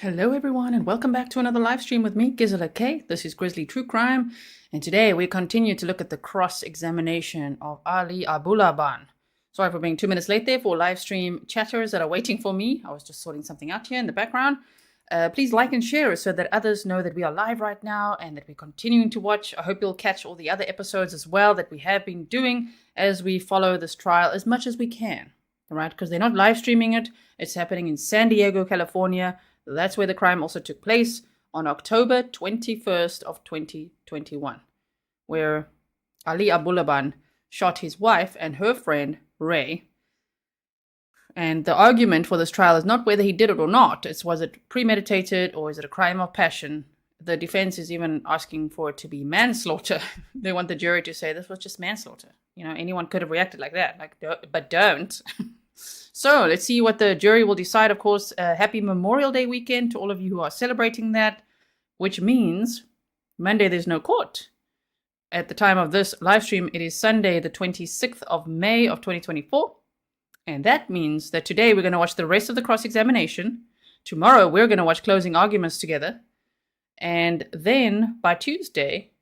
Hello everyone and welcome back to another live stream with me, Grizzly. This is Grizzly True Crime, and today we continue to look at the cross-examination of Ana Abulaban. Sorry for being 2 minutes late there for live stream chatters that are waiting for me. I was just sorting something out here in the background. Please like and share so that others know that we are live right now and that we're continuing to watch. I hope you'll catch all the other episodes as well that we have been doing as we follow this trial as much as we can. All right, because they're not live streaming it. It's happening in San Diego, California. That's where the crime also took place on October 21st of 2021, where Ana Abulaban shot his wife and her friend, Ray. And the argument for this trial is not whether he did it or not. It's was it premeditated or is it a crime of passion? The defense is even asking for it to be manslaughter. They want the jury to say this was just manslaughter. You know, anyone could have reacted like that, but don't. So let's see what the jury will decide. Of course, happy Memorial Day weekend to all of you who are celebrating that, which means Monday there's no court. At the time of this live stream, it is Sunday, the 26th of May of 2024. And that means that today we're going to watch the rest of the cross-examination. Tomorrow we're going to watch closing arguments together. And then by Tuesday,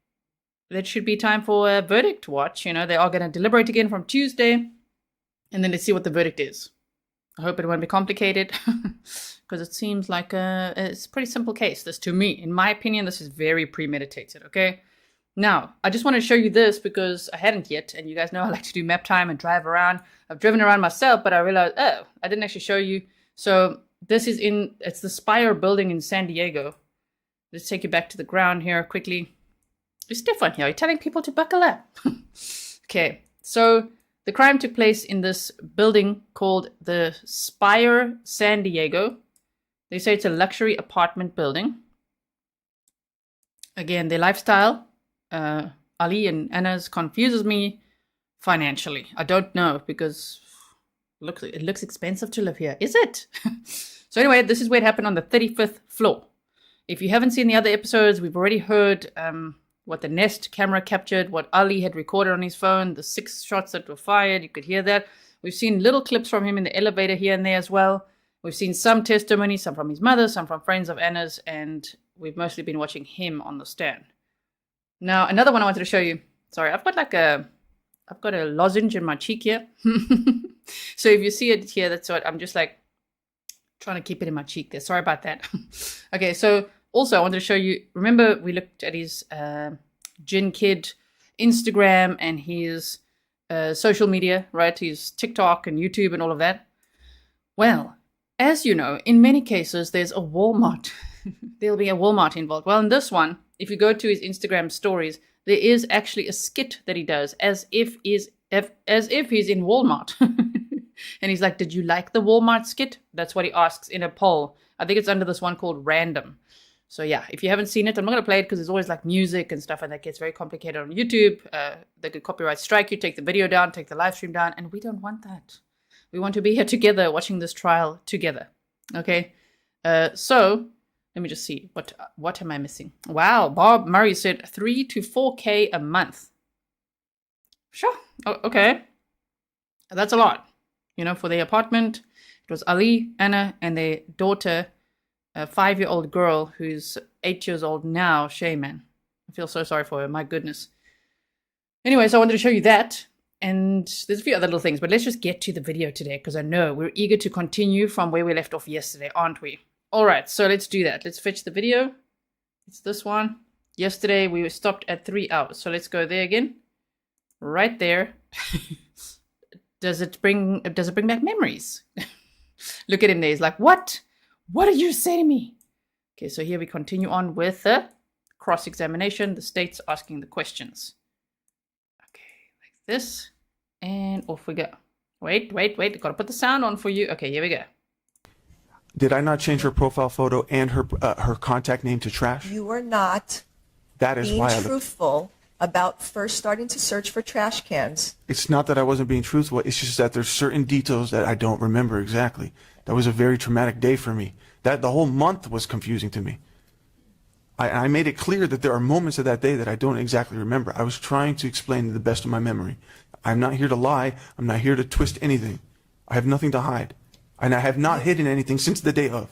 that should be time for a verdict watch. You know, they are going to deliberate again from Tuesday. And then let's see what the verdict is. I hope it won't be complicated because it seems like it's a pretty simple case. This, to me, in my opinion, this is very premeditated, okay? Now, I just want to show you this because I hadn't yet. And you guys know I like to do map time and drive around. I've driven around myself, but I realized, oh, I didn't actually show you. So this is it's the Spire building in San Diego. Let's take you back to the ground here quickly. It's different here. You're telling people to buckle up. Okay, so the crime took place in this building called the Spire San Diego. They say it's a luxury apartment building. Again, their lifestyle, Ali and Anna's, confuses me financially. I don't know because it looks expensive to live here. Is it? So anyway, this is where it happened on the 35th floor. If you haven't seen the other episodes, we've already heard what the Nest camera captured, what Ali had recorded on his phone, the 6 shots that were fired. You could hear that. We've seen little clips from him in the elevator here and there as well. We've seen some testimony, some from his mother, some from friends of Anna's, and we've mostly been watching him on the stand. Now, another one I wanted to show you. Sorry, I've got a lozenge in my cheek here. So if you see it here, that's what I'm just like trying to keep it in my cheek there. Sorry about that. Okay, so also, I wanted to show you, remember we looked at his Gin Kid Instagram and his social media, right? His TikTok and YouTube and all of that. Well, as you know, in many cases, there's a Wal-Mart. There'll be a Wal-Mart involved. Well, in this one, if you go to his Instagram stories, there is actually a skit that he does as if he's in Wal-Mart. And he's like, did you like the Wal-Mart skit? That's what he asks in a poll. I think it's under this one called Random. So yeah, if you haven't seen it, I'm not going to play it because there's always like music and stuff and that gets very complicated on YouTube. They could copyright strike you, take the video down, take the live stream down, and we don't want that. We want to be here together watching this trial together. Okay, so let me just see. What am I missing? Wow, Bob Murray said 3 to 4K a month. Sure, okay. That's a lot, you know, for their apartment. It was Ali, Anna, and their daughter, a 5-year-old girl who's 8 years old now. Shame, man. I feel so sorry for her. My goodness. Anyway, so I wanted to show you that. And there's a few other little things, but let's just get to the video today because I know we're eager to continue from where we left off yesterday, aren't we? All right, so let's do that. Let's fetch the video. It's this one. Yesterday, we were stopped at 3 hours. So let's go there again. Right there. Does it bring back memories? Look at him there. He's like, what? What did you say to me? Okay, so here we continue on with the cross-examination. The state's asking the questions. Okay, like this. And off we go. Wait. I've got to put the sound on for you. Okay, here we go. Did I not change her profile photo and her contact name to trash? You were not That is why being truthful about first starting to search for trash cans. It's not that I wasn't being truthful. It's just that there's certain details that I don't remember exactly. That was a very traumatic day for me. That the whole month was confusing to me. I made it clear that there are moments of that day that I don't exactly remember. I was trying to explain to the best of my memory. I'm not here to lie. I'm not here to twist anything. I have nothing to hide. And I have not hidden anything since the day of.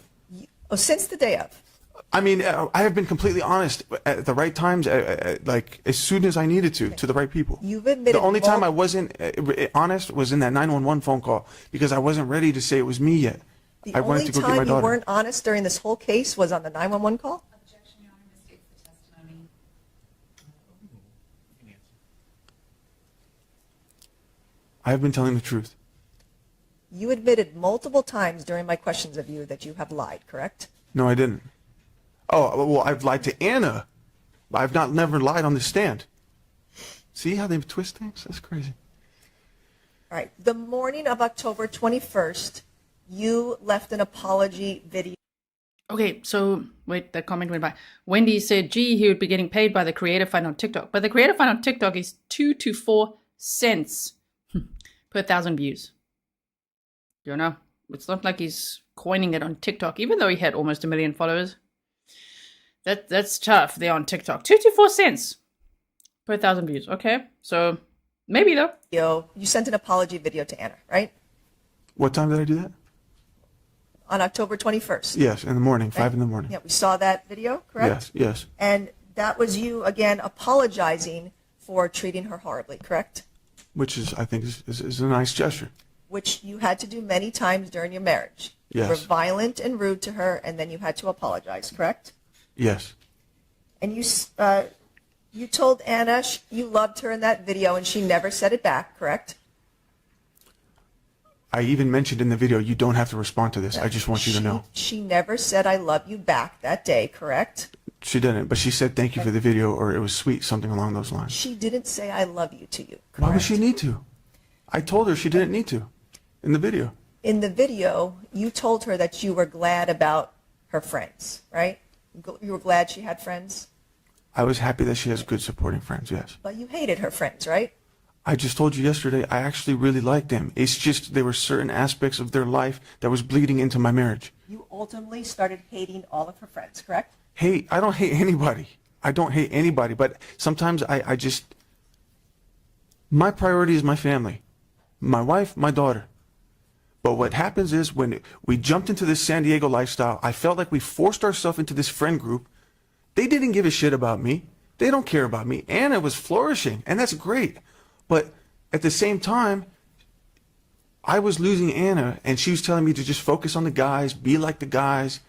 Oh, since the day of. I mean, I have been completely honest at the right times, like as soon as I needed to the right people. You've admitted The only time I wasn't honest was in that 911 phone call because I wasn't ready to say it was me yet. The I wanted only to go get my time you daughter. weren't honest during this whole case was on the 911 call? Objection, Your Honor, misstates the testimony. I have been telling the truth. You admitted multiple times during my questions of you that you have lied, correct? No, I didn't. Oh, well, I've lied to Ana. I've never lied on the stand. See how they twist things? That's crazy. All right. The morning of October 21st, you left an apology video. Okay, so wait, that comment went by. Wendy said, gee, he would be getting paid by the Creator Fund on TikTok. But the Creator Fund on TikTok is 2 to 4 cents per 1,000 views. You know, it's not like he's coining it on TikTok, even though he had almost 1 million followers. That's tough. They're on TikTok. 2 to 4 cents per 1,000 views. Okay, so maybe though. You sent an apology video to Ana, right? What time did I do that? On October 21st. Yes, in the morning, 5 in the morning. Yeah, we saw that video, correct? Yes. And that was you, again, apologizing for treating her horribly, correct? Which is, I think, is a nice gesture. Which you had to do many times during your marriage. Yes. You were violent and rude to her, and then you had to apologize, correct? Yes. And you told Ana you loved her in that video, and she never said it back, correct? I even mentioned in the video, you don't have to respond to this. I just want you to know. She never said I love you back that day, correct? She didn't, but she said thank you for the video, or it was sweet, something along those lines. She didn't say I love you to you, correct? Why would she need to? I told her she didn't need to in the video. In the video, you told her that you were glad about her friends, right? You were glad she had friends? I was happy that she has good supporting friends, yes. But you hated her friends, right? I just told you yesterday, I actually really liked them. It's just there were certain aspects of their life that was bleeding into my marriage. You ultimately started hating all of her friends, correct? Hey, I don't hate anybody. I don't hate anybody, but sometimes I just, my priority is my family, my wife, my daughter. But what happens is when we jumped into this San Diego lifestyle, I felt like we forced ourselves into this friend group. They didn't give a shit about me. They don't care about me. Ana was flourishing, and that's great. But at the same time, I was losing Ana, and she was telling me to just focus on the guys, be like the guys.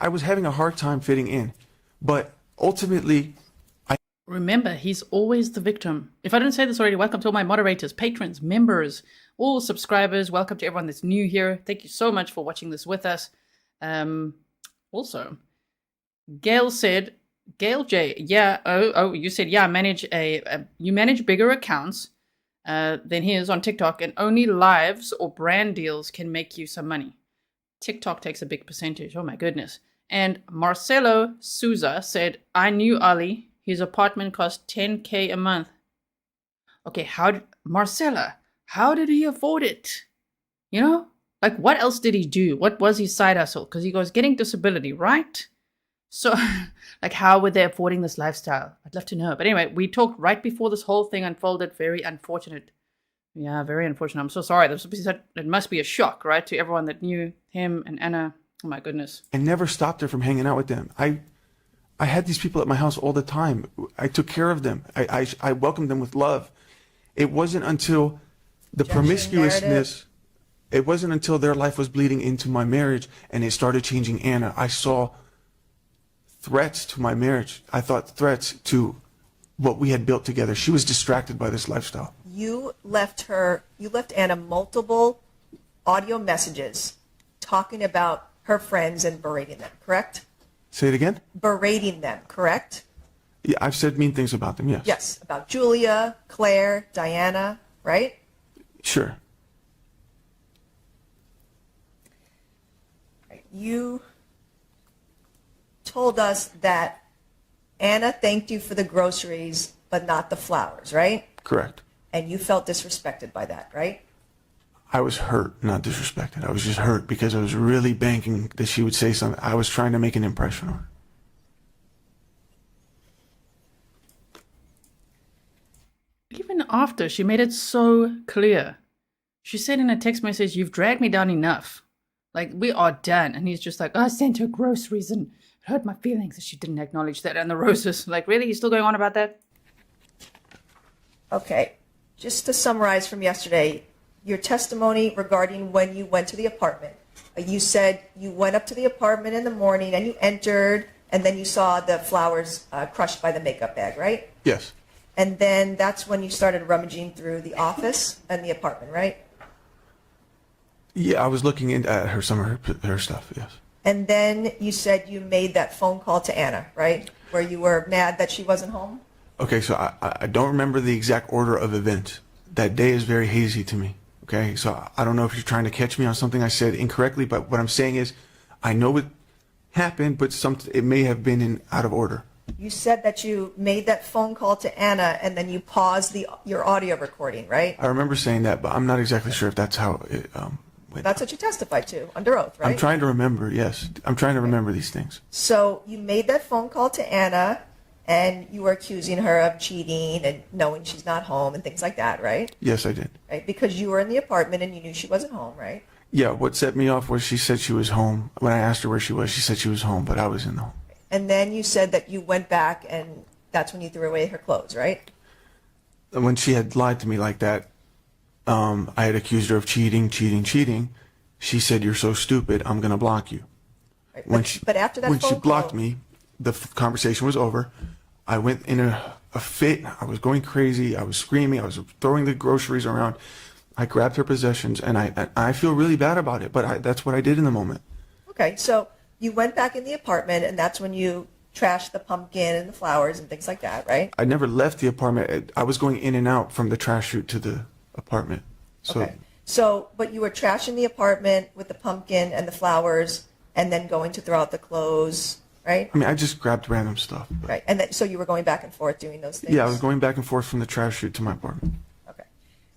I was having a hard time fitting in. But ultimately, Remember, he's always the victim. If I didn't say this already, welcome to all my moderators, patrons, members, all subscribers. Welcome to everyone that's new here. Thank you so much for watching this with us. Also, Gail J, yeah, you said, yeah, you manage bigger accounts than his on TikTok, and only lives or brand deals can make you some money. TikTok takes a big percentage. Oh my goodness. And Marcelo Souza said, I knew Ali. His apartment cost $10K a month. Okay, Marcella, how did he afford it? You know, like what else did he do? What was his side hustle? Because he was getting disability, right? So, like, how were they affording this lifestyle? I'd love to know. But anyway, we talked right before this whole thing unfolded. Very unfortunate. Yeah, very unfortunate. I'm so sorry. It must be a shock, right, to everyone that knew him and Ana. Oh my goodness. I never stopped her from hanging out with them. I had these people at my house all the time. I took care of them. I welcomed them with love. It wasn't until the promiscuousness, it wasn't until their life was bleeding into my marriage and it started changing Ana. I saw threats to my marriage. I thought threats to what we had built together. She was distracted by this lifestyle. You left Ana multiple audio messages talking about her friends and berating them, correct? Say it again? Berating them, correct? Yeah, I've said mean things about them, yes. Yes, about Julia, Claire, Diana, right? Sure. You told us that Ana thanked you for the groceries, but not the flowers, right? Correct. And you felt disrespected by that, right? I was hurt, not disrespected. I was just hurt because I was really banking that she would say something. I was trying to make an impression on her. Even after, she made it so clear. She said in a text message, you've dragged me down enough. Like, we are done. And he's just like, oh, I sent her groceries and it hurt my feelings that she didn't acknowledge that. And the roses. Like, really? You're still going on about that? Okay. Just to summarize from yesterday, your testimony regarding when you went to the apartment. You said you went up to the apartment in the morning and you entered, and then you saw the flowers crushed by the makeup bag, right? Yes. And then that's when you started rummaging through the office and the apartment, right? Yeah, I was looking at some of her stuff, yes. And then you said you made that phone call to Ana, right? Where you were mad that she wasn't home? Okay, so I don't remember the exact order of events. That day is very hazy to me. Okay, so I don't know if you're trying to catch me on something I said incorrectly, but what I'm saying is I know it happened, but it may have been out of order. You said that you made that phone call to Ana and then you paused your audio recording, right? I remember saying that, but I'm not exactly sure if that's how it went. That's what you testified to under oath, right? I'm trying to remember, yes. I'm trying to remember these things. So you made that phone call to Ana and you were accusing her of cheating and knowing she's not home and things like that, right? Yes, I did. Right, because you were in the apartment and you knew she wasn't home, right? Yeah, what set me off was she said she was home. When I asked her where she was, she said she was home, but I was in the home. And then you said that you went back and that's when you threw away her clothes, right? And when she had lied to me like that, I had accused her of cheating. She said, "You're so stupid, I'm going to block you." Right. When But after that when phone she blocked call, me, the conversation was over. I went in a fit. I was going crazy. I was screaming. I was throwing the groceries around. I grabbed her possessions, and I feel really bad about it, but that's what I did in the moment. Okay, so you went back in the apartment and that's when you trashed the pumpkin and the flowers and things like that, right? I never left the apartment. I was going in and out from the trash chute to the apartment. So Okay. So, but you were trashing the apartment with the pumpkin and the flowers and then going to throw out the clothes, right? I mean, I just grabbed random stuff. But Right. And then, so you were going back and forth doing those things? yeah, I was going back and forth from the trash chute to my apartment. Okay.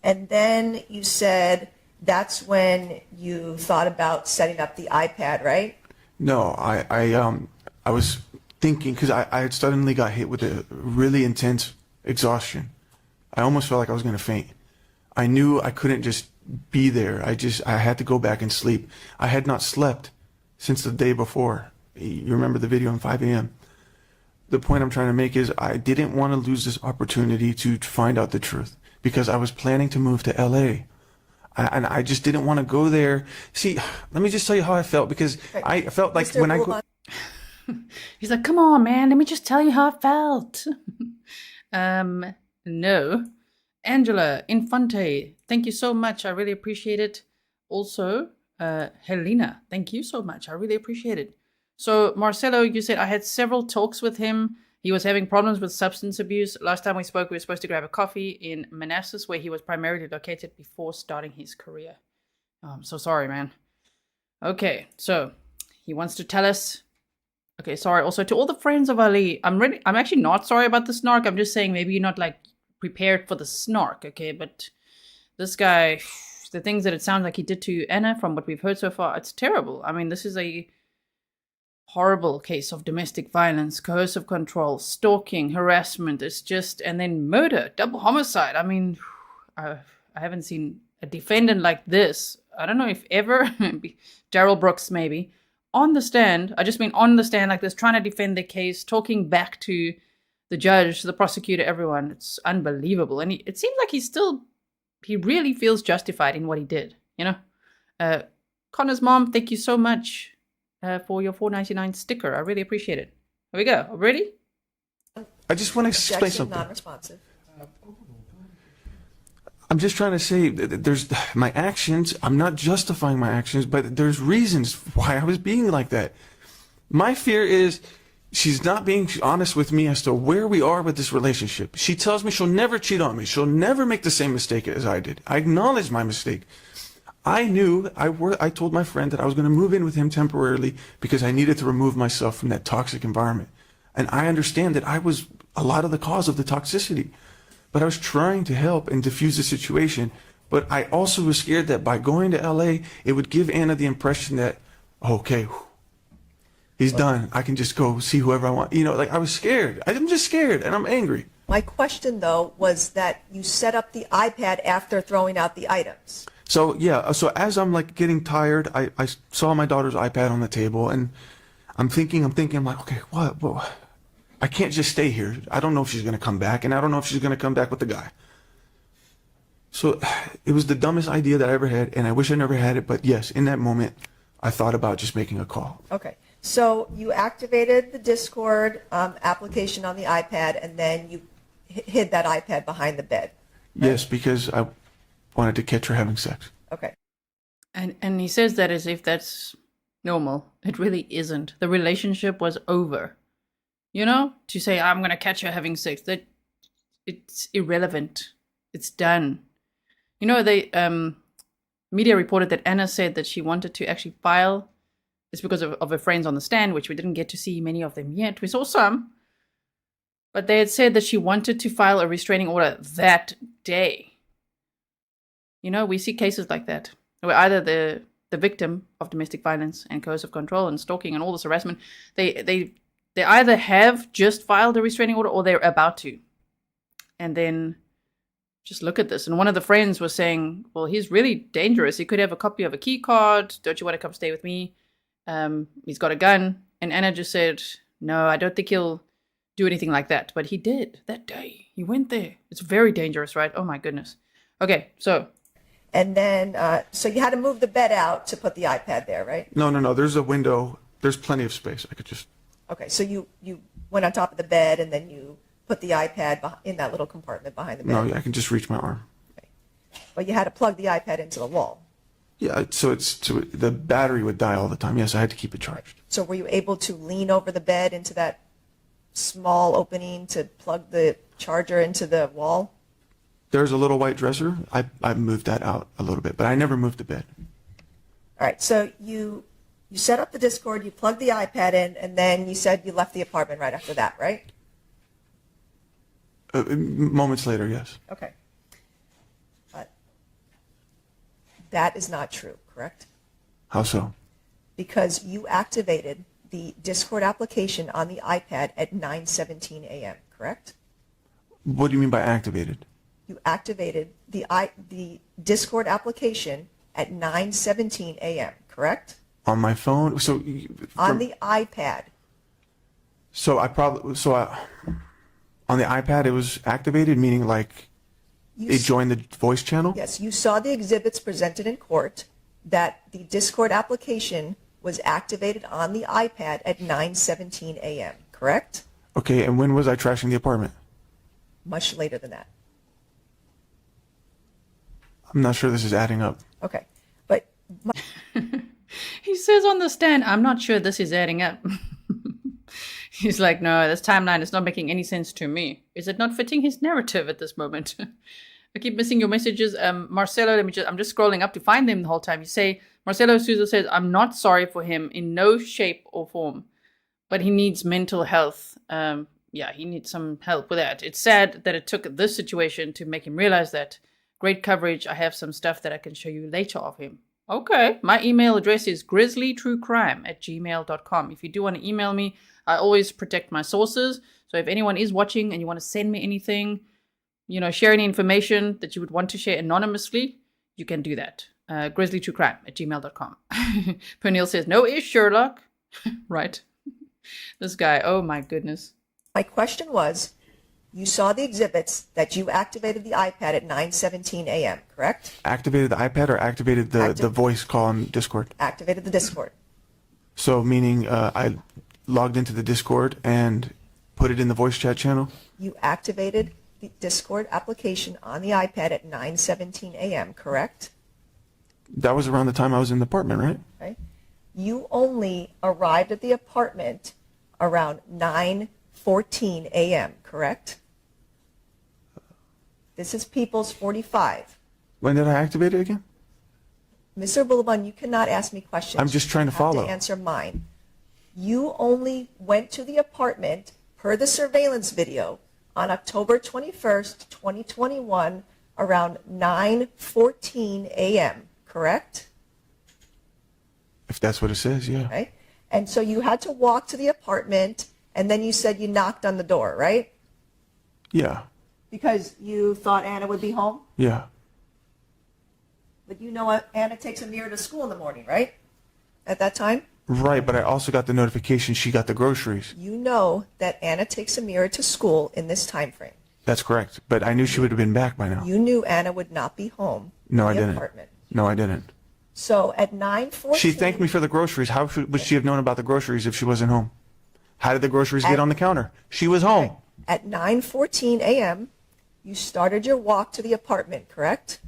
And then you said that's when you thought about setting up the iPad, right? No, I was thinking because I had suddenly got hit with a really intense exhaustion. I almost felt like I was going to faint. I knew I couldn't just be there. I had to go back and sleep. I had not slept since the day before. You remember the video on 5 a.m. The point I'm trying to make is I didn't want to lose this opportunity to find out the truth because I was planning to move to LA. And I just didn't want to go there. See, let me just tell you how I felt because I felt like Mr. when I Abulaban, go. He's like, come on, man. Let me just tell you how I felt. No. Angela Infante, thank you so much. I really appreciate it. Also, Helena, thank you so much. I really appreciate it. So, Marcelo, you said I had several talks with him. He was having problems with substance abuse. Last time we spoke, we were supposed to grab a coffee in Manassas, where he was primarily located before starting his career. Oh, I'm so sorry, man. Okay, so he wants to tell us. Okay, sorry. Also, to all the friends of Ali, I'm actually not sorry about the snark. I'm just saying maybe you're not like prepared for the snark, okay? But this guy, the things that it sounds like he did to Ana, from what we've heard so far, it's terrible. I mean, this is a horrible case of domestic violence, coercive control, stalking, harassment. It's just, and then murder, double homicide. I mean, I haven't seen a defendant like this. I don't know if ever, Daryl Brooks maybe, on the stand. I just mean on the stand like this, trying to defend the case, talking back to the judge, the prosecutor, everyone. It's unbelievable. And it seems like he really feels justified in what he did, you know? Connor's mom, thank you so much for your $4.99 sticker. I really appreciate it. Here we go. Ready? I just want to explain objection, something. non-responsive. I'm just trying to say that there's my actions. I'm not justifying my actions, but there's reasons why I was being like that. My fear is she's not being honest with me as to where we are with this relationship. She tells me she'll never cheat on me. She'll never make the same mistake as I did. I acknowledge my mistake. I knew I told my friend that I was going to move in with him temporarily because I needed to remove myself from that toxic environment. And I understand that I was a lot of the cause of the toxicity. But I was trying to help and diffuse the situation. But I also was scared that by going to LA, it would give Ana the impression that, okay, he's done. I can just go see whoever I want. You know, like I was scared. I'm just scared and I'm angry. My question, though, was that you set up the iPad after throwing out the items. So yeah, so as I'm like getting tired, I saw my daughter's iPad on the table, and I'm thinking, I'm like, okay, what? I can't just stay here. I don't know if she's gonna come back, and I don't know if she's gonna come back with the guy. So it was the dumbest idea that I ever had, and I wish I never had it. But yes, in that moment, I thought about just making a call. Okay. So you activated the Discord application on the iPad, and then you hid that iPad behind the bed. Yes, because I wanted to catch her having sex. Okay. And he says that as if that's normal. It really isn't. The relationship was over. You know, to say I'm gonna catch her having sex, that it's irrelevant. It's done. You know, they media reported that Ana said that she wanted to actually file. It's because of her friends on the stand, which we didn't get to see many of them yet. We saw some. But they had said that she wanted to file a restraining order that day. You know, we see cases like that, where either the victim of domestic violence and coercive control and stalking and all this harassment, they either have just filed a restraining order or they're about to. And then just look at this. And one of the friends was saying, well, he's really dangerous. He could have a copy of a key card. Don't you want to come stay with me? He's got a gun. And Ana just said, no, I don't think he'll do anything like that. But he did that day. He went there. It's very dangerous, right? Oh, my goodness. Okay, so. And then, so you had to move the bed out to put the iPad there, right? No. There's a window. There's plenty of space. I could just. Okay, so you went on top of the bed, and then you put the iPad in that little compartment behind the bed. No, I can just reach my arm. Okay. But you had to plug the iPad into the wall. Yeah, so the battery would die all the time. Yes, I had to keep it charged. So were you able to lean over the bed into that small opening to plug the charger into the wall? There's a little white dresser. I moved that out a little bit, but I never moved the bed. All right, so you set up the Discord, you plugged the iPad in, and then you said you left the apartment right after that, right? Moments later, yes. Okay. That is not true, correct? How so? Because you activated the Discord application on the iPad at 9:17 a.m., correct? What do you mean by activated? You activated the Discord application at 9:17 a.m., correct? On my phone? So On the iPad. On the iPad it was activated, meaning like it joined the voice channel? Yes, you saw the exhibits presented in court that the Discord application was activated on the iPad at 9:17 a.m., correct? Okay, and when was I trashing the apartment? Much later than that. I'm not sure this is adding up. Okay, but He says on the stand, I'm not sure this is adding up. He's like, no, this timeline is not making any sense to me. Is it not fitting his narrative at this moment? I keep missing your messages. Marcelo, I'm just scrolling up to find them the whole time. You say, Marcelo Souza says, I'm not sorry for him in no shape or form, but he needs mental health. He needs some help with that. It's sad that it took this situation to make him realize that. Great coverage. I have some stuff that I can show you later of him. Okay. My email address is grizzlytruecrime@gmail.com. If you do want to email me, I always protect my sources. So if anyone is watching and you want to send me anything, share any information that you would want to share anonymously, you can do that. Grizzlytruecrime@gmail.com. Pernille says, no is Sherlock. Right. This guy, oh my goodness. my question was, you saw the exhibits that you activated the iPad at 9:17 a.m., correct? Activated the iPad or activated the voice call on Discord? Activated the Discord. So meaning I logged into the Discord and put it in the voice chat channel? You activated the Discord application on the iPad at 9:17 a.m., correct? That was around the time I was in the apartment, right? Okay. You only arrived at the apartment around 9:14 a.m., correct? This is People's 45. When did I activate it again? Mr. Abulaban, you cannot ask me questions. I'm just trying to follow. You have to answer mine. You only went to the apartment, per the surveillance video, on October 21st, 2021, around 9:14 a.m., correct? If that's what it says, yeah. Okay. And so you had to walk to the apartment, and then you said you knocked on the door, right? Yeah. Because you thought Ana would be home? Yeah. But you know Anna takes Amira to school in the morning, right? At that time? Right, but I also got the notification she got the groceries. You know that Anna takes Amira to school in this time frame. That's correct. But I knew she would have been back by now. You knew Anna would not be home No, I in the didn't. apartment. No, I didn't. So at 9:14... She thanked me for the groceries. How would she have known about the groceries if she wasn't home? How did the groceries get on the counter? She was home. At 9:14 a.m., you started your walk to the apartment, correct?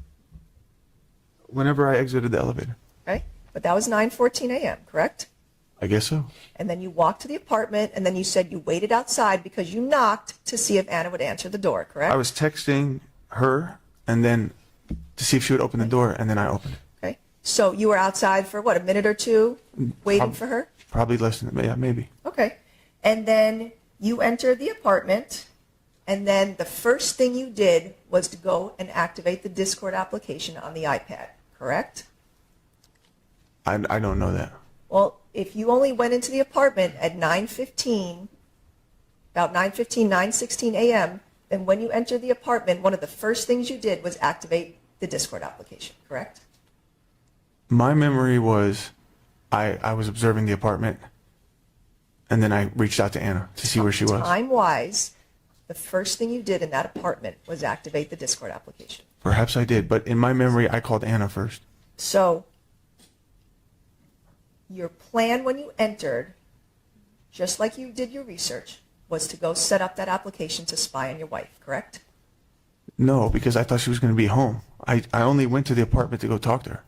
Whenever I exited the elevator. Right? But that was 9:14 a.m., correct? I guess so. And then you walked to the apartment, and then you said you waited outside because you knocked to see if Anna would answer the door, correct? I was texting her and then to see if she would open the door, and then I opened it. Okay. So you were outside for what, a minute or two waiting for her? Probably less than, yeah, maybe. Okay. And then you entered the apartment, and then the first thing you did was to go and activate the Discord application on the iPad, correct? I don't know that. Well, if you only went into the apartment at 9:15, about 9:15, 9:16 a.m., then when you entered the apartment, one of the first things you did was activate the Discord application, correct? My memory was I was observing the apartment, and then I reached out to Anna to see where she was. Time-wise, the first thing you did in that apartment was activate the Discord application. Perhaps I did, but in my memory, I called Anna first. So your plan when you entered, just like you did your research, was to go set up that application to spy on your wife, correct? No, because I thought she was going to be home. I only went to the apartment to go talk to her.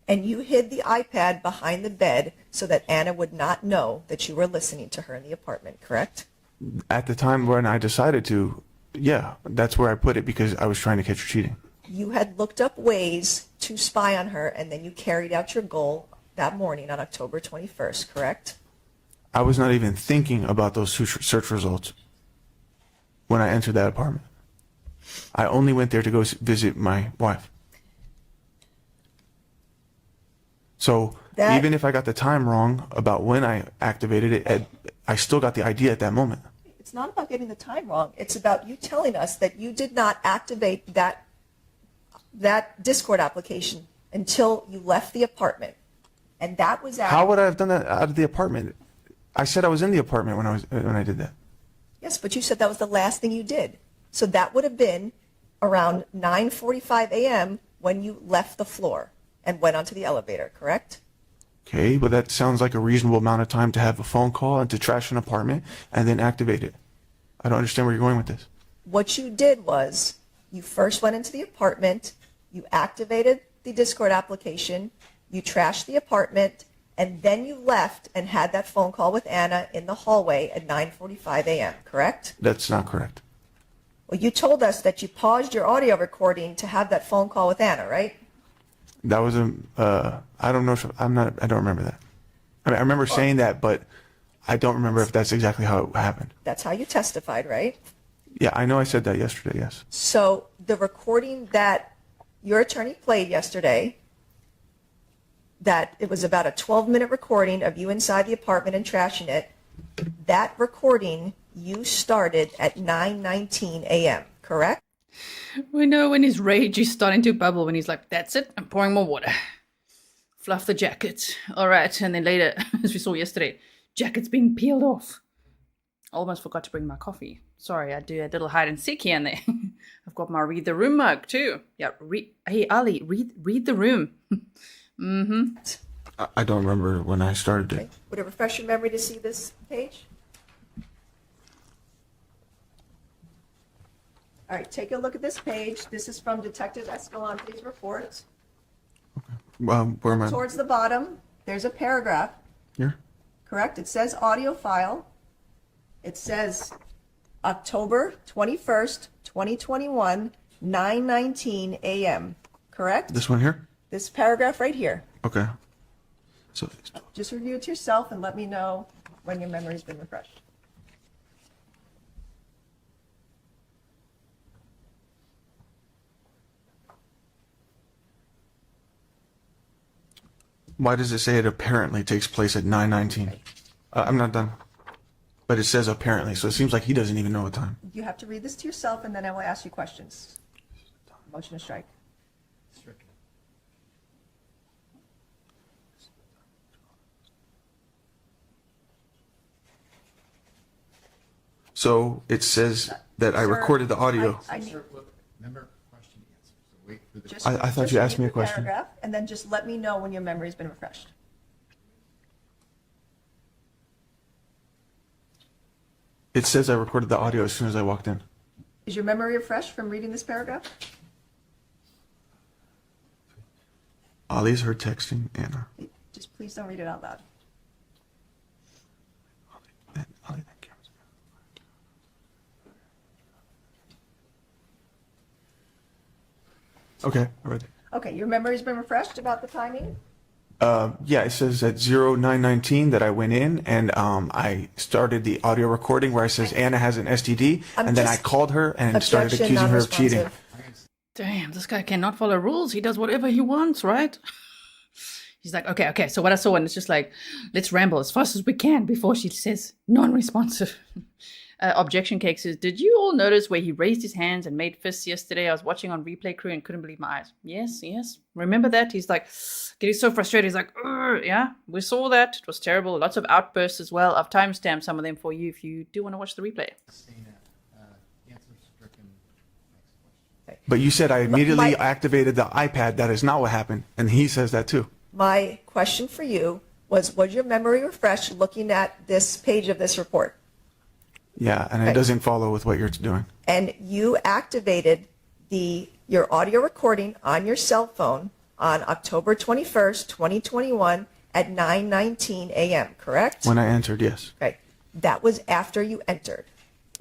And you hid the iPad behind the bed so that Anna would not know that you were listening to her in the apartment, correct? At the time when I decided to, yeah, that's where I put it because I was trying to catch her cheating. You had looked up ways to spy on her, and then you carried out your goal that morning on October 21st, correct? I was not even thinking about those search results when I entered that apartment. I only went there to go visit my wife. So even if I got the time wrong about when I activated it, I still got the idea at that moment. It's not about getting the time wrong. It's about you telling us that you did not activate that Discord application until you left the apartment. And that was How would I have done that out of the apartment? I said I was in the apartment when I did that. Yes, but you said that was the last thing you did. So that would have been around 9:45 a.m. when you left the floor and went onto the elevator, correct? Okay, but that sounds like a reasonable amount of time to have a phone call and to trash an apartment and then activate it. I don't understand where you're going with this. What you did was you first went into the apartment, you activated the Discord application, you trashed the apartment, and then you left and had that phone call with Anna in the hallway at 9:45 a.m., correct? That's not correct. Well, you told us that you paused your audio recording to have that phone call with Anna, right? That was I don't know if I don't remember that. I mean, I remember saying that, but I don't remember if that's exactly how it happened. That's how you testified, right? Yeah, I know I said that yesterday, yes. So the recording that your attorney played yesterday, that it was about a 12-minute recording of you inside the apartment and trashing it, that recording you started at 9:19 a.m., correct? We know when his rage is starting to bubble, when he's like, that's it, I'm pouring more water. Fluff the jacket. All right, and then later, as we saw yesterday, jacket's being peeled off. Almost forgot to bring my coffee. Sorry, I do a little hide and seek here and there. I've got my read the room mug too. Yeah, hey Ali, read the room. Mm-hmm. I don't remember when I started it. Okay. Would it refresh your memory to see this page? All right, take a look at this page. This is from Detective Escalante's report. Where am I? Towards the bottom, there's a paragraph, Here? correct? It says audio file. It says October 21st, 2021, 9:19 a.m., correct? This one here? This paragraph right here. Okay. So Just review it yourself and let me know when your memory's been refreshed. why does it say it apparently takes place at 9:19? I'm not done. But it says apparently, so it seems like he doesn't even know what time. You have to read this to yourself, and then I will ask you questions. Motion to strike. So it says that I Sir, recorded the audio. I need- Sir, look, remember question answer. So wait for the. just- I thought just you asked read me a the question. paragraph, and then just let me know when your memory's been refreshed. It says I recorded the audio as soon as I walked in. Is your memory refreshed from reading this paragraph? Ollie's her texting Anna. Just please don't read it out loud. Ollie, that camera's okay, all right. Okay, your memory's been refreshed about the timing? Yeah, it says at 0919 that I went in and I started the audio recording where it says Anna has an STD, I'm and then I just- called her and started Objection, accusing her of cheating. non-responsive. Damn, this guy cannot follow rules. He does whatever he wants, right? He's like, okay. So what I saw, and it's just like, let's ramble as fast as we can before she says non-responsive. Objection Cake says, did you all notice where he raised his hands and made fists yesterday? I was watching on replay crew and couldn't believe my eyes. Yes. Remember that? He's like getting so frustrated. He's like, yeah, we saw that. It was terrible. Lots of outbursts as well. I've timestamped some of them for you if you do want to watch the replay. Answer stricken. Next question. But you said I immediately My- activated the iPad. That is not what happened. And he says that too. My question for you was your memory refreshed looking at this page of this report? Yeah, and it Okay. doesn't follow with what you're doing. And you activated your audio recording on your cell phone on October 21st, 2021 at 9:19 a.m., correct? When I entered, yes. Okay. That was after you entered,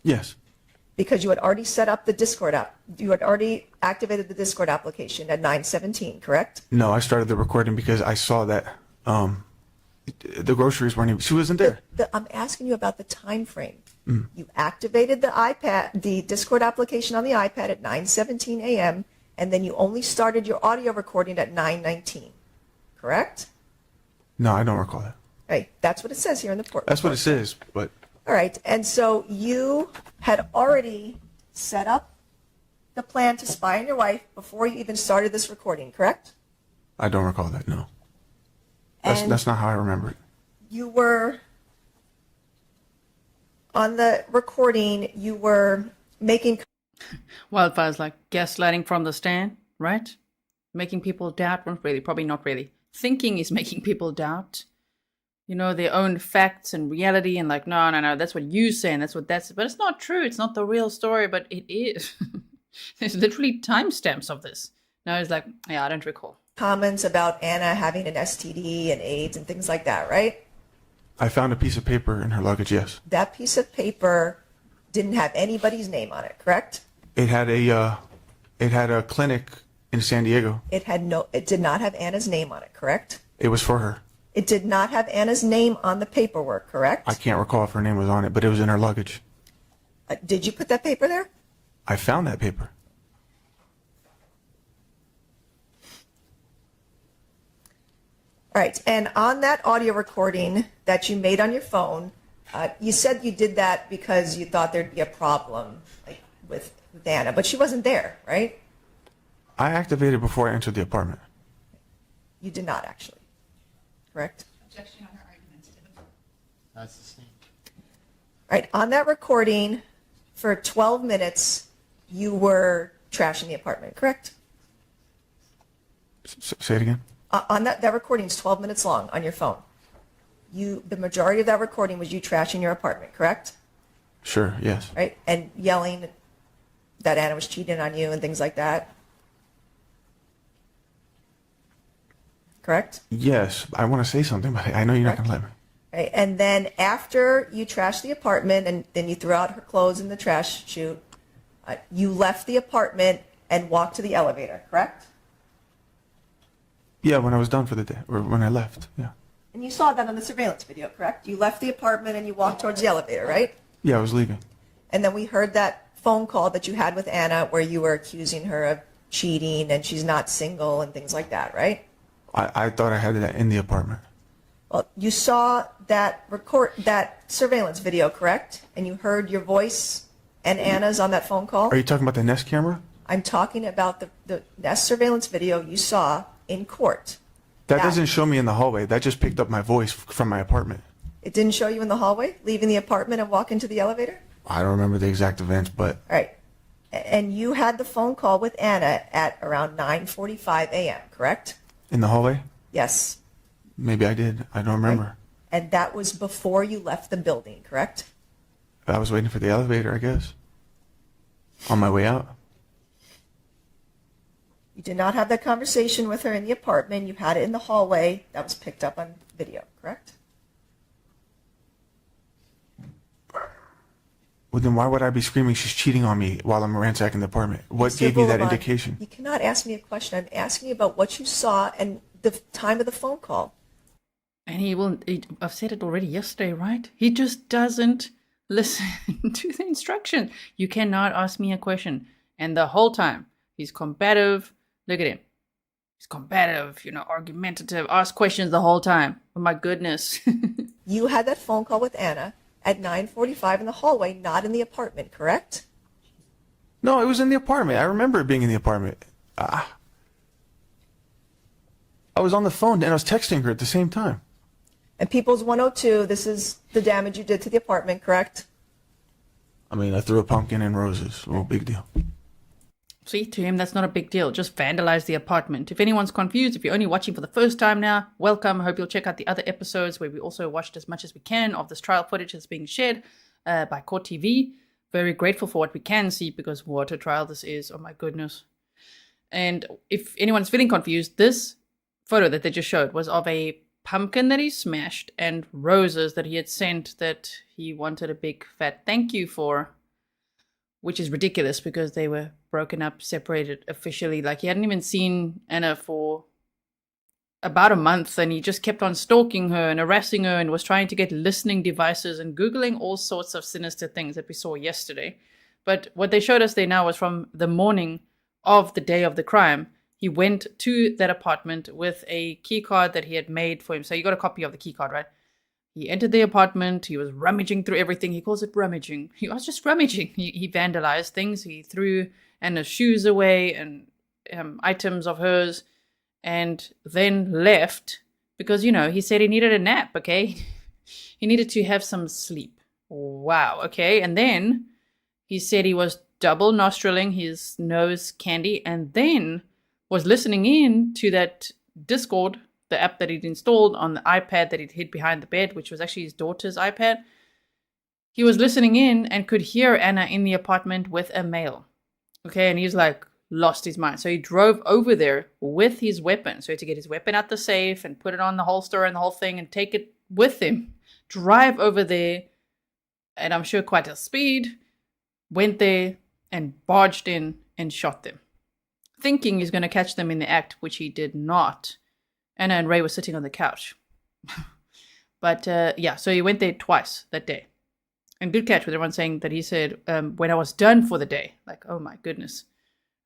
Yes. because you had already set up the Discord app. You had already activated the Discord application at 9:17, correct? No, I started the recording because I saw that the groceries weren't even, she wasn't there. I'm asking you about the time frame. You activated the Discord application on the iPad at 9:17 a.m., and then you only started your audio recording at 9:19, correct? No, I don't recall that. Right, that's what it says here in the report. That's what it says, but All right, and so you had already set up the plan to spy on your wife before you even started this recording, correct? I don't recall that, no. And That's not how I remember it. you were, on the recording, you were making Wildfire's like gaslighting from the stand, right? Making people doubt, well, really, probably not really. Thinking is making people doubt, their own facts and reality, and like, no, that's what you say, and but it's not true. It's not the real story, but it is. There's literally timestamps of this. Now he's like, yeah, I don't recall. comments about Anna having an STD and AIDS and things like that, right? I found a piece of paper in her luggage, yes. That piece of paper didn't have anybody's name on it, correct? It had a clinic in San Diego. It did not have Anna's name on it, correct? It was for her. It did not have Anna's name on the paperwork, correct? I can't recall if her name was on it, but it was in her luggage. Did you put that paper there? I found that paper. All right, and on that audio recording that you made on your phone, you said you did that because you thought there'd be a problem with Anna, but she wasn't there, right? I activated before I entered the apartment. You did not actually, correct? Objection on her argument. That's the same. All right, on that recording, for 12 minutes, you were trashing the apartment, correct? Say it again. On that recording is 12 minutes long on your phone. The majority of that recording was you trashing your apartment, correct? Sure, yes. Right? And yelling that Anna was cheating on you and things like that. Correct? Yes, I want to say something, but I know you're not going to let me. Right? And then after you trashed the apartment and then you threw out her clothes in the trash chute, you left the apartment and walked to the elevator, correct? Yeah, when I was done for the day, or when I left, yeah. And you saw that on the surveillance video, correct? You left the apartment and you walked towards the elevator, right? Yeah, I was leaving. And then we heard that phone call that you had with Anna where you were accusing her of cheating and she's not single and things like that, right? I thought I had that in the apartment. Well, you saw that surveillance video, correct? And you heard your voice and Anna's on that phone call? Are you talking about the Nest camera? I'm talking about that surveillance video you saw in court. That Yeah. doesn't show me in the hallway. That just picked up my voice from my apartment. It didn't show you in the hallway, leaving the apartment and walking to the elevator? I don't remember the exact events, but All right. And you had the phone call with Ana at around 9:45 a.m., correct? in the hallway, Yes. maybe I did. I don't remember. And that was before you left the building, correct? I was waiting for the elevator, I guess, on my way out. You did not have that conversation with her in the apartment. You had it in the hallway. That was picked up on video, correct? Well, then why would I be screaming she's cheating on me while I'm ransacking the apartment? What Mr. gave me that Abulaban, indication? You cannot ask me a question. I'm asking you about what you saw and the time of the phone call. And I've said it already yesterday, right? He just doesn't listen to the instructions. You cannot ask me a question. And the whole time, he's combative. Look at him. He's combative, argumentative, ask questions the whole time. Oh my goodness. You had that phone call with Ana at 9:45 in the hallway, not in the apartment, correct? No, it was in the apartment. I remember it being in the apartment. I was on the phone and I was texting her at the same time. And People's 102, this is the damage you did to the apartment, correct? I mean, I threw a pumpkin and roses. No big deal. See, to him, that's not a big deal. Just vandalize the apartment. If anyone's confused, if you're only watching for the first time now, welcome. I hope you'll check out the other episodes where we also watched as much as we can of this trial footage that's being shared by Court TV. Very grateful for what we can see because what a trial this is. Oh my goodness. And if anyone's feeling confused, this photo that they just showed was of a pumpkin that he smashed and roses that he had sent that he wanted a big fat thank you for, which is ridiculous because they were broken up, separated officially. Like, he hadn't even seen Ana for about a month, and he just kept on stalking her and harassing her and was trying to get listening devices and Googling all sorts of sinister things that we saw yesterday. But what they showed us there now was from the morning of the day of the crime. He went to that apartment with a key card that he had made for him. So you got a copy of the key card, right? He entered the apartment. He was rummaging through everything. He calls it rummaging. He was just rummaging. He vandalized things. He threw Anna's shoes away and items of hers, and then left because, he said he needed a nap, okay? He needed to have some sleep. Wow, okay. And then he said he was double nostriling his nose candy and then was listening in to that Discord, the app that he'd installed on the iPad that he'd hid behind the bed, which was actually his daughter's iPad. He was listening in and could hear Ana in the apartment with a male. Okay, and he's like, lost his mind. So he drove over there with his weapon. So he had to get his weapon out the safe and put it on the holster and the whole thing and take it with him. Drive over there, and I'm sure quite a speed, went there and barged in and shot them, thinking he's going to catch them in the act, which he did not. Ana and Ray were sitting on the couch. But so he went there twice that day. And good catch with everyone saying that he said, when I was done for the day. Like, oh my goodness.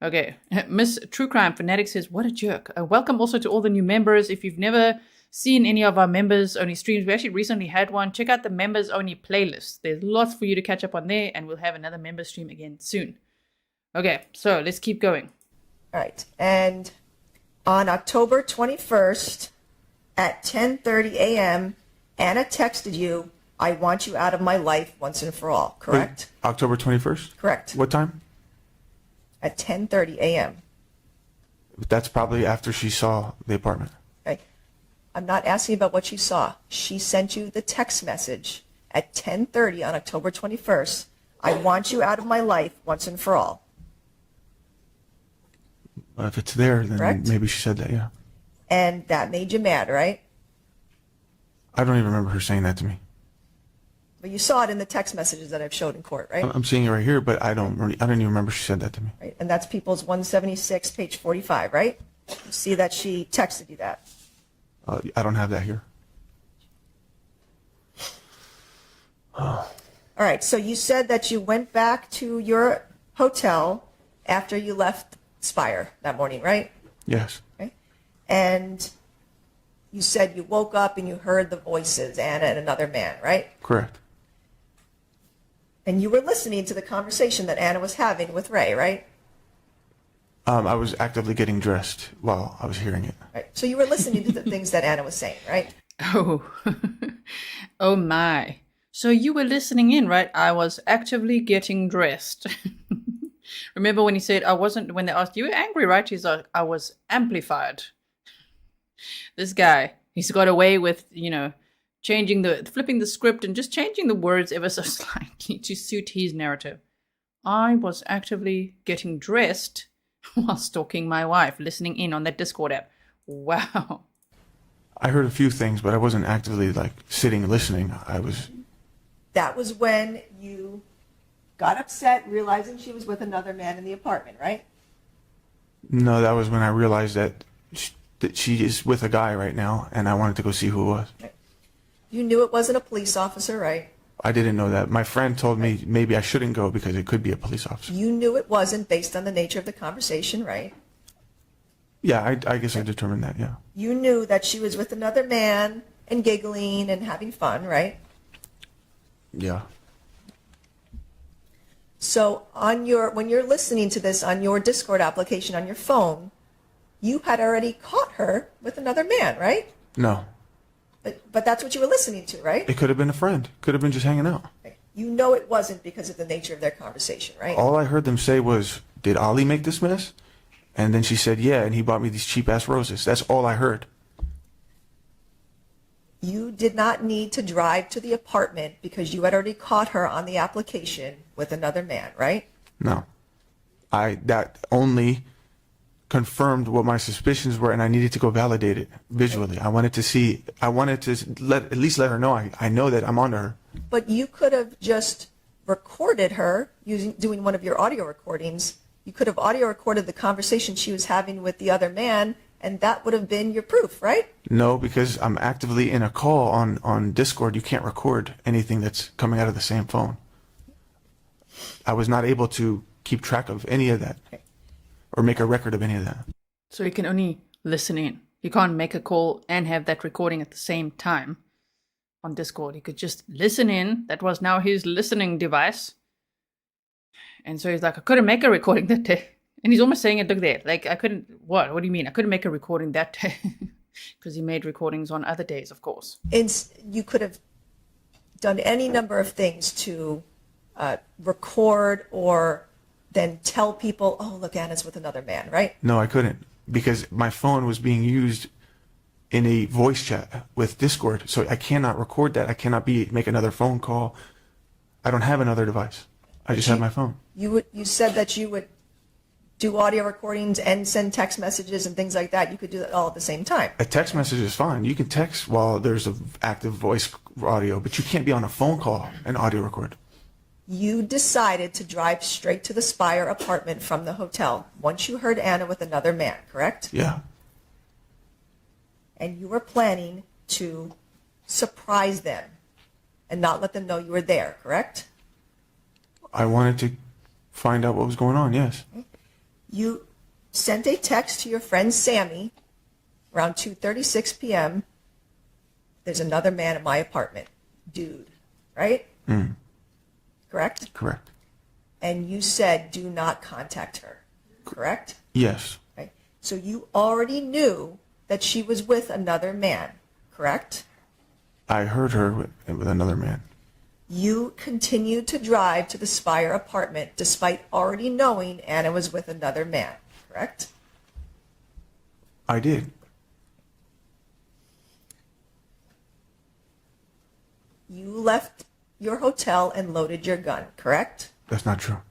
Okay. Miss True Crime Fanatic says, what a jerk. Welcome also to all the new members. If you've never seen any of our members only streams, we actually recently had one. Check out the members only playlist. There's lots for you to catch up on there, and we'll have another member stream again soon. Okay, so let's keep going. All right. And on October 21st at 10:30 a.m., Ana texted you, I want you out of my life once and for all, correct? Wait, October 21st? Correct. What time? At 10:30 a.m. That's probably after she saw the apartment. Okay. I'm not asking about what you saw. She sent you the text message at 10:30 on October 21st. I want you out of my life once and for all. If it's there, then Correct? maybe she said that, yeah. And that made you mad, right? I don't even remember her saying that to me. But you saw it in the text messages that I've showed in court, right? I'm seeing it right here, but I don't even remember she said that to me. Right. And that's People's 176, page 45, right? You see that she texted you that. I don't have that here. All right. So you said that you went back to your hotel after you left Spire that morning, right? Yes. Okay. And you said you woke up and you heard the voices, Ana and another man, right? Correct. And you were listening to the conversation that Ana was having with Ray, right? I was actively getting dressed while I was hearing it. Right. So you were listening to the things that Ana was saying, right? Oh, oh my. So you were listening in, right? I was actively getting dressed. Remember when he said I wasn't, when they asked, you were angry, right? He's like, I was amplified. This guy, he's got away with, flipping the script and just changing the words ever so slightly to suit his narrative. I was actively getting dressed while stalking my wife, listening in on that Discord app. Wow. I heard a few things, but I wasn't actively sitting listening. That was when you got upset, realizing she was with another man in the apartment, right? No, that was when I realized that she is with a guy right now, and I wanted to go see who it was. You knew it wasn't a police officer, right? I didn't know that. My friend told me maybe I shouldn't go because it could be a police officer. You knew it wasn't based on the nature of the conversation, right? Yeah, I guess I determined that, yeah. You knew that she was with another man and giggling and having fun, right? Yeah. So when you're listening to this on your Discord application on your phone, you had already caught her with another man, right? No. But that's what you were listening to, right? It could have been a friend. Could have been just hanging out. You know it wasn't because of the nature of their conversation, right? All I heard them say was, did Ali make this mess? And then she said, yeah, and he bought me these cheap-ass roses. That's all I heard. You did not need to drive to the apartment because you had already caught her on the application with another man, right? No. That only confirmed what my suspicions were, and I needed to go validate it visually. I wanted to at least let her know I know that I'm onto her. But you could have just recorded her doing one of your audio recordings. You could have audio recorded the conversation she was having with the other man, and that would have been your proof, right? No, because I'm actively in a call on Discord. You can't record anything that's coming out of the same phone. I was not able to keep track of any of that or make a record of any of that. So you can only listen in. You can't make a call and have that recording at the same time on Discord. He could just listen in. That was now his listening device. And so he's like, I couldn't make a recording that day. And he's almost saying it, look there. Like, I couldn't, what? What do you mean? I couldn't make a recording that day. Because he made recordings on other days, of course. You could have done any number of things to record or then tell people, oh, look, Anna's with another man, right? No, I couldn't, because my phone was being used in a voice chat with Discord. So I cannot record that. I cannot make another phone call. I don't have another device. I just have my phone. You said that you would do audio recordings and send text messages and things like that. You could do that all at the same time. A text message is fine. You can text while there's an active voice audio, but you can't be on a phone call and audio record. You decided to drive straight to the Spire apartment from the hotel once you heard Anna with another man, correct? Yeah. And you were planning to surprise them and not let them know you were there, correct? I wanted to find out what was going on, yes. You sent a text to your friend Sammy around 2:36 p.m. There's another man at my apartment. Dude, right? Mm. Correct? Correct. And you said do not contact her, correct? Yes. Right. So you already knew that she was with another man, correct? I heard her with another man. You continued to drive to the Spire apartment despite already knowing Anna was with another man, correct? I did. You left your hotel and loaded your gun, correct? That's not true.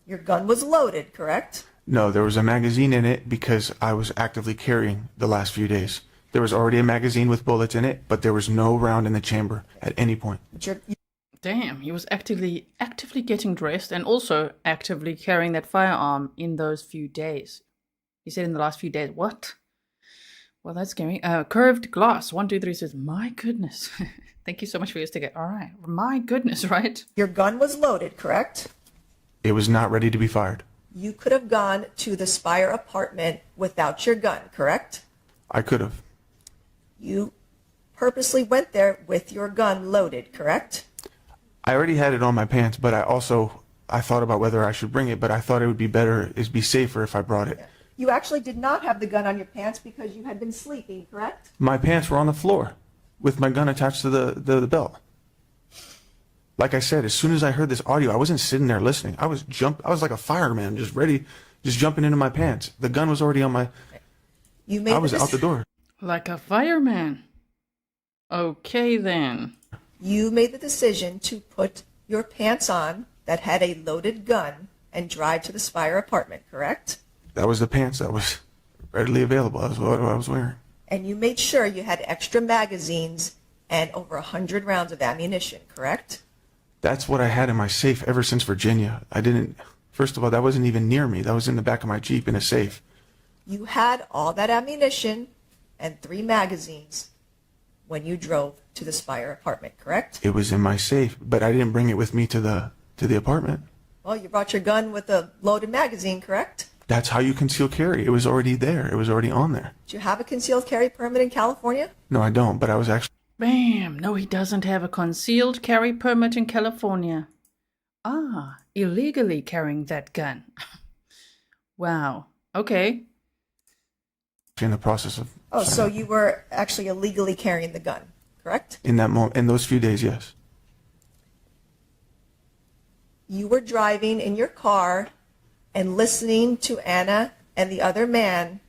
Your gun was loaded, correct? No, there was a magazine in it because I was actively carrying the last few days. There was already a magazine with bullets in it, but there was no round in the chamber at any point. Damn, he was actively getting dressed and also actively carrying that firearm in those few days. He said in the last few days. What? Well, that's scary. Curved glass. 123 says, my goodness. Thank you so much for your sticker. All right. My goodness, right? Your gun was loaded, correct? It was not ready to be fired. You could have gone to the Spire apartment without your gun, correct? I could have. You purposely went there with your gun loaded, correct? I already had it on my pants, but I thought about whether I should bring it, but I thought it would be safer if I brought it. You actually did not have the gun on your pants because you had been sleeping, correct? My pants were on the floor with my gun attached to the belt. Like I said, as soon as I heard this audio, I wasn't sitting there listening. I was like a fireman, just ready, just jumping into my pants. The gun was already on my. I was out the door. Like a fireman. Okay, then. You made the decision to put your pants on that had a loaded gun and drive to the Spire apartment, correct? That was the pants that was readily available. That was what I was wearing. And you made sure you had extra magazines and over 100 rounds of ammunition, correct? That's what I had in my safe ever since Virginia. I didn't. First of all, that wasn't even near me. That was in the back of my Jeep in a safe. You had all that ammunition and 3 magazines when you drove to the Spire apartment, correct? It was in my safe, but I didn't bring it with me to the apartment. Well, you brought your gun with a loaded magazine, correct? That's how you conceal carry. It was already there. It was already on there. Do you have a concealed carry permit in California? No, I don't, but I was actually. Bam! No, he doesn't have a concealed carry permit in California. Ah, illegally carrying that gun. Wow. Okay. In the process of. Oh, so you were actually illegally carrying the gun, correct? In that moment, in those few days, yes. You were driving in your car and listening to Ana and the other man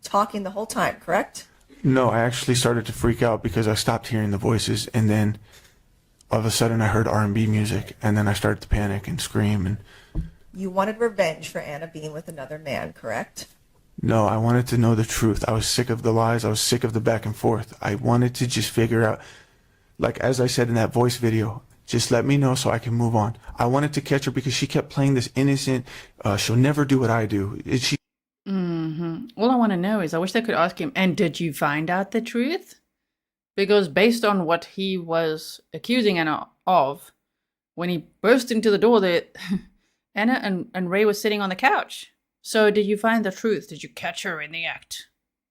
talking the whole time, correct? No, I actually started to freak out because I stopped hearing the voices, and then all of a sudden I heard R&B music, and then I started to panic and scream. And You wanted revenge for Ana being with another man, correct? no, I wanted to know the truth. I was sick of the lies. I was sick of the back and forth. I wanted to just figure out, like as I said in that voice video, just let me know so I can move on. I wanted to catch her because she kept playing this innocent, she'll never do what I do. She. All I want to know is, I wish I could ask him, and did you find out the truth? Because based on what he was accusing Ana of, when he burst into the door, that Ana and Ray were sitting on the couch. So did you find the truth? Did you catch her in the act?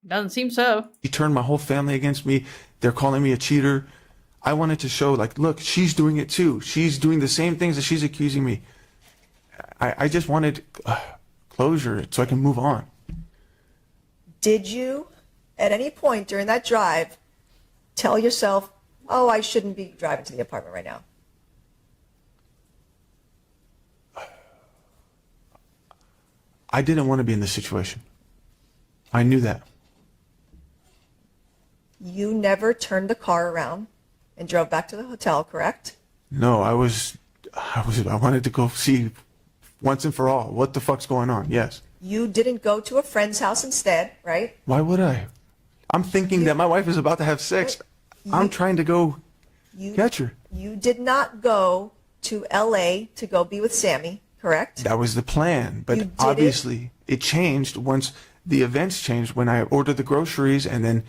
Doesn't seem so. She turned my whole family against me. They're calling me a cheater. I wanted to show, like, look, she's doing it too. She's doing the same things that she's accusing me. I just wanted closure so I can move on. Did you, at any point during that drive, tell yourself, oh, I shouldn't be driving to the apartment right now? I didn't want to be in this situation. I knew that. You never turned the car around and drove back to the hotel, correct? No, I wanted to go see once and for all what the fuck's going on. Yes. You didn't go to a friend's house instead, right? Why would I? I'm thinking that my wife is about to have sex. I'm trying to go catch her. You did not go to LA to go be with Sammy, correct? That was the plan, but You did obviously it changed once the events changed, when I ordered the groceries, and then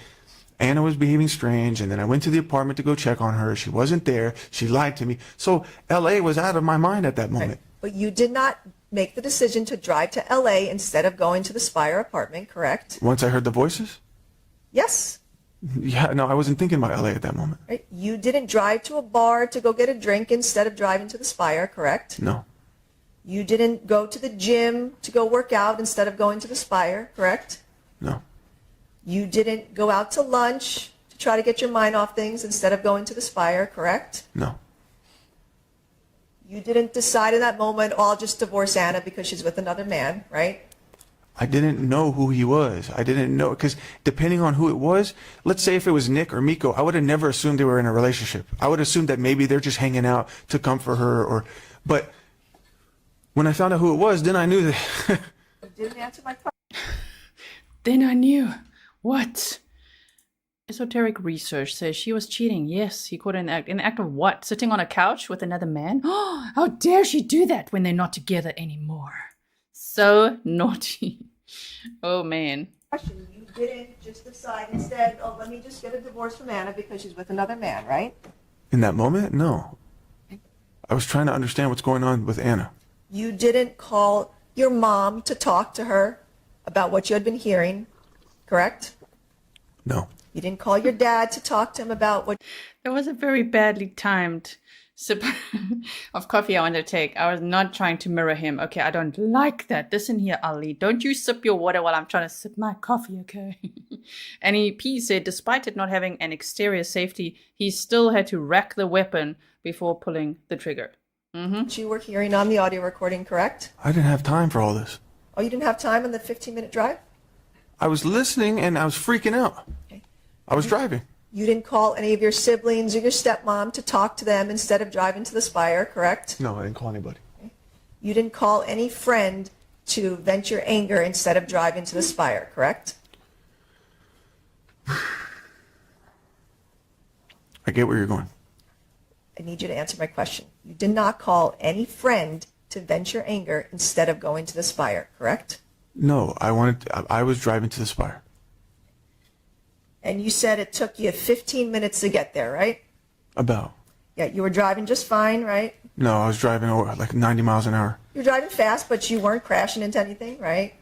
Ana was behaving strange, and then I went to the apartment to go check on her. She wasn't there. She lied to me. So LA was out of my mind at that moment. But you did not make the decision to drive to LA instead of going to the Spire apartment, correct? Once I heard the voices? Yes. Yeah, no, I wasn't thinking about LA at that moment. Right? You didn't drive to a bar to go get a drink instead of driving to the Spire, correct? No. You didn't go to the gym to go work out instead of going to the Spire, correct? No. You didn't go out to lunch to try to get your mind off things instead of going to the Spire, correct? No. You didn't decide in that moment, oh, I'll just divorce Ana because she's with another man, right? I didn't know who he was. I didn't know, because depending on who it was, let's say if it was Nick or Miko, I would have never assumed they were in a relationship. I would assume that maybe they're just hanging out to comfort her, but when I found out who it was, then I knew that. You didn't answer my question. Then I knew. What? Esoteric research says she was cheating. Yes, he caught her in the act. In the act of what? Sitting on a couch with another man? Oh, how dare she do that when they're not together anymore? So naughty. Oh, man. Question. You didn't just decide instead, oh, let me just get a divorce from Ana because she's with another man, right? In that moment, no. I was trying to understand what's going on with Ana. You didn't call your mom to talk to her about what you had been hearing, correct? No. You didn't call your dad to talk to him about what... That was a very badly timed sip of coffee I wanted to take. I was not trying to mirror him. Okay, I don't like that. Listen here, Ali. Don't you sip your water while I'm trying to sip my coffee, okay? NEP said despite it not having an exterior safety, he still had to rack the weapon before pulling the trigger. You were hearing on the audio recording, correct? I didn't have time for all this. Oh, you didn't have time on the 15-minute drive? I was listening and I was freaking out. Okay. I was driving. You didn't call any of your siblings or your stepmom to talk to them instead of driving to the Spire, correct? No, I didn't call anybody. You didn't call any friend to vent your anger instead of driving to the Spire, correct? I get where you're going. I need you to answer my question. You did not call any friend to vent your anger instead of going to the Spire, correct? No, I was driving to the Spire. And you said it took you 15 minutes to get there, right? About. Yeah, you were driving just fine, right? No, I was driving over like 90 miles an hour. You were driving fast, but you weren't crashing into anything, right?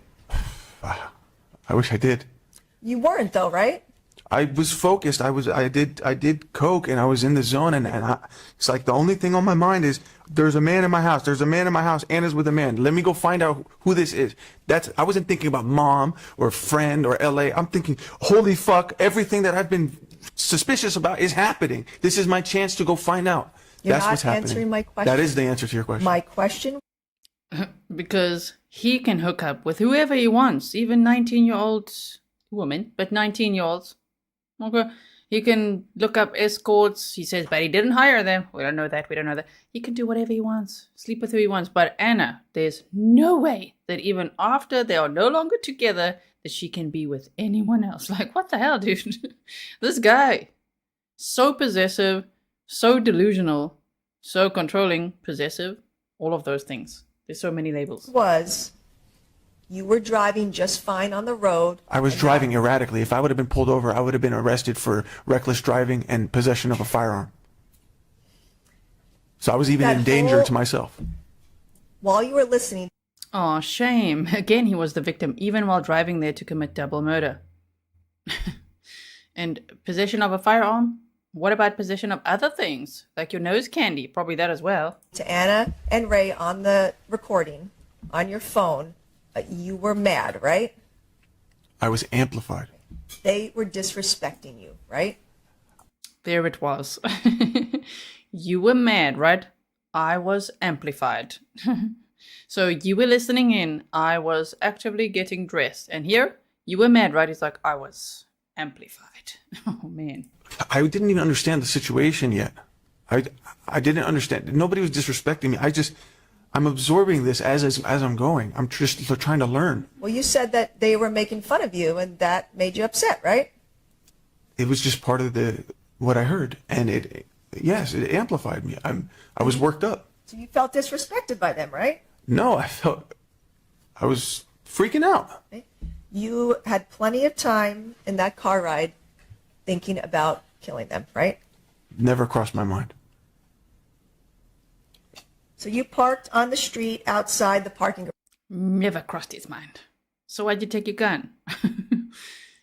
I wish I did. You weren't, though, right? I was focused. I did coke and I was in the zone and it's like the only thing on my mind is there's a man in my house. There's a man in my house. Anna's with a man. Let me go find out who this is. I wasn't thinking about mom or friend or LA. I'm thinking, holy fuck, everything that I've been suspicious about is happening. This is my chance to go find out. You're That's not what's happening. answering my question. That is the answer to your question. My question Because he can hook up with whoever he wants, even 19-year-old women, but 19-year-olds. Okay. He can look up escorts. He says, but he didn't hire them. We don't know that. We don't know that. He can do whatever he wants, sleep with who he wants. But Anna, there's no way that even after they are no longer together, that she can be with anyone else. Like, what the hell, dude? This guy, so possessive, so delusional, so controlling, possessive, all of those things. There's so many labels. was you were driving just fine on the road. I was driving erratically. If I would have been pulled over, I would have been arrested for reckless driving and possession of a firearm. So I was even That in danger whole- to myself. While you were listening, Aw, shame. Again, he was the victim, even while driving there to commit double murder. And possession of a firearm? What about possession of other things? Like your nose candy, probably that as well. to Anna and Ray on the recording on your phone, you were mad, right? I was amplified. They were disrespecting you, right? There it was. You were mad, right? I was amplified. So you were listening in. I was actively getting dressed. And here, you were mad, right? He's like, I was amplified. Oh, man. I didn't even understand the situation yet. I didn't understand. Nobody was disrespecting me. I'm absorbing this as I'm going. I'm just trying to learn. Well, you said that they were making fun of you, and that made you upset, right? It was just part of what I heard, and it amplified me. I was worked up. So you felt disrespected by them, right? No, I was freaking out. Okay. You had plenty of time in that car ride thinking about killing them, right? Never crossed my mind. So you parked on the street outside the parking garage. Never crossed his mind. So why'd you take your gun?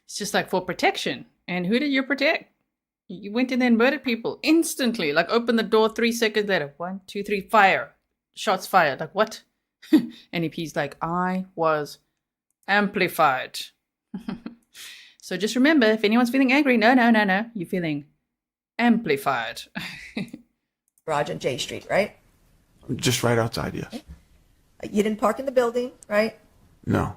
It's just like for protection. And who did you protect? You went in there and murdered people instantly. Like open the door 3 seconds later. 1, 2, 3, fire. Shots fired. Like what? NEP's like, I was amplified. So just remember, if anyone's feeling angry, no. You're feeling amplified. Garage on J Street, right? Just right outside, yes. You didn't park in the building, right? No.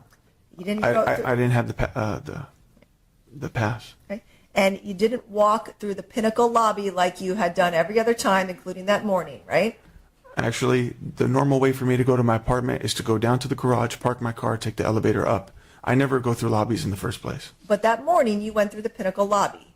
You didn't I go through, didn't have the pass. okay? And you didn't walk through the Pinnacle lobby like you had done every other time, including that morning, right? Actually, the normal way for me to go to my apartment is to go down to the garage, park my car, take the elevator up. I never go through lobbies in the first place. But that morning you went through the Pinnacle lobby.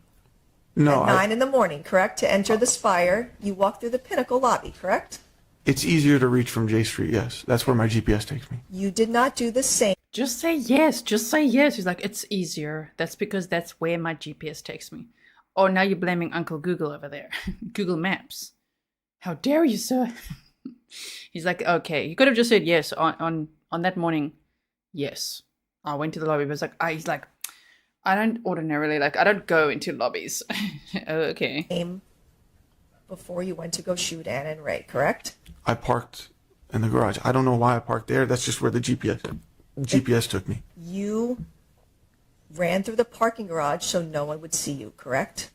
No, At 9 in the morning, correct? To enter the Spire, you walked through the Pinnacle lobby, correct? it's easier to reach from J Street, yes. That's where my GPS takes me. You did not do the same. Just say yes. Just say yes. He's like, it's easier. That's because that's where my GPS takes me. Oh, now you're blaming Uncle Google over there. Google Maps. How dare you, sir? He's like, okay. You could have just said yes on that morning. Yes. I went to the lobby, but it's like, he's like, I don't ordinarily, I don't go into lobbies. Oh, okay. before you went to go shoot Anna and Ray, correct? I parked in the garage. I don't know why I parked there. That's just where the GPS took me. You ran through the parking garage so no one would see you, correct?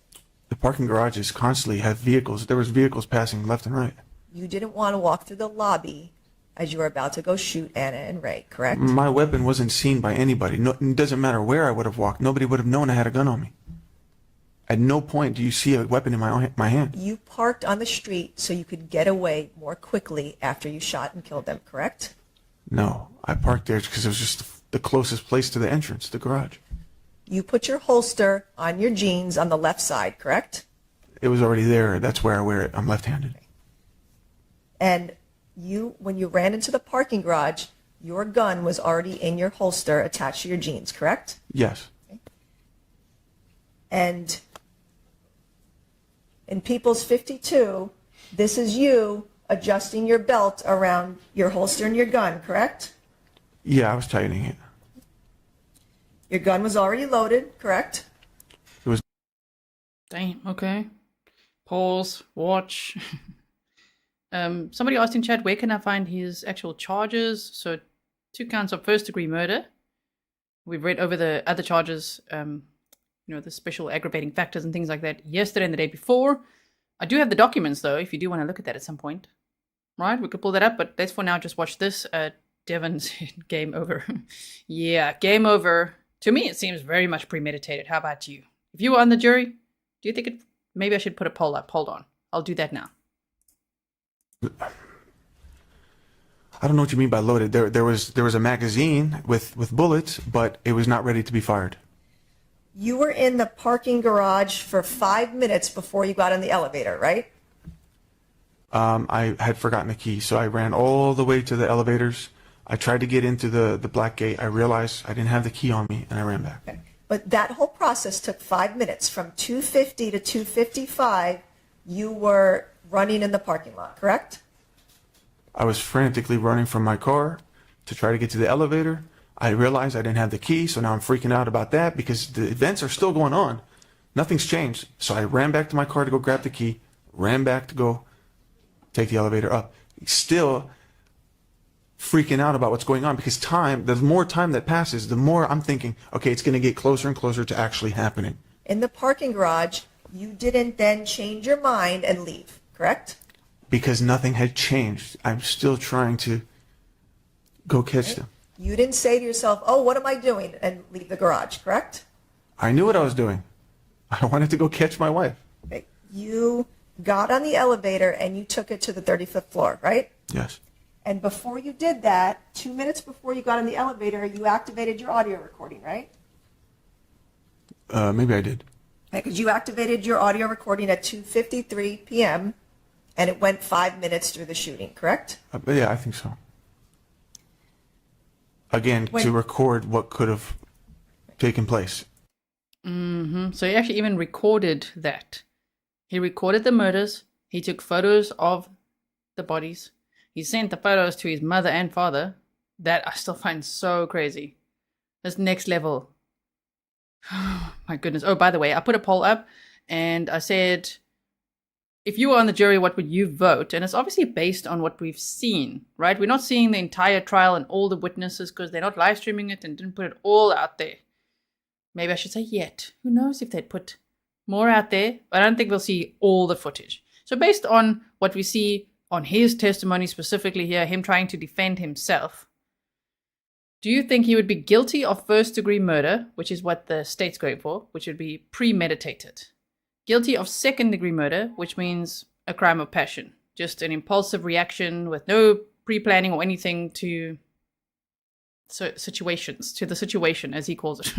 The parking garages constantly have vehicles. There was vehicles passing left and right. You didn't want to walk through the lobby as you were about to go shoot Anna and Ray, correct? My weapon wasn't seen by anybody. No, it doesn't matter where I would have walked. Nobody would have known I had a gun on me. At no point do you see a weapon in my hand. You parked on the street so you could get away more quickly after you shot and killed them, correct? No, I parked there because it was just the closest place to the entrance, the garage. You put your holster on your jeans on the left side, correct? It was already there. That's where I wear it. I'm left-handed. And when you ran into the parking garage, your gun was already in your holster attached to your jeans, correct? Yes. And in People's 52, this is you adjusting your belt around your holster and your gun, correct? Yeah, I was tightening it. Your gun was already loaded, correct? It was. Damn, okay. Pause, watch. Somebody asked in chat, where can I find his actual charges? So 2 counts of first-degree murder. We've read over the other charges, the special aggravating factors and things like that yesterday and the day before. I do have the documents, though, if you do want to look at that at some point. Right, we could pull that up, but let's for now just watch this. Devon said, game over. Yeah, game over. To me, it seems very much premeditated. How about you? If you were on the jury, do you think it... Maybe I should put a poll up. Hold on. I'll do that now. I don't know what you mean by loaded. There was a magazine with bullets, but it was not ready to be fired. You were in the parking garage for 5 minutes before you got on the elevator, right? I had forgotten the key, so I ran all the way to the elevators. I tried to get into the black gate. I realized I didn't have the key on me, and I ran back. Okay. But that whole process took 5 minutes. From 2:50 to 2:55, you were running in the parking lot, correct? I was frantically running from my car to try to get to the elevator. I realized I didn't have the key, so now I'm freaking out about that because the events are still going on. Nothing's changed. So I ran back to my car to go grab the key, ran back to go take the elevator up. Still freaking out about what's going on because the more time that passes, the more I'm thinking, okay, it's going to get closer and closer to actually happening. In the parking garage, you didn't then change your mind and leave, correct? Because nothing had changed. I'm still trying to go catch them. You didn't say to yourself, oh, what am I doing, and leave the garage, correct? I knew what I was doing. I wanted to go catch my wife. Okay. You got on the elevator and you took it to the 35th floor, right? Yes. And before you did that, 2 minutes before you got on the elevator, you activated your audio recording, right? Maybe I did. Because you activated your audio recording at 2:53 p.m. and it went 5 minutes through the shooting, correct? But yeah, I think so. Again, to record what could have taken place. So he actually even recorded that. He recorded the murders. He took photos of the bodies. He sent the photos to his mother and father. That I still find so crazy. This next level. My goodness. Oh, by the way, I put a poll up and I said, if you were on the jury, what would you vote? And it's obviously based on what we've seen, right? We're not seeing the entire trial and all the witnesses because they're not live streaming it and didn't put it all out there. Maybe I should say yet. Who knows if they'd put more out there? I don't think we'll see all the footage. So based on what we see on his testimony specifically here, him trying to defend himself, do you think he would be guilty of first-degree murder, which is what the state's going for, which would be premeditated? Guilty of second-degree murder, which means a crime of passion, just an impulsive reaction with no pre-planning or anything to the situation, as he calls it.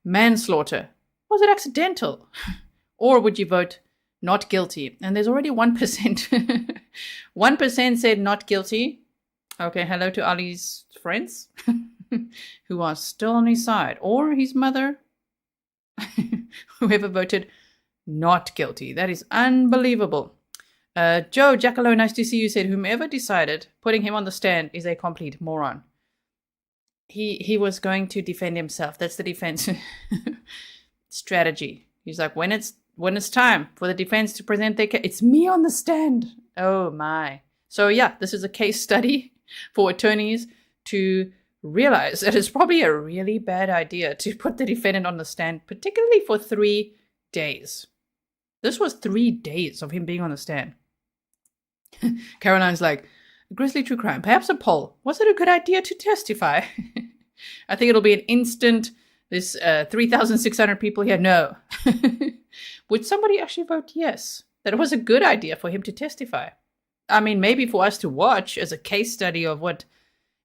Manslaughter. Was it accidental? Or would you vote not guilty? And there's already 1%. 1% said not guilty. Okay, hello to Ali's friends who are still on his side. Or his mother. Whoever voted not guilty. That is unbelievable. Joe Jackalow, nice to see you, said whomever decided putting him on the stand is a complete moron. He was going to defend himself. That's the defense strategy. He's like, when it's when it's time for the defense to present their case, it's me on the stand. Oh my. So yeah, this is a case study for attorneys to realize that it's probably a really bad idea to put the defendant on the stand, particularly for 3 days. This was 3 days of him being on the stand. Caroline's like, Grizzly true crime, perhaps a poll. Was it a good idea to testify? I think it'll be an instant, this 3,600 people here, no. Would somebody actually vote yes? That it was a good idea for him to testify. I mean, maybe for us to watch as a case study of what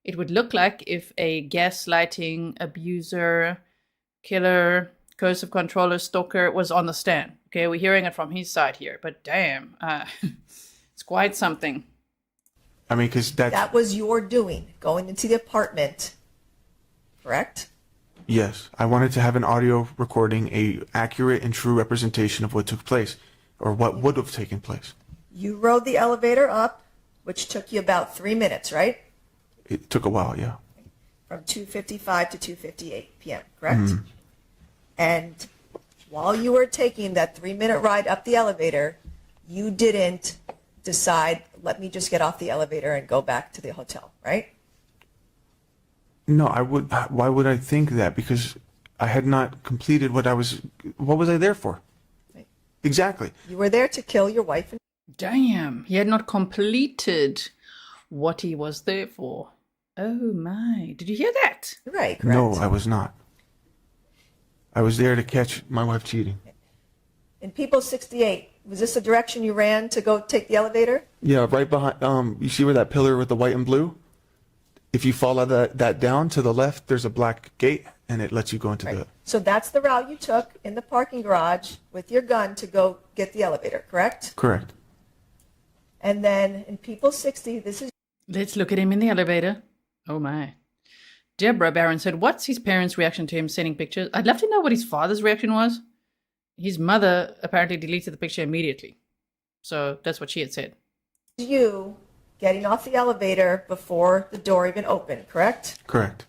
it would look like if a gaslighting, abuser, killer, coercive controller, stalker was on the stand. Okay, we're hearing it from his side here, but damn, it's quite something. I mean, because That was your doing, going into the apartment, correct? yes, I wanted to have an audio recording, a accurate and true representation of what took place, or what would have taken place. You rode the elevator up, which took you about 3 minutes, right? It took a while, yeah. From 2:55 to 2:58 p.m., correct? And while you were taking that 3-minute ride up the elevator, you didn't decide, let me just get off the elevator and go back to the hotel, right? No, I would. Why would I think that? Because I had not completed what was I there for? Right. Exactly. You were there to kill your wife and Damn, he had not completed what he was there for. Oh my, did you hear that? right, correct? No, I was not. I was there to catch my wife cheating. In People 68, was this the direction you ran to go take the elevator? Yeah, right behind. You see where that pillar with the white and blue? If you follow that down to the left, there's a black gate, and it lets you go into Right. the. So that's the route you took in the parking garage with your gun to go get the elevator, correct? Correct. And then in People 60, this is Let's look at him in the elevator. Oh my. Deborah Barron said, what's his parents' reaction to him sending pictures? I'd love to know what his father's reaction was. His mother apparently deleted the picture immediately. So that's what she had said. you getting off the elevator before the door even opened, correct? Correct.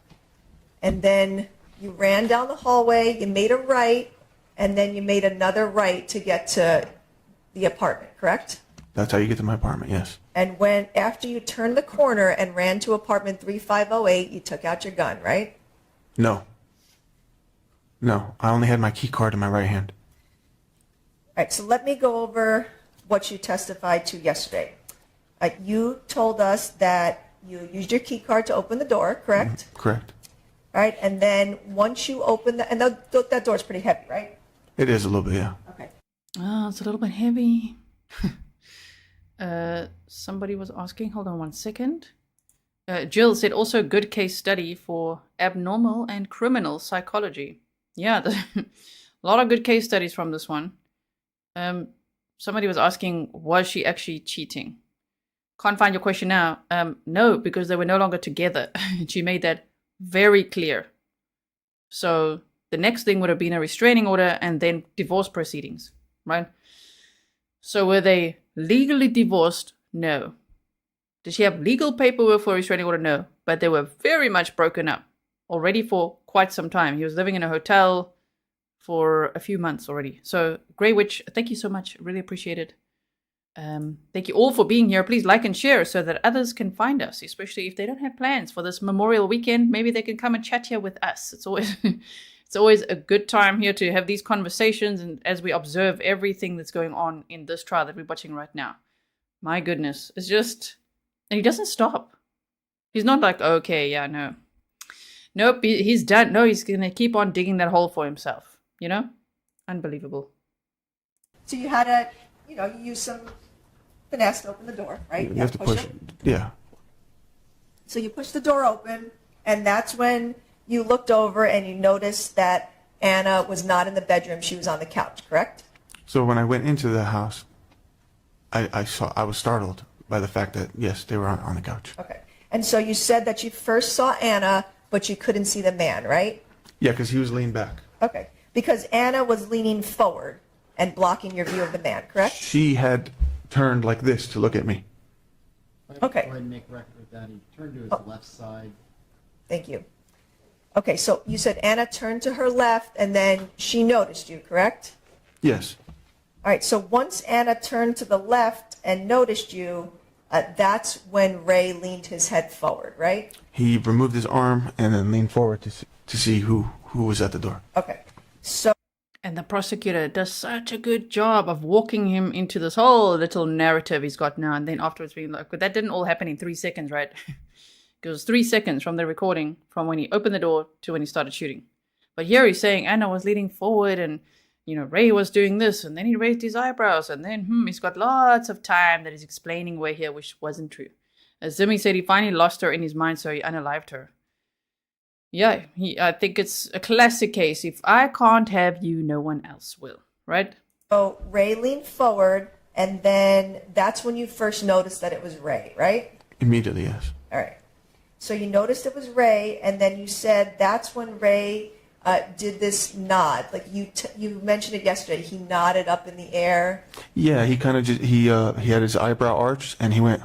And then you ran down the hallway, you made a right, and then you made another right to get to the apartment, correct? That's how you get to my apartment. Yes. And when after you turned the corner and ran to apartment 3508, you took out your gun, right? No. No, I only had my key card in my right hand. All right, so let me go over what you testified to yesterday. You told us that you used your key card to open the door, correct? Correct. All right, and then once you open and that door's pretty heavy, right? It is a little bit, yeah. Okay. Oh, it's a little bit heavy. Somebody was asking, hold on one second. Jill said also good case study for abnormal and criminal psychology. Yeah, a lot of good case studies from this one. Somebody was asking, was she actually cheating? Can't find your question now. No, because they were no longer together. She made that very clear. So the next thing would have been a restraining order and then divorce proceedings, right? So were they legally divorced? No. Did she have legal paperwork for a restraining order? No. But they were very much broken up already for quite some time. He was living in a hotel for a few months already. So, Grey Witch, thank you so much. Really appreciate it. Thank you all for being here. Please like and share so that others can find us, especially if they don't have plans for this Memorial weekend. Maybe they can come and chat here with us. It's always it's always a good time here to have these conversations and as we observe everything that's going on in this trial that we're watching right now. My goodness, it's just, and he doesn't stop. He's not like, okay, yeah, no. Nope, he's done. No, he's going to keep on digging that hole for himself. You know? Unbelievable. So you had to, you use some finesse to open the door, right? You have to push it. Yeah. So you push the door open, and that's when you looked over and you noticed that Ana was not in the bedroom. She was on the couch, correct? So when I went into the house, I was startled by the fact that, yes, they were on the couch. Okay. And so you said that you first saw Ana, but you couldn't see the man, right? Yeah, because he was leaned back. Okay. Because Ana was leaning forward and blocking your view of the man, correct? She had turned like this to look at me. Okay. Go ahead and make record of that. He turned to his left side. Thank you. Okay, so you said Ana turned to her left, and then she noticed you, correct? Yes. All right, so once Ana turned to the left and noticed you, that's when Ray leaned his head forward, right? He removed his arm and then leaned forward to see who was at the door. Okay. So And the prosecutor does such a good job of walking him into this whole little narrative he's got now, and then afterwards being like, but that didn't all happen in 3 seconds, right? It was 3 seconds from the recording, from when he opened the door to when he started shooting. But here he's saying Ana was leaning forward and, you know, Ray was doing this, and then he raised his eyebrows, and then he's got lots of time that he's explaining away here, which wasn't true. As Zimmy said, he finally lost her in his mind, so he unalived her. Yeah, I think it's a classic case. If I can't have you, no one else will, right? So Ray leaned forward, and then that's when you first noticed that it was Ray, right? Immediately, yes. All right. So you noticed it was Ray, and then you said that's when Ray did this nod. Like you mentioned it yesterday. He nodded up in the air. Yeah, he kind of just he had his eyebrow arched and he went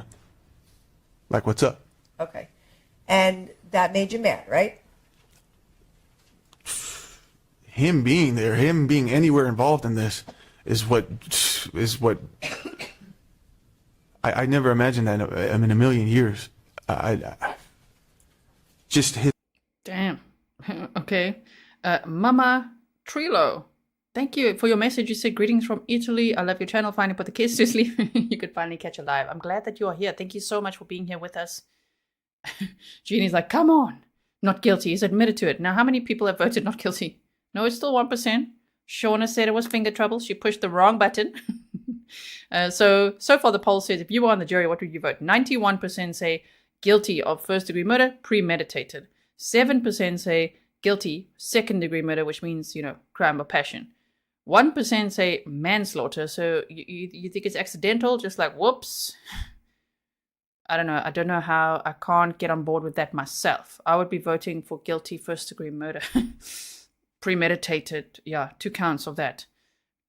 like, "What's up?" Okay. And that made you mad, right? Him being there, him being anywhere involved in this is what I never imagined that in a million years. I just hit. Damn. Okay. Mama Trilo, thank you for your message. You said greetings from Italy. I love your channel. Finally put the kids to sleep. You could finally catch a live. I'm glad that you are here. Thank you so much for being here with us. Jeannie's like, come on. Not guilty. He's admitted to it. Now, how many people have voted not guilty? No, it's still 1%. Shauna said it was finger trouble. She pushed the wrong button. So far the poll says if you were on the jury, what would you vote? 91% say guilty of first-degree murder, premeditated. 7% say guilty, second-degree murder, which means, you know, crime of passion. 1% say manslaughter. So you think it's accidental, just like, whoops. I don't know. I don't know how. I can't get on board with that myself. I would be voting for guilty first-degree murder. Premeditated, yeah, 2 counts of that,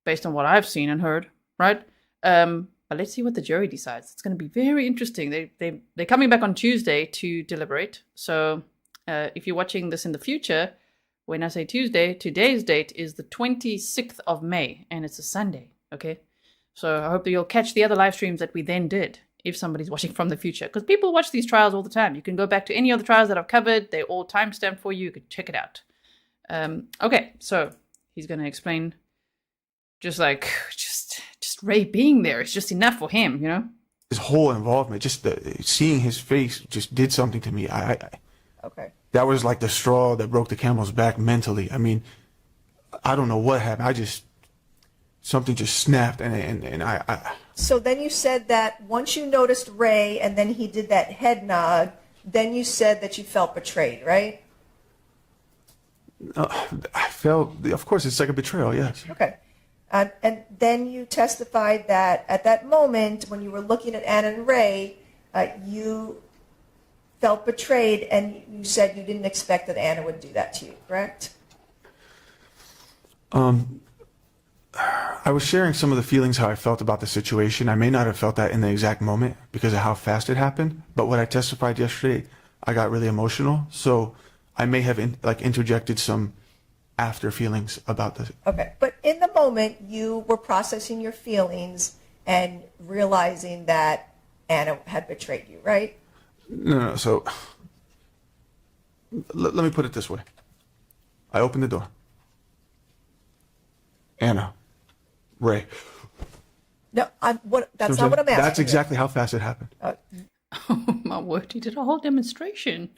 based on what I've seen and heard, right? But let's see what the jury decides. It's going to be very interesting. They're coming back on Tuesday to deliberate. So if you're watching this in the future, when I say Tuesday, today's date is the 26th of May, and it's a Sunday, okay? So I hope that you'll catch the other live streams that we then did, if somebody's watching from the future. Because people watch these trials all the time. You can go back to any of the trials that I've covered. They're all timestamped for you. You could check it out. Okay, so he's going to explain just Ray being there. It's just enough for him, you know? His whole involvement, just seeing his face just did something to me. Okay. That was like the straw that broke the camel's back mentally. I mean, I don't know what happened. Something just snapped and I. So then you said that once you noticed Ray and then he did that head nod, then you said that you felt betrayed, right? I felt, of course, it's like a betrayal, yes. Okay. And then you testified that at that moment, when you were looking at Ana and Ray, you felt betrayed, and you said you didn't expect that Ana would do that to you, correct? I was sharing some of the feelings, how I felt about the situation. I may not have felt that in the exact moment because of how fast it happened, but when I testified yesterday, I got really emotional, so I may have interjected some after feelings about this. Okay, but in the moment, you were processing your feelings and realizing that Ana had betrayed you, right? No, so let me put it this way. I opened the door. Ana, Ray. No, that's not what I'm asking. That's exactly how fast it happened. Oh, my word. He did a whole demonstration.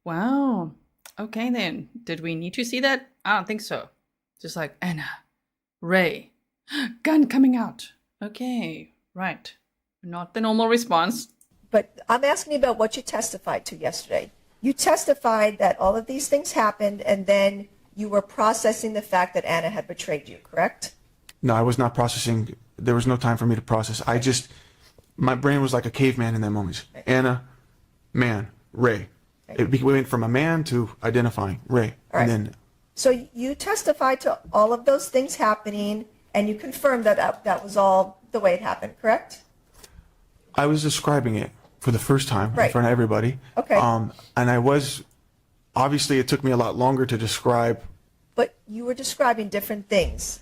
Wow. Okay, then. Did we need to see that? I don't think so. Just like, Ana, Ray, gun coming out. Okay, right. Not the normal response. But I'm asking you about what you testified to yesterday. You testified that all of these things happened, and then you were processing the fact that Ana had betrayed you, correct? No, I was not processing. There was no time for me to process. My brain was like a caveman in that moment. Ana, man, Ray. We went from a man to identifying Ray. All right. And then. So you testified to all of those things happening, and you confirmed that that was all the way it happened, correct? I was describing it for the first time Right. in front of everybody. Okay. And obviously it took me a lot longer to describe. But you were describing different things.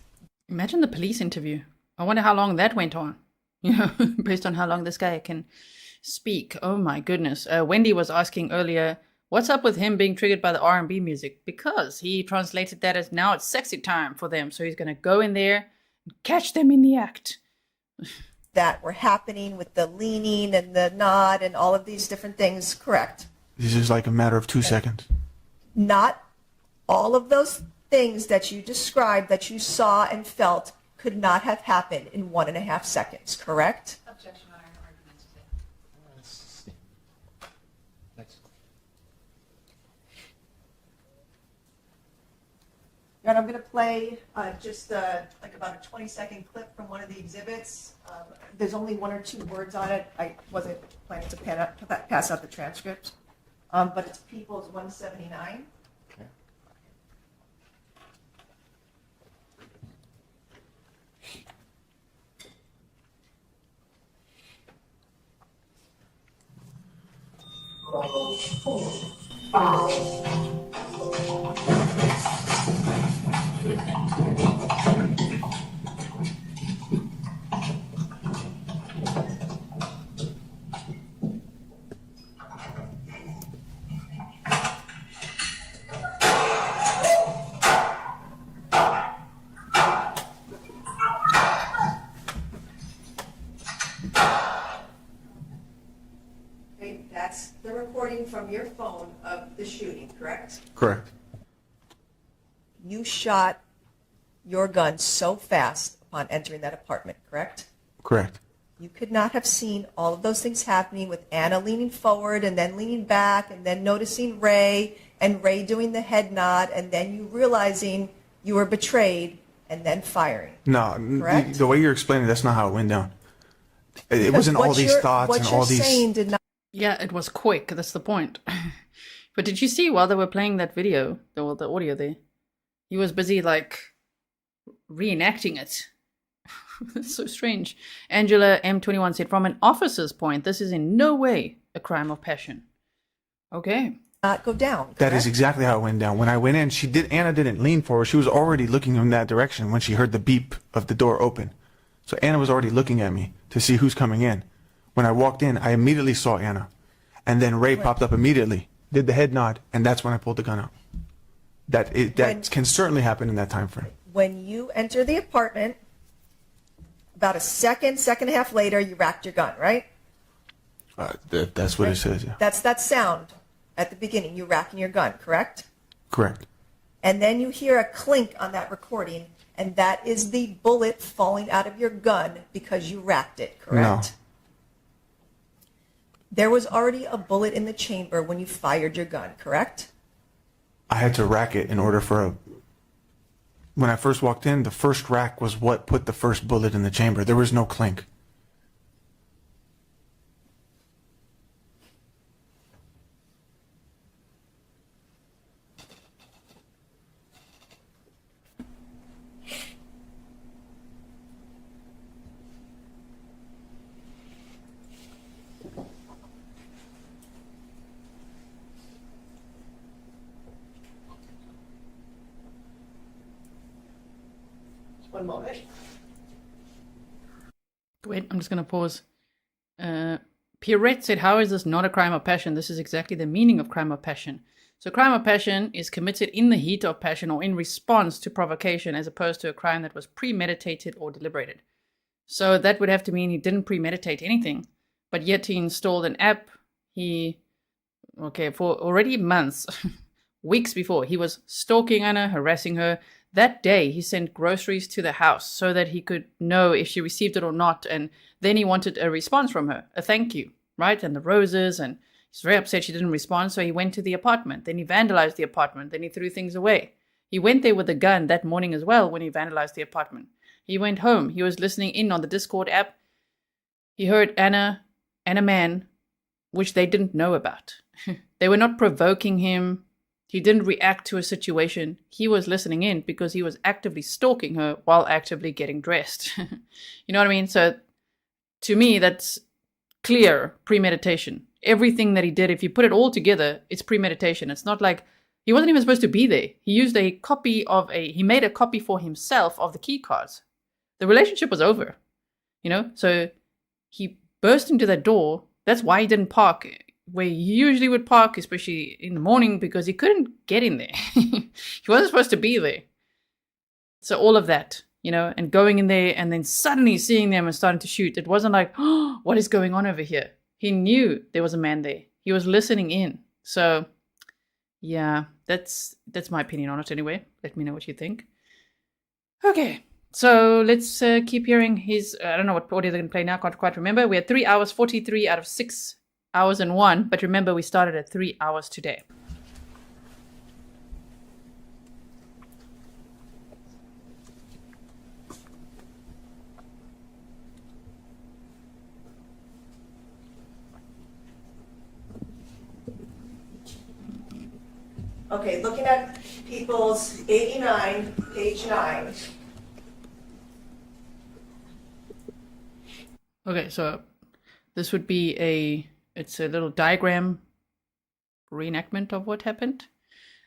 Imagine the police interview. I wonder how long that went on. You know, based on how long this guy can speak. Oh my goodness. Wendy was asking earlier, what's up with him being triggered by the R&B music? Because he translated that as now it's sexy time for them. So he's going to go in there and catch them in the act. That were happening with the leaning and the nod and all of these different things, correct? This is like a matter of 2 seconds. Not all of those things that you described that you saw and felt could not have happened in 1.5 seconds, correct? Objection, Your Honor, argument today. Next. And I'm going to play just like about a 20-second clip from one of the exhibits. There's only 1 or 2 words on it. I wasn't planning to pass out the transcript, but it's People's 179. Okay. Okay, that's the recording from your phone of the shooting, correct? Correct. You shot your gun so fast upon entering that apartment, correct? Correct. You could not have seen all of those things happening with Anna leaning forward and then leaning back and then noticing Ray and Ray doing the head nod and then you realizing you were betrayed and then firing. No, Correct? the way you're explaining, that's not how it went down. It wasn't all these thoughts and all What these. you're saying did not. Yeah, it was quick. That's the point. But did you see while they were playing that video, the audio there, he was busy like reenacting it. That's so strange. Angela M21 said, from an officer's point, this is in no way a crime of passion. Okay. Not go down. That is correct? exactly how it went down. When I went in, Anna didn't lean forward. She was already looking in that direction when she heard the beep of the door open. So Anna was already looking at me to see who's coming in. When I walked in, I immediately saw Anna. And then Ray popped up immediately, did the head nod, and that's when I pulled the gun out. That can certainly happen in that time frame. When you enter the apartment, about a second and a half later, you racked your gun, right? That's what it says, yeah. That's that sound at the beginning. You racking your gun, correct? Correct. And then you hear a clink on that recording, and that is the bullet falling out of your gun because you racked it, correct? No. There was already a bullet in the chamber when you fired your gun, correct? I had to rack it in order for when I first walked in, the first rack was what put the first bullet in the chamber. There was no clink. One moment. Wait, I'm just going to pause. Pierrette said, how is this not a crime of passion? This is exactly the meaning of crime of passion. So crime of passion is committed in the heat of passion or in response to provocation as opposed to a crime that was premeditated or deliberated. So that would have to mean he didn't premeditate anything, but yet he installed an app. For already months, weeks before, he was stalking Anna, harassing her. That day, he sent groceries to the house so that he could know if she received it or not. And then he wanted a response from her, a thank you, right? And the roses. And he's very upset she didn't respond. So he went to the apartment. Then he vandalized the apartment. Then he threw things away. He went there with a gun that morning as well when he vandalized the apartment. He went home. He was listening in on the Discord app. He heard Anna and a man, which they didn't know about. They were not provoking him. He didn't react to a situation. He was listening in because he was actively stalking her while actively getting dressed. You know what I mean? So to me, that's clear premeditation. Everything that he did, if you put it all together, it's premeditation. It's not like he wasn't even supposed to be there. He used he made a copy for himself of the key cards. the relationship was over, So he burst into that door. That's why he didn't park where he usually would park, especially in the morning, because he couldn't get in there. He wasn't supposed to be there. So all of that, and going in there and then suddenly seeing them and starting to shoot. It wasn't like, oh, what is going on over here? He knew there was a man there. He was listening in. So, yeah, that's my opinion on it anyway. Let me know what you think. Okay, so let's keep hearing his, I don't know what audio they're going to play now. Can't quite remember. We had 3 hours, 43 out of 6 hours and 1. But remember, we started at 3 hours today. Okay, looking at People's 89, page 9. Okay, so this would be it's a little diagram reenactment of what happened.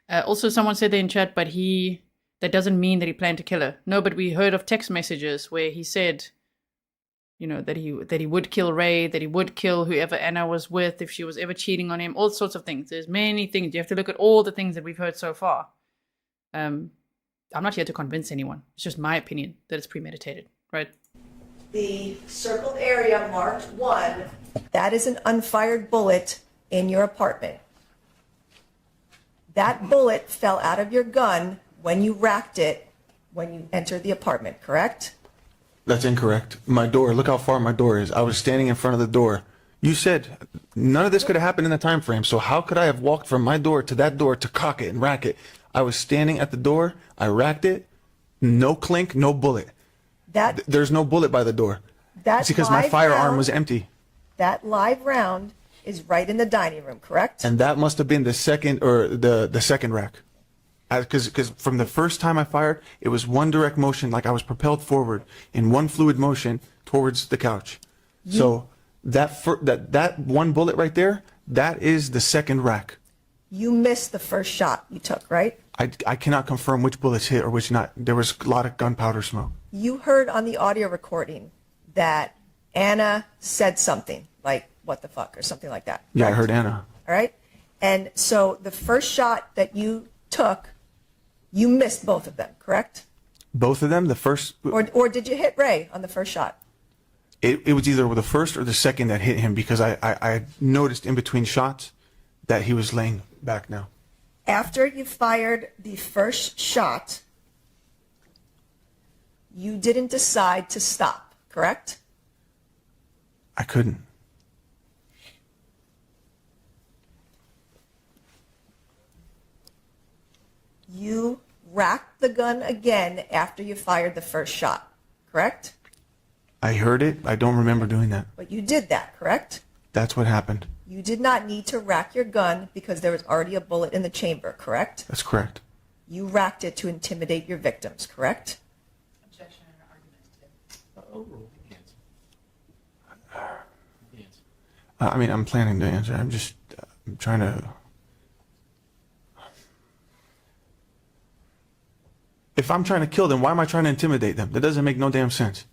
Also, someone said there in chat, but that doesn't mean that he planned to kill her. No, but we heard of text messages where he said, that he would kill Ray, that he would kill whoever Ana was with if she was ever cheating on him, all sorts of things. There's many things. You have to look at all the things that we've heard so far. I'm not here to convince anyone. It's just my opinion that it's premeditated, right? The circled area marked 1, that is an unfired bullet in your apartment. That bullet fell out of your gun when you racked it when you entered the apartment, correct? That's incorrect. My door, look how far my door is. I was standing in front of the door. You said none of this could have happened in the time frame, so how could I have walked from my door to that door to cock it and rack it? I was standing at the door, I racked it, no clink, no bullet. There's no bullet by the door. It's because my firearm was empty. That live round is right in the dining room, correct? And that must have been the second, or the second rack. Because from the first time I fired, it was one direct motion, like I was propelled forward in one fluid motion towards the couch. So that one bullet right there, that is the second rack. You missed the first shot you took, right? I cannot confirm which bullets hit or which not. There was a lot of gunpowder smoke. You heard on the audio recording that Ana said something like, what the fuck, or something like that. Yeah, right? I heard Ana. All right. And so the first shot that you took, you missed both of them, correct? Both of them? The first? Or did you hit Ray on the first shot? It was either the first or the second that hit him, because I noticed in between shots that he was laying back now. After you fired the first shot, you didn't decide to stop, correct? I couldn't. You racked the gun again after you fired the first shot, correct? I heard it. I don't remember doing that. But you did that, correct? That's what happened. You did not need to rack your gun because there was already a bullet in the chamber, correct? That's correct. You racked it to intimidate your victims, correct? Objection and argument. Overruled. Answer. I mean, I'm planning to answer. I'm trying to. If I'm trying to kill them, why am I trying to intimidate them? That doesn't make no damn sense.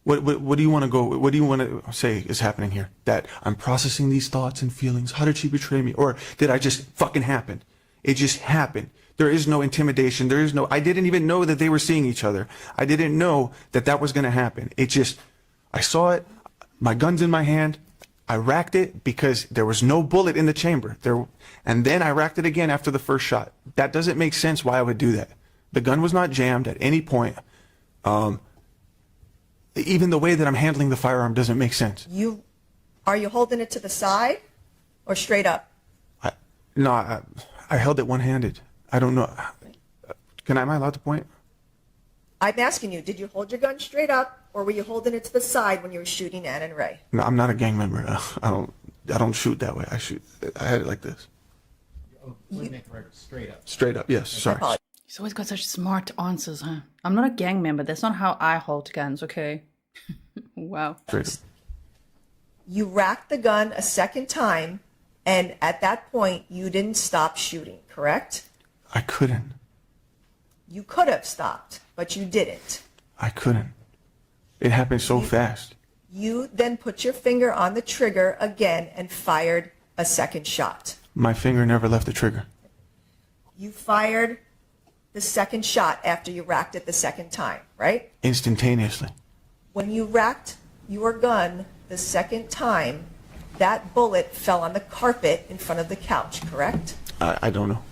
What do you want to go? What do you want to say is happening here? That I'm processing these thoughts and feelings. How did she betray me? Or did I just fucking happen? It just happened. There is no intimidation. There is no. I didn't even know that they were seeing each other. I didn't know that was going to happen. It just. I saw it. My gun's in my hand. I racked it because there was no bullet in the chamber. And then I racked it again after the first shot. That doesn't make sense why I would do that. The gun was not jammed at any point. Even the way that I'm handling the firearm doesn't make sense. Are you holding it to the side or straight up? No, I held it one-handed. I don't know. Am I allowed to point? I'm asking you, did you hold your gun straight up or were you holding it to the side when you were shooting Ann and Ray? No, I'm not a gang member. I don't shoot that way. I had it like this. Oh, let me make the record straight up. Straight up, yes. Sorry. He's always got such smart answers, huh? I'm not a gang member. That's not how I hold guns, okay? Wow. Straight up. You racked the gun a second time, and at that point, you didn't stop shooting, correct? I couldn't. You could have stopped, but you didn't. I couldn't. It happened so fast. You then put your finger on the trigger again and fired a second shot. My finger never left the trigger. You fired the second shot after you racked it the second time, right? Instantaneously. When you racked your gun the second time, that bullet fell on the carpet in front of the couch, correct? I don't know.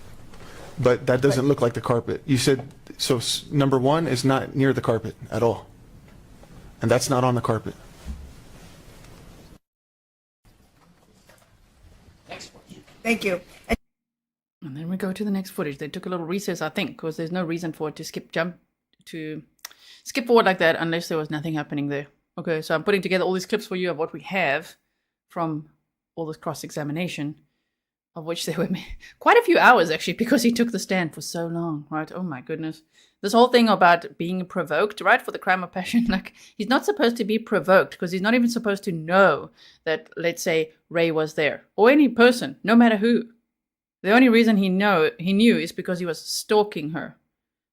But that doesn't look like the carpet. You said, so number one is not near the carpet at all. And that's not on the carpet. Next question. Thank you. And then we go to the next footage. They took a little recess, I think, because there's no reason for it to skip forward like that unless there was nothing happening there. Okay, so I'm putting together all these clips for you of what we have from all this cross-examination, of which there were quite a few hours, actually, because he took the stand for so long, right? Oh, my goodness. This whole thing about being provoked, right, for the crime of passion, like, he's not supposed to be provoked because he's not even supposed to know that, let's say, Ray was there, or any person, no matter who. The only reason he knew is because he was stalking her.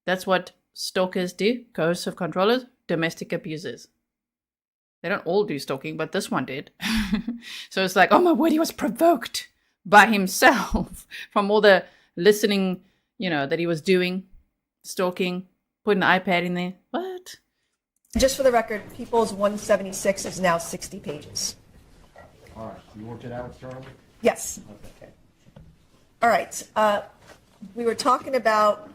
That's what stalkers do, coercive controllers, domestic abusers. They don't all do stalking, but this one did. So it's like, oh my word, he was provoked by himself from all the listening, that he was doing, stalking, putting an iPad in there. What? Just for the record, People's 176 is now 60 pages. All right, you worked it out, Charlie? Yes. Okay. All right. We were talking about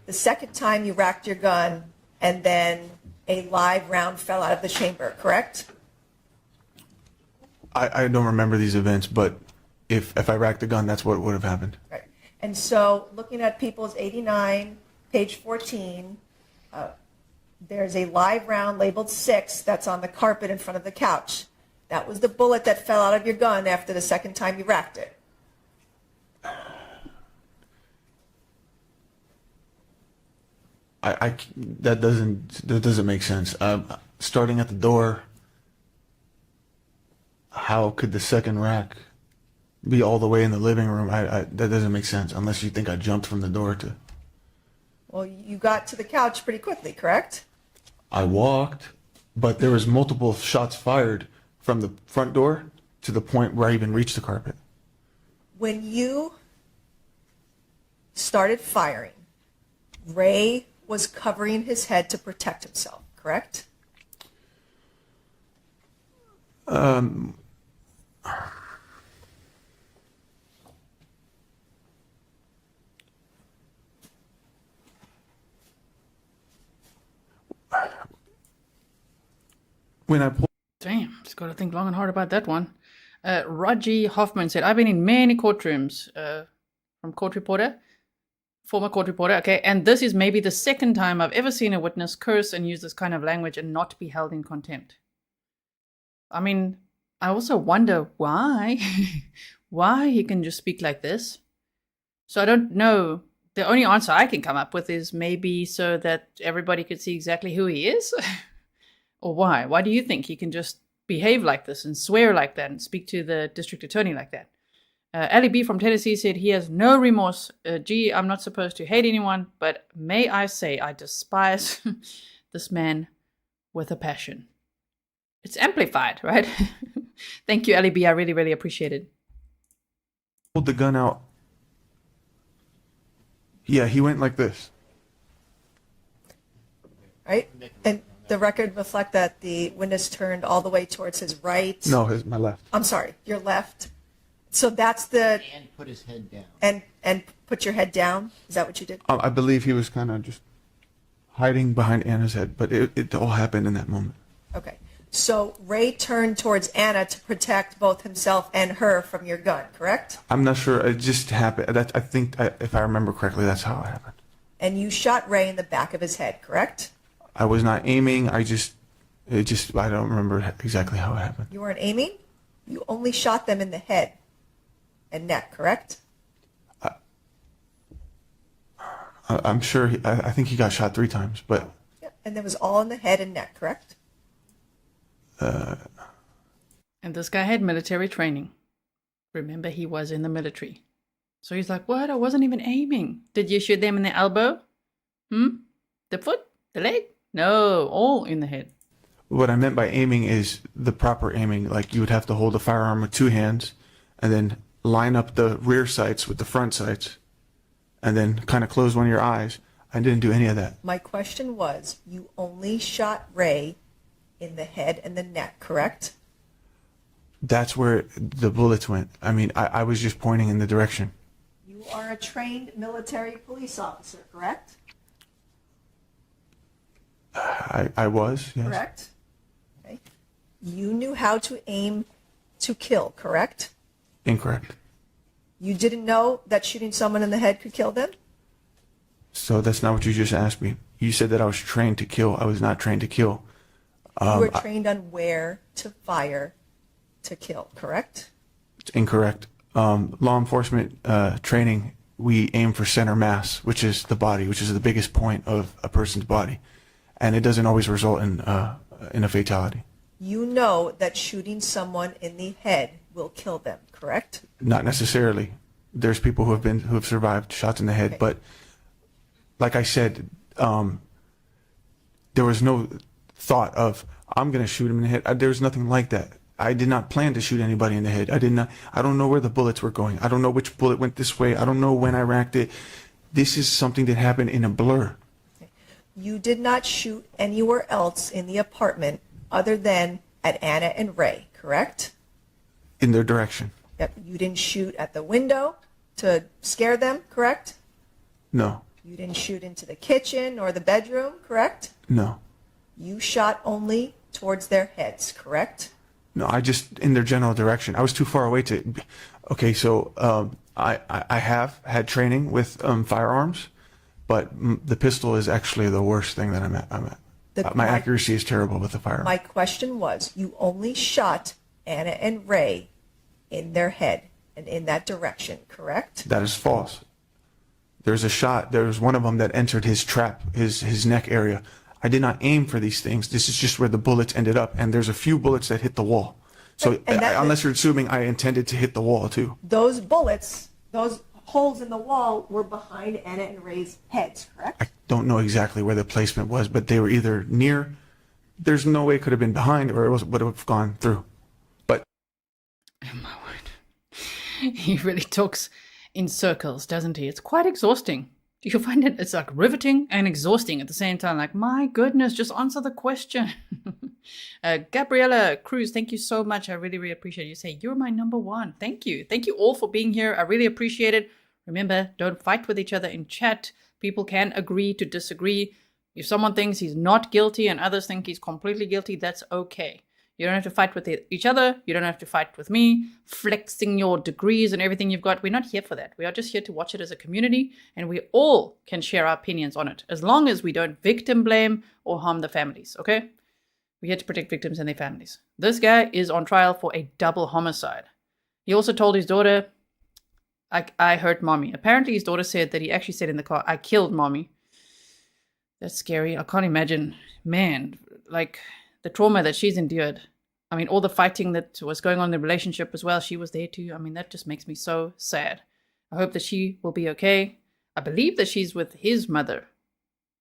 the second time you racked your gun and then a live round fell out of the chamber, correct? I don't remember these events, but if I racked the gun, that's what would have happened. Right. And so looking at People's 89, page 14, there's a live round labeled 6 that's on the carpet in front of the couch. That was the bullet that fell out of your gun after the second time you racked it. That doesn't make sense. Starting at the door, how could the second rack be all the way in the living room? That doesn't make sense unless you think I jumped from the door to. Well, you got to the couch pretty quickly, correct? I walked, but there was multiple shots fired from the front door to the point where I even reached the carpet. When you started firing, Ray was covering his head to protect himself, correct? When I pulled. Damn, just got to think long and hard about that one. Raji Hoffman said, I've been in many courtrooms from court reporter, former court reporter, okay, and this is maybe the second time I've ever seen a witness curse and use this kind of language and not be held in contempt. I mean, I also wonder why, why he can just speak like this. So I don't know. The only answer I can come up with is maybe so that everybody could see exactly who he is. Or why? Why do you think he can just behave like this and swear like that and speak to the district attorney like that? Ali B from Tennessee said he has no remorse. Gee, I'm not supposed to hate anyone, but may I say I despise this man with a passion. It's amplified, right? Thank you, Ali B. I really, really appreciate it. Pulled the gun out. Yeah, he went like this. Right? And the record reflect that the witness turned all the way towards his right. No, my left. I'm sorry, your left. So that's the And put his head down. and put your head down. Is that what you did? I believe he was kind of just hiding behind Anna's head, but it all happened in that moment. Okay. So Ray turned towards Anna to protect both himself and her from your gun, correct? I'm not sure. It just happened. I think, if I remember correctly, that's how it happened. And you shot Ray in the back of his head, correct? I was not aiming. I don't remember exactly how it happened. You weren't aiming? You only shot them in the head and neck, correct? I'm sure. I think he got shot 3 times, but. Yeah. And it was all in the head and neck, correct? And this guy had military training. Remember, he was in the military. So he's like, what? I wasn't even aiming. Did you shoot them in the elbow? The foot? The leg? No, all in the head. What I meant by aiming is the proper aiming. Like you would have to hold a firearm with 2 hands and then line up the rear sights with the front sights and then kind of close one of your eyes. I didn't do any of that. My question was, you only shot Ray in the head and the neck, correct? That's where the bullets went. I mean, I was just pointing in the direction. You are a trained military police officer, correct? I was, yes. Correct? Okay. You knew how to aim to kill, correct? Incorrect. You didn't know that shooting someone in the head could kill them? So that's not what you just asked me. You said that I was trained to kill. I was not trained to kill. You were trained on where to fire to kill, correct? It's incorrect. Law enforcement training, we aim for center mass, which is the body, which is the biggest point of a person's body. And it doesn't always result in a fatality. You know that shooting someone in the head will kill them, correct? Not necessarily. There's people who have survived shots in the head, Okay. but like I said, there was no thought of I'm going to shoot him in the head. There was nothing like that. I did not plan to shoot anybody in the head. I don't know where the bullets were going. I don't know which bullet went this way. I don't know when I racked it. This is something that happened in a blur. You did not shoot anywhere else in the apartment other than at Anna and Ray, correct? In their direction. Yep. You didn't shoot at the window to scare them, correct? No. You didn't shoot into the kitchen or the bedroom, correct? No. You shot only towards their heads, correct? No, I just in their general direction. I was too far away to. Okay, so I have had training with firearms, but the pistol is actually the worst thing that I'm at. My accuracy is terrible with the firearm. My question was, you only shot Anna and Ray in their head and in that direction, correct? That is false. There's a shot. There's one of them that entered his trap, his neck area. I did not aim for these things. This is just where the bullets ended up, and there's a few bullets that hit the wall. So unless you're assuming I intended to hit the wall too. Those bullets, those holes in the wall were behind Anna and Ray's heads, correct? I don't know exactly where the placement was, but they were either near. There's no way it could have been behind, or it would have gone through. But Oh my word. He really talks in circles, doesn't he? It's quite exhausting. Do you find it's like riveting and exhausting at the same time? Like, my goodness, just answer the question. Gabriella Cruz, thank you so much. I really, really appreciate it. You say, you're my number one. Thank you. Thank you all for being here. I really appreciate it. Remember, don't fight with each other in chat. People can agree to disagree. If someone thinks he's not guilty and others think he's completely guilty, that's okay. You don't have to fight with each other. You don't have to fight with me, flexing your degrees and everything you've got. We're not here for that. We are just here to watch it as a community, and we all can share our opinions on it, as long as we don't victim blame or harm the families, okay? We're here to protect victims and their families. This guy is on trial for a double homicide. He also told his daughter, I hurt mommy. Apparently his daughter said that he actually said in the car, I killed mommy. That's scary. I can't imagine. Man, like the trauma that she's endured. I mean, all the fighting that was going on in the relationship as well, she was there too. I mean, that just makes me so sad. I hope that she will be okay. I believe that she's with his mother.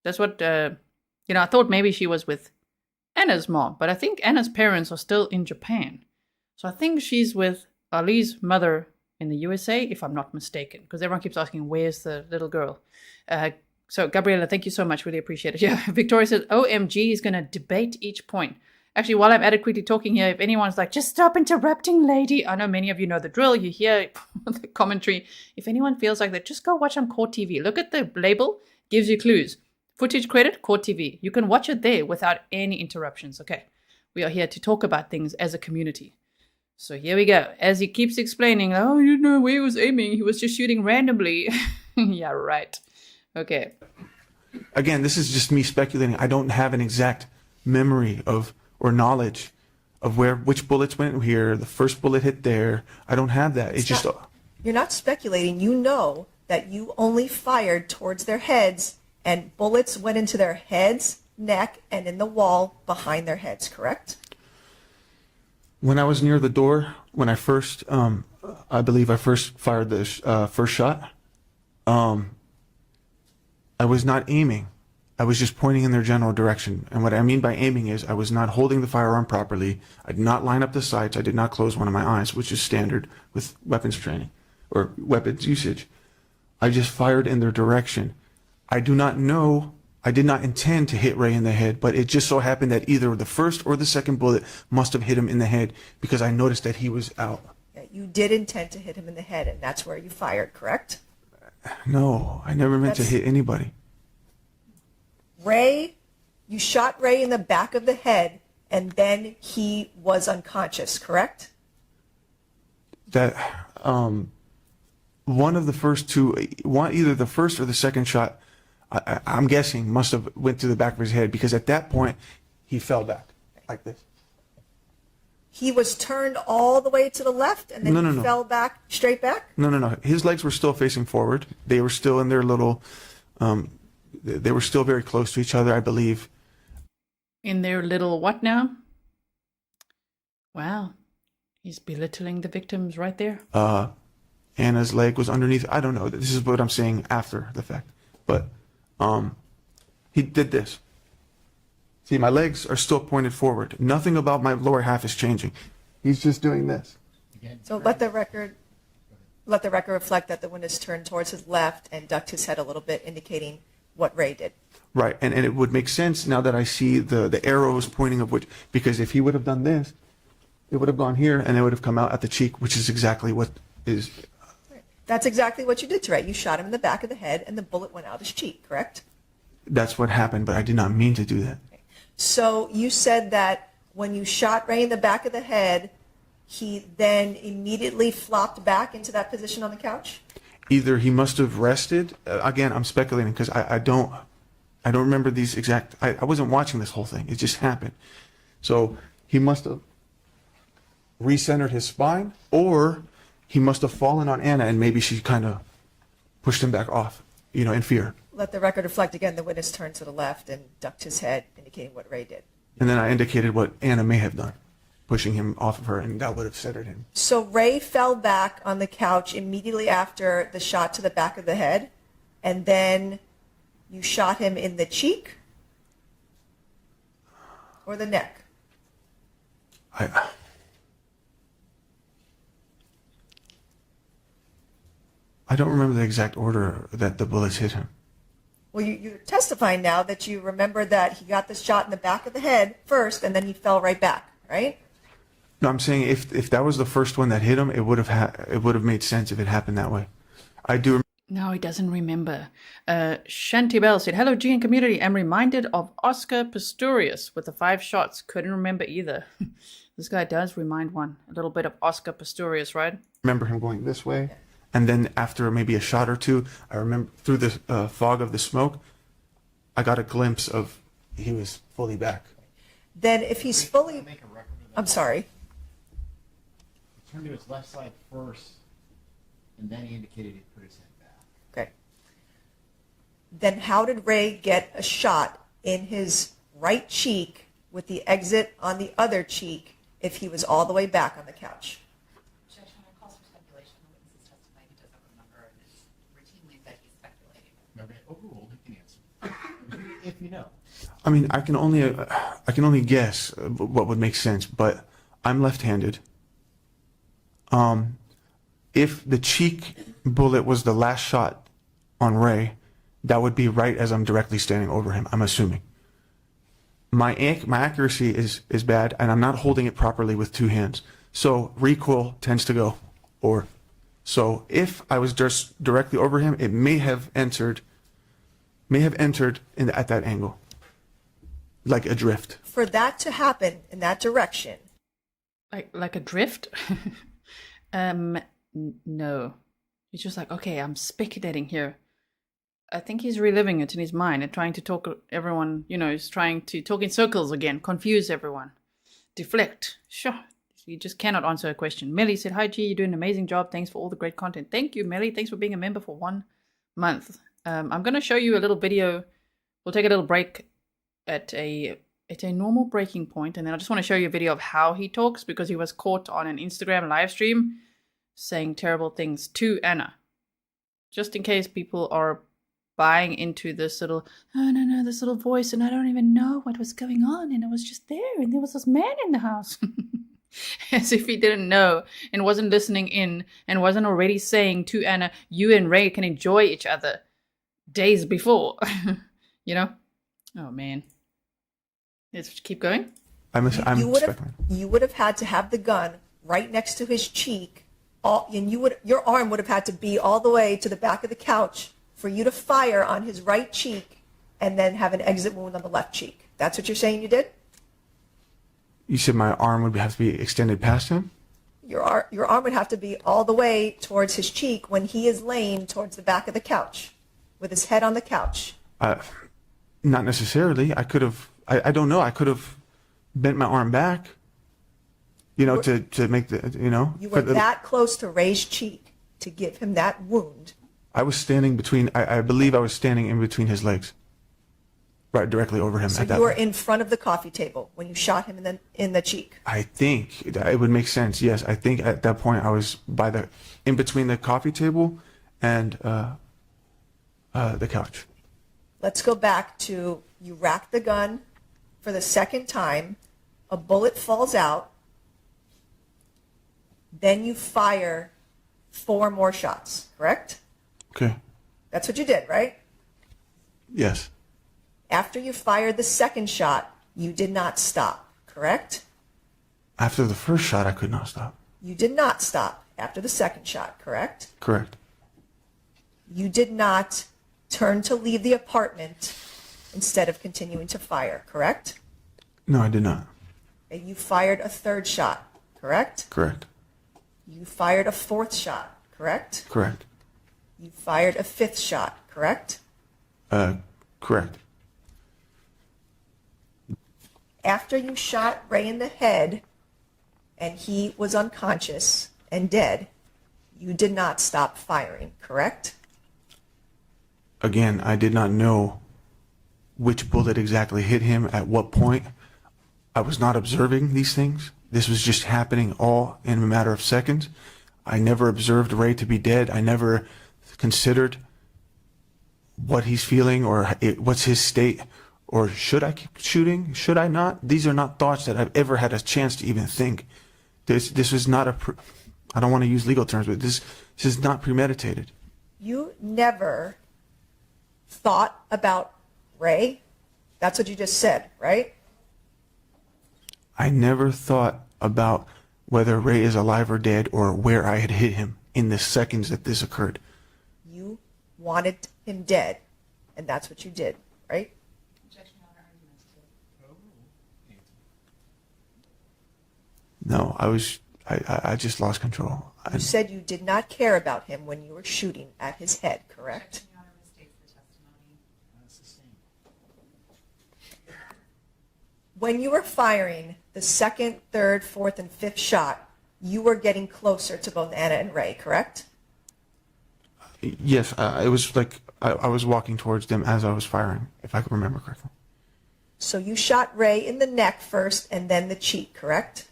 That's what, I thought maybe she was with Anna's mom, but I think Anna's parents are still in Japan. So I think she's with Ali's mother in the USA, if I'm not mistaken, because everyone keeps asking, where's the little girl? So, Gabriella, thank you so much. Really appreciate it. Yeah, Victoria says, OMG is going to debate each point. Actually, while I'm adequately talking here, if anyone's like, just stop interrupting, lady. I know many of you know the drill. You hear the commentary. If anyone feels like that, just go watch on Court TV. Look at the label. Gives you clues. Footage credit, Court TV. You can watch it there without any interruptions. Okay. We are here to talk about things as a community. So here we go. As he keeps explaining, you know where he was aiming. He was just shooting randomly. Yeah, right. Okay. again, this is just me speculating. I don't have an exact memory of or knowledge of which bullets went here, the first bullet hit there. I don't have that. It's just you're not speculating. You know that you only fired towards their heads, and bullets went into their heads, neck, and in the wall behind their heads, correct? when I was near the door, when I first, I believe I first fired the first shot, I was not aiming. I was just pointing in their general direction. And what I mean by aiming is I was not holding the firearm properly. I did not line up the sights. I did not close one of my eyes, which is standard with weapons training or weapons usage. I just fired in their direction. I do not know, I did not intend to hit Ray in the head, but it just so happened that either the first or the second bullet must have hit him in the head because I noticed that he was out. You did intend to hit him in the head, and that's where you fired, correct? No, I never meant to hit anybody. Ray, you shot Ray in the back of the head, and then he was unconscious, correct? That, one of the first two, either the first or the second shot, I'm guessing must have went to the back of his head because at that point he fell back like this. He was turned all the way to the left and then No. fell back, straight back? No. His legs were still facing forward. They were still in their little, they were still very close to each other, I believe. In their little what now? Wow. He's belittling the victims right there. Anna's leg was underneath. I don't know. This is what I'm saying after the fact. But he did this. See, my legs are still pointed forward. Nothing about my lower half is changing. He's just doing this. Again, So let the record reflect that the witness turned towards his left and ducked his head a little bit, indicating what Ray did. Right, and it would make sense now that I see the arrows pointing of which, because if he would have done this, it would have gone here and it would have come out at the cheek, which is exactly what is. That's exactly what you did to Ray. You shot him in the back of the head and the bullet went out his cheek, correct? That's what happened, but I did not mean to do that. So you said that when you shot Ray in the back of the head, he then immediately flopped back into that position on the couch? Either he must have rested. Again, I'm speculating because I don't remember these exact. I wasn't watching this whole thing. It just happened. So he must have recentered his spine, or he must have fallen on Anna, and maybe she kind of pushed him back off, in fear. Let the record reflect again, the witness turned to the left and ducked his head, indicating what Ray did. And then I indicated what Anna may have done, pushing him off of her, and that would have centered him. So Ray fell back on the couch immediately after the shot to the back of the head, and then you shot him in the cheek or the neck? I don't remember the exact order that the bullets hit him. Well, you're testifying now that you remember that he got the shot in the back of the head first, and then he fell right back, right? No, I'm saying if that was the first one that hit him, it would have made sense if it happened that way. I do. No, he doesn't remember. Shanti Bell said, "Hello, G and community. I'm reminded of Oscar Pistorius with the 5 shots. Couldn't remember either." This guy does remind one a little bit of Oscar Pistorius, right? Remember him going this way, and then after maybe a shot or two, I remember through the fog of the smoke, I got a glimpse of he was fully back. Then if he's fully... make a record of that. I'm sorry. He turned to his left side first, and then he indicated he'd put his head back. Okay. Then how did Ray get a shot in his right cheek with the exit on the other cheek if he was all the way back on the couch? Objection, that calls for speculation. The witness is testifying he doesn't remember, and it's routinely that he's speculating. Okay, overruled. You can answer. If you know. I mean, I can only guess what would make sense, but I'm left-handed. If the cheek bullet was the last shot on Ray, that would be right as I'm directly standing over him, I'm assuming. My accuracy is bad, and I'm not holding it properly with 2 hands. So recoil tends to go. So if I was just directly over him, it may have entered at that angle, like a drift. For that to happen in that direction, Like a drift? No. He's just like, okay, I'm speculating here. I think he's reliving it in his mind and trying to talk everyone, he's trying to talk in circles again, confuse everyone, deflect. Sure. You just cannot answer a question. Melly said, "Hi G, you're doing an amazing job. Thanks for all the great content." Thank you, Melly. Thanks for being a member for 1 month. I'm going to show you a little video. We'll take a little break at a normal breaking point, and then I just want to show you a video of how he talks, because he was caught on an Instagram live stream saying terrible things to Anna. Just in case people are buying into this little, oh no, this little voice, and I don't even know what was going on, and I was just there, and there was this man in the house. As if he didn't know and wasn't listening in and wasn't already saying to Ana, you and Ray can enjoy each other days before. You know? Oh man. Let's keep going. You would have had to have the gun right next to his cheek, and your arm would have had to be all the way to the back of the couch for you to fire on his right cheek and then have an exit wound on the left cheek. That's what you're saying you did? You said my arm would have to be extended past him? Your arm would have to be all the way towards his cheek when he is laying towards the back of the couch with his head on the couch. Not necessarily. I could have, I don't know, I could have bent my arm back, to make the, You were that close to Ray's cheek to give him that wound. I was standing between, I believe I was standing in between his legs. Right, directly over him. So you were in front of the coffee table when you shot him in the cheek. I think it would make sense. Yes, I think at that point I was in between the coffee table and the couch. Let's go back to you rack the gun for the second time. A bullet falls out. Then you fire 4 more shots. Correct? Okay. That's what you did, right? Yes. After you fired the second shot, you did not stop, correct? After the first shot, I could not stop. You did not stop after the second shot, correct? Correct. You did not turn to leave the apartment instead of continuing to fire, correct? No, I did not. And you fired a third shot, correct? Correct. You fired a fourth shot, correct? Correct. You fired a fifth shot, correct? Correct. After you shot Ray in the head and he was unconscious and dead, you did not stop firing, correct? Again, I did not know which bullet exactly hit him at what point. I was not observing these things. This was just happening all in a matter of seconds. I never observed Ray to be dead. I never considered what he's feeling or what's his state. Or should I keep shooting? Should I not? These are not thoughts that I've ever had a chance to even think. This was not I don't want to use legal terms, but this is not premeditated. You never thought about Ray? That's what you just said, right? I never thought about whether Ray is alive or dead or where I had hit him in the seconds that this occurred. You wanted him dead, and that's what you did, right? No, I just lost control. You said you did not care about him when you were shooting at his head, correct? When you were firing the second, third, fourth, and fifth shot, you were getting closer to both Ana and Ray, correct? Yes, it was like I was walking towards them as I was firing, if I can remember correctly. So you shot Ray in the neck first and then the cheek, correct?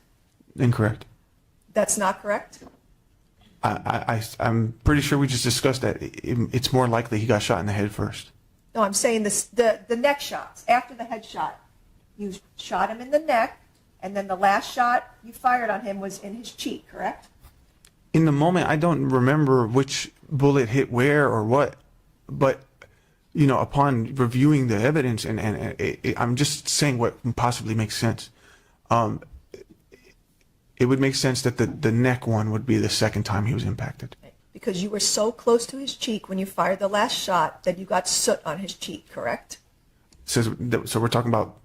Incorrect. That's not correct? I'm pretty sure we just discussed that. It's more likely he got shot in the head first. No, I'm saying the neck shots. After the head shot, you shot him in the neck, and then the last shot you fired on him was in his cheek, correct? In the moment, I don't remember which bullet hit where or what, but upon reviewing the evidence, and I'm just saying what possibly makes sense. It would make sense that the neck one would be the second time he was impacted. Because you were so close to his cheek when you fired the last shot that you got soot on his cheek, correct? So we're talking about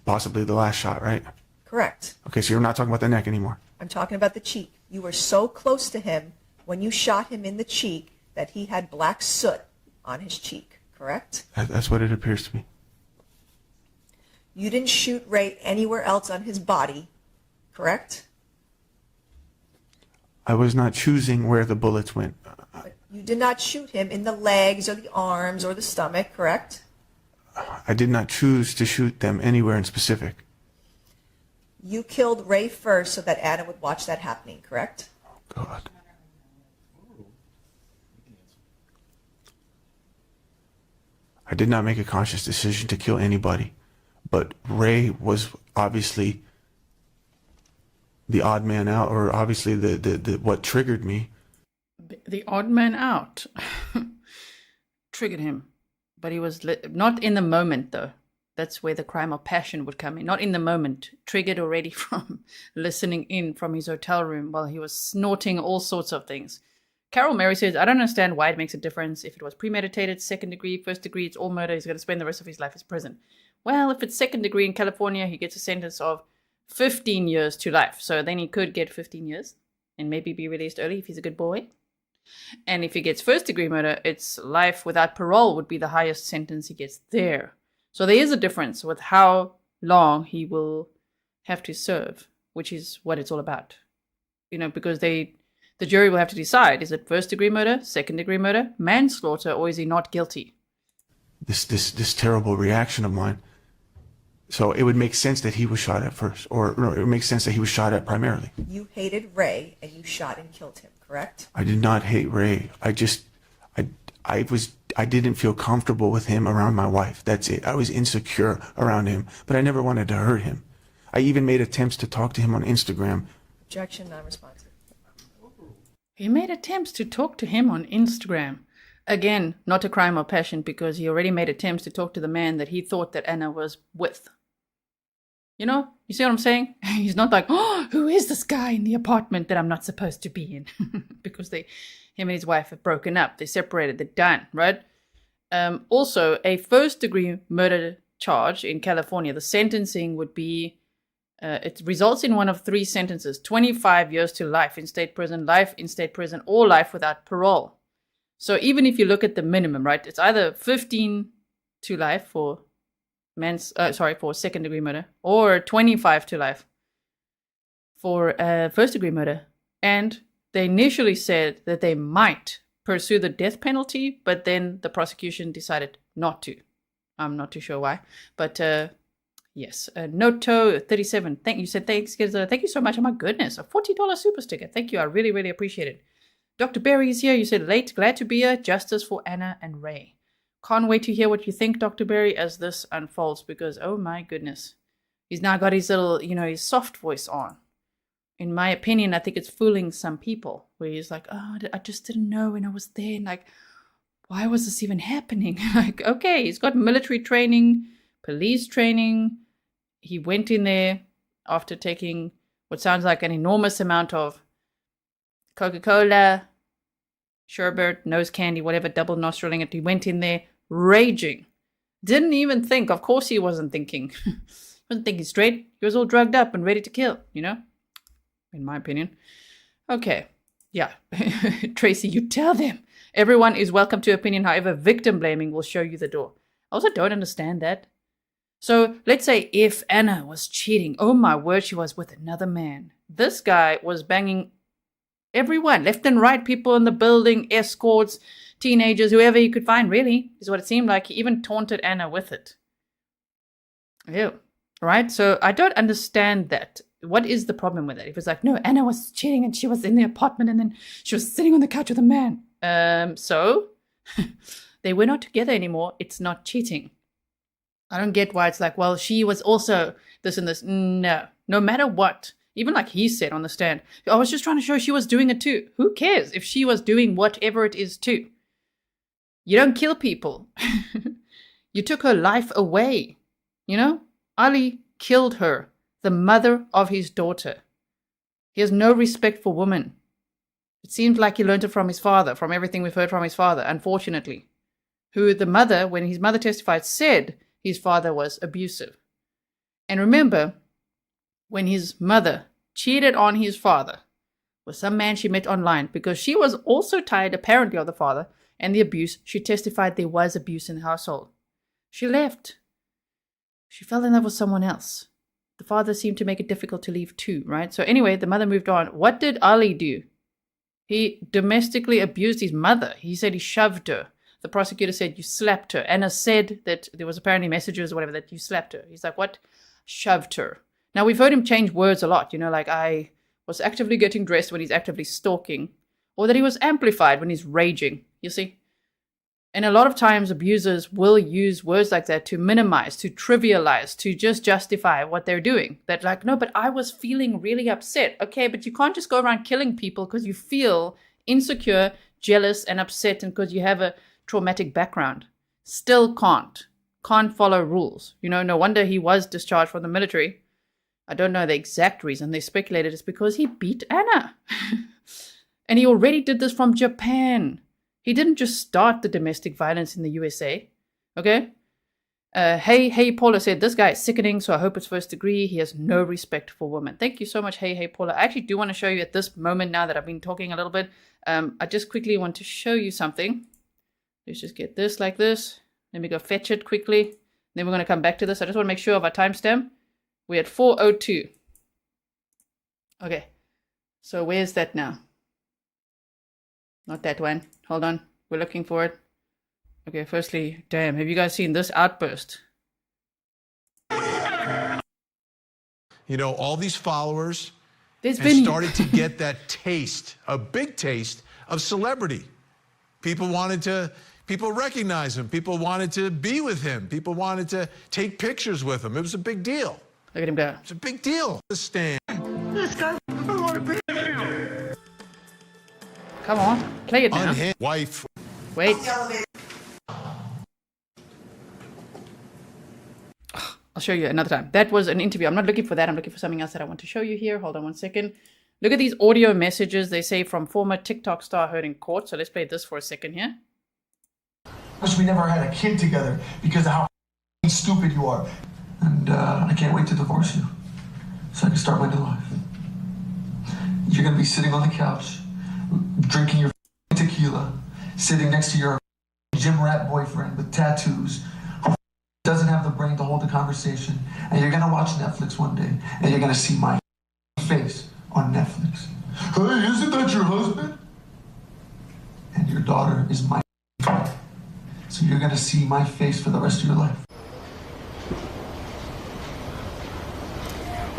possibly the last shot, right? Correct. Okay, so you're not talking about the neck anymore. I'm talking about the cheek. You were so close to him when you shot him in the cheek that he had black soot on his cheek, correct? That's what it appears to be. You didn't shoot Ray anywhere else on his body, correct? I was not choosing where the bullets went. But you did not shoot him in the legs or the arms or the stomach, correct? I did not choose to shoot them anywhere in specific. You killed Ray first so that Ana would watch that happening, correct? God. I did not make a conscious decision to kill anybody. But Ray was obviously the odd man out, or obviously the what triggered me. The odd man out triggered him, but he was not in the moment, though. That's where the crime of passion would come in. Not in the moment, triggered already from listening in from his hotel room while he was snorting all sorts of things. Carol Mary says, I don't understand why it makes a difference. If it was premeditated, second degree, first degree, it's all murder. He's going to spend the rest of his life in prison. Well, if it's second degree in California, he gets a sentence of 15 years to life. So then he could get 15 years and maybe be released early if he's a good boy. And if he gets first degree murder, it's life without parole would be the highest sentence he gets there. So there is a difference with how long he will have to serve, which is what it's all about. You know, because the jury will have to decide, is it first degree murder, second degree murder, manslaughter, or is he not guilty? This terrible reaction of mine. So it would make sense that he was shot at first, or no, it would make sense that he was shot at primarily. You hated Ray and you shot and killed him, correct? I did not hate Ray. I didn't feel comfortable with him around my wife. That's it. I was insecure around him, but I never wanted to hurt him. I even made attempts to talk to him on Instagram. Objection, non-responsive. He made attempts to talk to him on Instagram. Again, not a crime of passion because he already made attempts to talk to the man that he thought that Ana was with. You know, you see what I'm saying? He's not like, oh, who is this guy in the apartment that I'm not supposed to be in? Because him and his wife have broken up. They're separated. They're done, right? Also, a first-degree murder charge in California, the sentencing would be, it results in one of three sentences: 25 years to life in state prison, or life without parole. So even if you look at the minimum, right, it's either 15 to life for for second-degree murder, or 25 to life for first-degree murder. And they initially said that they might pursue the death penalty, but then the prosecution decided not to. I'm not too sure why, but yes. Noto 37, thank you. Said thanks. Thank you so much. Oh my goodness, a $40 super sticker. Thank you. I really, really appreciate it. Dr. Berry is here. You said late, glad to be here. Justice for Ana and Ray. Can't wait to hear what you think, Dr. Berry, as this unfolds, because oh my goodness, he's now got his little, his soft voice on. In my opinion, I think it's fooling some people, where he's like, oh, I just didn't know when I was there. And like, why was this even happening? Like, okay, he's got military training, police training. He went in there after taking what sounds like an enormous amount of Coca-Cola, sherbet, nose candy, whatever, double nostriling it. He went in there raging. Didn't even think. Of course he wasn't thinking. Wasn't thinking straight. He was all drugged up and ready to kill, in my opinion. Okay. Yeah. Tracy, you tell them. Everyone is welcome to opinion. However, victim blaming will show you the door. I also don't understand that. So let's say if Ana was cheating. Oh my word, she was with another man. This guy was banging everyone, left and right, people in the building, escorts, teenagers, whoever he could find, really, is what it seemed like. He even taunted Ana with it. Ew. Right? So I don't understand that. What is the problem with it? If it's like, no, Ana was cheating and she was in the apartment and then she was sitting on the couch with a man. So they were not together anymore. It's not cheating. I don't get why it's like, well, she was also this and this. No matter what. Even like he said on the stand, I was just trying to show she was doing it too. Who cares if she was doing whatever it is too? You don't kill people. You took her life away. Ali killed her, the mother of his daughter. He has no respect for women. It seems like he learned it from his father, from everything we've heard from his father, unfortunately. Who the mother, when his mother testified, said his father was abusive. And remember, when his mother cheated on his father with some man she met online, because she was also tired, apparently, of the father and the abuse, she testified there was abuse in the household. She left. She fell in love with someone else. The father seemed to make it difficult to leave too, right? So anyway, the mother moved on. What did Ali do? He domestically abused his mother. He said he shoved her. The prosecutor said, you slapped her. Ana said that there was apparently messages or whatever that you slapped her. He's like, what? Shoved her. Now, we've heard him change words a lot, like I was actively getting dressed when he's actively stalking, or that he was amplified when he's raging, you see. And a lot of times abusers will use words like that to minimize, to trivialize, to just justify what they're doing. That like, no, but I was feeling really upset. Okay, but you can't just go around killing people because you feel insecure, jealous, and upset and because you have a traumatic background. Still can't follow rules. You know, no wonder he was discharged from the military. I don't know the exact reason. They speculated it's because he beat Ana. And he already did this from Japan. He didn't just start the domestic violence in the USA. Okay? Hey Paula said, this guy is sickening, so I hope it's first degree. He has no respect for women. Thank you so much, Hey Paula. I actually do want to show you at this moment now that I've been talking a little bit. I just quickly want to show you something. Let's just get this like this. Let me go fetch it quickly. Then we're going to come back to this. I just want to make sure of our timestamp. We're at 4:02. Okay. So where's that now? Not that one. Hold on. We're looking for it. Okay, firstly, damn, have you guys seen this outburst? You know, all these followers There's and been started to get that taste, a big taste of celebrity. People recognized him. People wanted to be with him. People wanted to take pictures with him. It was a big deal. Look at him go. It's a big deal. Stand. Come on, play it now. Unhinged wife. Wait. I'll show you another time. That was an interview. I'm not looking for that. I'm looking for something else that I want to show you here. Hold on one second. Look at these audio messages. They say from former TikTok star heard in court. So let's play this for a second here. Wish we never had a kid together because of how stupid you are. And I can't wait to divorce you so I can start my new life. You're going to be sitting on the couch, drinking your tequila, sitting next to your gym rat boyfriend with tattoos who doesn't have the brain to hold the conversation. And you're going to watch Netflix one day and you're going to see my face on Netflix. Hey, isn't that your husband? And your daughter is my so you're going to see my face for the rest of your life.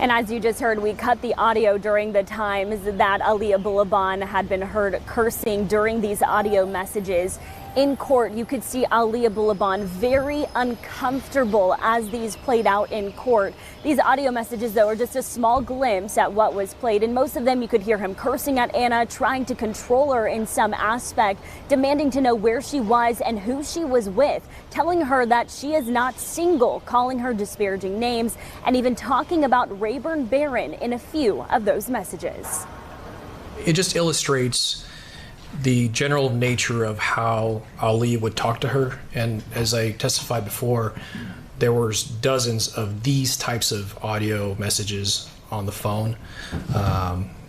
And as you just heard, we cut the audio during the times that Ana Abulaban had been heard cursing during these audio messages. In court, you could see Ana Abulaban very uncomfortable as these played out in court. These audio messages, though, are just a small glimpse at what was played. In most of them, you could hear him cursing at Ana, trying to control her in some aspect, demanding to know where she was and who she was with, telling her that she is not single, calling her disparaging names, and even talking about Rayburn Barron in a few of those messages. It just illustrates the general nature of how Ali would talk to her. And as I testified before, there was dozens of these types of audio messages on the phone.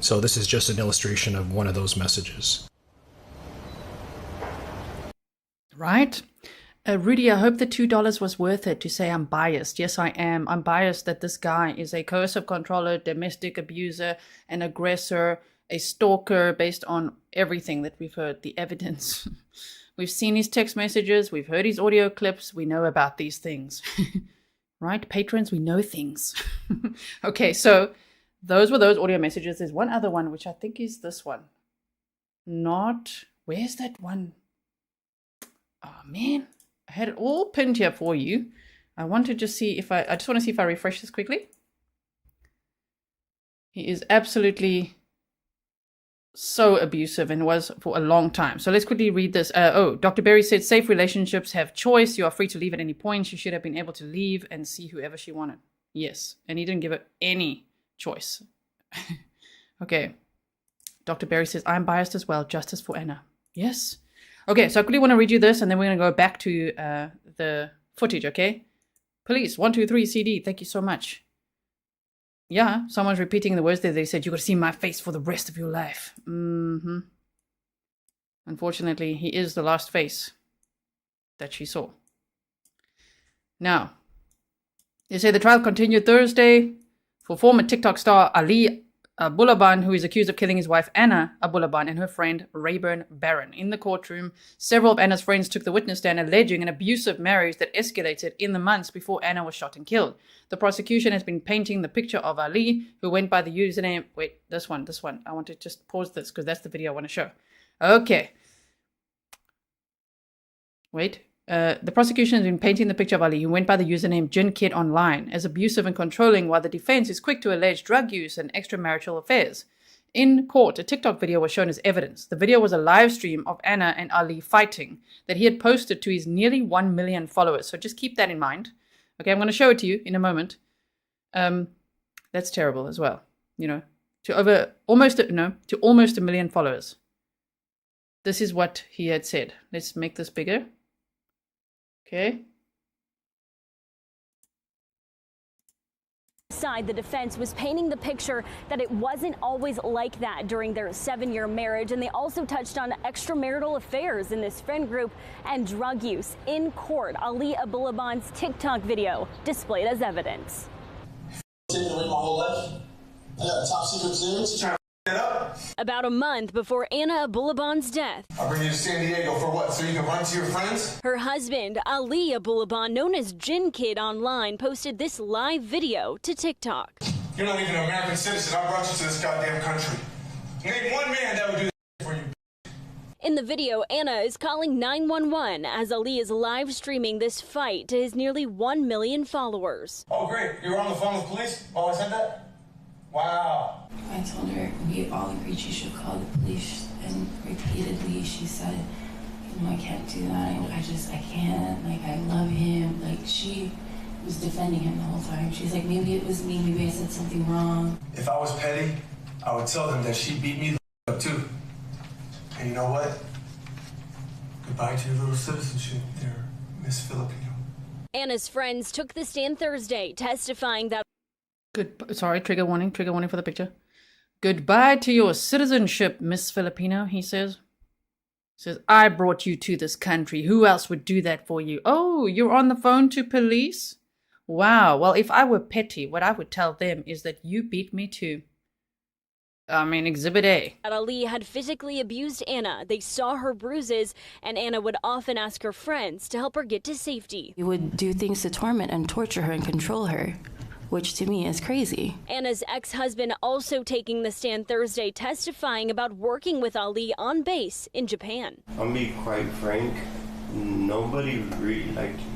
So this is just an illustration of one of those messages. Right? Rudy, I hope the $2 was worth it to say I'm biased. Yes, I am. I'm biased that this guy is a coercive controller, domestic abuser, an aggressor, a stalker, based on everything that we've heard, the evidence. We've seen his text messages, we've heard his audio clips, we know about these things. Right? Patrons, we know things. Okay, so those were those audio messages. There's one other one, which I think is this one. Where's that one? Oh, man. I had it all pinned here for you. I want to just see if I just want to see if I refresh this quickly. He is absolutely so abusive and was for a long time. So let's quickly read this. Dr. Berry said, safe relationships have choice. You are free to leave at any point. She should have been able to leave and see whoever she wanted. Yes. And he didn't give her any choice. Okay. Dr. Berry says, I'm biased as well. Justice for Ana. Yes. Okay. So I quickly want to read you this and then we're going to go back to the footage. Okay. Police 123 CD. Thank you so much. Yeah, someone's repeating the words that they said, you're going to see my face for the rest of your life. Mm-hmm. Unfortunately, he is the last face that she saw. Now, they say the trial continued Thursday for former TikTok star Ana Abulaban, who is accused of killing his wife Ana Abulaban and her friend Rayburn Barron. In the courtroom, several of Ana's friends took the witness stand alleging an abusive marriage that escalated in the months before Ana was shot and killed. The prosecution has been painting the picture of Ali, who went by the username... Wait, this one. I want to just pause this because that's the video I want to show. Okay. Wait. The prosecution has been painting the picture of Ali, who went by the username JinKid online, as abusive and controlling, while the defense is quick to allege drug use and extramarital affairs. In court, a TikTok video was shown as evidence. The video was a live stream of Ana and Ali fighting that he had posted to his nearly 1 million followers. So just keep that in mind. Okay, I'm going to show it to you in a moment. That's terrible as well. You know, to almost a million followers. This is what he had said. Let's make this bigger. Okay. Side, the defense was painting the picture that it wasn't always like that during their 7-year marriage, and they also touched on extramarital affairs in this friend group and drug use. In court, Ana Abulaban's TikTok video displayed as evidence. Taking away my whole life. I got a top secret clearance. Trying to that up. About a month before Ana Abulaban's death, I'll bring you to San Diego for what? So you can run to your friends? her husband, Ana Abulaban, known as JinKid online, posted this live video to TikTok. You're not even an American citizen. I brought you to this goddamn country. Name one man that would do that for you. In the video, Ana is calling 911 as Ali is live streaming this fight to his nearly 1 million followers. Oh, great. You were on the phone with police while I said that? Wow. I told her we all agreed she should call the police, and repeatedly she said, you know, I can't do that. I can't. Like, I love him. Like, she was defending him the whole time. She's like, maybe it was me. Maybe I said something wrong. If I was petty, I would tell them that she beat me the up too. And you know what? Goodbye to your little citizenship there, Miss Filipino. Ana's friends took the stand Thursday, testifying that Sorry, trigger warning for the picture. Goodbye to your citizenship, Miss Filipino, he says. He says, I brought you to this country. Who else would do that for you? Oh, you're on the phone to police? Wow, well, if I were petty, what I would tell them is that you beat me too. I mean, Exhibit A. Ali had physically abused Ana. They saw her bruises, and Ana would often ask her friends to help her get to safety. You would do things to torment and torture her and control her, which to me is crazy. Ana's ex-husband also taking the stand Thursday, testifying about working with Ali on base in Japan. I'll be quite frank, nobody really liked him.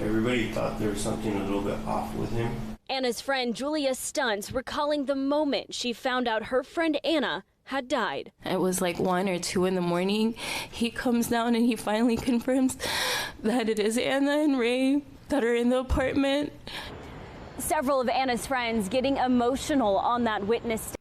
Everybody thought there was something a little bit off with him. Ana's friend Julia stunts, recalling the moment she found out her friend Ana had died. It was like 1 or 2 in the morning. He comes down and he finally confirms that it is Ana and Ray that are in the apartment. Several of Ana's friends getting emotional on that witness stand.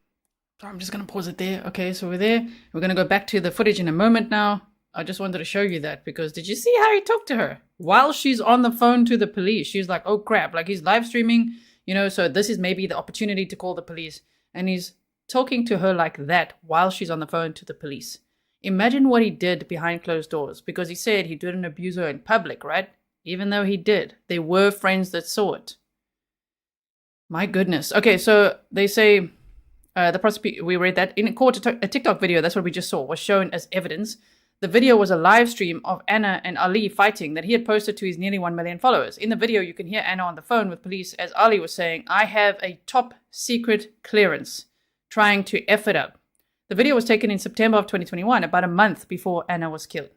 I'm just going to pause it there. Okay, so we're there. We're going to go back to the footage in a moment now. I just wanted to show you that because did you see how he talked to her? While she's on the phone to the police, she's like, oh crap, like he's live streaming, you know, so this is maybe the opportunity to call the police. And he's talking to her like that while she's on the phone to the police. Imagine what he did behind closed doors, because he said he didn't abuse her in public, right? Even though he did. There were friends that saw it. My goodness. Okay, so they say the prosecutor, we read that in court, a TikTok video, that's what we just saw, was shown as evidence. The video was a live stream of Ana and Ali fighting that he had posted to his nearly 1 million followers. In the video, you can hear Ana on the phone with police as Ali was saying, I have a top secret clearance, trying to F it up. The video was taken in September of 2021, about a month before Ana was killed.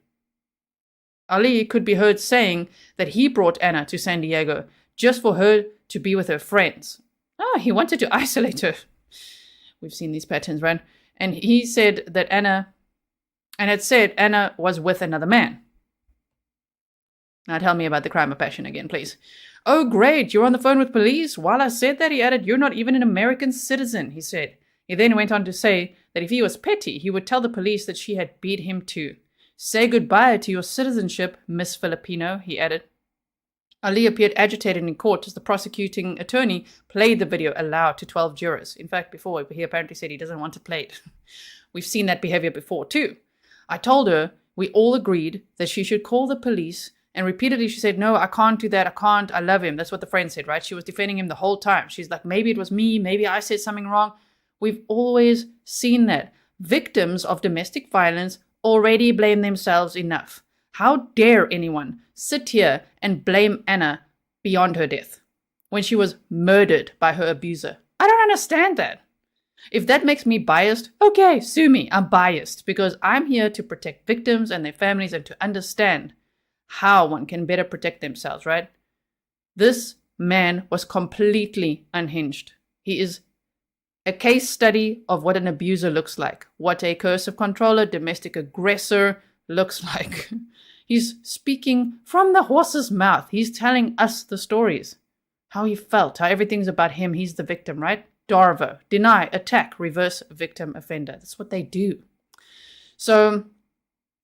Ali could be heard saying that he brought Ana to San Diego just for her to be with her friends. Oh, he wanted to isolate her. We've seen these patterns, right? And he said that Ana was with another man. Now tell me about the crime of passion again, please. Oh, great, you're on the phone with police? While I said that, he added, you're not even an American citizen, he said. He then went on to say that if he was petty, he would tell the police that she had beat him too. Say goodbye to your citizenship, Miss Filipino, he added. Ali appeared agitated in court as the prosecuting attorney played the video aloud to 12 jurors. In fact, before, he apparently said he doesn't want to play it. We've seen that behavior before too. I told her we all agreed that she should call the police, and repeatedly she said, no, I can't do that, I can't, I love him. That's what the friend said, right? She was defending him the whole time. She's like, maybe it was me, maybe I said something wrong. We've always seen that. Victims of domestic violence already blame themselves enough. How dare anyone sit here and blame Ana beyond her death when she was murdered by her abuser? I don't understand that. If that makes me biased, okay, sue me. I'm biased because I'm here to protect victims and their families and to understand how one can better protect themselves, right? This man was completely unhinged. He is a case study of what an abuser looks like, what a coercive controller, domestic aggressor looks like. He's speaking from the horse's mouth. He's telling us the stories, how he felt, how everything's about him. He's the victim, right? Darvo, deny, attack, reverse victim offender. That's what they do. So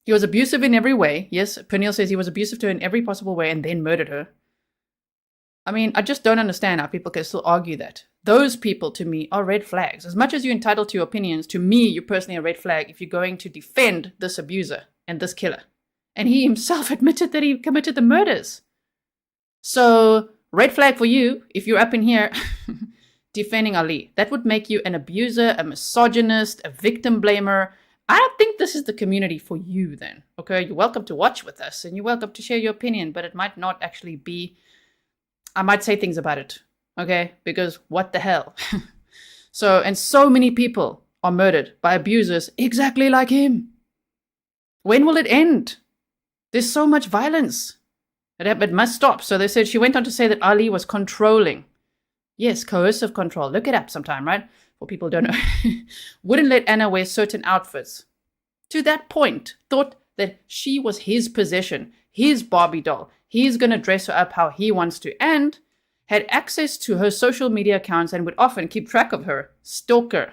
he was abusive in every way. Yes, Pernille says he was abusive to her in every possible way and then murdered her. I mean, I just don't understand how people can still argue that. Those people, to me, are red flags. As much as you're entitled to your opinions, to me, you're personally a red flag if you're going to defend this abuser and this killer. And he himself admitted that he committed the murders. So, red flag for you if you're up in here defending Ali. That would make you an abuser, a misogynist, a victim blamer. I don't think this is the community for you then. Okay, you're welcome to watch with us and you're welcome to share your opinion, but it might not actually be. I might say things about it, okay? Because what the hell? And so many people are murdered by abusers exactly like him. When will it end? There's so much violence. It must stop. So they said, she went on to say that Ali was controlling. Yes, coercive control. Look it up sometime, right? For people who don't know. Wouldn't let Ana wear certain outfits. To that point, thought that she was his possession, his Barbie doll. He's going to dress her up how he wants to, and had access to her social media accounts and would often keep track of her. Stalker.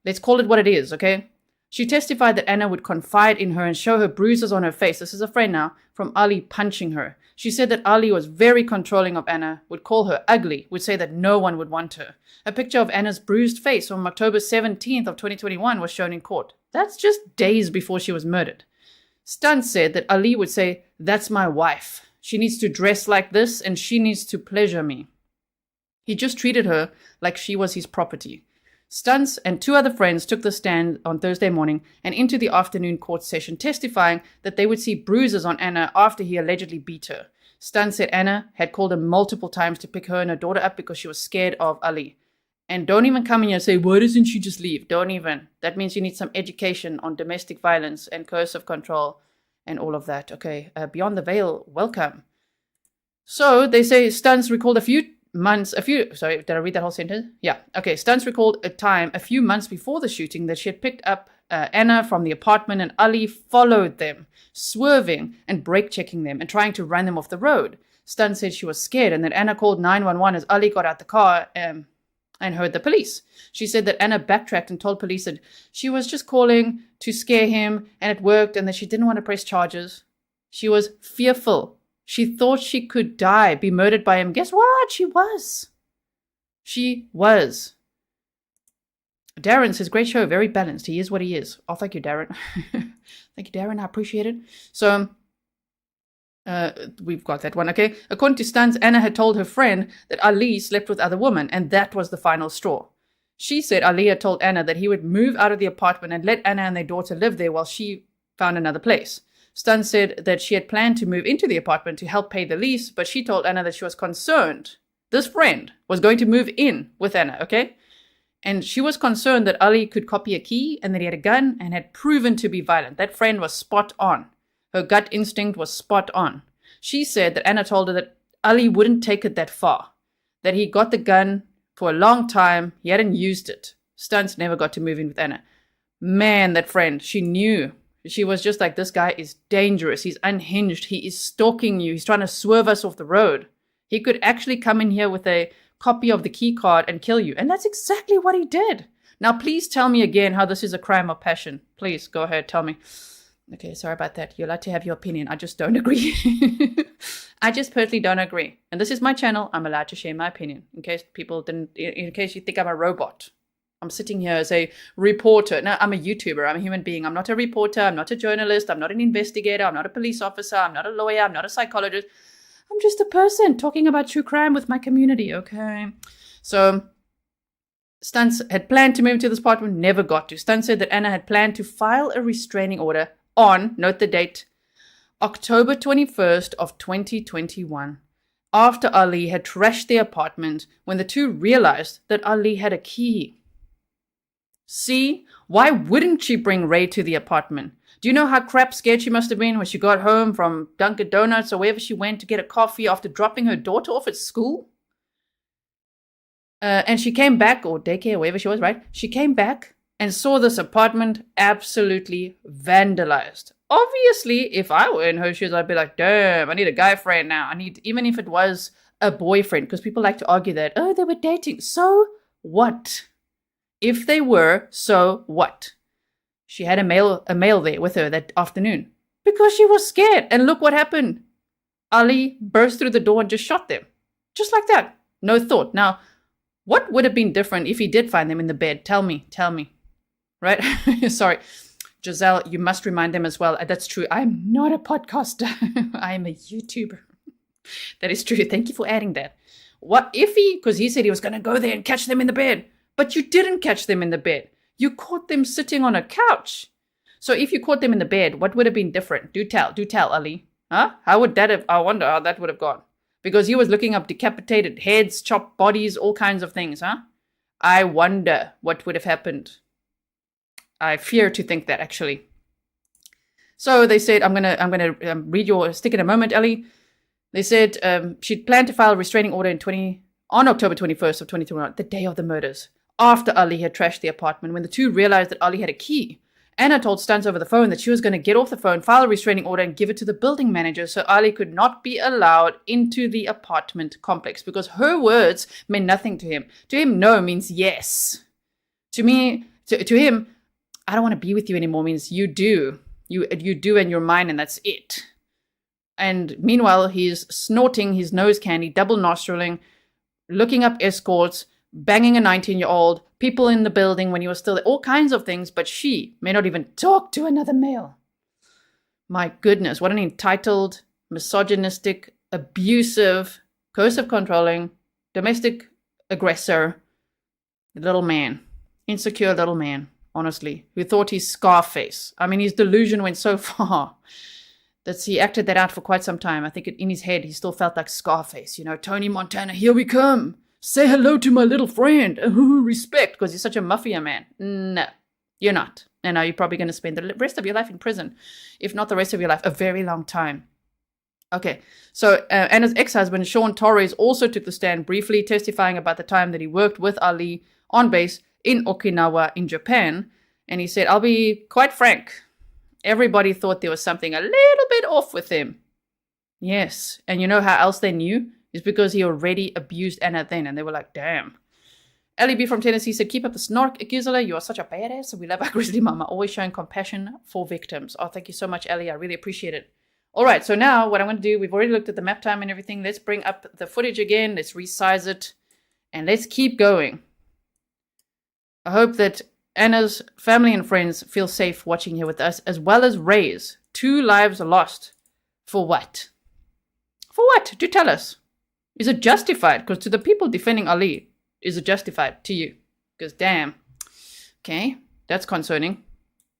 Let's call it what it is, okay? She testified that Ana would confide in her and show her bruises on her face. This is a friend now, from Ali punching her. She said that Ali was very controlling of Ana, would call her ugly, would say that no one would want her. A picture of Ana's bruised face from October 17th of 2021 was shown in court. That's just days before she was murdered. Stunt said that Ali would say, "That's my wife. She needs to dress like this and she needs to pleasure me." He just treated her like she was his property. Stuntz and two other friends took the stand on Thursday morning and into the afternoon court session, testifying that they would see bruises on Ana after he allegedly beat her. Stuntz said Ana had called him multiple times to pick her and her daughter up because she was scared of Ali. And don't even come in here and say, why doesn't she just leave? Don't even. That means you need some education on domestic violence and coercive control and all of that. Okay, Beyond the Veil, welcome. So they say Stuntz recalled sorry, did I read that whole sentence? Yeah. Okay, Stuntz recalled a time a few months before the shooting that she had picked up Ana from the apartment and Ali followed them, swerving and brake-checking them and trying to run them off the road. Stuntz said she was scared and that Ana called 911 as Ali got out the car and heard the police. She said that Ana backtracked and told police that she was just calling to scare him and it worked and that she didn't want to press charges. She was fearful. She thought she could die, be murdered by him. Guess what? She was. She was. Darren says, great show, very balanced. He is what he is. Oh, thank you, Darren. Thank you, Darren. I appreciate it. So, we've got that one, okay? According to Stuntz, Ana had told her friend that Ali slept with other women, and that was the final straw. She said Ali had told Ana that he would move out of the apartment and let Ana and their daughter live there while she found another place. Stuntz said that she had planned to move into the apartment to help pay the lease, but she told Ana that she was concerned. This friend was going to move in with Ana, okay? And she was concerned that Ali could copy a key and that he had a gun and had proven to be violent. That friend was spot on. Her gut instinct was spot on. She said that Ana told her that Ali wouldn't take it that far, that he got the gun for a long time, he hadn't used it. Stuntz never got to move in with Ana. Man, that friend, she knew. She was just like, this guy is dangerous. He's unhinged. He is stalking you. He's trying to swerve us off the road. He could actually come in here with a copy of the key card and kill you. And that's exactly what he did. Now, please tell me again how this is a crime of passion. Please, go ahead, tell me. Okay, sorry about that. You're allowed to have your opinion. I just don't agree. I just personally don't agree. And this is my channel. I'm allowed to share my opinion. In case you think I'm a robot. I'm sitting here as a reporter. Now, I'm a YouTuber. I'm a human being. I'm not a reporter. I'm not a journalist. I'm not an investigator. I'm not a police officer. I'm not a lawyer. I'm not a psychologist. I'm just a person talking about true crime with my community, okay? So, Stuntz had planned to move to this apartment, never got to. Stuntz said that Ana had planned to file a restraining order on, note the date, October 21st of 2021, after Ali had trashed the apartment when the two realized that Ali had a key. See? Why wouldn't she bring Ray to the apartment? Do you know how crap scared she must have been when she got home from Dunkin' Donuts or wherever she went to get a coffee after dropping her daughter off at school? And she came back, or daycare, wherever she was, right? She came back and saw this apartment absolutely vandalized. Obviously, if I were in her shoes, I'd be like, damn, I need a guy friend now. Even if it was a boyfriend, because people like to argue that, oh, they were dating. So what? If they were, so what? She had a male there with her that afternoon because she was scared. And look what happened. Ali burst through the door and just shot them. Just like that. No thought. Now, what would have been different if he did find them in the bed? Tell me. Right? Sorry. Giselle, you must remind them as well. That's true. I'm not a podcaster. I am a YouTuber. That is true. Thank you for adding that. What if because he said he was going to go there and catch them in the bed, but you didn't catch them in the bed. You caught them sitting on a couch. So if you caught them in the bed, what would have been different? Do tell, Ali. Huh? How would that have, I wonder how that would have gone. Because he was looking up decapitated heads, chopped bodies, all kinds of things, huh? I wonder what would have happened. I fear to think that, actually. So they said, I'm gonna read your stick in a moment, Ellie. They said she'd planned to file a restraining order on October 21st of 2021, the day of the murders, after Ali had trashed the apartment. When the two realized that Ali had a key, Anna told Stuntz over the phone that she was going to get off the phone, file a restraining order, and give it to the building manager so Ali could not be allowed into the apartment complex, because her words meant nothing to him. To him, no means yes. To him, I don't want to be with you anymore means you do. You do and you're mine, and that's it. And meanwhile, he's snorting his nose candy, double nostriling, looking up escorts, banging a 19-year-old, people in the building when he was still there, all kinds of things, but she may not even talk to another male. My goodness, what an entitled, misogynistic, abusive, coercive controlling, domestic aggressor, little man, insecure little man, honestly, who thought he's Scarface. I mean, his delusion went so far that he acted that out for quite some time. I think in his head, he still felt like Scarface. You know, Tony Montana, here we come. Say hello to my little friend. Respect, because he's such a mafia man. No, you're not. And now you're probably going to spend the rest of your life in prison. If not the rest of your life, a very long time. Okay, so Anna's ex-husband, Sean Torres, also took the stand briefly, testifying about the time that he worked with Ali on base in Okinawa in Japan. And he said, I'll be quite frank. Everybody thought there was something a little bit off with him. Yes, and you know how else they knew? It's because he already abused Anna then, and they were like, damn. Ellie B from Tennessee said, keep up the snark, Gisela. You are such a badass. We love our Grizzly Mama, always showing compassion for victims. Oh, thank you so much, Ellie. I really appreciate it. All right, so now what I'm going to do, we've already looked at the map time and everything. Let's bring up the footage again. Let's resize it, and let's keep going. I hope that Anna's family and friends feel safe watching here with us, as well as Ray's. 2 lives lost. For what? For what? Do tell us. Is it justified? Because to the people defending Ali, is it justified to you? Because damn. Okay, that's concerning.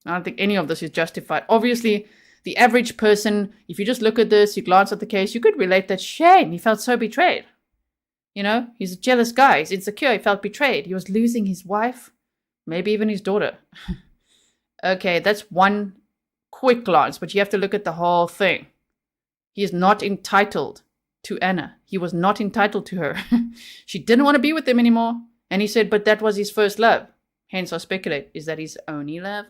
I don't think any of this is justified. Obviously, the average person, if you just look at this, you glance at the case, you could relate that shame. He felt so betrayed. You know, he's a jealous guy. He's insecure. He felt betrayed. He was losing his wife, maybe even his daughter. Okay, that's one quick glance, but you have to look at the whole thing. He is not entitled to Anna. He was not entitled to her. She didn't want to be with him anymore. And he said, but that was his first love. Hence, I speculate, is that his only love?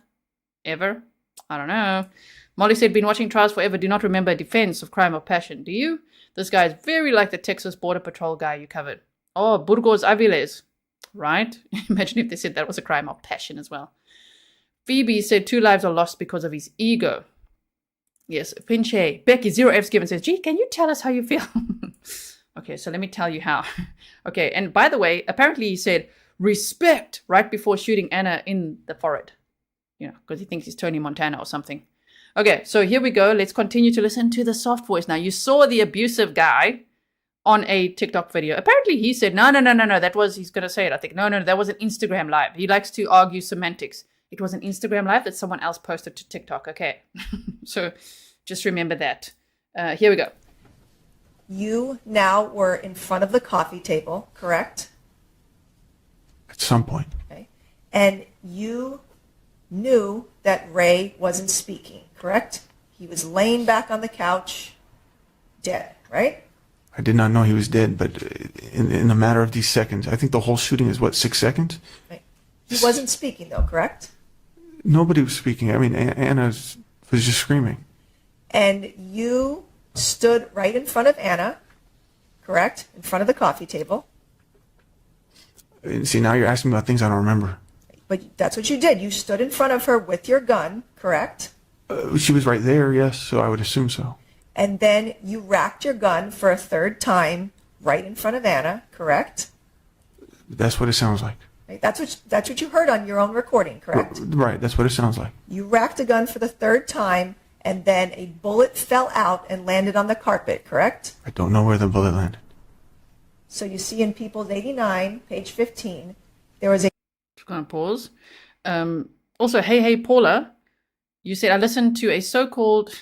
Ever? I don't know. Molly said, been watching trials forever. Do not remember a defense of crime of passion. Do you? This guy is very like the Texas Border Patrol guy you covered. Oh, Burgos Aviles. Right? Imagine if they said that was a crime of passion as well. Phoebe said 2 lives are lost because of his ego. Yes, Pinche. Becky, 0F's given, says, gee, can you tell us how you feel? Okay, so let me tell you how. Okay, and by the way, apparently he said, respect, right before shooting Anna in the forehead. You know, because he thinks he's Tony Montana or something. Okay, so here we go. Let's continue to listen to the soft voice. Now, you saw the abusive guy on a TikTok video. Apparently he said, no, that was, he's going to say it, I think. No, that was an Instagram live. He likes to argue semantics. It was an Instagram live that someone else posted to TikTok. Okay. So just remember that. Here we go. You now were in front of the coffee table, correct? At some point. Okay. And you knew that Ray wasn't speaking, correct? He was laying back on the couch, dead, right? I did not know he was dead, but in a matter of these seconds, I think the whole shooting is, what, 6 seconds? Right. He wasn't speaking, though, correct? Nobody was speaking. I mean, Anna was just screaming. And you stood right in front of Ana, correct? In front of the coffee table. And see, now you're asking me about things I don't remember. But that's what you did. You stood in front of her with your gun, correct? She was right there, yes, so I would assume so. And then you racked your gun for a third time right in front of Ana, correct? That's what it sounds like. Right? That's what you heard on your own recording, correct? Right, that's what it sounds like. You racked a gun for the third time, and then a bullet fell out and landed on the carpet, correct? I don't know where the bullet landed. So you see in People's 89, page 15, there was a... Just gonna pause. Also, hey, Paula, you said I listened to a so-called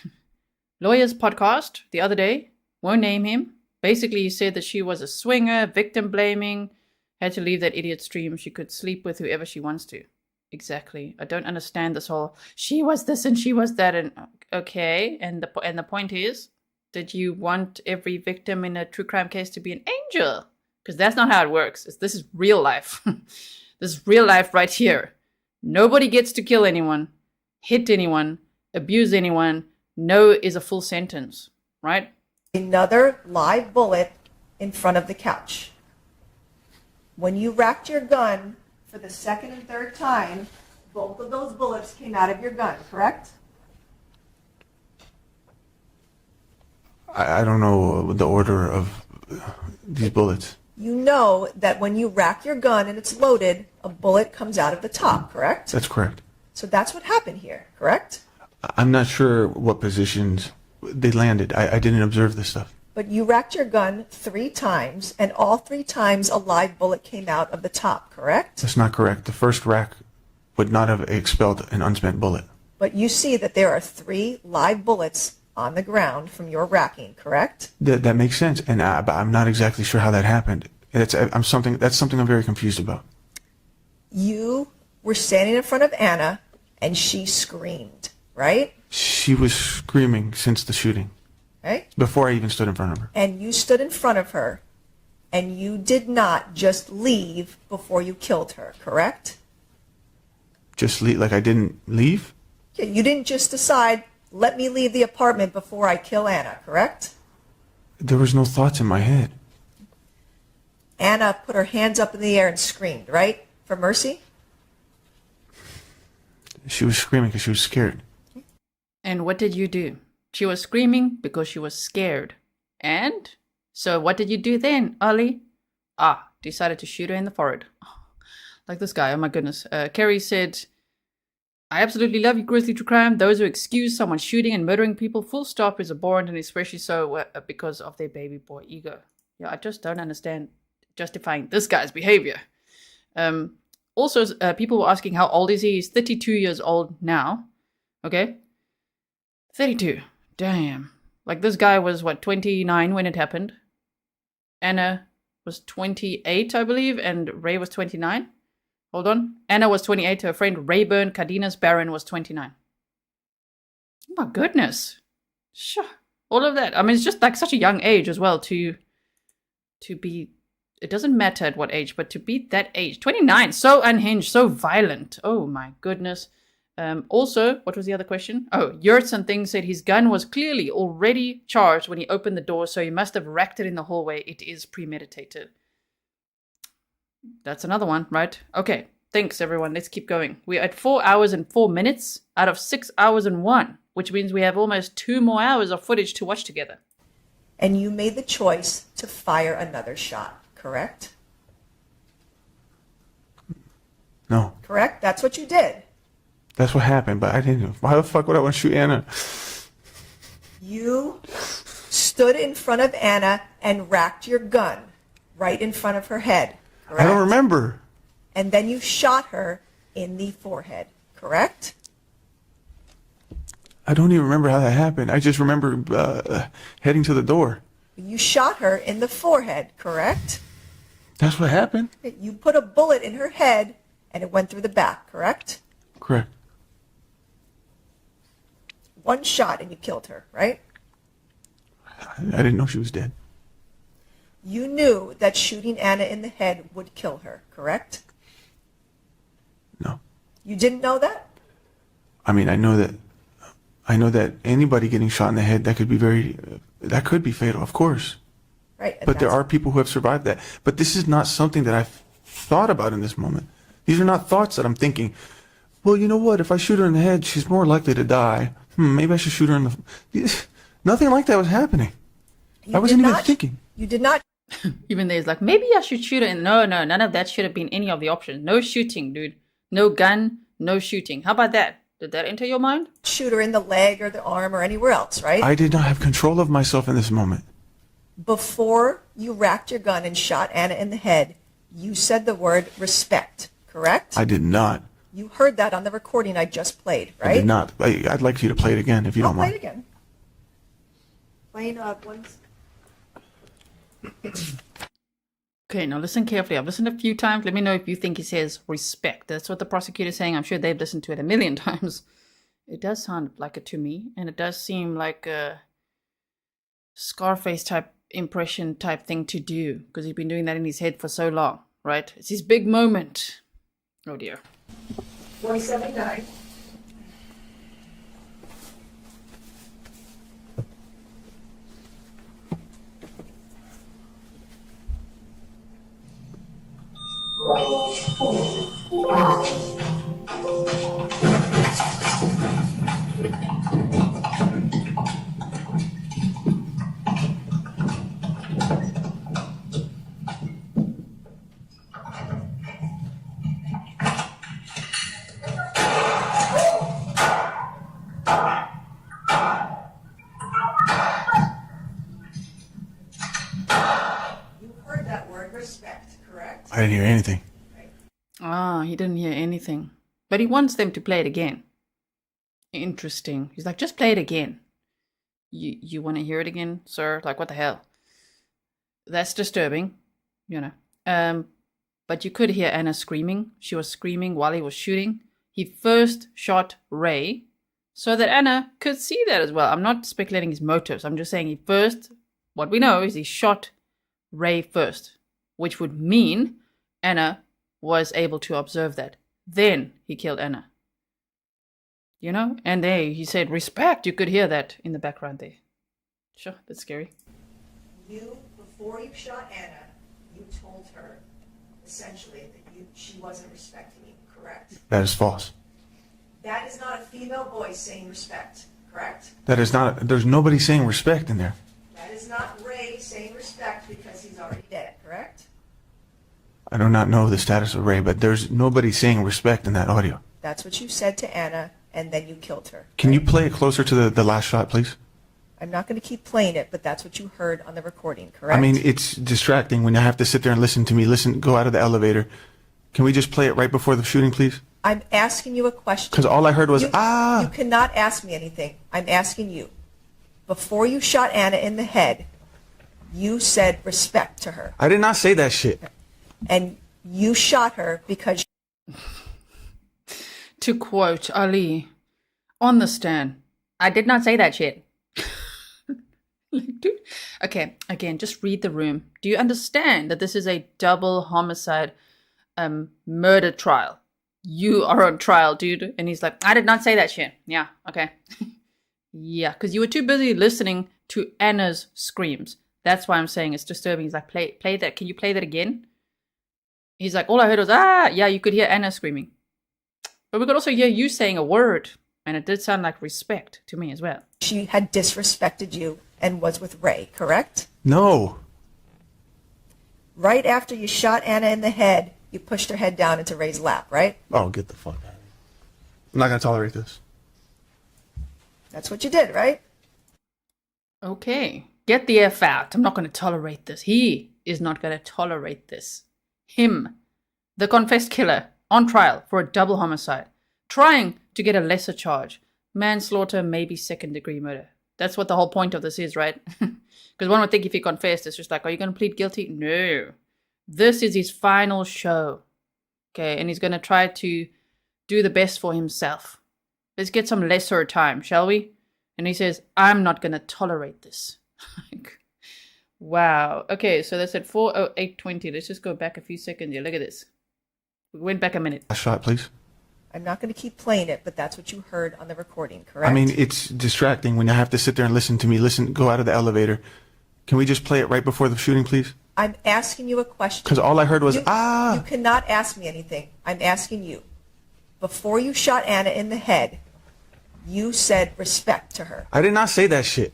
lawyer's podcast the other day. Won't name him. Basically, he said that she was a swinger, victim blaming, had to leave that idiot stream. She could sleep with whoever she wants to. Exactly. I don't understand this whole she was this and she was that and okay. And the point is, did you want every victim in a true crime case to be an angel? Because that's not how it works. This is real life. This is real life right here. Nobody gets to kill anyone, hit anyone, abuse anyone. No is a full sentence, right? Another live bullet in front of the couch. When you racked your gun for the second and third time, both of those bullets came out of your gun, correct? I don't know the order of these bullets. You know that when you rack your gun and it's loaded, a bullet comes out of the top, correct? That's correct. So that's what happened here, correct? I'm not sure what positions they landed. I didn't observe this stuff. But you racked your gun 3 times, and all 3 times a live bullet came out of the top, correct? That's not correct. The first rack would not have expelled an unspent bullet. But you see that there are 3 live bullets on the ground from your racking, correct? That makes sense, and but I'm not exactly sure how that happened. That's something I'm very confused about. You were standing in front of Ana, and she screamed, right? She was screaming since the shooting. Right? Before I even stood in front of her. And you stood in front of her, and you did not just leave before you killed her, correct? Just leave, like I didn't leave? Yeah, you didn't just decide, let me leave the apartment before I kill Ana, correct? There was no thoughts in my head. Ana put her hands up in the air and screamed, right? For mercy? She was screaming because she was scared. And what did you do? She was screaming because she was scared. And? So what did you do then, Ali? Decided to shoot her in the forehead. Like this guy, oh my goodness. Kerry said, I absolutely love you, Grizzly True Crime. Those who excuse someone shooting and murdering people full stop is abhorrent, and especially so because of their baby boy ego. Yeah, I just don't understand justifying this guy's behavior. Also, people were asking how old is he? He's 32 years old now. Okay? 32. Damn. Like this guy was, 29 when it happened? Ana was 28, I believe, and Ray was 29. Hold on. Ana was 28. Her friend Rayburn Barron was 29. Oh my goodness. Sure. All of that. I mean, it's just like such a young age as well to be... It doesn't matter at what age, but to be that age. 29, so unhinged, so violent. Oh my goodness. Also, what was the other question? Oh, Yurtson Thing said his gun was clearly already charged when he opened the door, so he must have racked it in the hallway. It is premeditated. That's another one, right? Okay, thanks everyone. Let's keep going. We're at 4 hours and 4 minutes out of 6 hours and 1, which means we have almost 2 more hours of footage to watch together. And you made the choice to fire another shot, correct? No. Correct? That's what you did. That's what happened, but I didn't. Why the fuck would I want to shoot Ana? You stood in front of Ana and racked your gun right in front of her head, correct? I don't remember. And then you shot her in the forehead, correct? I don't even remember how that happened. I just remember heading to the door. You shot her in the forehead, correct? That's what happened. You put a bullet in her head and it went through the back, correct? Correct. One shot and you killed her, right? I didn't know she was dead. You knew that shooting Ana in the head would kill her, correct? No. You didn't know that? I mean, I know that anybody getting shot in the head, that could be fatal, of course. Right. And But there that's- are people who have survived that. But this is not something that I've thought about in this moment. These are not thoughts that I'm thinking, well, you know what? If I shoot her in the head, she's more likely to die. Maybe I should shoot her in the... Nothing like that was happening. You I wasn't did even not- thinking. You did not Even there's like, maybe I should shoot her. And no, none of that should have been any of the options. No shooting, dude. No gun, no shooting. How about that? Did that enter your mind? shoot her in the leg or the arm or anywhere else, right? I did not have control of myself in this moment. Before you racked your gun and shot Ana in the head, you said the word respect, correct? I did not. You heard that on the recording I just played, right? I did not. I'd like you to play it again if you I'll don't play mind. it again. Playing ones. Okay, now listen carefully. I've listened a few times. Let me know if you think he says respect. That's what the prosecutor's saying. I'm sure they've listened to it a million times. It does sound like it to me, and it does seem like a scarface type impression type thing to do, because he's been doing that in his head for so long, right? It's his big moment. Oh dear. 179. You heard that word respect, correct? I didn't hear anything. Ah, he didn't hear anything. But he wants them to play it again. Interesting. He's like, just play it again. You want to hear it again, sir? Like, what the hell? That's disturbing, you know. But you could hear Ana screaming. She was screaming while he was shooting. He first shot Ray so that Ana could see that as well. I'm not speculating his motives. I'm just saying what we know is he shot Ray first, which would mean Ana was able to observe that. Then he killed Ana. You know? And he said, respect. You could hear that in the background there. Sure, that's scary. Before you shot Ana, you told her essentially that she wasn't respecting you, correct? That is false. That is not a female voice saying respect, correct? That is not. There's nobody saying respect in there. That is not Ray saying respect because he's already dead, correct? I do not know the status of Ray, but there's nobody saying respect in that audio. That's what you said to Ana, and then you killed her. Can you play it closer to the last shot, please? I'm not going to keep playing it, but that's what you heard on the recording, correct? I mean, it's distracting when I have to sit there and listen to me, go out of the elevator. Can we just play it right before the shooting, please? I'm asking you a question. Because all I heard was, You cannot ask me anything. I'm asking you. Before you shot Ana in the head, you said respect to her. I did not say that shit. And you shot her because... To quote Ali on the stand, I did not say that shit. Dude. Okay, again, just read the room. Do you understand that this is a double homicide murder trial? You are on trial, dude. And he's like, I did not say that shit. Yeah, okay. Yeah, because you were too busy listening to Ana's screams. That's why I'm saying it's disturbing. He's like, play that. Can you play that again? He's like, all I heard was, yeah, you could hear Ana screaming. But we could also hear you saying a word. And it did sound like respect to me as well. she had disrespected you and was with Ray, correct? No. Right after you shot Ana in the head, you pushed her head down into Ray's lap, right? Oh, get the fuck out of here. I'm not going to tolerate this. That's what you did, right? Okay, get the F out. I'm not going to tolerate this. He is not going to tolerate this. Him, the confessed killer, on trial for a double homicide, trying to get a lesser charge. Manslaughter, maybe second-degree murder. That's what the whole point of this is, right? Because one would think if he confessed, it's just like, are you going to plead guilty? No. This is his final show. Okay, and he's going to try to do the best for himself. Let's get some lesser time, shall we? And he says, I'm not going to tolerate this. Wow. Okay, so that's at 4:08:20. Let's just go back a few seconds here. Look at this. We went back a minute. A shot, please. I'm not going to keep playing it, but that's what you heard on the recording, correct? I mean, it's distracting when I have to sit there and listen to me. Go out of the elevator. Can we just play it right before the shooting, please? I'm asking you a question. Because all I heard was, You cannot ask me anything. I'm asking you. Before you shot Ana in the head, you said respect to her. I did not say that shit.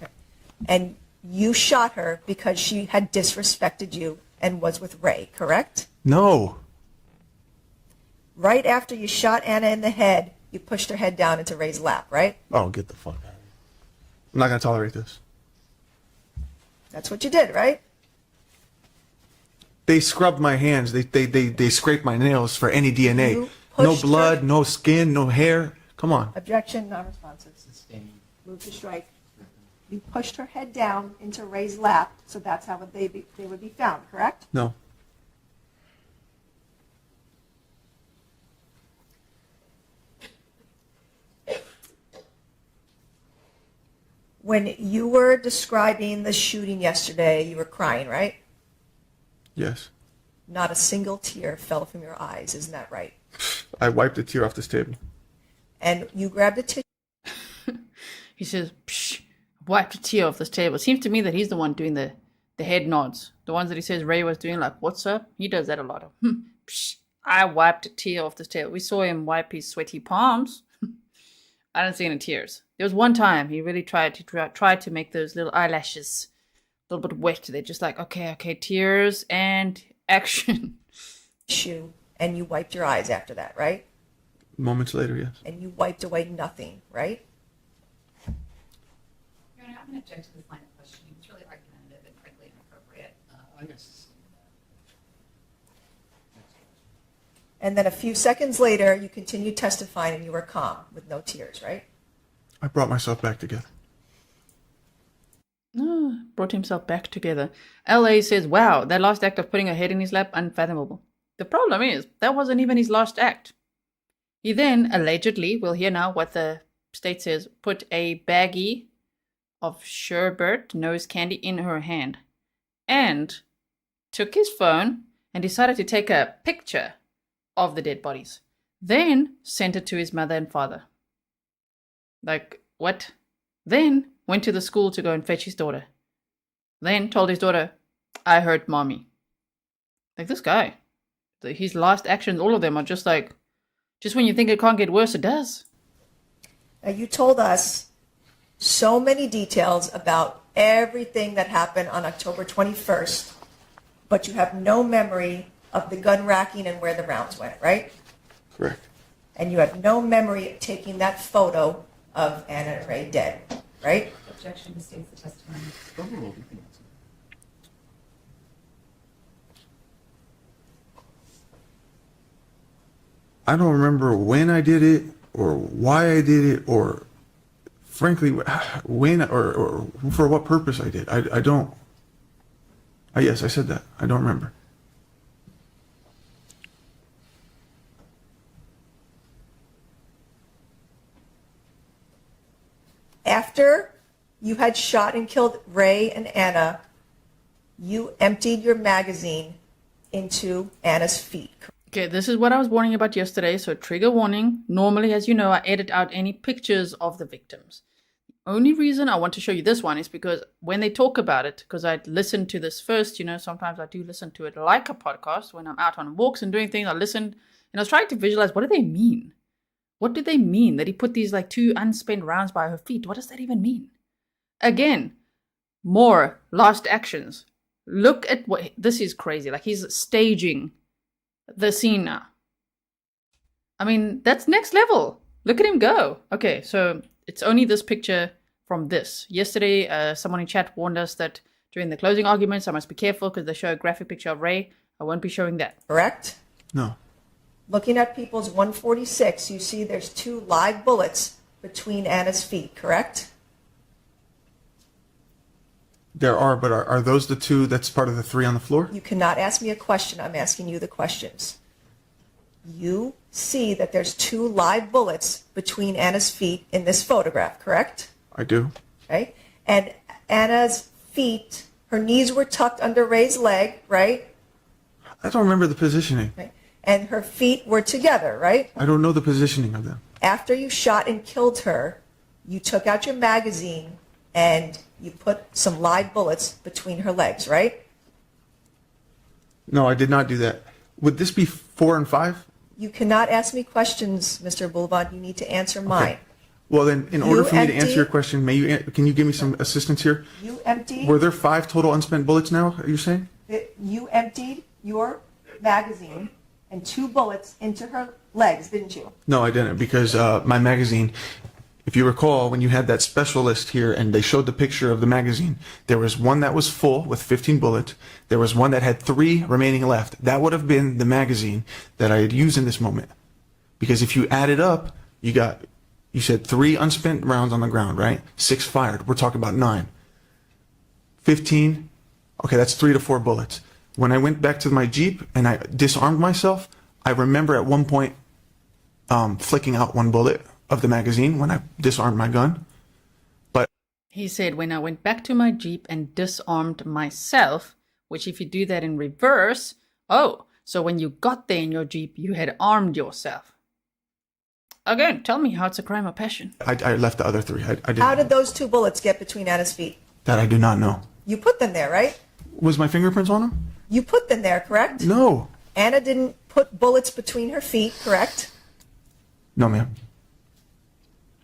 And you shot her because she had disrespected you and was with Ray, correct? No. Right after you shot Ana in the head, you pushed her head down into Ray's lap, right? Oh, get the fuck out of here. I'm not going to tolerate this. That's what you did, right? They scrubbed my hands. They scraped my nails for any DNA. You No pushed blood, her. no skin, no hair. Come on. Objection, non-responsive. Sustained. Move to strike. You pushed her head down into Ray's lap, so that's how they would be found, correct? No. When you were describing the shooting yesterday, you were crying, right? Yes. Not a single tear fell from your eyes, isn't that right? I wiped a tear off this table. And you grabbed a tissue. He says, psh, wiped a tear off this table. It seems to me that he's the one doing the head nods. The ones that he says Ray was doing, like, what's up? He does that a lot of. Psh, I wiped a tear off this table. We saw him wipe his sweaty palms. I didn't see any tears. There was one time he really tried to make those little eyelashes a little bit wet. They're just like, okay, tears and action. And you wiped your eyes after that, right? Moments later, yes. And you wiped away nothing, right? Your Honor, I'm going to object to this line of questioning. It's really argumentative and frankly inappropriate. I guess. And then a few seconds later, you continued testifying and you were calm with no tears, right? I brought myself back together. Brought himself back together. LA says, wow, that last act of putting her head in his lap, unfathomable. The problem is, that wasn't even his last act. He then, allegedly, we'll hear now what the state says, put a baggie of sherbet nose candy in her hand and took his phone and decided to take a picture of the dead bodies. Then sent it to his mother and father. Like, what? Then went to the school to go and fetch his daughter. Then told his daughter, I hurt mommy. Like, this guy. His last actions, all of them are just like, just when you think it can't get worse, it does. Now, you told us so many details about everything that happened on October 21st, but you have no memory of the gun racking and where the rounds went, right? Correct. And you have no memory of taking that photo of Ana and Ray dead, right? Objection to states the testimony. I don't remember when I did it or why I did it or frankly when or for what purpose I did. I don't. Yes, I said that. I don't remember. After you had shot and killed Ray and Ana, you emptied your magazine into Ana's feet. Okay, this is what I was warning about yesterday, so trigger warning. Normally, as you know, I edit out any pictures of the victims. The only reason I want to show you this one is because when they talk about it, because I listened to this first, sometimes I do listen to it like a podcast when I'm out on walks and doing things. I listened and I was trying to visualize, what do they mean? What do they mean that he put these like 2 unspent rounds by her feet? What does that even mean? Again, more last actions. Look at what, this is crazy. Like, he's staging the scene now. I mean, that's next level. Look at him go. Okay, so it's only this picture from this. Yesterday, someone in chat warned us that during the closing arguments, I must be careful because they show a graphic picture of Ray. I won't be showing that. Correct? No. Looking at People's 146, you see there's 2 live bullets between Ana's feet, correct? There are, but are those the 2 that's part of the 3 on the floor? You cannot ask me a question. I'm asking you the questions. You see that there's 2 live bullets between Anna's feet in this photograph, correct? I do. Okay. And Anna's feet, her knees were tucked under Ray's leg, right? I don't remember the positioning. Right. And her feet were together, right? I don't know the positioning of them. After you shot and killed her, you took out your magazine and you put some live bullets between her legs, right? No, I did not do that. Would this be 4 and 5? You cannot ask me questions, Mr. Abulaban. You need to answer mine. Well, then, in order for me to empty- answer your question, can you give me some assistance here? You emptied. Were there 5 total unspent bullets now, are you saying? You emptied your magazine and 2 bullets into her legs, didn't you? No, I didn't, because my magazine, if you recall, when you had that specialist here and they showed the picture of the magazine, there was one that was full with 15 bullets. There was one that had 3 remaining left. That would have been the magazine that I had used in this moment. Because if you add it up, you said 3 unspent rounds on the ground, right? 6 fired. We're talking about 9. 15, okay, that's 3 to 4 bullets. When I went back to my Jeep and I disarmed myself, I remember at one point flicking out 1 bullet of the magazine when I disarmed my gun. But He said, when I went back to my Jeep and disarmed myself, which if you do that in reverse, so when you got there in your Jeep, you had armed yourself. Again, tell me how it's a crime of passion. I left the other 3. I didn't. How did those 2 bullets get between Anna's feet? That I do not know. You put them there, right? Was my fingerprints on them? You put them there, correct? No. Anna didn't put bullets between her feet, correct? No, ma'am.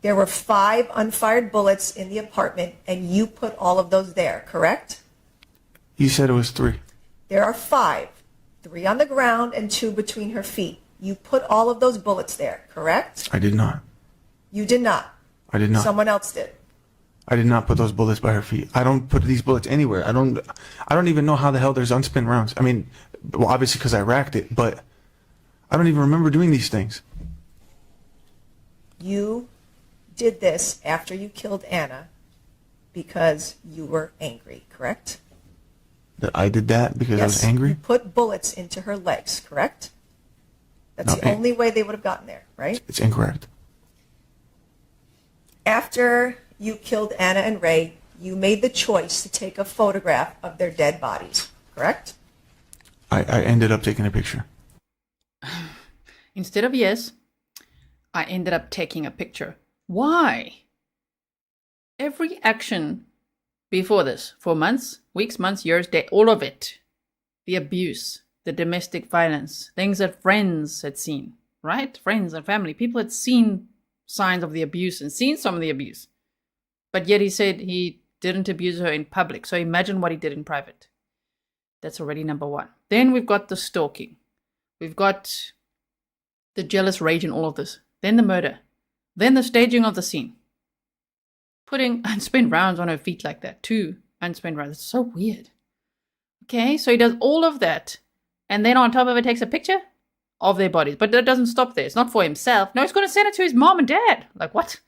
There were 5 unfired bullets in the apartment, and you put all of those there, correct? You said it was 3. There are 5, 3 on the ground and 2 between her feet. You put all of those bullets there, correct? I did not. You did not. I did not. Someone else did. I did not put those bullets by her feet. I don't put these bullets anywhere. I don't even know how the hell there's unspent rounds. I mean, well, obviously because I racked it, but I don't even remember doing these things. You did this after you killed Anna because you were angry, correct? That I did that because I was You angry? put bullets into her legs, correct? That's No, the only way they would have gotten there, right? It's incorrect. After you killed Anna and Ray, you made the choice to take a photograph of their dead bodies, correct? I ended up taking a picture. Instead of yes, I ended up taking a picture. Why? Every action before this, for months, weeks, months, years, day, all of it, the abuse, the domestic violence, things that friends had seen, right? Friends and family, people had seen signs of the abuse and seen some of the abuse. But yet he said he didn't abuse her in public. So imagine what he did in private. That's already number 1. Then we've got the stalking. We've got the jealous rage in all of this. Then the murder. Then the staging of the scene. Putting unspent rounds on her feet like that. 2 unspent rounds. It's so weird. Okay, so he does all of that. And then on top of it takes a picture of their bodies. But that doesn't stop there. It's not for himself. No, he's going to send it to his mom and dad. Like, what?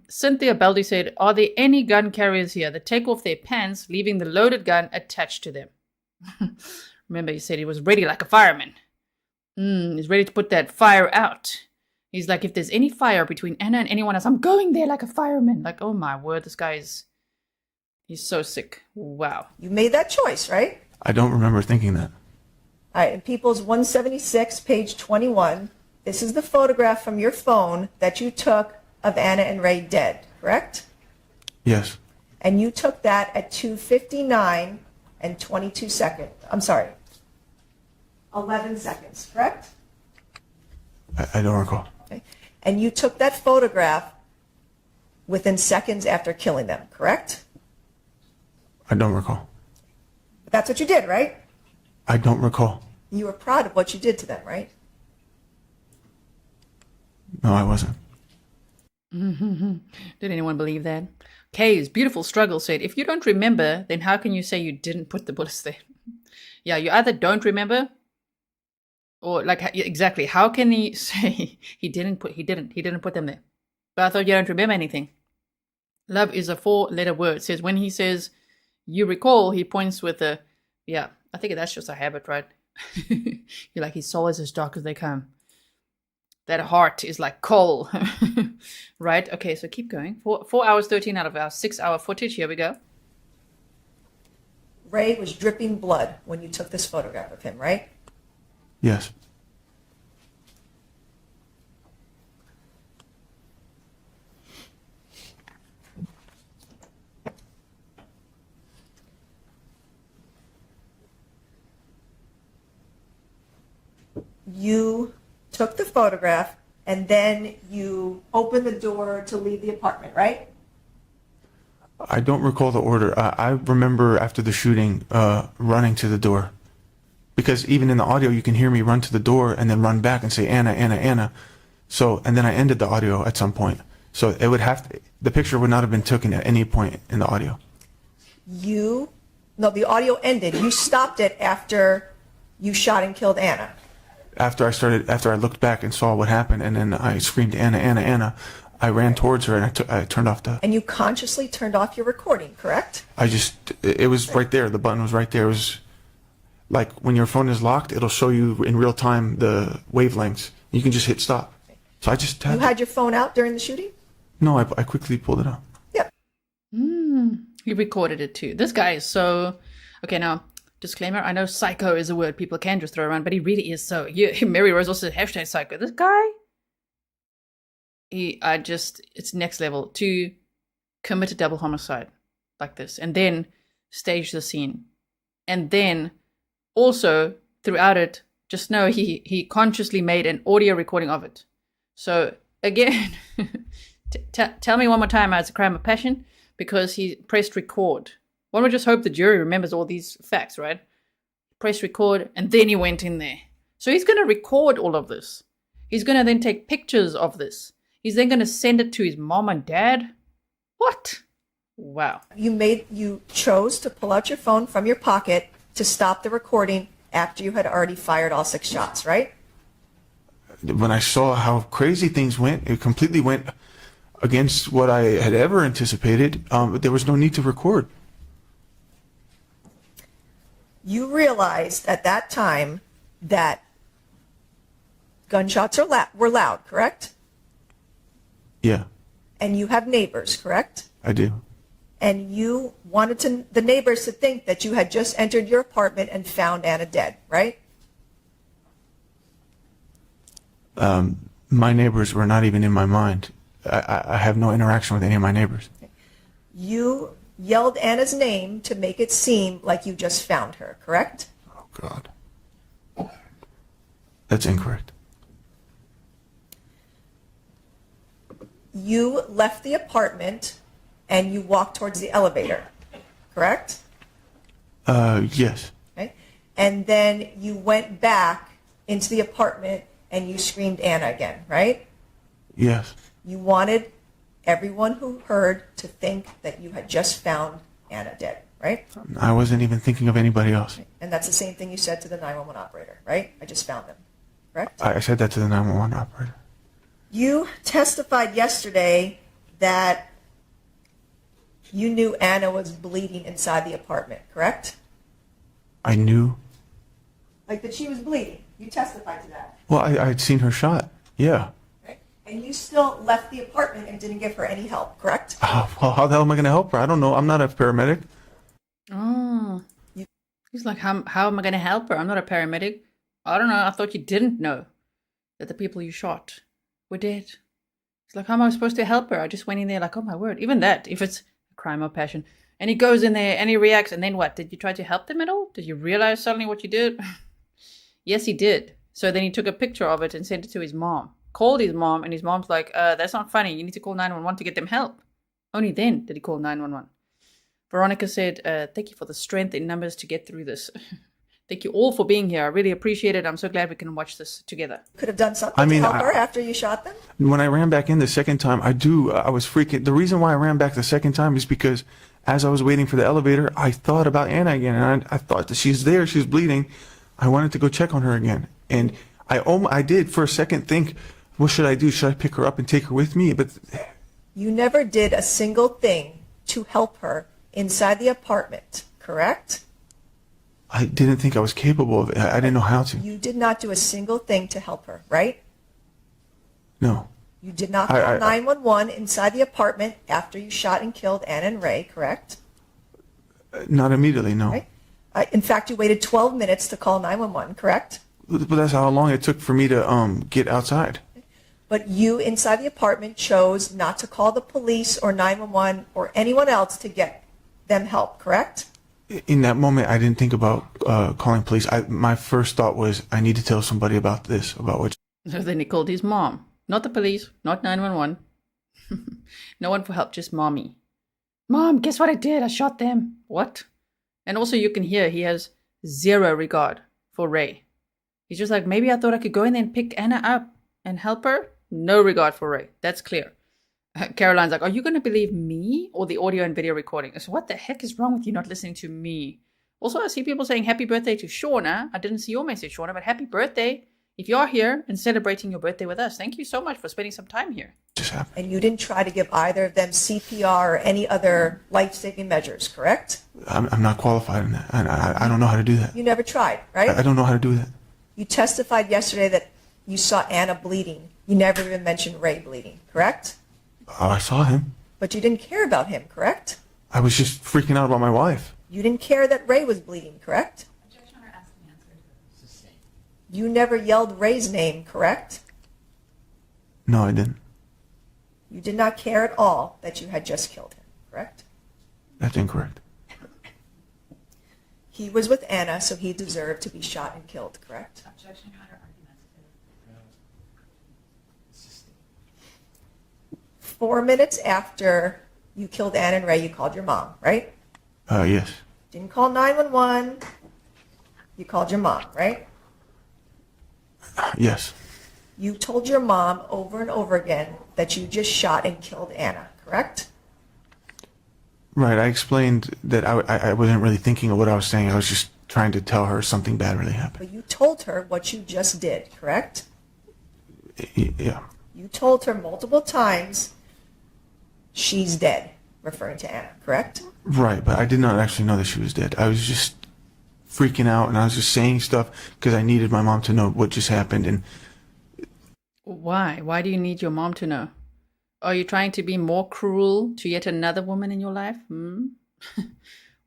Cynthia Beldy said, are there any gun carriers here that take off their pants, leaving the loaded gun attached to them? Remember, he said he was ready like a fireman. He's ready to put that fire out. He's like, if there's any fire between Anna and anyone else, I'm going there like a fireman. Like, oh my word, this guy he's so sick. Wow. You made that choice, right? I don't remember thinking that. All right, in People's 176, page 21, this is the photograph from your phone that you took of Anna and Ray dead, correct? Yes. And you took that at 2:59 and 22 seconds. I'm sorry, 11 seconds, correct? I don't recall. Okay. And you took that photograph within seconds after killing them, correct? I don't recall. But that's what you did, right? I don't recall. You were proud of what you did to them, right? No, I wasn't. Did anyone believe that? Kay's beautiful struggle said, if you don't remember, then how can you say you didn't put the bullets there? Yeah, you either don't remember, or like, exactly, how can he say he didn't put them there? But I thought you don't remember anything. Love is a 4-letter word. It says, when he says, you recall, he points with a, yeah, I think that's just a habit, right? You're like, his soul is as dark as they come. That heart is like coal. Right? Okay, so keep going. 4 hours, 13 out of our 6-hour footage. Here we go. Ray was dripping blood when you took this photograph of him, right? Yes. You took the photograph and then you opened the door to leave the apartment, right? I don't recall the order. I remember after the shooting running to the door. Because even in the audio, you can hear me run to the door and then run back and say, Ana, Ana, Ana. So, and then I ended the audio at some point. So it would have to, the picture would not have been taken at any point in the audio. No, the audio ended. You stopped it after you shot and killed Ana. After I looked back and saw what happened, and then I screamed, Ana, Ana, Ana, I ran towards her and I turned off the... And you consciously turned off your recording, correct? It was right there. The button was right there. It was like when your phone is locked, it'll show you in real time the wavelengths. You can just hit stop. So I just You had your phone out during the shooting? No, I quickly pulled it out. Yep. He recorded it too. This guy is so... Okay, now, disclaimer, I know psycho is a word people can just throw around, but he really is so... Mary Rose also said hashtag psycho. This guy... it's next level. To commit a double homicide like this. And then stage the scene. And then also, throughout it, just know he consciously made an audio recording of it. So, again... tell me one more time how it's a crime of passion, because he pressed record. One would just hope the jury remembers all these facts, right? Pressed record, and then he went in there. So he's going to record all of this. He's going to then take pictures of this. He's then going to send it to his mom and dad. What? Wow. You chose to pull out your phone from your pocket to stop the recording after you had already fired all 6 shots, right? When I saw how crazy things went, it completely went against what I had ever anticipated. There was no need to record. You realized at that time that gunshots were loud, correct? Yeah, And you have neighbors, correct? I do. And you wanted the neighbors to think that you had just entered your apartment and found Ana dead, right? My neighbors were not even in my mind. I have no interaction with any of my neighbors. You yelled Ana's name to make it seem like you just found her, correct? Oh, God. That's incorrect. You left the apartment and you walked towards the elevator, correct? Yes. Okay. And then you went back into the apartment and you screamed Ana again, right? Yes. You wanted everyone who heard to think that you had just found Ana dead, right? I wasn't even thinking of anybody else. And that's the same thing you said to the 911 operator, right? I just found them, correct? I said that to the 911 operator. You testified yesterday that you knew Ana was bleeding inside the apartment, correct? I knew. Like that she was bleeding. You testified to that. Well, I'd seen her shot. Yeah. Right? And you still left the apartment and didn't give her any help, correct? Well, how the hell am I going to help her? I don't know. I'm not a paramedic. Oh. He's like, how am I going to help her? I'm not a paramedic. I don't know. I thought you didn't know that the people you shot were dead. It's like, how am I supposed to help her? I just went in there like, oh my word. Even that, if it's a crime of passion. And he goes in there and he reacts. And then what? Did you try to help them at all? Did you realize suddenly what you did? Yes, he did. So then he took a picture of it and sent it to his mom. Called his mom, and his mom's like, that's not funny. You need to call 911 to get them help. Only then did he call 911. Veronica said, thank you for the strength in numbers to get through this. Thank you all for being here. I really appreciate it. I'm so glad we can watch this together. Could have done something to help her after you shot them? When I ran back in the second time, I was freaking. The reason why I ran back the second time is because as I was waiting for the elevator, I thought about Ana again. And I thought that she's there, she's bleeding. I wanted to go check on her again. And I did for a second think, what should I do? Should I pick her up and take her with me? But you never did a single thing to help her inside the apartment, correct? I didn't think I was capable of it. I didn't know how to. You did not do a single thing to help her, right? No. You did not call 911 inside the apartment after you shot and killed Ana and Ray, correct? Not immediately, no. Right. In fact, you waited 12 minutes to call 911, correct? But that's how long it took for me to get outside. But you, inside the apartment, chose not to call the police or 911 or anyone else to get them help, correct? In that moment, I didn't think about calling police. My first thought was, I need to tell somebody about this, about what. So then he called his mom. Not the police, not 911. No one for help, just mommy. Mom, guess what I did? I shot them. What? And also you can hear he has zero regard for Ray. He's just like, maybe I thought I could go in there and pick Ana up and help her. No regard for Ray. That's clear. Caroline's like, are you going to believe me or the audio and video recording? So what the heck is wrong with you not listening to me? Also, I see people saying happy birthday to Shauna. I didn't see your message, Shauna, but happy birthday. If you're here and celebrating your birthday with us, thank you so much for spending some time here. And you didn't try to give either of them CPR or any other life-saving measures, correct? I'm not qualified in that. I don't know how to do that. You never tried, right? I don't know how to do that. You testified yesterday that you saw Ana bleeding. You never even mentioned Ray bleeding, correct? I saw him. But you didn't care about him, correct? I was just freaking out about my wife. You didn't care that Ray was bleeding, correct? Objection or asked and answered. Sustained. You never yelled Ray's name, correct? No, I didn't. You did not care at all that you had just killed him, correct? That's incorrect. He was with Ana, so he deserved to be shot and killed, correct? Objection, Your Honor, argumentative. Sustained. 4 minutes after you killed Ana and Ray, you called your mom, right? Yes. Didn't call 911. You called your mom, right? Yes. You told your mom over and over again that you just shot and killed Ana, correct? Right. I explained that I wasn't really thinking of what I was saying. I was just trying to tell her something bad really happened. But you told her what you just did, correct? Yeah. You told her multiple times she's dead, referring to Ana, correct? Right, but I did not actually know that she was dead. I was just freaking out, and I was just saying stuff because I needed my mom to know what just happened. And Why? Why do you need your mom to know? Are you trying to be more cruel to yet another woman in your life?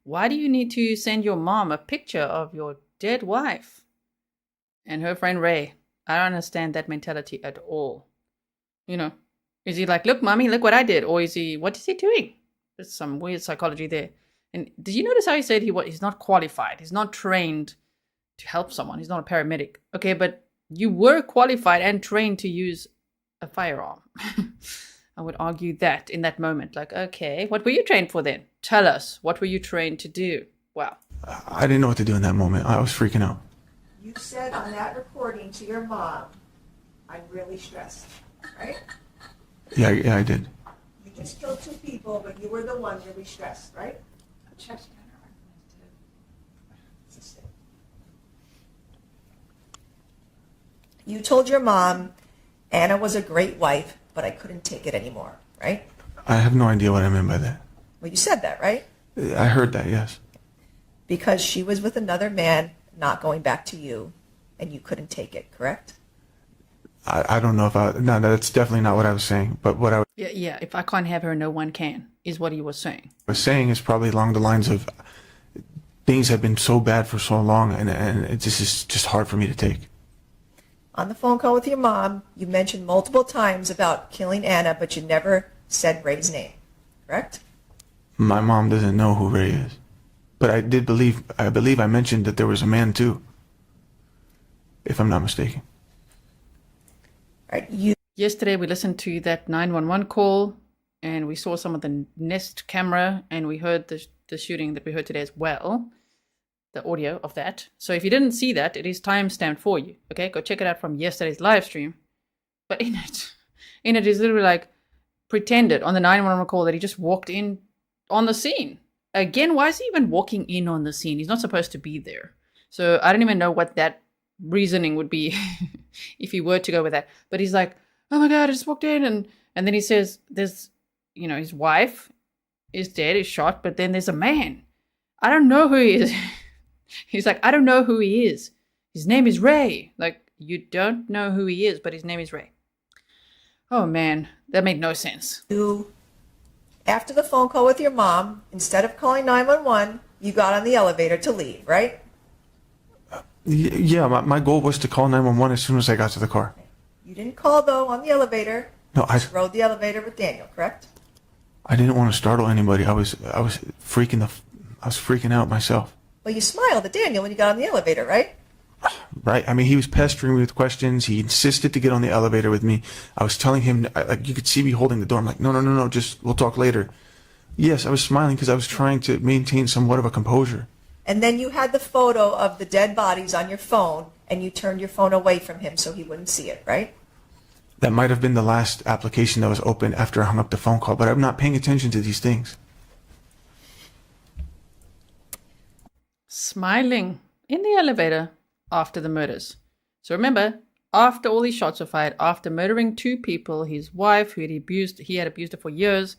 Why do you need to send your mom a picture of your dead wife and her friend Ray? I don't understand that mentality at all. You know, is he like, look, mommy, look what I did? Or is he, what is he doing? There's some weird psychology there. And did you notice how he said he's not qualified? He's not trained to help someone. He's not a paramedic. Okay, but you were qualified and trained to use a firearm. I would argue that in that moment. Like, okay, what were you trained for then? Tell us, what were you trained to do? Wow. I didn't know what to do in that moment. I was freaking out. You said on that recording to your mom, I'm really stressed, right? Yeah, I did. You just killed 2 people, but you were the one really stressed, right? Objection, Your Honor, argumentative. Sustained. You told your mom Ana was a great wife, but I couldn't take it anymore, right? I have no idea what I meant by that. Well, you said that, right? I heard that, yes. Because she was with another man, not going back to you, and you couldn't take it, correct? I don't know if no, that's definitely not what I was saying. But what I Yeah, if I can't have her, no one can, is what he was saying. was saying is probably along the lines of things have been so bad for so long, and this is just hard for me to take. On the phone call with your mom, you mentioned multiple times about killing Ana, but you never said Ray's name, correct? My mom doesn't know who Ray is. But I believe I mentioned that there was a man too, if I'm not mistaken. Right? Yesterday we listened to that 911 call and we saw some of the Nest camera and we heard the shooting that we heard today as well, the audio of that. So if you didn't see that, it is timestamped for you. Okay, go check it out from yesterday's live stream. But in it is literally like pretended on the 911 call that he just walked in on the scene. Again, why is he even walking in on the scene? He's not supposed to be there. So I don't even know what that reasoning would be if he were to go with that. But he's like, oh my God, I just walked in. And then he says there's, his wife is dead, is shot, but then there's a man. I don't know who he is. He's like, I don't know who he is. His name is Ray. Like, you don't know who he is, but his name is Ray. Oh man, that made no sense. After the phone call with your mom, instead of calling 911, you got on the elevator to leave, right? Yeah, my goal was to call 911 as soon as I got to the car. You didn't call, though, on the elevator. No, You rode the elevator with Daniel, correct? I didn't want to startle anybody. I was freaking out myself. Well, you smiled at Daniel when you got on the elevator, right? Right? I mean, he was pestering me with questions. He insisted to get on the elevator with me. I was telling him, like, you could see me holding the door. I'm like, no, just, we'll talk later. Yes, I was smiling because I was trying to maintain somewhat of a composure. And then you had the photo of the dead bodies on your phone, and you turned your phone away from him so he wouldn't see it, right? That might have been the last application that was open after I hung up the phone call, but I'm not paying attention to these things. Smiling in the elevator after the murders. So remember, after all these shots were fired, after murdering 2 people, his wife, who he had abused her for years,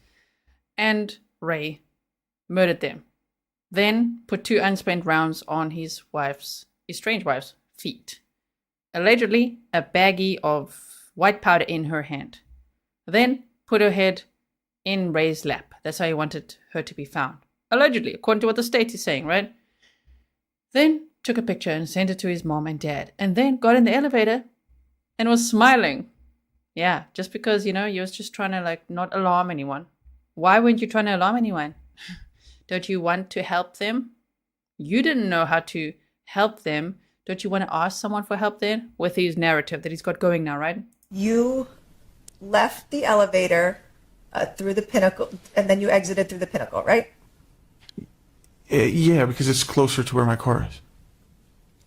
and Ray murdered them. Then put 2 unspent rounds on his estranged wife's feet. Allegedly, a baggie of white powder in her hand. Then put her head in Ray's lap. That's how he wanted her to be found. Allegedly, according to what the state is saying, right? Then took a picture and sent it to his mom and dad. And then got in the elevator and was smiling. Yeah, just because, you was just trying to, like, not alarm anyone. Why weren't you trying to alarm anyone? Don't you want to help them? You didn't know how to help them. Don't you want to ask someone for help then? With his narrative that he's got going now, right? You left the elevator through the Pinnacle, and then you exited through the Pinnacle, right? Yeah, because it's closer to where my car is.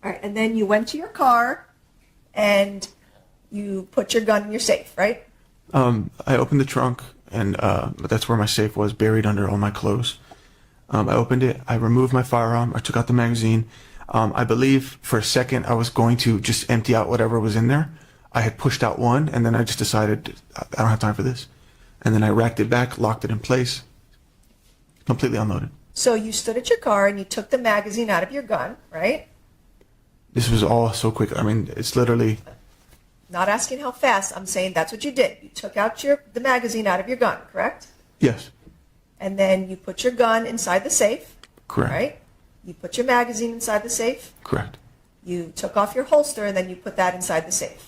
All right, and then you went to your car, and you put your gun in your safe, right? I opened the trunk, and that's where my safe was, buried under all my clothes. I opened it, I removed my firearm, I took out the magazine. I believe for a second I was going to just empty out whatever was in there. I had pushed out one, and then I just decided, I don't have time for this. And then I racked it back, locked it in place, completely unloaded. So you stood at your car, and you took the magazine out of your gun, right? This was all so quick. I mean, it's literally... Not asking how fast, I'm saying that's what you did. You took out the magazine out of your gun, correct? Yes. And then you put your gun inside the safe. Correct. Right? You put your magazine inside the safe. Correct. You took off your holster, and then you put that inside the safe.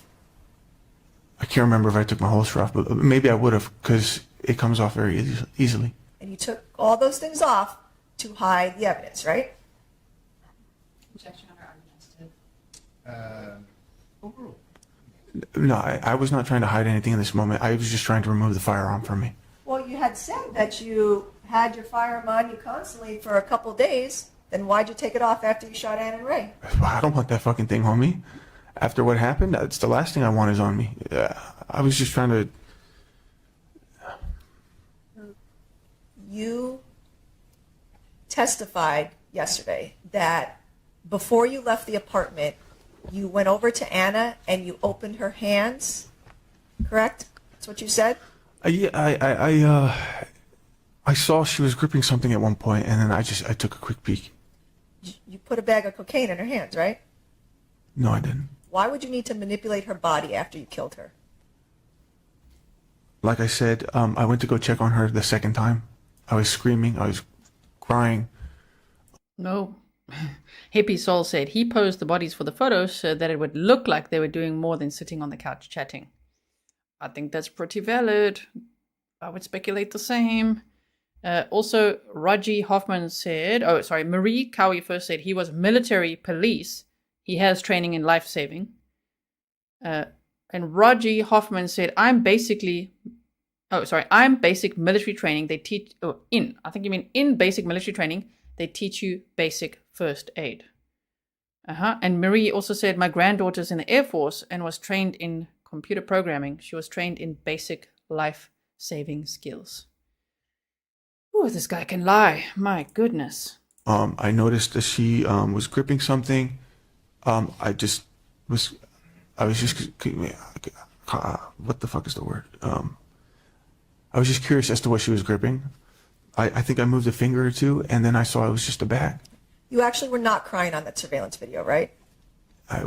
I can't remember if I took my holster off, but maybe I would have, because it comes off very easily. And you took all those things off to hide the evidence, right? Objection under argumentative. Overruled. No, I was not trying to hide anything in this moment. I was just trying to remove the firearm from me. Well, you had said that you had your firearm on you constantly for a couple days. Then why'd you take it off after you shot Ann and Ray? I don't want that fucking thing on me. After what happened, it's the last thing I want is on me. I was just trying to... You testified yesterday that before you left the apartment, you went over to Anna and you opened her hands, correct? That's what you said? Yeah, I saw she was gripping something at one point, and then I took a quick peek. You put a bag of cocaine in her hands, right? No, I didn't. Why would you need to manipulate her body after you killed her? Like I said, I went to go check on her the second time. I was screaming, I was crying. No. Hippie Soul said he posed the bodies for the photos so that it would look like they were doing more than sitting on the couch chatting. I think that's pretty valid. I would speculate the same. Also, Raji Hoffman said, Marie Cowie first said he was military police. He has training in life saving. And Raji Hoffman said, I'm basic military training. They teach, in basic military training, they teach you basic first aid. And Marie also said, my granddaughter's in the Air Force and was trained in computer programming. She was trained in basic life-saving skills. Ooh, this guy can lie. My goodness. I noticed that she was gripping something. What the fuck is the word? I was just curious as to what she was gripping. I think I moved a finger or two, and then I saw it was just a bag. You actually were not crying on that surveillance video, right?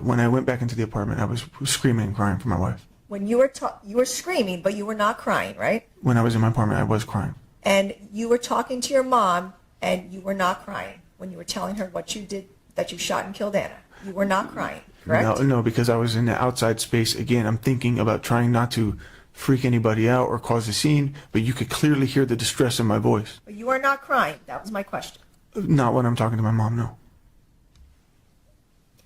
When I went back into the apartment, I was screaming and crying for my wife. when you were screaming, but you were not crying, right? When I was in my apartment, I was crying. And you were talking to your mom, and you were not crying when you were telling her what you did, that you shot and killed Ana. You were not crying, correct? No, because I was in the outside space. Again, I'm thinking about trying not to freak anybody out or cause a scene, but you could clearly hear the distress in my voice. But you are not crying. That was my question. Not when I'm talking to my mom, no.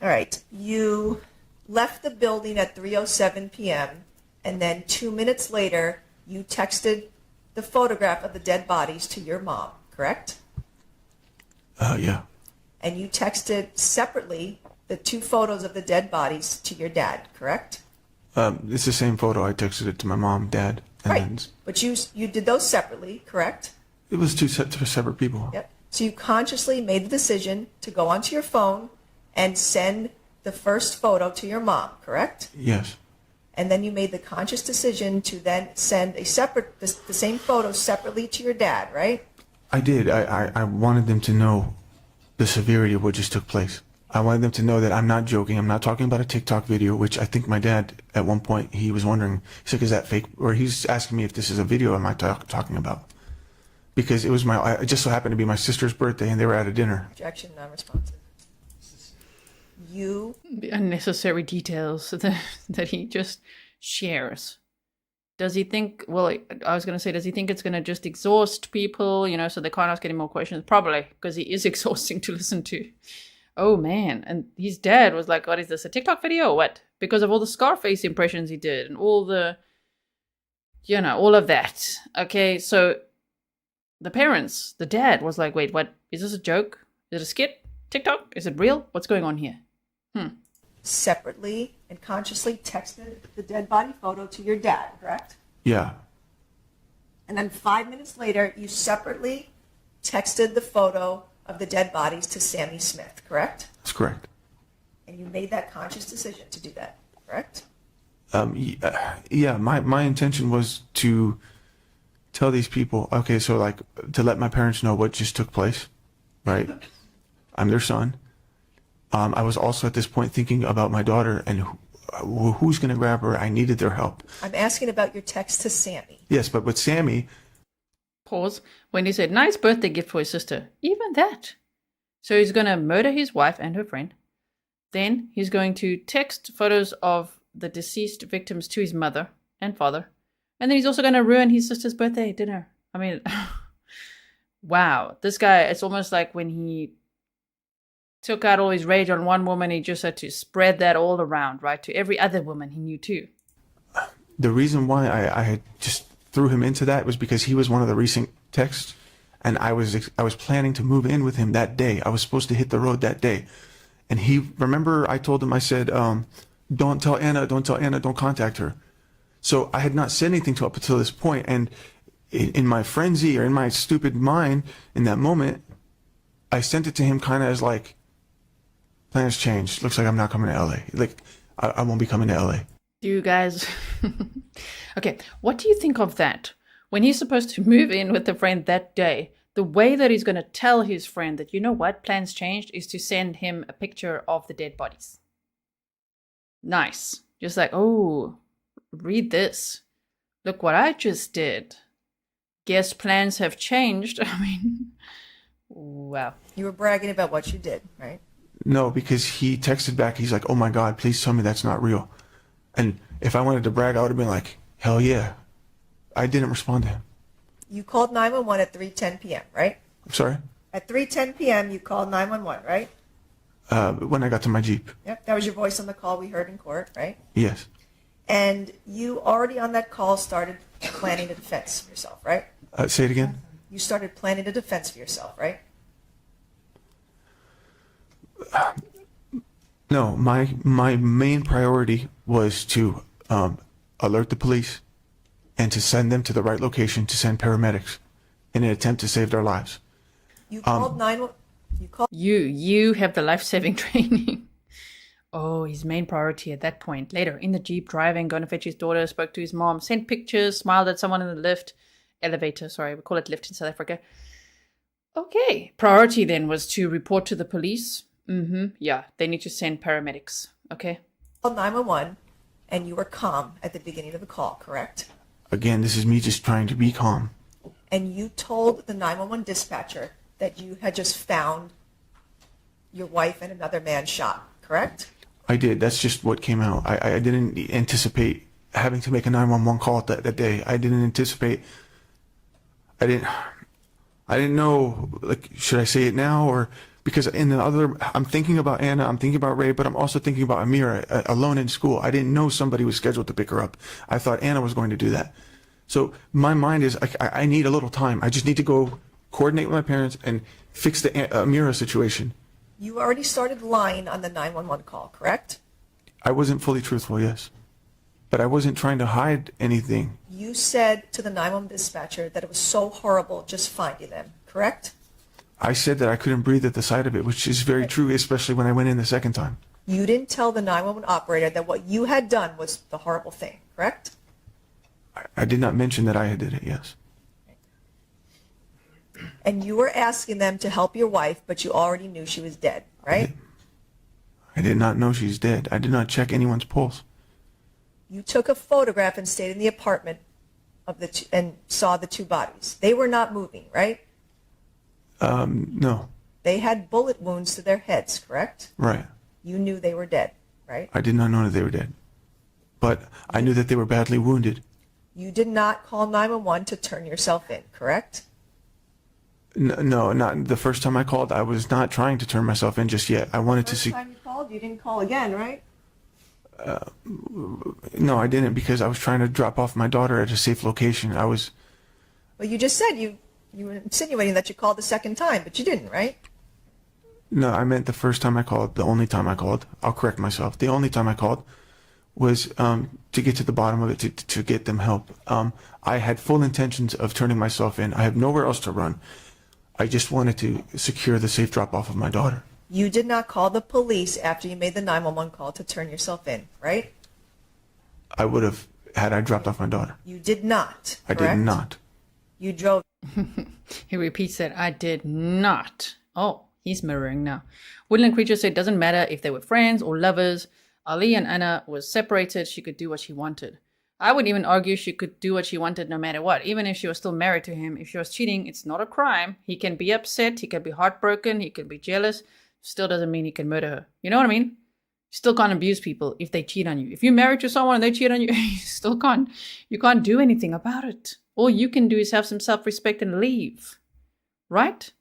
All right. You left the building at 3:07 p.m., and then 2 minutes later, you texted the photograph of the dead bodies to your mom, correct? Yeah. And you texted separately the 2 photos of the dead bodies to your dad, correct? It's the same photo. I texted it to my mom, dad, and Right. then But you did those separately, correct? it was two separate people. Yep. So you consciously made the decision to go onto your phone and send the first photo to your mom, correct? Yes. And then you made the conscious decision to then send the same photo separately to your dad, right? I did. I wanted them to know the severity of what just took place. I wanted them to know that I'm not joking. I'm not talking about a TikTok video, which I think my dad, at one point, he was wondering, he's like, is that fake? Or he's asking me if this is a video am I talking about? Because it just so happened to be my sister's birthday and they were at a dinner. Objection, non-responsive. You The unnecessary details that he just shares. Does he think, well, I was going to say, does he think it's going to just exhaust people, so they can't ask any more questions? Probably, because he is exhausting to listen to. Oh, man. And his dad was like, what is this, a TikTok video or what? Because of all the Scarface impressions he did and all the, all of that. Okay, so the parents, the dad was like, wait, what? Is this a joke? Is it a skit? TikTok? Is it real? What's going on here? separately and consciously texted the dead body photo to your dad, correct? Yeah. And then 5 minutes later, you separately texted the photo of the dead bodies to Sammy Smith, correct? That's correct. And you made that conscious decision to do that, correct? Yeah, my intention was to tell these people, okay, so like to let my parents know what just took place, right? I'm their son. I was also at this point thinking about my daughter and who's going to grab her. I needed their help. I'm asking about your text to Sammy. Yes, but with Sammy. Pause. When he said, nice birthday gift for his sister. Even that. So he's going to murder his wife and her friend. Then he's going to text photos of the deceased victims to his mother and father. And then he's also going to ruin his sister's birthday dinner. I mean, wow. This guy, it's almost like when he took out all his rage on one woman, he just had to spread that all around, right? To every other woman he knew too. The reason why I had just threw him into that was because he was one of the recent texts. And I was planning to move in with him that day. I was supposed to hit the road that day. And remember I told him, I said, don't tell Ana, don't contact her. So I had not said anything to up until this point. And in my frenzy or in my stupid mind in that moment, I sent it to him kind of as like, plans changed. Looks like I'm not coming to LA. Like, I won't be coming to LA. Do you guys... Okay, what do you think of that? When he's supposed to move in with a friend that day, the way that he's going to tell his friend that, you know what, plans changed, is to send him a picture of the dead bodies. Nice. Just like, oh, read this. Look what I just did. Guess plans have changed. I mean, wow. You were bragging about what you did, right? No, because he texted back. He's like, oh my God, please tell me that's not real. And if I wanted to brag, I would have been like, hell yeah. I didn't respond to him. You called 911 at 3:10 p.m., right? I'm sorry? At 3:10 p.m., you called 911, right? When I got to my Jeep. Yep, that was your voice on the call we heard in court, right? Yes. And you already on that call started planning a defense for yourself, right? Say it again? You started planning a defense for yourself, right? No, my main priority was to alert the police and to send them to the right location to send paramedics in an attempt to save their lives. You called 911. You have the life-saving training. Oh, his main priority at that point. Later, in the Jeep, driving, going to fetch his daughter, spoke to his mom, sent pictures, smiled at someone in the elevator, sorry, we call it lift in South Africa. Okay. Priority then was to report to the police. Yeah, they need to send paramedics. Okay. Called 911 and you were calm at the beginning of the call, correct? Again, this is me just trying to be calm. And you told the 911 dispatcher that you had just found your wife and another man shot, correct? I did. That's just what came out. I didn't anticipate having to make a 911 call that day. I didn't anticipate. I didn't know, like, should I say it now? Or because in the other, I'm thinking about Ana, I'm thinking about Ray, but I'm also thinking about Amira alone in school. I didn't know somebody was scheduled to pick her up. I thought Ana was going to do that. So my mind is, I need a little time. I just need to go coordinate with my parents and fix the Amira situation. You already started lying on the 911 call, correct? I wasn't fully truthful, yes. But I wasn't trying to hide anything. You said to the 911 dispatcher that it was so horrible just finding them, correct? I said that I couldn't breathe at the sight of it, which is very true, especially when I went in the second time. You didn't tell the 911 operator that what you had done was the horrible thing, correct? I did not mention that I had did it, yes. And you were asking them to help your wife, but you already knew she was dead, right? I did not know she's dead. I did not check anyone's pulse. You took a photograph and stayed in the apartment of and saw the two bodies. They were not moving, right? No. They had bullet wounds to their heads, correct? Right. You knew they were dead, right? I did not know that they were dead. But I knew that they were badly wounded. You did not call 911 to turn yourself in, correct? No, not the first time I called. I was not trying to turn myself in just yet. I wanted to see. The first time you called, you didn't call again, right? No, I didn't, because I was trying to drop off my daughter at a safe location. I was. Well, you just said you were insinuating that you called the second time, but you didn't, right? No, I meant the first time I called, the only time I called. I'll correct myself. The only time I called was to get to the bottom of it, to get them help. I had full intentions of turning myself in. I have nowhere else to run. I just wanted to secure the safe drop-off of my daughter. You did not call the police after you made the 911 call to turn yourself in, right? I would have, had I dropped off my daughter. You did not, I correct? did not. You drove. He repeats that, I did not. Oh, he's mirroring now. Woodland Creature said, doesn't matter if they were friends or lovers. Ali and Ana was separated. She could do what she wanted. I would even argue she could do what she wanted no matter what. Even if she was still married to him, if she was cheating, it's not a crime. He can be upset, he can be heartbroken, he can be jealous. Still doesn't mean he can murder her. You know what I mean? You still can't abuse people if they cheat on you. If you're married to someone and they cheat on you, you can't do anything about it. All you can do is have some self-respect and leave. Right?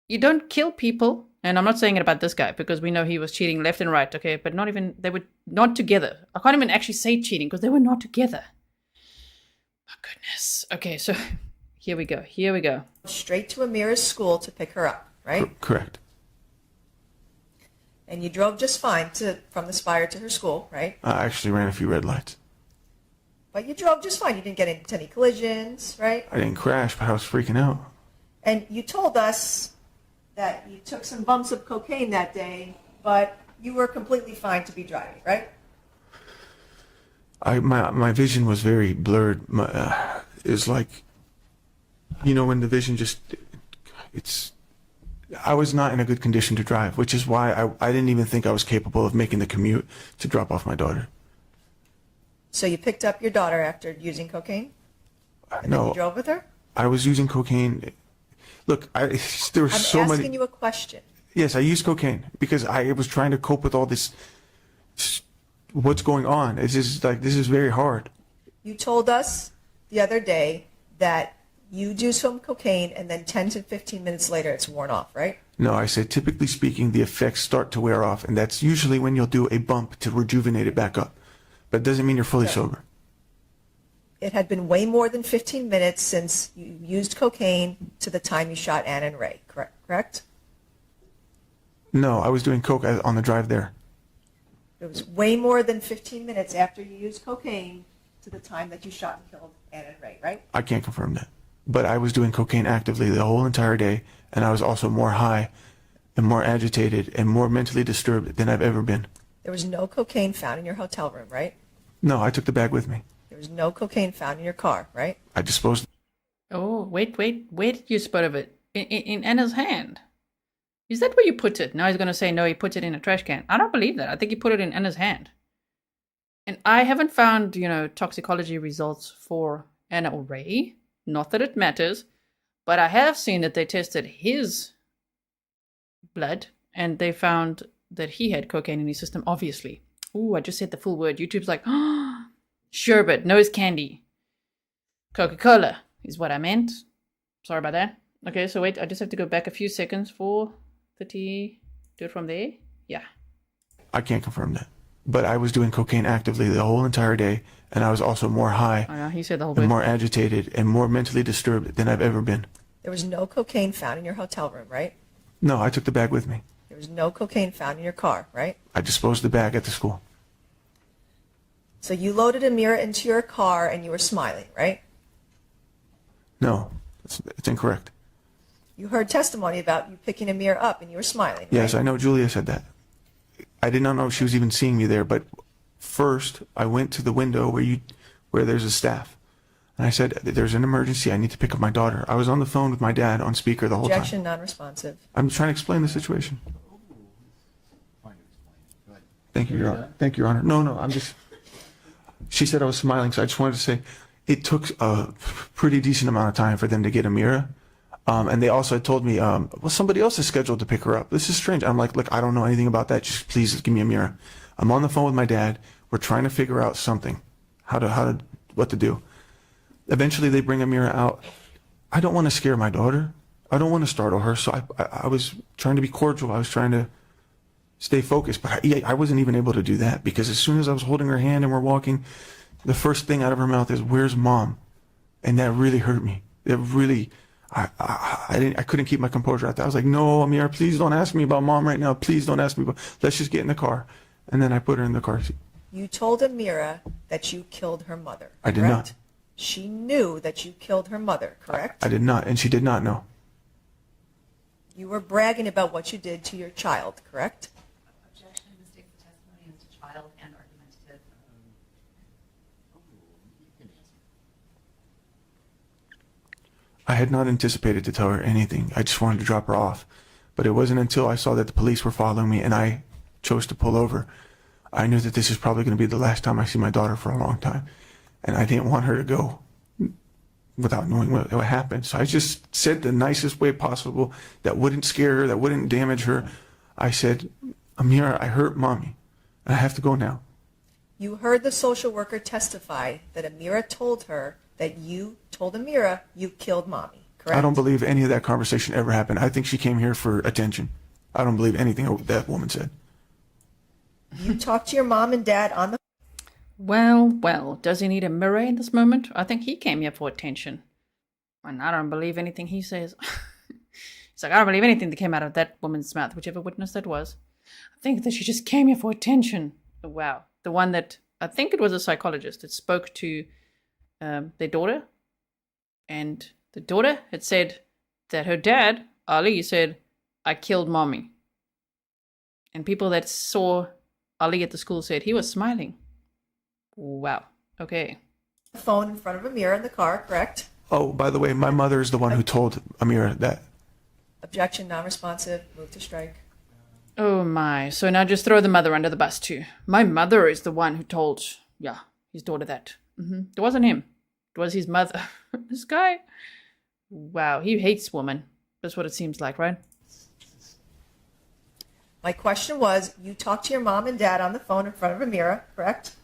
You don't kill people. And I'm not saying it about this guy, because we know he was cheating left and right, okay? But they were not together. I can't even actually say cheating, because they were not together. My goodness. Okay, so here we go. Straight to Amira's school to pick her up, right? Correct. And you drove just fine from the Spire to her school, right? I actually ran a few red lights. But you drove just fine. You didn't get into any collisions, right? I didn't crash, but I was freaking out. And you told us that you took some bumps of cocaine that day, but you were completely fine to be driving, right? My vision was very blurred. It's like, when the vision I was not in a good condition to drive, which is why I didn't even think I was capable of making the commute to drop off my daughter. So you picked up your daughter after using cocaine? And No. then you drove with her? I was using cocaine. Look, there were so many. I'm asking you a question. Yes, I used cocaine because I was trying to cope with all this. What's going on? This is very hard. You told us the other day that you do some cocaine and then 10 to 15 minutes later it's worn off, right? No, I said typically speaking, the effects start to wear off, and that's usually when you'll do a bump to rejuvenate it back up. But it doesn't mean you're fully sober. It had been way more than 15 minutes since you used cocaine to the time you shot Ana and Ray, correct? No, I was doing coke on the drive there. It was way more than 15 minutes after you used cocaine to the time that you shot and killed Ana and Ray, right? I can't confirm that. But I was doing cocaine actively the whole entire day, and I was also more high and more agitated and more mentally disturbed than I've ever been. There was no cocaine found in your hotel room, right? No, I took the bag with me. There was no cocaine found in your car, right? I disposed. Oh, wait. Where did you spot of it? In Anna's hand. Is that where you put it? Now he's going to say, no, he put it in a trash can. I don't believe that. I think he put it in Anna's hand. And I haven't found, toxicology results for Ana or Ray. Not that it matters, but I have seen that they tested his blood and they found that he had cocaine in his system, obviously. Ooh, I just said the full word. YouTube's like, sherbet, nose candy. Coca-Cola is what I meant. Sorry about that. Okay, so wait, I just have to go back a few seconds for 30. Do it from there? Yeah. I can't confirm that. But I was doing cocaine actively the whole entire day, and I was also more high Oh, yeah, he said the whole and bit. more agitated and more mentally disturbed than I've ever been. There was no cocaine found in your hotel room, right? No, I took the bag with me. There was no cocaine found in your car, right? I disposed the bag at the school. So you loaded Amira into your car and you were smiling, right? No, it's incorrect. You heard testimony about you picking Amira up and you were smiling, right? Yes, I know Julia said that. I did not know she was even seeing me there, but first I went to the window where there's a staff. And I said, there's an emergency, I need to pick up my daughter. I was on the phone with my dad on speaker the whole time. Objection, non-responsive. I'm trying to explain the situation. Thank you, Your Honor. Thank you, Your Honor. No, I'm just... She said I was smiling, so I just wanted to say it took a pretty decent amount of time for them to get Amira. And they also had told me, well, somebody else is scheduled to pick her up. This is strange. I'm like, look, I don't know anything about that. Just please give me Amira. I'm on the phone with my dad. We're trying to figure out something, what to do. Eventually, they bring Amira out. I don't want to scare my daughter. I don't want to startle her. So I was trying to be cordial. I was trying to stay focused. But I wasn't even able to do that because as soon as I was holding her hand and we're walking, the first thing out of her mouth is, "Where's Mom?" And that really hurt me. It really... I couldn't keep my composure at that. I was like, no, Amira, please don't ask me about Mom right now. Please don't ask me about, let's just get in the car. And then I put her in the car seat. You told Amira that you killed her mother, I did correct? not. She knew that you killed her mother, correct? I did not, and she did not know. You were bragging about what you did to your child, correct? Objection, mistake of testimony as to child and argumentative. I had not anticipated to tell her anything. I just wanted to drop her off. But it wasn't until I saw that the police were following me and I chose to pull over. I knew that this is probably going to be the last time I see my daughter for a long time. And I didn't want her to go without knowing what happened. So I just said the nicest way possible that wouldn't scare her, that wouldn't damage her. I said, Amira, I hurt Mommy. And I have to go now. You heard the social worker testify that Amira told her that you told Amira you killed Mommy, correct? I don't believe any of that conversation ever happened. I think she came here for attention. I don't believe anything that woman said. You talked to your mom and dad on the... Well, does he need a mirror in this moment? I think he came here for attention. And I don't believe anything he says. It's like, I don't believe anything that came out of that woman's mouth, whichever witness that was. I think that she just came here for attention. Oh, wow. The one that, I think it was a psychologist that spoke to their daughter, and the daughter had said that her dad, Ali, said, I killed Mommy. And people that saw Ali at the school said he was smiling. Wow. Okay. phone in front of Amira in the car, correct? Oh, by the way, my mother is the one who told Amira that. Objection, non-responsive, move to strike. Oh my. So now just throw the mother under the bus too. My mother is the one who told, his daughter that. It wasn't him. It was his mother. This guy. Wow, he hates women. That's what it seems like, right? My question was, you talked to your mom and dad on the phone in front of Amira, correct?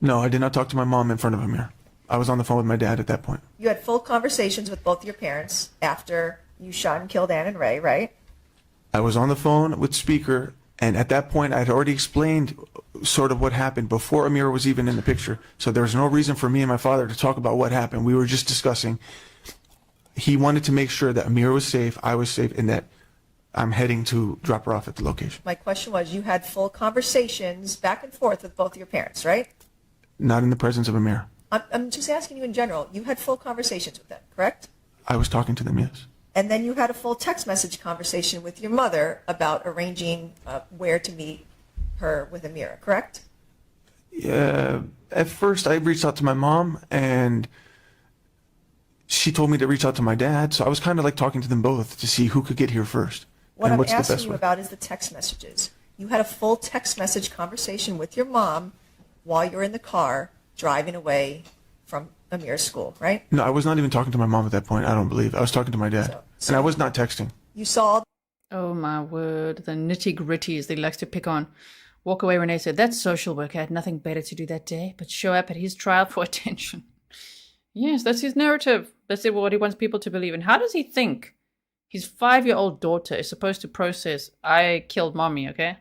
No, I did not talk to my mom in front of Amira. I was on the phone with my dad at that point. You had full conversations with both your parents after you shot and killed Ann and Ray, right? I was on the phone with speaker, and at that point I had already explained sort of what happened before Amira was even in the picture. So there was no reason for me and my father to talk about what happened. We were just discussing. He wanted to make sure that Amira was safe, I was safe, and that I'm heading to drop her off at the location. My question was, you had full conversations back and forth with both your parents, right? Not in the presence of Amira. I'm just asking you in general. You had full conversations with them, correct? I was talking to them, yes. And then you had a full text message conversation with your mother about arranging where to meet her with Amira, correct? Yeah. At first, I reached out to my mom, and she told me to reach out to my dad. So I was kind of like talking to them both to see who could get here first. What and I'm what's asking the best you way. about is the text messages. You had a full text message conversation with your mom while you're in the car driving away from Amir's school, right? No, I was not even talking to my mom at that point. I don't believe. I was talking to my dad. And I was not texting. You saw. Oh my word, the nitty gritties they likes to pick on. Walk away, Renee said, that's social work. I had nothing better to do that day but show up at his trial for attention. Yes, that's his narrative. That's what he wants people to believe. And how does he think his 5-year-old daughter is supposed to process, I killed mommy, okay?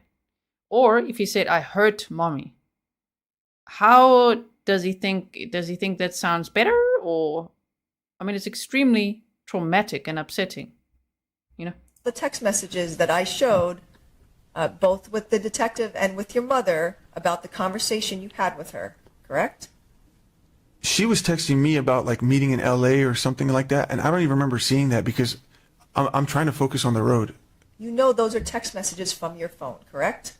Or if he said, I hurt mommy. How does he think that sounds better? Or, I mean, it's extremely traumatic and upsetting, you know? The text messages that I showed, both with the detective and with your mother, about the conversation you had with her, correct? She was texting me about like meeting in LA or something like that. And I don't even remember seeing that because I'm trying to focus on the road. You know those are text messages from your phone, correct?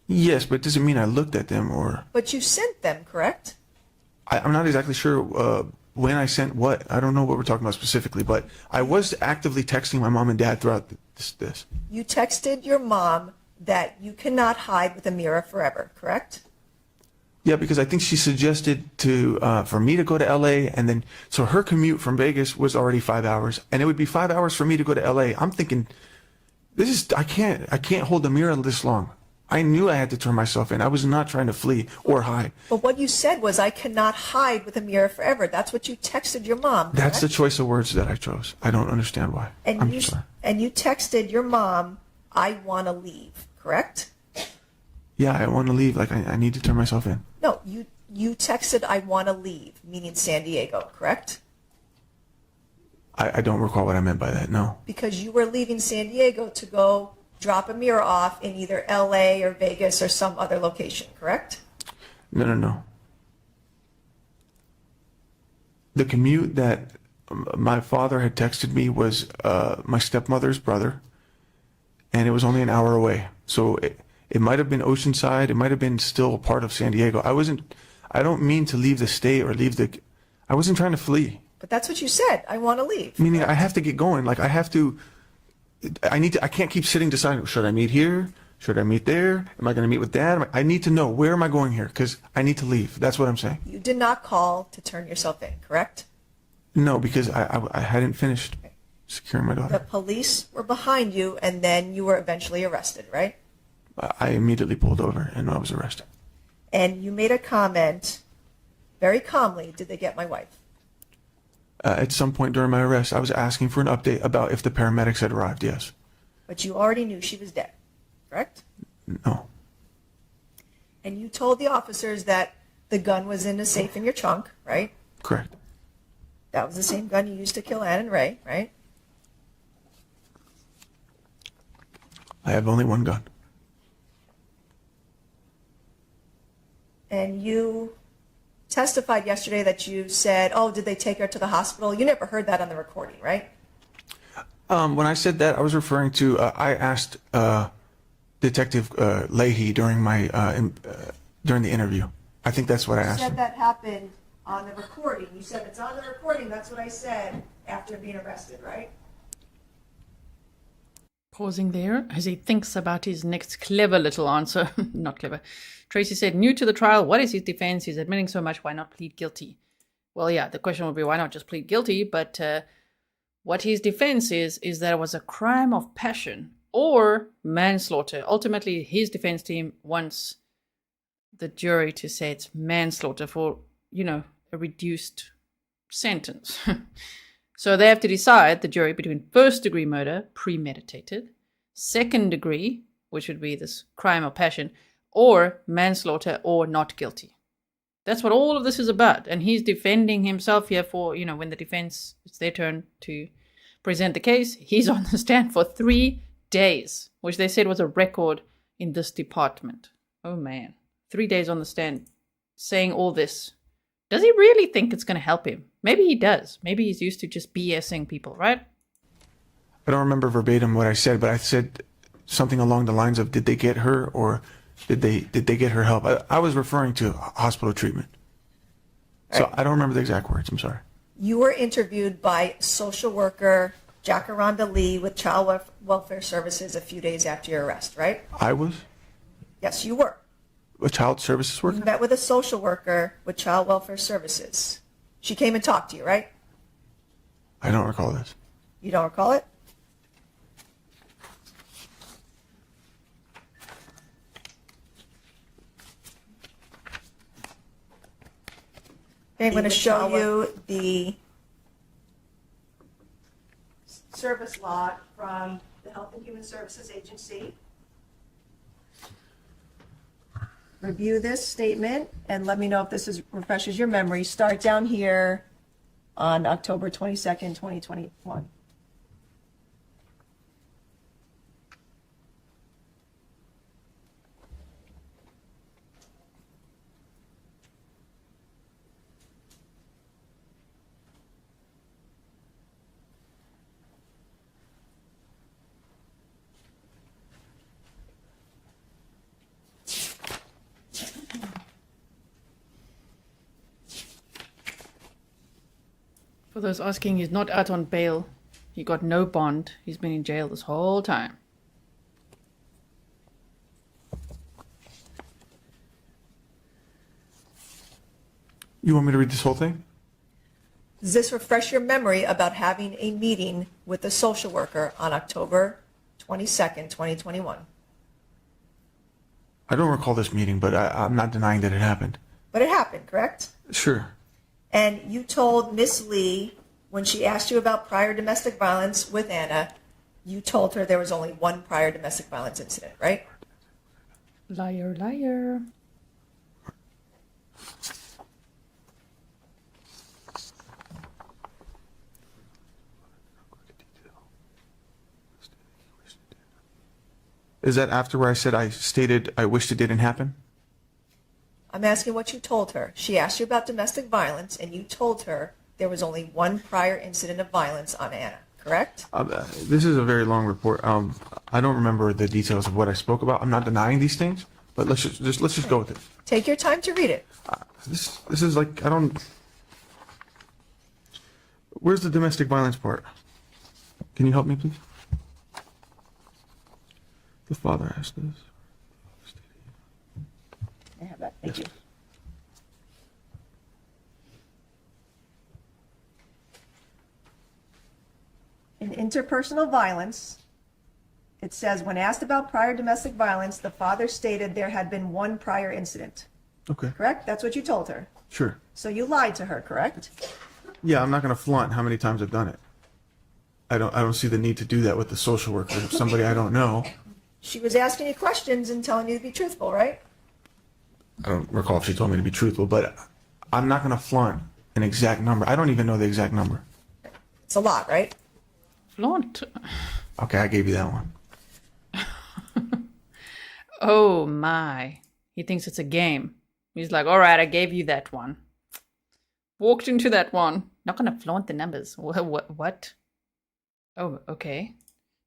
Yes, but it doesn't mean I looked at them or... But you sent them, correct? I'm not exactly sure when I sent what. I don't know what we're talking about specifically, but I was actively texting my mom and dad throughout this. You texted your mom that you cannot hide with Amira forever, correct? Yeah, because I think she suggested for me to go to LA, and then so her commute from Vegas was already 5 hours, and it would be 5 hours for me to go to LA. I'm thinking, I can't hold Amira this long. I knew I had to turn myself in. I was not trying to flee or hide. But what you said was, I cannot hide with Amira forever. That's what you texted your mom, correct? That's the choice of words that I chose. I don't understand why. I'm sorry. And you texted your mom, I want to leave, correct? Yeah, I want to leave. Like, I need to turn myself in. No, you texted, I want to leave, meaning San Diego, correct? I don't recall what I meant by that, no. Because you were leaving San Diego to go drop Amira off in either LA or Vegas or some other location, correct? No. The commute that my father had texted me was my stepmother's brother, and it was only an hour away. So it might have been Oceanside. It might have been still a part of San Diego. I don't mean to leave the state or I wasn't trying to flee. But that's what you said. I want to leave. Meaning I have to get going. Like I can't keep sitting deciding, should I meet here? Should I meet there? Am I going to meet with dad? I need to know, where am I going here? Because I need to leave. That's what I'm saying. You did not call to turn yourself in, correct? No, because I hadn't finished securing my daughter. The police were behind you, and then you were eventually arrested, right? I immediately pulled over and I was arrested. And you made a comment very calmly, did they get my wife? At some point during my arrest, I was asking for an update about if the paramedics had arrived, yes. But you already knew she was dead, correct? No. And you told the officers that the gun was in a safe in your trunk, right? Correct. That was the same gun you used to kill Ann and Ray, right? I have only one gun. And you testified yesterday that you said, oh, did they take her to the hospital? You never heard that on the recording, right? When I said that, I was referring to, I asked Detective Leahy during during the interview. I think that's what I asked You said him. that happened on the recording. You said it's on the recording. That's what I said after being arrested, right? Pausing there as he thinks about his next clever little answer. Not clever. Tracy said, new to the trial, what is his defense? He's admitting so much, why not plead guilty? Well, yeah, the question would be, why not just plead guilty? But what his defense is that it was a crime of passion or manslaughter. Ultimately, his defense team wants the jury to say it's manslaughter for, a reduced sentence. So they have to decide, the jury, between first-degree murder, premeditated, second degree, which would be this crime of passion, or manslaughter or not guilty. That's what all of this is about. And he's defending himself here for, when the defense, it's their turn to present the case. He's on the stand for 3 days, which they said was a record in this department. Oh, man. 3 days on the stand saying all this. Does he really think it's going to help him? Maybe he does. Maybe he's used to just BSing people, right? I don't remember verbatim what I said, but I said something along the lines of, did they get her or did they get her help? I was referring to hospital treatment. So Right. I don't remember the exact words. I'm sorry. You were interviewed by social worker Jacaranda Lee with Child Welfare Services a few days after your arrest, right? I was? Yes, you were. A child services You worker? met with a social worker with Child Welfare Services. She came and talked to you, right? I don't recall this. You don't recall it? Okay, I'm going to show you the service log from the Health and Human Services Agency. Review this statement and let me know if this refreshes your memory. Start down here on October 22nd, 2021. For those asking, he's not out on bail. He got no bond. He's been in jail this whole time. You want me to read this whole thing? Does this refresh your memory about having a meeting with a social worker on October 22nd, 2021? I don't recall this meeting, but I'm not denying that it happened. But it happened, correct? Sure. And you told Miss Lee, when she asked you about prior domestic violence with Ana, you told her there was only one prior domestic violence incident, right? Liar, liar. Is that after where I said I stated I wished it didn't happen? I'm asking what you told her. She asked you about domestic violence, and you told her there was only one prior incident of violence on Ana, correct? This is a very long report. I don't remember the details of what I spoke about. I'm not denying these things, but let's just go with it. Take your time to read it. This is like, I don't. Where's the domestic violence part? Can you help me, please? The father asked this. I have that. Thank you. In interpersonal violence, it says, when asked about prior domestic violence, the father stated there had been one prior incident. Okay. Correct? That's what you told her. Sure. So you lied to her, correct? Yeah, I'm not going to flaunt how many times I've done it. I don't see the need to do that with the social worker, somebody I don't know. She was asking you questions and telling you to be truthful, right? I don't recall if she told me to be truthful, but I'm not going to flaunt an exact number. I don't even know the exact number. It's a lot, right? Flaunt. Okay, I gave you that one. Oh my. He thinks it's a game. He's like, all right, I gave you that one. Walked into that one. Not going to flaunt the numbers. What? Oh, okay.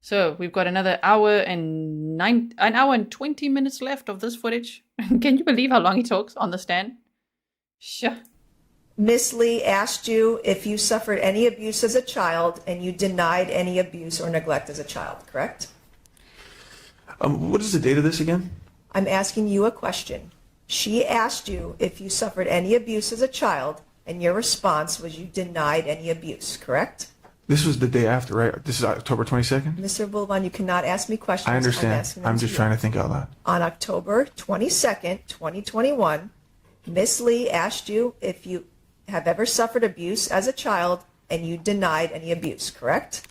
So we've got an hour and 20 minutes left of this footage. Can you believe how long he talks on the stand? Sure. Miss Lee asked you if you suffered any abuse as a child, and you denied any abuse or neglect as a child, correct? What is the date of this again? I'm asking you a question. She asked you if you suffered any abuse as a child, and your response was you denied any abuse, correct? This was the day after, right? This is October 22nd? Mr. Abulaban, you cannot ask me questions. I understand. I'm just trying to think out loud. On October 22nd, 2021, Miss Lee asked you if you have ever suffered abuse as a child, and you denied any abuse, correct?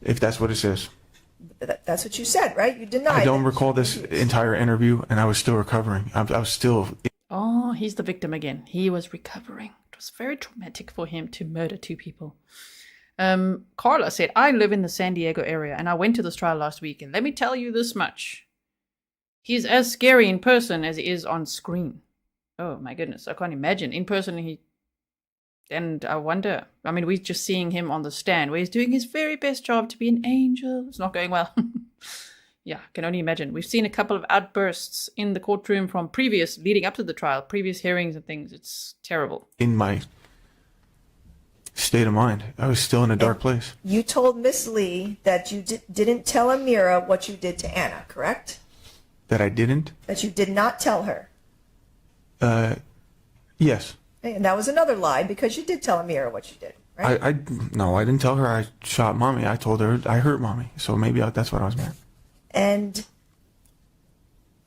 If that's what it says. That's what you said, right? You denied. I don't recall this entire interview, and I was still recovering. I was still... Oh, he's the victim again. He was recovering. It was very traumatic for him to murder two people. Carla said, I live in the San Diego area, and I went to this trial last week, and let me tell you this much. He's as scary in person as he is on screen. Oh my goodness, I can't imagine. In person, and I wonder, I mean, we're just seeing him on the stand where he's doing his very best job to be an angel. It's not going well. Yeah, I can only imagine. We've seen a couple of outbursts in the courtroom from leading up to the trial, previous hearings and things. It's terrible. In my state of mind, I was still in a dark place. You told Miss Lee that you didn't tell Amira what you did to Ana, correct? That I didn't? That you did not tell her? Yes. And that was another lie because you did tell Amira what you did, right? No, I didn't tell her I shot mommy. I told her I hurt mommy. So maybe that's what I was meant. And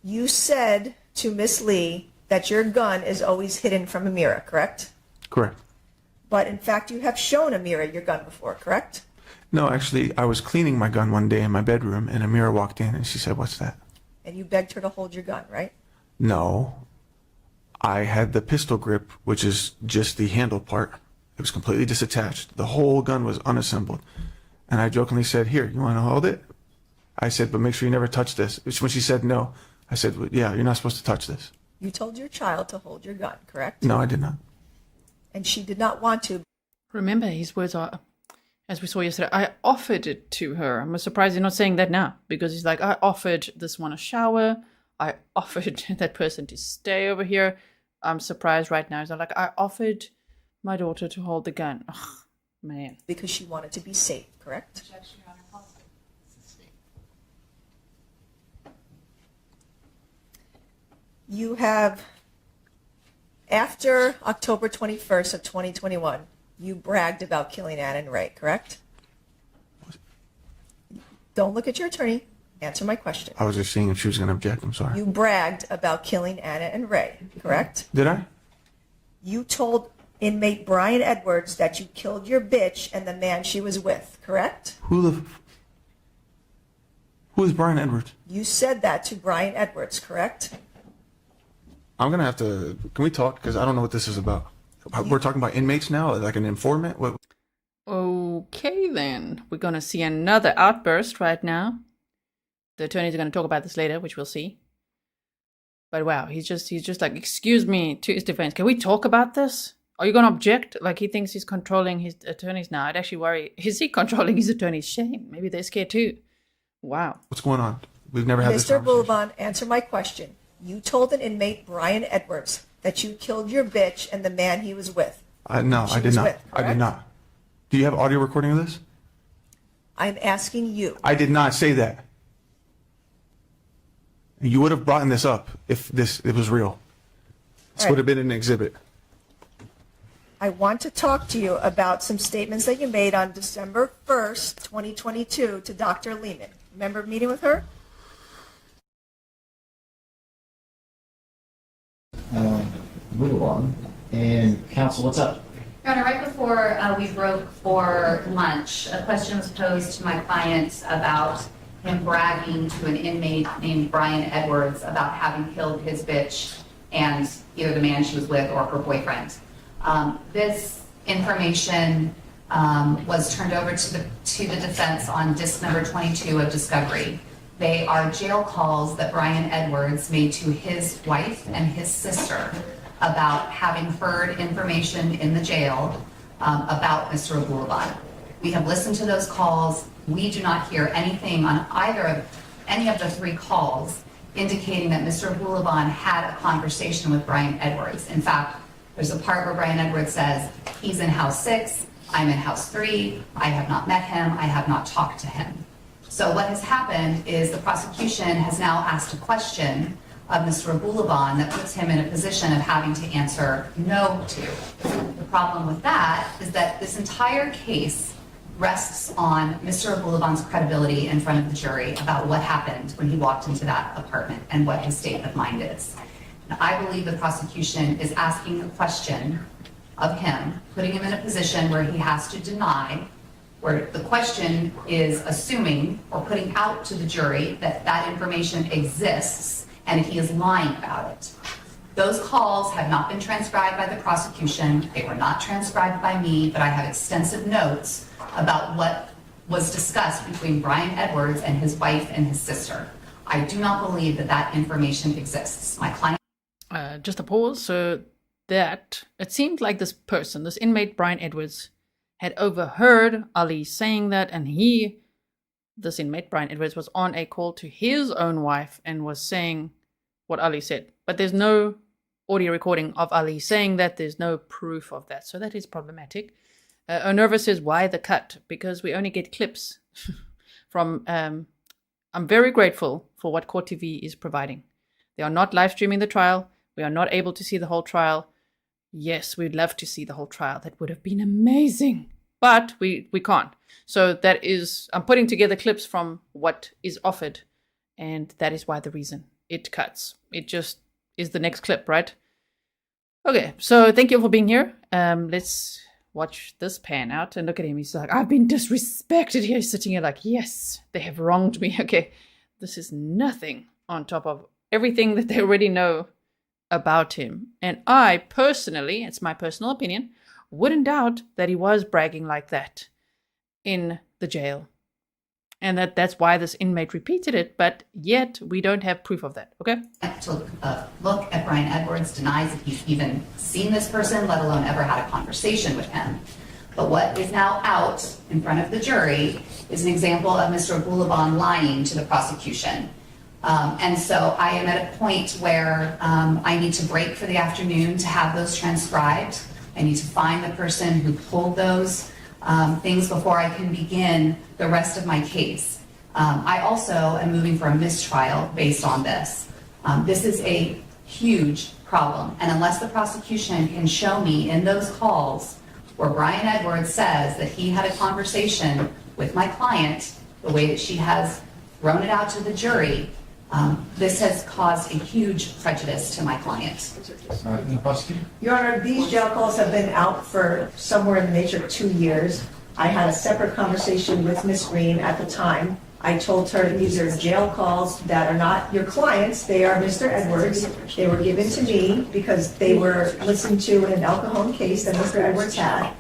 you said to Miss Lee that your gun is always hidden from Amira, correct? Correct. But in fact, you have shown Amira your gun before, correct? No, actually, I was cleaning my gun one day in my bedroom, and Amira walked in, and she said, "What's that?" And you begged her to hold your gun, right? No. I had the pistol grip, which is just the handle part. It was completely disattached. The whole gun was unassembled. And I jokingly said, "Here, you want to hold it?" I said, "But make sure you never touch this." When she said no, I said, "Well, yeah, you're not supposed to touch this." You told your child to hold your gun, correct? No, I did not. And she did not want to. Remember, his words are, as we saw yesterday, I offered it to her. I'm surprised he's not saying that now, because he's like, I offered this one a shower. I offered that person to stay over here. I'm surprised right now. He's like, I offered my daughter to hold the gun. Ugh, man. Because she wanted to be safe, correct? You have, after October 21st of 2021, you bragged about killing Ana and Ray, correct? Don't look at your attorney. Answer my question. I was just seeing if she was going to object. I'm sorry. You bragged about killing Ana and Ray, correct? Did I? You told inmate Brian Edwards that you killed your bitch and the man she was with, correct? Who is Brian Edwards? You said that to Brian Edwards, correct? I'm going to have to, can we talk? Because I don't know what this is about. We're talking about inmates now, like an informant? What? Okay, then. We're going to see another outburst right now. The attorneys are going to talk about this later, which we'll see. But wow, he's just like, excuse me, to his defense. Can we talk about this? Are you going to object? Like, he thinks he's controlling his attorneys now. I'd actually worry, is he controlling his attorneys? Shame. Maybe they're scared too. Wow. What's going on? We've never had this Mr. conversation. Abulaban, answer my question. You told an inmate, Brian Edwards, that you killed your bitch and the man he was with. No, I did not. I did not. Do you have audio recording of this? I'm asking you. I did not say that. You would have brought this up if it was real. This would have been an exhibit. I want to talk to you about some statements that you made on December 1st, 2022 to Dr. Lehman. Remember meeting with her? Move along. And counsel, what's up? Your Honor, right before we broke for lunch, a question was posed to my client about him bragging to an inmate named Brian Edwards about having killed his bitch and either the man she was with or her boyfriend. This information was turned over to the defense on disc number 22 of discovery. They are jail calls that Brian Edwards made to his wife and his sister about having heard information in the jail about Mr. Abulaban. We have listened to those calls. We do not hear anything on any of the three calls indicating that Mr. Abulaban had a conversation with Brian Edwards. In fact, there's a part where Brian Edwards says, he's in house 6, I'm in house 3, I have not met him, I have not talked to him. So what has happened is the prosecution has now asked a question of Mr. Abulaban that puts him in a position of having to answer no to. The problem with that is that this entire case rests on Mr. Abulaban's credibility in front of the jury about what happened when he walked into that apartment and what his state of mind is. And I believe the prosecution is asking a question of him, putting him in a position where he has to deny, where the question is assuming or putting out to the jury that that information exists and he is lying about it. Those calls have not been transcribed by the prosecution. They were not transcribed by me, but I have extensive notes about what was discussed between Brian Edwards and his wife and his sister. I do not believe that that information exists. My client... Just a pause. So that, it seemed like this person, this inmate Brian Edwards, had overheard Ali saying that, and this inmate Brian Edwards, was on a call to his own wife and was saying what Ali said. But there's no audio recording of Ali saying that. There's no proof of that. So that is problematic. Onerva says, why the cut? Because we only get clips from I'm very grateful for what Court TV is providing. They are not live streaming the trial. We are not able to see the whole trial. Yes, we'd love to see the whole trial. That would have been amazing. But we can't. So that is, I'm putting together clips from what is offered. And that is why the reason it cuts. It just is the next clip, right? Okay, so thank you for being here. Let's watch this pan out and look at him. He's like, I've been disrespected here. He's sitting here like, yes, they have wronged me. Okay, this is nothing on top of everything that they already know about him. And I personally, it's my personal opinion, wouldn't doubt that he was bragging like that in the jail. And that's why this inmate repeated it, but yet we don't have proof of that, okay? To look at Brian Edwards, denies that he's even seen this person, let alone ever had a conversation with him. But what is now out in front of the jury is an example of Mr. Abulaban lying to the prosecution. And so I am at a point where I need to break for the afternoon to have those transcribed. I need to find the person who pulled those things before I can begin the rest of my case. I also am moving for a mistrial based on this. This is a huge problem, and unless the prosecution can show me in those calls where Brian Edwards says that he had a conversation with my client, the way that she has thrown it out to the jury, this has caused a huge prejudice to my client. Your Honor, these jail calls have been out for somewhere in the nature of 2 years. I had a separate conversation with Ms. Green at the time. I told her these are jail calls that are not your clients, they are Mr. Edwards. They were given to me because they were listened to in an El Cajon case that Mr. Edwards had.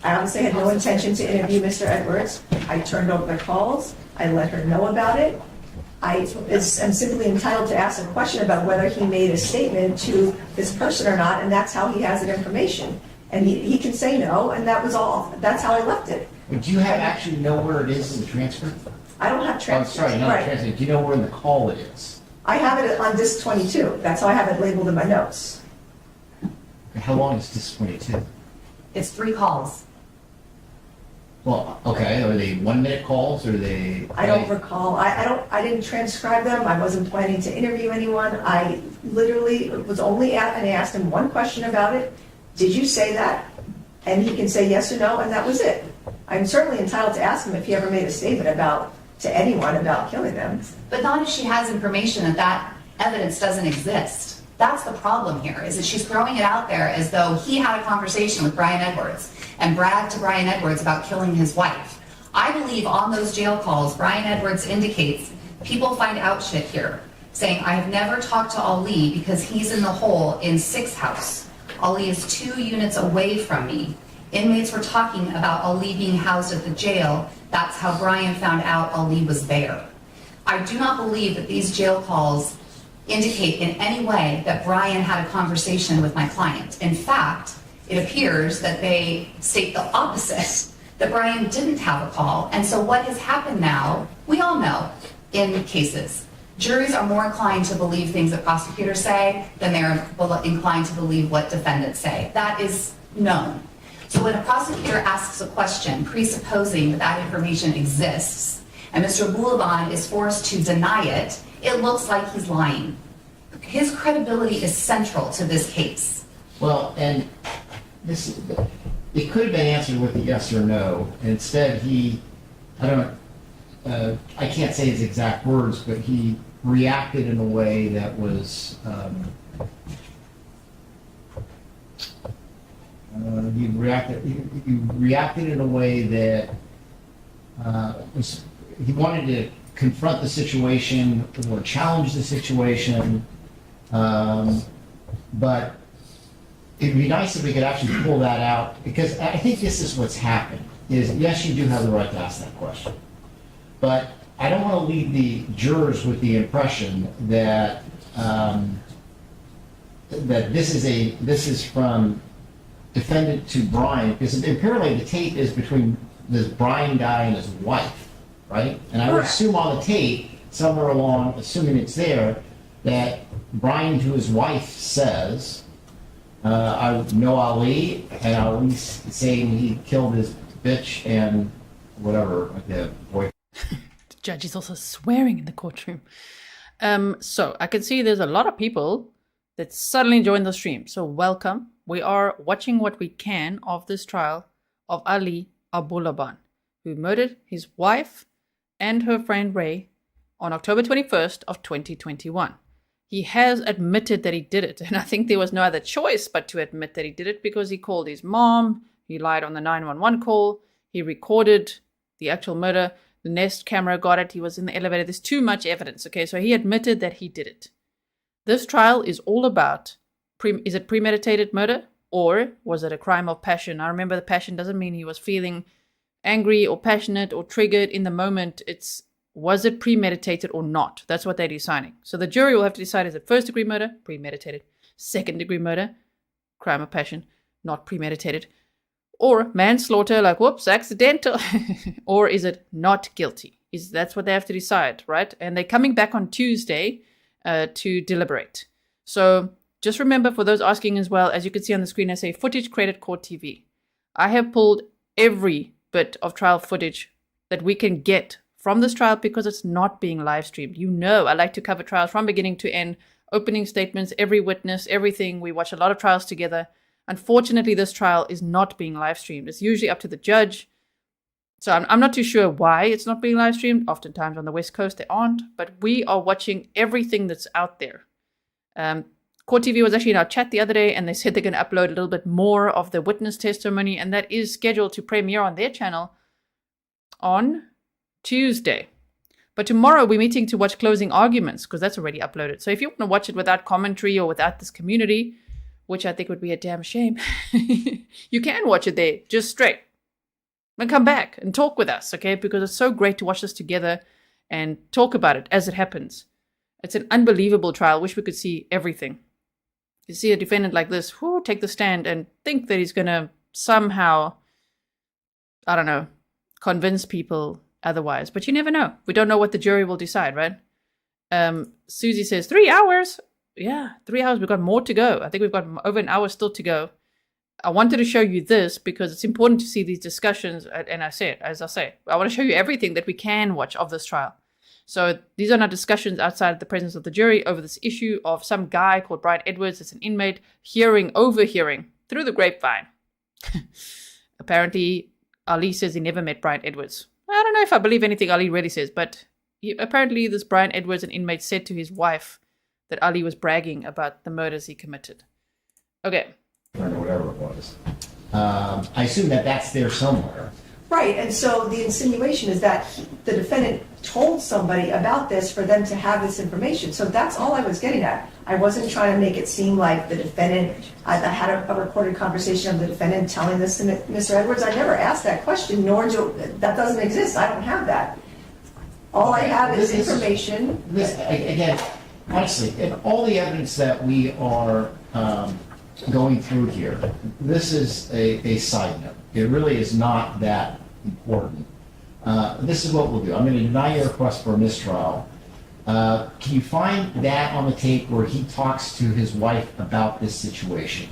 I obviously had no intention to interview Mr. Edwards. I turned over the calls. I let her know about it. I am simply entitled to ask a question about whether he made a statement to this person or not, and that's how he has that information. And he can say no, and that was all. That's how I left it. Do you actually know where it is in the transcript? I don't have transcripts. Oh, sorry, not the transcript. Do you know where in the call it is? I have it on disc 22. That's how I have it labeled in my notes. How long is disc 22? It's 3 calls. Well, okay. Are they 1 minute calls or are they? I don't recall. I didn't transcribe them. I wasn't planning to interview anyone. I literally was only at, and I asked him one question about it. Did you say that? And he can say yes or no, and that was it. I'm certainly entitled to ask him if he ever made a statement to anyone about killing them. But not if she has information that evidence doesn't exist. That's the problem here, is that she's throwing it out there as though he had a conversation with Brian Edwards and bragged to Brian Edwards about killing his wife. I believe on those jail calls, Brian Edwards indicates people find out shit here, saying, I have never talked to Ali because he's in the hole in 6 house. Ali is 2 units away from me. Inmates were talking about Ali being housed at the jail. That's how Brian found out Ali was there. I do not believe that these jail calls indicate in any way that Brian had a conversation with my client. In fact, it appears that they state the opposite, that Brian didn't have a call. And so what has happened now, we all know in cases, juries are more inclined to believe things that prosecutors say than they're inclined to believe what defendants say. That is known. So when a prosecutor asks a question presupposing that that information exists, and Mr. Abulaban is forced to deny it, it looks like he's lying. His credibility is central to this case. Well, and this, it could have been answered with a yes or no. Instead, I can't say his exact words, but he reacted in a way that was, he reacted in a way that he wanted to confront the situation or challenge the situation, but it'd be nice if we could actually pull that out, because I think this is what's happened, is yes, you do have the right to ask that question, but I don't want to leave the jurors with the impression that that this is from defendant to Brian, because apparently the tape is between this Brian guy and his wife, right? And I would assume on the tape, somewhere along, assuming it's there, that Brian to his wife says, I know Ali, and Ali's saying he killed his bitch and whatever, like the boy. Judge is also swearing in the courtroom. So I can see there's a lot of people that suddenly joined the stream. So welcome. We are watching what we can of this trial of Ana Abulaban, who murdered his wife and her friend Ray on October 21st of 2021. He has admitted that he did it, and I think there was no other choice but to admit that he did it because he called his mom, he lied on the 911 call, he recorded the actual murder, the Nest camera got it, he was in the elevator. There's too much evidence, okay? So he admitted that he did it. This trial is all about, is it premeditated murder or was it a crime of passion? I remember the passion doesn't mean he was feeling angry or passionate or triggered in the moment. Was it premeditated or not? That's what they're deciding. So the jury will have to decide, is it first degree murder, premeditated, second degree murder, crime of passion, not premeditated, or manslaughter, like whoops, accidental, or is it not guilty? That's what they have to decide, right? And they're coming back on Tuesday to deliberate. So just remember, for those asking as well, as you can see on the screen, I say footage credit court TV. I have pulled every bit of trial footage that we can get from this trial because it's not being live streamed. You know, I like to cover trials from beginning to end, opening statements, every witness, everything. We watch a lot of trials together. Unfortunately, this trial is not being live streamed. It's usually up to the judge. So I'm not too sure why it's not being live streamed. Oftentimes on the West Coast, they aren't. But we are watching everything that's out there. Court TV was actually in our chat the other day, and they said they're going to upload a little bit more of the witness testimony, and that is scheduled to premiere on their channel on Tuesday. But tomorrow we're meeting to watch closing arguments because that's already uploaded. So if you want to watch it without commentary or without this community, which I think would be a damn shame, you can watch it there just straight and come back and talk with us, okay? Because it's so great to watch this together and talk about it as it happens. It's an unbelievable trial. Wish we could see everything. You see a defendant like this, take the stand and think that he's going to somehow, I don't know, convince people otherwise. But you never know. We don't know what the jury will decide, right? Susie says, 3 hours? Yeah, 3 hours. We've got more to go. I think we've got over an hour still to go. I wanted to show you this because it's important to see these discussions. And I say I want to show you everything that we can watch of this trial. So these are not discussions outside of the presence of the jury over this issue of some guy called Brian Edwards, that's an inmate, overhearing through the grapevine. Apparently, Ali says he never met Brian Edwards. I don't know if I believe anything Ali really says, but apparently this Brian Edwards, an inmate, said to his wife that Ali was bragging about the murders he committed. Okay. Or whatever it was. I assume that that's there somewhere. Right, and so the insinuation is that the defendant told somebody about this for them to have this information. So that's all I was getting at. I wasn't trying to make it seem like the defendant, I had a recorded conversation of the defendant telling this to Mr. Edwards. I never asked that question, that doesn't exist. I don't have that. All I have is information. Again, honestly, in all the evidence that we are going through here, this is a side note. It really is not that important. This is what we'll do. I'm going to deny your request for a mistrial. Can you find that on the tape where he talks to his wife about this situation?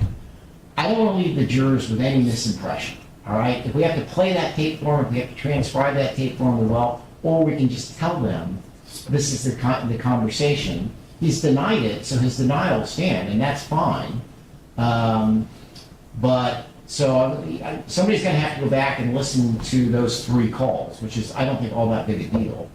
I don't want to leave the jurors with any misimpression, all right? If we have to play that tape for them, if we have to transcribe that tape for them, we will, or we can just tell them this is the conversation. He's denied it, so his denial will stand, and that's fine. So somebody's going to have to go back and listen to those 3 calls, which is, I don't think, all that big a deal.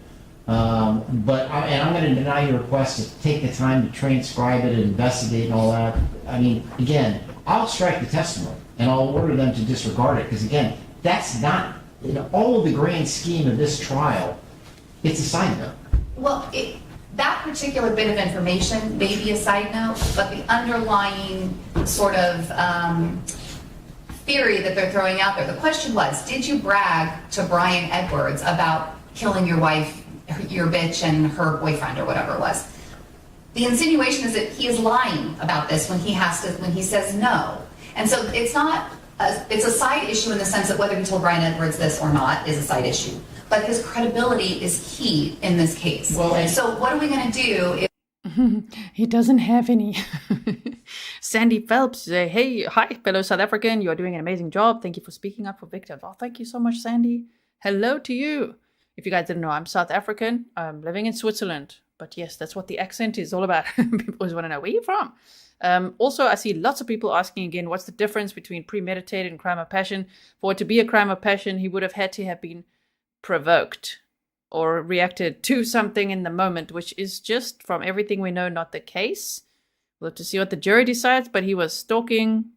I'm going to deny your request to take the time to transcribe it and investigate and all that. I mean, again, I'll strike the testimony and I'll order them to disregard it because, again, that's not, in all of the grand scheme of this trial, it's a side note. Well, that particular bit of information may be a side note, but the underlying sort of theory that they're throwing out there, the question was, did you brag to Brian Edwards about killing your wife, your bitch, and her boyfriend, or whatever it was? The insinuation is that he is lying about this when he says no. And so it's a side issue in the sense that whether he told Brian Edwards this or not is a side issue. But his credibility is key in this case. So what are we going to do if he doesn't have any? Sandy Phelps, hey, hi, fellow South African. You are doing an amazing job. Thank you for speaking up for victims. Oh, thank you so much, Sandy. Hello to you. If you guys didn't know, I'm South African. I'm living in Switzerland. But yes, that's what the accent is all about. People always want to know, where are you from? Also, I see lots of people asking again, what's the difference between premeditated and crime of passion? For it to be a crime of passion, he would have had to have been provoked or reacted to something in the moment, which is just, from everything we know, not the case. We'll have to see what the jury decides, but he was stalking,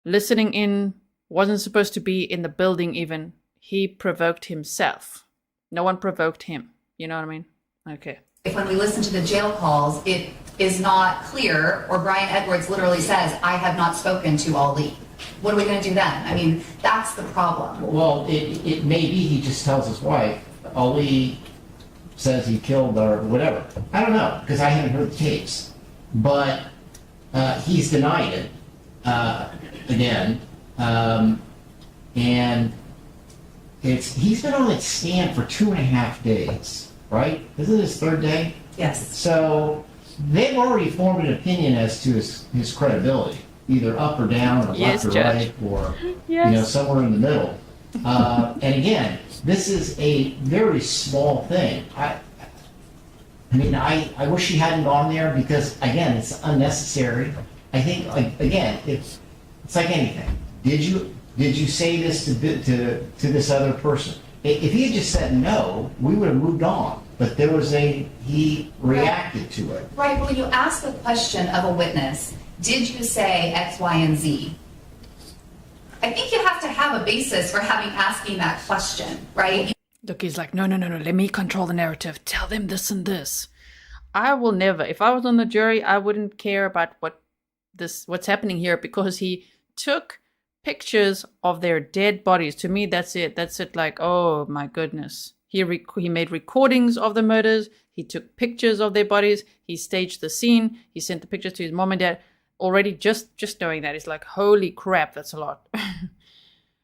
listening in, wasn't supposed to be in the building even. He provoked himself. No one provoked him. You know what I mean? Okay. If when we listen to the jail calls, it is not clear, or Brian Edwards literally says, I have not spoken to Ali. What are we going to do then? I mean, that's the problem. Well, it may be he just tells his wife, Ali says he killed or whatever. I don't know, because I haven't heard the tapes. But he's denied it again. And he's been on that stand for 2.5 days, right? Isn't it his third day? Yes. So they've already formed an opinion as to his credibility, either up or down, or Yes, left or Judge. right, or Yes. somewhere in the middle. And again, this is a very small thing. I wish he hadn't gone there because, again, it's unnecessary. I think, again, it's like anything. Did you say this to this other person? If he had just said no, we would have moved on. But he reacted to it. Right, but when you ask the question of a witness, did you say X, Y, and Z? I think you have to have a basis for asking that question, right? Look, he's like, no, let me control the narrative. Tell them this and this. I will never, if I was on the jury, I wouldn't care about what's happening here, because he took pictures of their dead bodies. To me, that's it. That's it. Like, oh my goodness. He made recordings of the murders. He took pictures of their bodies. He staged the scene. He sent the pictures to his mom and dad. Already just knowing that, it's like, holy crap, that's a lot.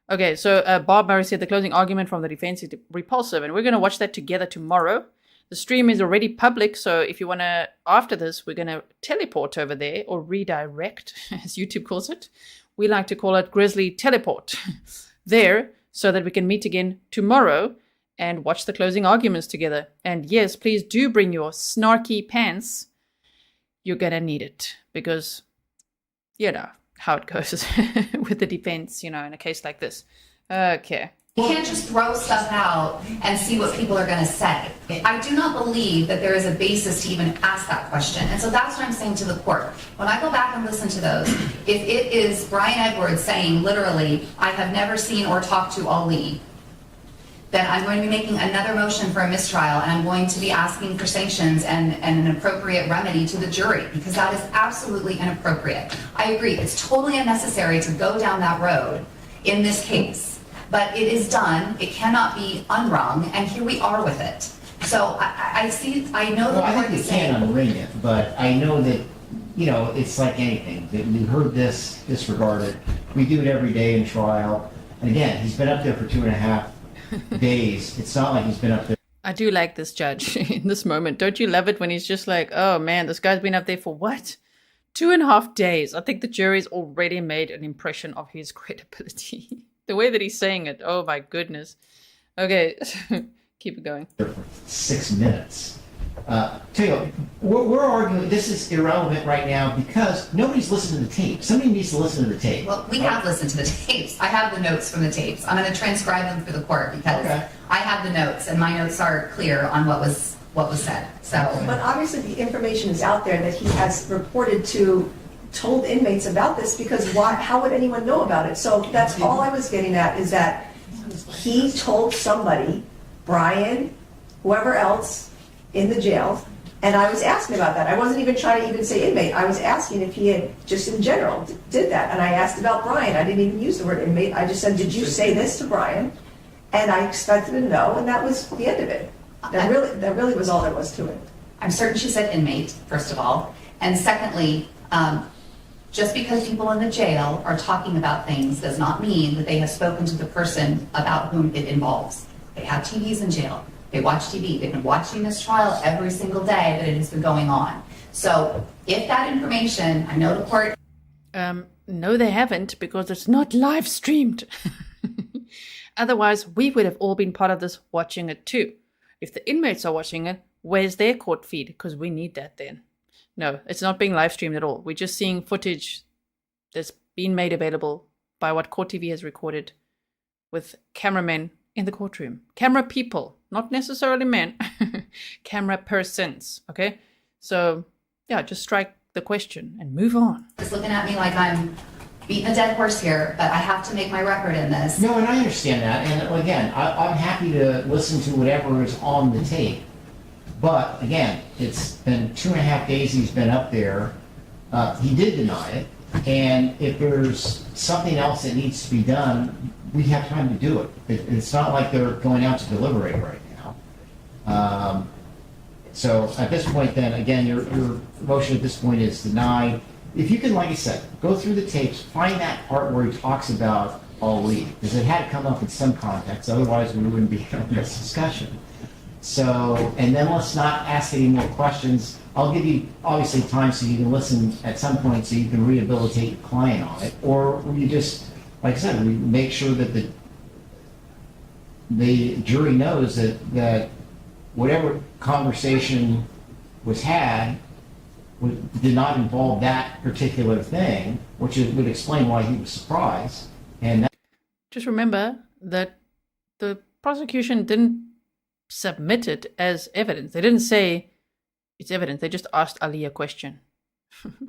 Okay, so Bob Murray said the closing argument from the defense is repulsive, and we're going to watch that together tomorrow. The stream is already public, so if you want to, after this, we're going to teleport over there, or redirect, as YouTube calls it. We like to call it Grizzly Teleport there, so that we can meet again tomorrow and watch the closing arguments together. And yes, please do bring your snarky pants. You're going to need it, because, you know how it goes with the defense, in a case like this. Okay. You can't just throw stuff out and see what people are going to say. I do not believe that there is a basis to even ask that question. And so that's what I'm saying to the court. When I go back and listen to those, if it is Brian Edwards saying literally, I have never seen or talked to Ali, then I'm going to be making another motion for a mistrial, and I'm going to be asking for sanctions and an appropriate remedy to the jury, because that is absolutely inappropriate. I agree, it's totally unnecessary to go down that road in this case, but it is done, it cannot be unwrung, and here we are with it. So I know the I court think is you can saying, unring it, but I know that, it's like anything. That we heard this, disregard it. We do it every day in trial. And again, he's been up there for 2.5 days. It's not like he's been up there. I do like this judge in this moment. Don't you love it when he's just like, oh man, this guy's been up there for what? 2.5 days. I think the jury's already made an impression of his credibility. The way that he's saying it. Oh my goodness. Okay, keep it going. For 6 minutes. Tell you what, we're arguing this is irrelevant right now because nobody's listening to the tape. Somebody needs to listen to the tape. well, we have listened to the tapes. I have the notes from the tapes. I'm going to transcribe them for the court because I have the notes, and my notes are clear on what was said. So, But obviously the information is out there that he has told inmates about this, because how would anyone know about it? So that's all I was getting at, is that he told somebody, Brian, whoever else in the jail, and I was asking about that. I wasn't even trying to even say inmate. I was asking if he had, just in general, did that. And I asked about Brian. I didn't even use the word inmate. I just said, did you say this to Brian? And I expected a no, and that was the end of it. That really was all there was to it. I'm certain she said inmate, first of all. And secondly, just because people in the jail are talking about things does not mean that they have spoken to the person about whom it involves. They have TVs in jail. They watch TV. They've been watching this trial every single day that it has been going on. So if that information, I know the court... No, they haven't, because it's not live streamed. Otherwise, we would have all been part of this watching it too. If the inmates are watching it, where's their court feed? Because we need that then. No, it's not being live streamed at all. We're just seeing footage that's been made available by what Court TV has recorded with cameramen in the courtroom. Camera people, not necessarily men. Camera persons, okay? So, yeah, just strike the question and move on. It's looking at me like I'm beating a dead horse here, but I have to make my record in this. No, and I understand that. And again, I'm happy to listen to whatever is on the tape. But again, it's been 2.5 days he's been up there. He did deny it. And if there's something else that needs to be done, we have time to do it. It's not like they're going out to deliberate right now. So at this point then, again, your motion at this point is denied. If you can, like I said, go through the tapes, find that part where he talks about Ali, because it had come up in some context, otherwise we wouldn't be having this discussion. So, and then let's not ask any more questions. I'll give you, obviously, time so you can listen at some point so you can rehabilitate your client on it. Or you just, like I said, we make sure that the jury knows that whatever conversation was had did not involve that particular thing, which would explain why he was surprised. And that just remember that the prosecution didn't submit it as evidence. They didn't say it's evidence. They just asked Ali a question.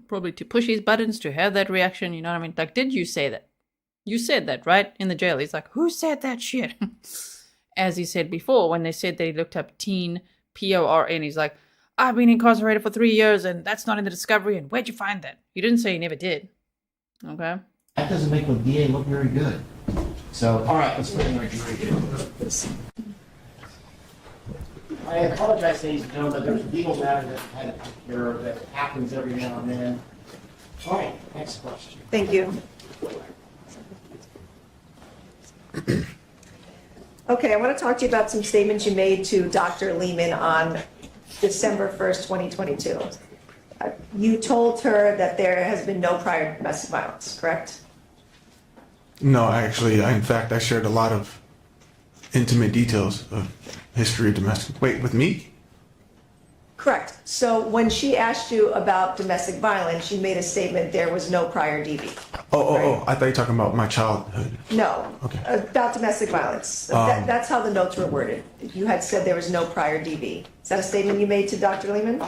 Probably to push his buttons, to have that reaction, you know what I mean? Like, did you say that? You said that, right? In the jail. He's like, who said that shit? As he said before, when they said that he looked up teen, P-O-R-N, he's like, I've been incarcerated for 3 years and that's not in the discovery, and where'd you find that? He didn't say he never did. Okay? that doesn't make the DA look very good. So, all right, let's bring our jury in. I apologize, ladies and gentlemen, there's a legal matter that I had to take care of that happens every now and then. All right, next question. Thank you. Okay, I want to talk to you about some statements you made to Dr. Lehman on December 1st, 2022. You told her that there has been no prior domestic violence, correct? No, in fact, I shared a lot of intimate details of history of domestic. Wait, with me? Correct. So when she asked you about domestic violence, you made a statement there was no prior DV. Oh, I thought you were talking about my childhood. No. Okay. About domestic violence. That's how the notes were worded. You had said there was no prior DV. Is that a statement you made to Dr. Lehman?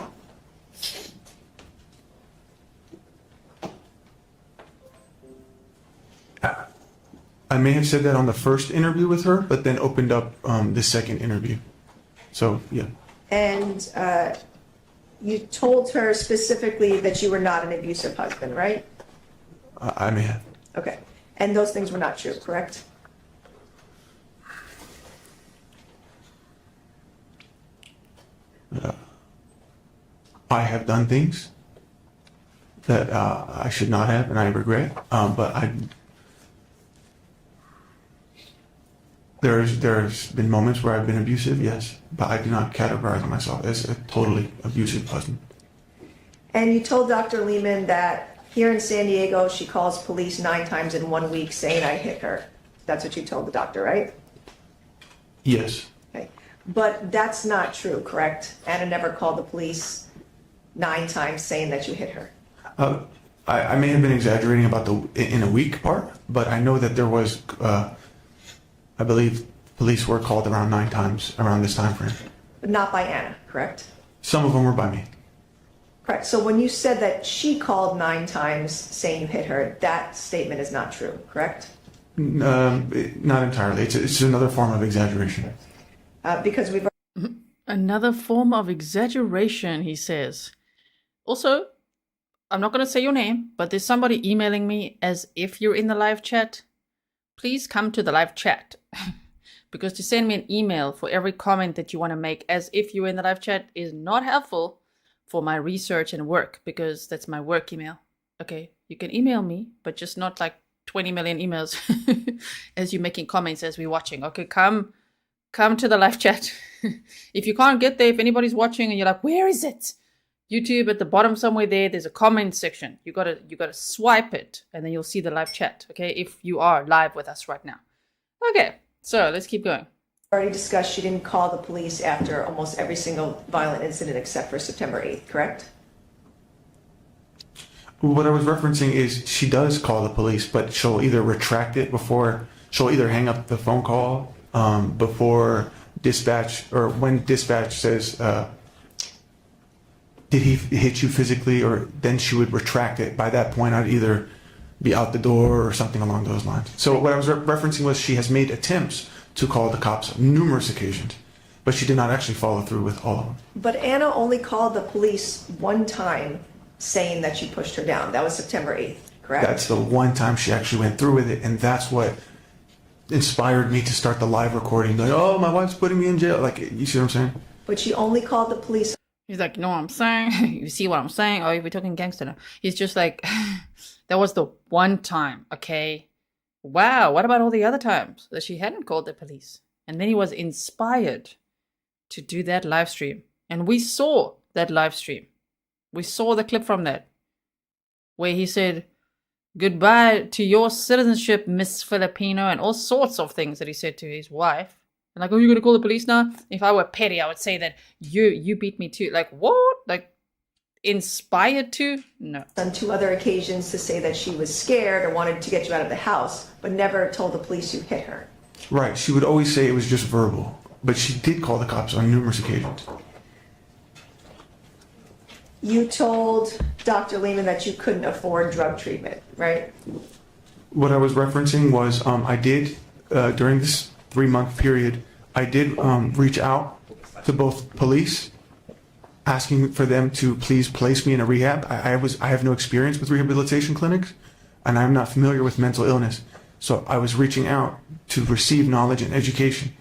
I may have said that on the first interview with her, but then opened up the second interview. So, yeah. And you told her specifically that you were not an abusive husband, right? I may have. Okay. And those things were not true, correct? I have done things that I should not have, and I regret. But there's been moments where I've been abusive, yes, but I do not categorize myself as a totally abusive husband. And you told Dr. Lehman that here in San Diego, she calls police 9 times in 1 week saying I hit her. That's what you told the doctor, right? Yes. Okay. But that's not true, correct? Anna never called the police 9 times saying that you hit her. I may have been exaggerating about the in a week part, but I know that there was, I believe police were called around 9 times around this time frame. But not by Anna, correct? Some of them were by me. Correct. So when you said that she called 9 times saying you hit her, that statement is not true, correct? Not entirely. It's another form of exaggeration. Because we've... Another form of exaggeration, he says. Also, I'm not going to say your name, but there's somebody emailing me as if you're in the live chat. Please come to the live chat. Because to send me an email for every comment that you want to make as if you're in the live chat is not helpful for my research and work, because that's my work email. Okay, you can email me, but just not like 20 million emails as you're making comments as we're watching. Okay, come to the live chat. If you can't get there, if anybody's watching and you're like, where is it? YouTube at the bottom somewhere there's a comment section. You gotta swipe it and then you'll see the live chat. Okay, if you are live with us right now. Okay, So let's keep going. Already discussed she didn't call the police after almost every single violent incident except for September 8th, correct? What I was referencing is she does call the police, but she'll either retract it before, she'll either hang up the phone call before dispatch, or when dispatch says, did he hit you physically, or then she would retract it. By that point, I'd either be out the door or something along those lines. So what I was referencing was she has made attempts to call the cops on numerous occasions, but she did not actually follow through with all of them. But Ana only called the police one time saying that you pushed her down. That was September 8th, correct? That's the one time she actually went through with it, and that's what inspired me to start the live recording. Like, oh, my wife's putting me in jail. Like, you see what I'm saying? But she only called the police. He's like, you know what I'm saying? You see what I'm saying? Oh, we're talking gangster now. He's just like, that was the one time, okay? Wow, what about all the other times that she hadn't called the police? And then he was inspired to do that live stream. And we saw that live stream. We saw the clip from that, where he said, goodbye to your citizenship, Miss Filipino, and all sorts of things that he said to his wife. And like, oh, you're going to call the police now? If I were petty, I would say that you beat me too. Like, what? Like, inspired to? No. On 2 other occasions to say that she was scared or wanted to get you out of the house, but never told the police you hit her. Right. She would always say it was just verbal, but she did call the cops on numerous occasions. You told Dr. Lehman that you couldn't afford drug treatment, right? What I was referencing was I did, during this 3-month period, I did reach out to both police, asking for them to please place me in a rehab. I have no experience with rehabilitation clinics, and I'm not familiar with mental illness. So I was reaching out to receive knowledge and education.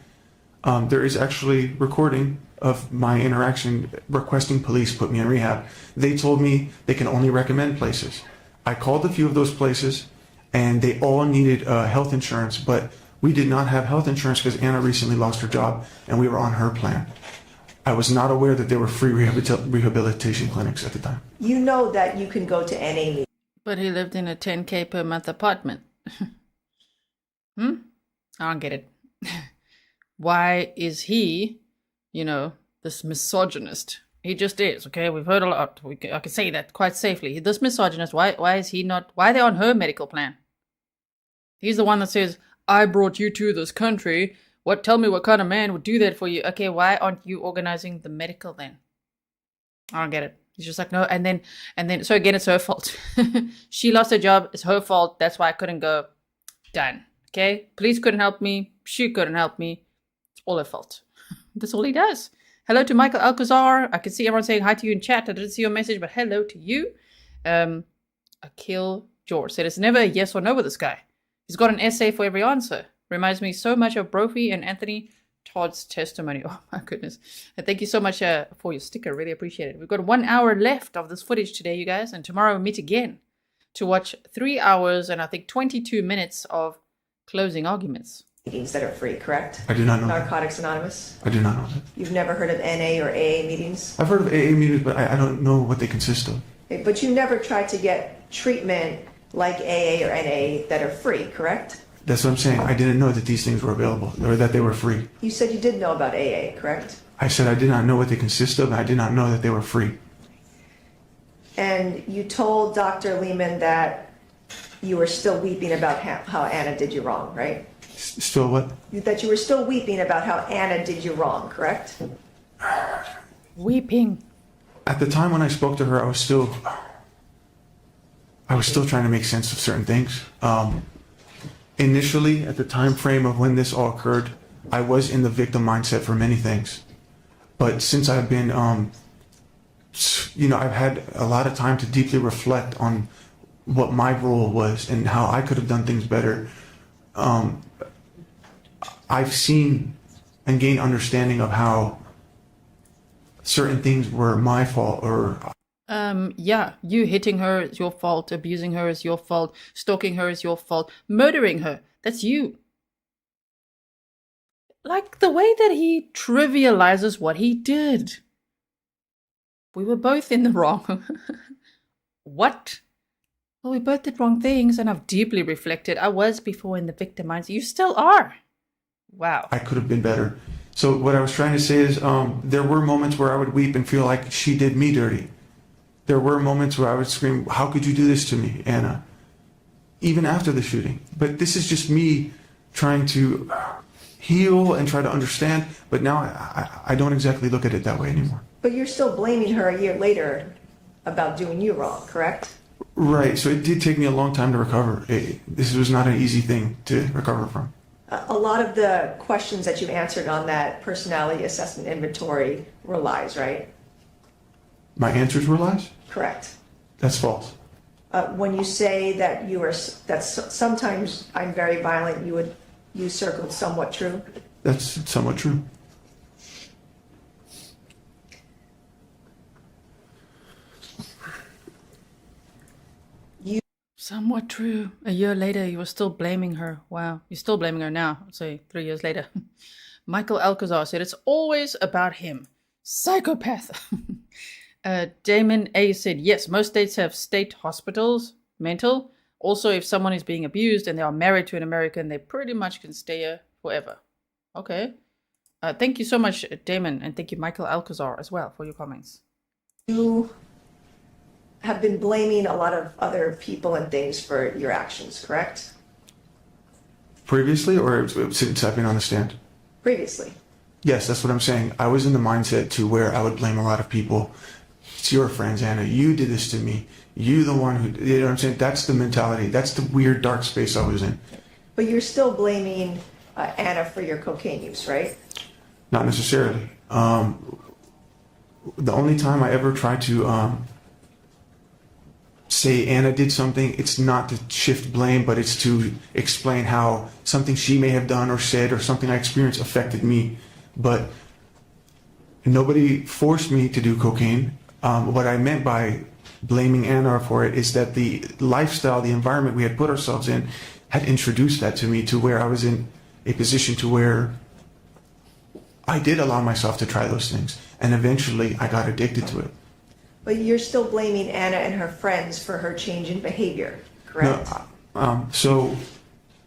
There is actually recording of my interaction requesting police put me in rehab. They told me they can only recommend places. I called a few of those places, and they all needed health insurance, but we did not have health insurance because Ana recently lost her job, and we were on her plan. I was not aware that there were free rehabilitation clinics at the time. You know that you can go to NA meetings. But he lived in a 10K per month apartment. I don't get it. Why is he, this misogynist? He just is, okay? We've heard a lot. I can say that quite safely. This misogynist, why is he not, why are they on her medical plan? He's the one that says, I brought you to this country. Tell me what kind of man would do that for you? Okay, why aren't you organizing the medical then? I don't get it. He's just like, no, and then, so again, it's her fault. She lost her job. It's her fault. That's why I couldn't go. Done. Okay? Police couldn't help me. She couldn't help me. It's all her fault. That's all he does. Hello to Michael Alcazar. I can see everyone saying hi to you in chat. I didn't see your message, but hello to you. Akil George said it's never a yes or no with this guy. He's got an essay for every answer. Reminds me so much of Brophy and Anthony Todd's testimony. Oh my goodness. And thank you so much for your sticker. Really appreciate it. We've got 1 hour left of this footage today, you guys. And tomorrow we'll meet again to watch 3 hours and I think 22 minutes of closing arguments. Meetings that are free, correct? I do not know Narcotics Anonymous? I do not know that. You've never heard of NA or AA meetings? I've heard of AA meetings, but I don't know what they consist of. Okay, but you never tried to get treatment like AA or NA that are free, correct? That's what I'm saying. I didn't know that these things were available or that they were free. You said you did know about AA, correct? I said I did not know what they consist of, and I did not know that they were free. And you told Dr. Lehman that you were still weeping about how Ana did you wrong, right? Still what? That you were still weeping about how Ana did you wrong, correct? Weeping. At the time when I spoke to her, I was still trying to make sense of certain things. Initially, at the time frame of when this all occurred, I was in the victim mindset for many things. But since I've been, I've had a lot of time to deeply reflect on what my role was and how I could have done things better. I've seen and gained understanding of how certain things were my fault or... Yeah, you hitting her is your fault, abusing her is your fault, stalking her is your fault, murdering her, that's you. Like the way that he trivializes what he did. We were both in the wrong. What? Well, we both did wrong things, and I've deeply reflected. I was before in the victim mindset. You still are. Wow. I could have been better. So what I was trying to say is there were moments where I would weep and feel like she did me dirty. There were moments where I would scream, how could you do this to me, Ana? Even after the shooting. But this is just me trying to heal and try to understand. But now I don't exactly look at it that way anymore. But you're still blaming her a year later about doing you wrong, correct? Right. So it did take me a long time to recover. This was not an easy thing to recover from. A lot of the questions that you answered on that personality assessment inventory were lies, right? My answers were lies? Correct. That's false. When you say that sometimes I'm very violent, you circled somewhat true? That's somewhat true. Somewhat true. A year later, you were still blaming her. Wow. You're still blaming her now. Say 3 years later. Michael Alcazar said, it's always about him. Psychopath. Damon A said, yes, most states have state hospitals, mental. Also, if someone is being abused and they are married to an American, they pretty much can stay here forever. Okay. Thank you so much, Damon. And thank you, Michael Alcazar, as well, for your comments. You have been blaming a lot of other people and things for your actions, correct? Previously or since I've been on the stand? Previously. Yes, that's what I'm saying. I was in the mindset to where I would blame a lot of people. It's your friends, Ana. You did this to me. You the one who, you know what I'm saying? That's the mentality. That's the weird dark space I was in. But you're still blaming Ana for your cocaine use, right? Not necessarily. The only time I ever tried to say Ana did something, it's not to shift blame, but it's to explain how something she may have done or said or something I experienced affected me. But nobody forced me to do cocaine. What I meant by blaming Ana for it is that the lifestyle, the environment we had put ourselves in had introduced that to me to where I was in a position to where I did allow myself to try those things. And eventually I got addicted to it. But you're still blaming Ana and her friends for her change in behavior, correct? No, so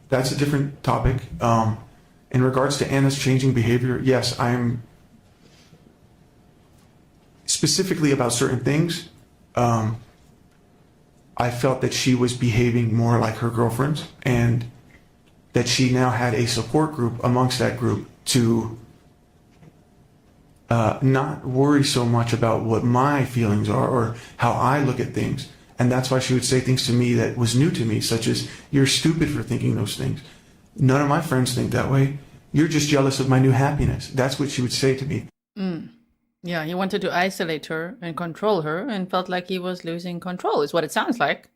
that's a different topic. In regards to Ana's changing behavior, yes, I'm specifically about certain things. I felt that she was behaving more like her girlfriends and that she now had a support group amongst that group to not worry so much about what my feelings are or how I look at things. And that's why she would say things to me that was new to me, such as, you're stupid for thinking those things. None of my friends think that way. You're just jealous of my new happiness. That's what she would say to me. Yeah, he wanted to isolate her and control her and felt like he was losing control, is what it sounds like.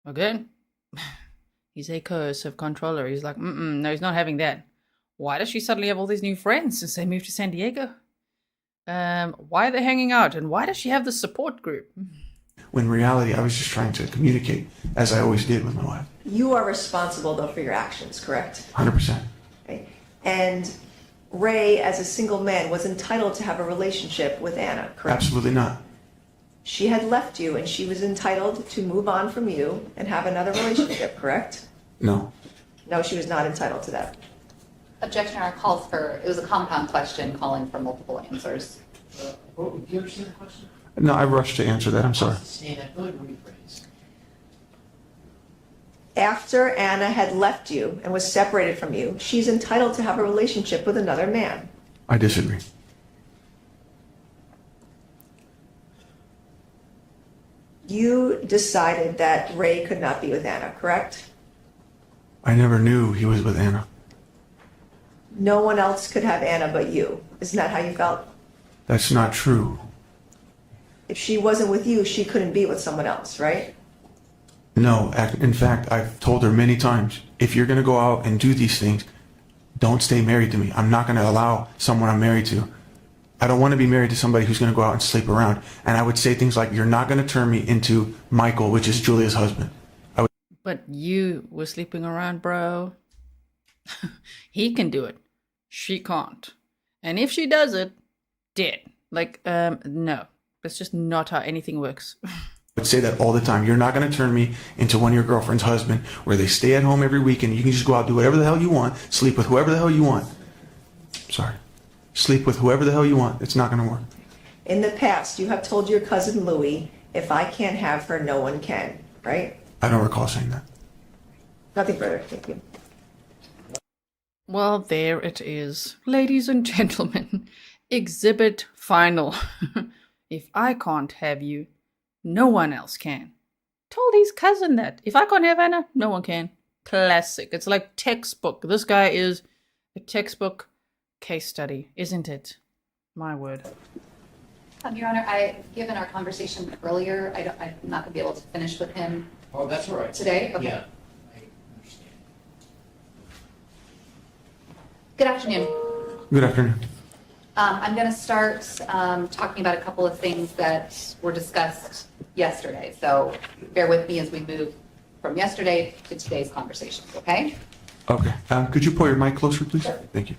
Again, he's a coercive controller. He's like, no, he's not having that. Why does she suddenly have all these new friends since they moved to San Diego? Why are they hanging out? And why does she have this support group? When in reality, I was just trying to communicate, as I always did with my wife. You are responsible, though, for your actions, correct? 100%. Okay. And Ray, as a single man, was entitled to have a relationship with Ana, correct? Absolutely not. She had left you, and she was entitled to move on from you and have another relationship, correct? No. No, she was not entitled to that. Objection, our calls for, it was a compound question calling for multiple answers. Do you understand the question? No, I rushed to answer that. I'm sorry. After Ana had left you and was separated from you, she's entitled to have a relationship with another man. I disagree. You decided that Ray could not be with Ana, correct? I never knew he was with Ana. No one else could have Ana but you. Isn't that how you felt? That's not true. If she wasn't with you, she couldn't be with someone else, right? No, in fact, I've told her many times, if you're going to go out and do these things, don't stay married to me. I'm not going to allow someone I'm married to. I don't want to be married to somebody who's going to go out and sleep around. And I would say things like, you're not going to turn me into Michael, which is Julia's husband. But you were sleeping around, bro. He can do it. She can't. And if she does it, dead. Like, no. That's just not how anything works. would say that all the time. You're not going to turn me into one of your girlfriend's husband where they stay at home every weekend. You can just go out, do whatever the hell you want, sleep with whoever the hell you want. Sorry. Sleep with whoever the hell you want. It's not going to work. In the past, you have told your cousin Louie, if I can't have her, no one can, right? I don't recall saying that. Nothing further. Thank you. Well, there it is. Ladies and gentlemen, exhibit final. If I can't have you, no one else can. Told his cousin that. If I can't have Anna, no one can. Classic. It's like textbook. This guy is a textbook case study, isn't it? My word. Your Honor, given our conversation earlier, I'm not going to be able to finish with him. Oh, that's all right. Today? Okay. Yeah. I understand. Good afternoon. Good afternoon. I'm going to start talking about a couple of things that were discussed yesterday. So bear with me as we move from yesterday to today's conversation, okay? Okay. Could you pull your mic closer, please? Sure. Thank you.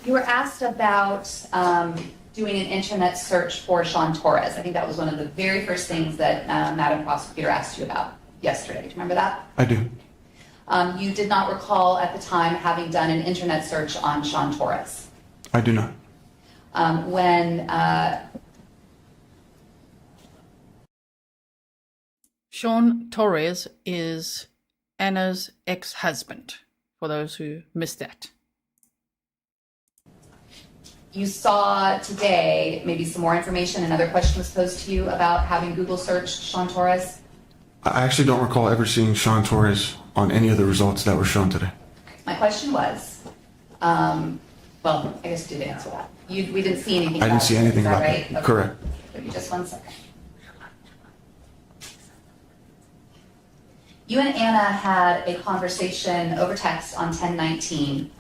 You were asked about doing an internet search for Sean Torres. I think that was one of the very first things that Madam Prosecutor asked you about yesterday. Do you remember that? I do. You did not recall at the time having done an internet search on Sean Torres. I do not. When Sean Torres is Anna's ex-husband, for those who missed that. you saw today maybe some more information, another question was posed to you about having Google searched Sean Torres? I actually don't recall ever seeing Sean Torres on any of the results that were shown today. My question was, well, I guess you did answer that. We didn't see anything I about didn't see anything about right? that. Correct. Give me just 1 second. You and Anna had a conversation over text on 10/19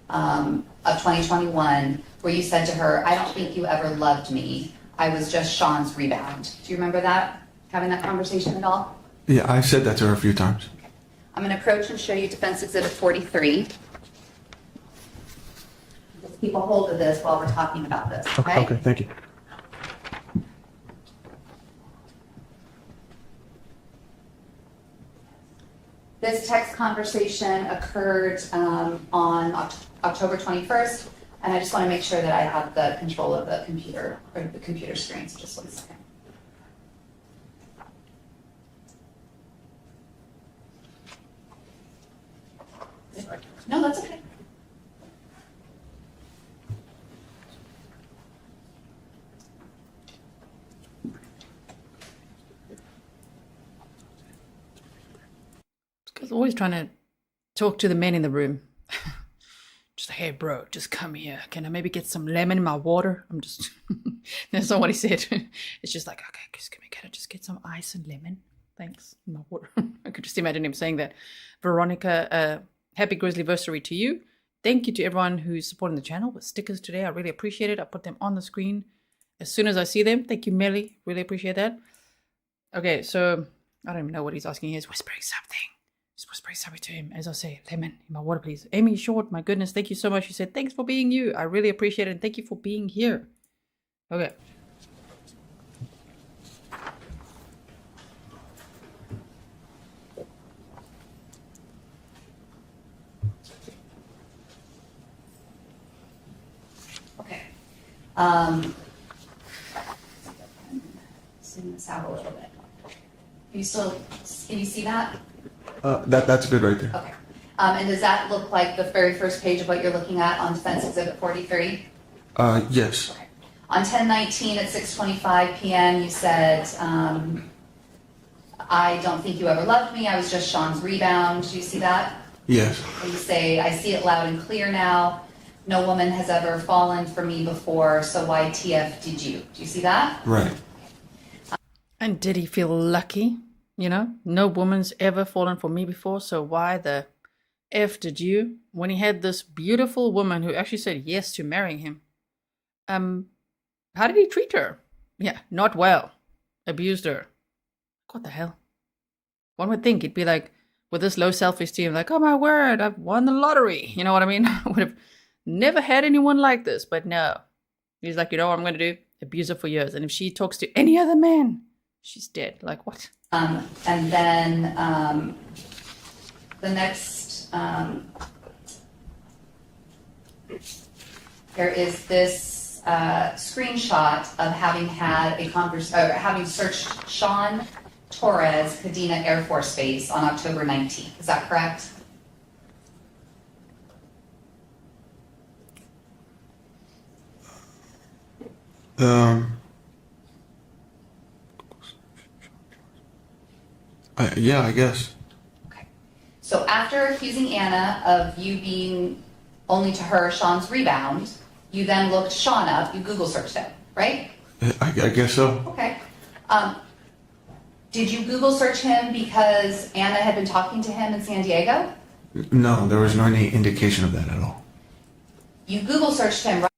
of 2021 where you said to her, I don't think you ever loved me. I was just Sean's rebound. Do you remember that? Having that conversation at all? Yeah, I've said that to her a few times. Okay. I'm going to approach and show you Defense Exhibit 43. Just keep a hold of this while we're talking about this, okay? Okay, thank you. This text conversation occurred on October 21st, and I just want to make sure that I have the control of the computer, or the computer screen, so just 1 second. No, that's okay. Because always trying to talk to the men in the room. Just like, hey, bro, just come here. Can I maybe get some lemon in my water? I'm just, that's not what he said. It's just like, okay, just come here. Can I just get some ice and lemon? Thanks, in my water. I could just imagine him saying that. Veronica, happy Grizzlyversary to you. Thank you to everyone who's supporting the channel with stickers today. I really appreciate it. I put them on the screen as soon as I see them. Thank you, Melly. Really appreciate that. Okay, so I don't even know what he's asking. He's whispering something. Just whispering something to him. As I say, lemon in my water, please. Amy Short, my goodness, thank you so much. She said, thanks for being you. I really appreciate it. And thank you for being here. Okay. Okay. Zoom this out a little bit. Can you see that? That's good right there. Okay. And does that look like the very first page of what you're looking at on Defense Exhibit 43? Yes. Okay. On 10/19 at 6:25 p.m., you said, I don't think you ever loved me. I was just Sean's rebound. Do you see that? Yes. And you say, I see it loud and clear now. No woman has ever fallen for me before, so why TF did you? Do you see that? Right. And did he feel lucky? You know, no woman's ever fallen for me before, so why the F did you? When he had this beautiful woman who actually said yes to marrying him, how did he treat her? Yeah, not well. Abused her. What the hell? One would think he'd be like, with this low self-esteem, like, oh my word, I've won the lottery. You know what I mean? I would have never had anyone like this, but no. He's like, you know what I'm going to do? Abuse her for years. And if she talks to any other man, she's dead. Like, what? And then the next, there is this screenshot of having had a having searched Sean Torres, Kadena Air Force Base on October 19th. Is that correct? Yeah, I guess. Okay. So after accusing Ana of you being only to her Sean's rebound, you then looked Sean up, you Google searched him, right? I guess so. Okay. Did you Google search him because Ana had been talking to him in San Diego? No, there was no any indication of that at all. You Google searched him, right?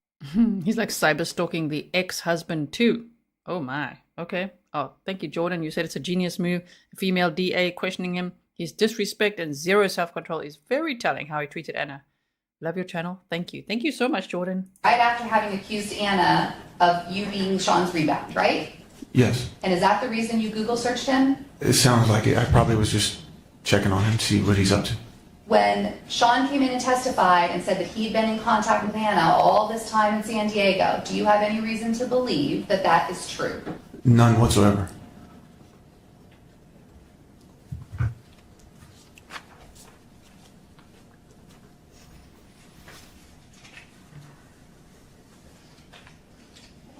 He's like cyber stalking the ex-husband too. Oh my. Okay. Oh, thank you, Jordan. You said it's a genius move. A female DA questioning him. His disrespect and zero self-control is very telling how he treated Ana. Love your channel. Thank you. Thank you so much, Jordan. Right after having accused Ana of you being Sean's rebound, right? Yes. And is that the reason you Google searched him? It sounds like it. I probably was just checking on him to see what he's up to. When Sean came in and testified and said that he'd been in contact with Ana all this time in San Diego, do you have any reason to believe that that is true? None whatsoever.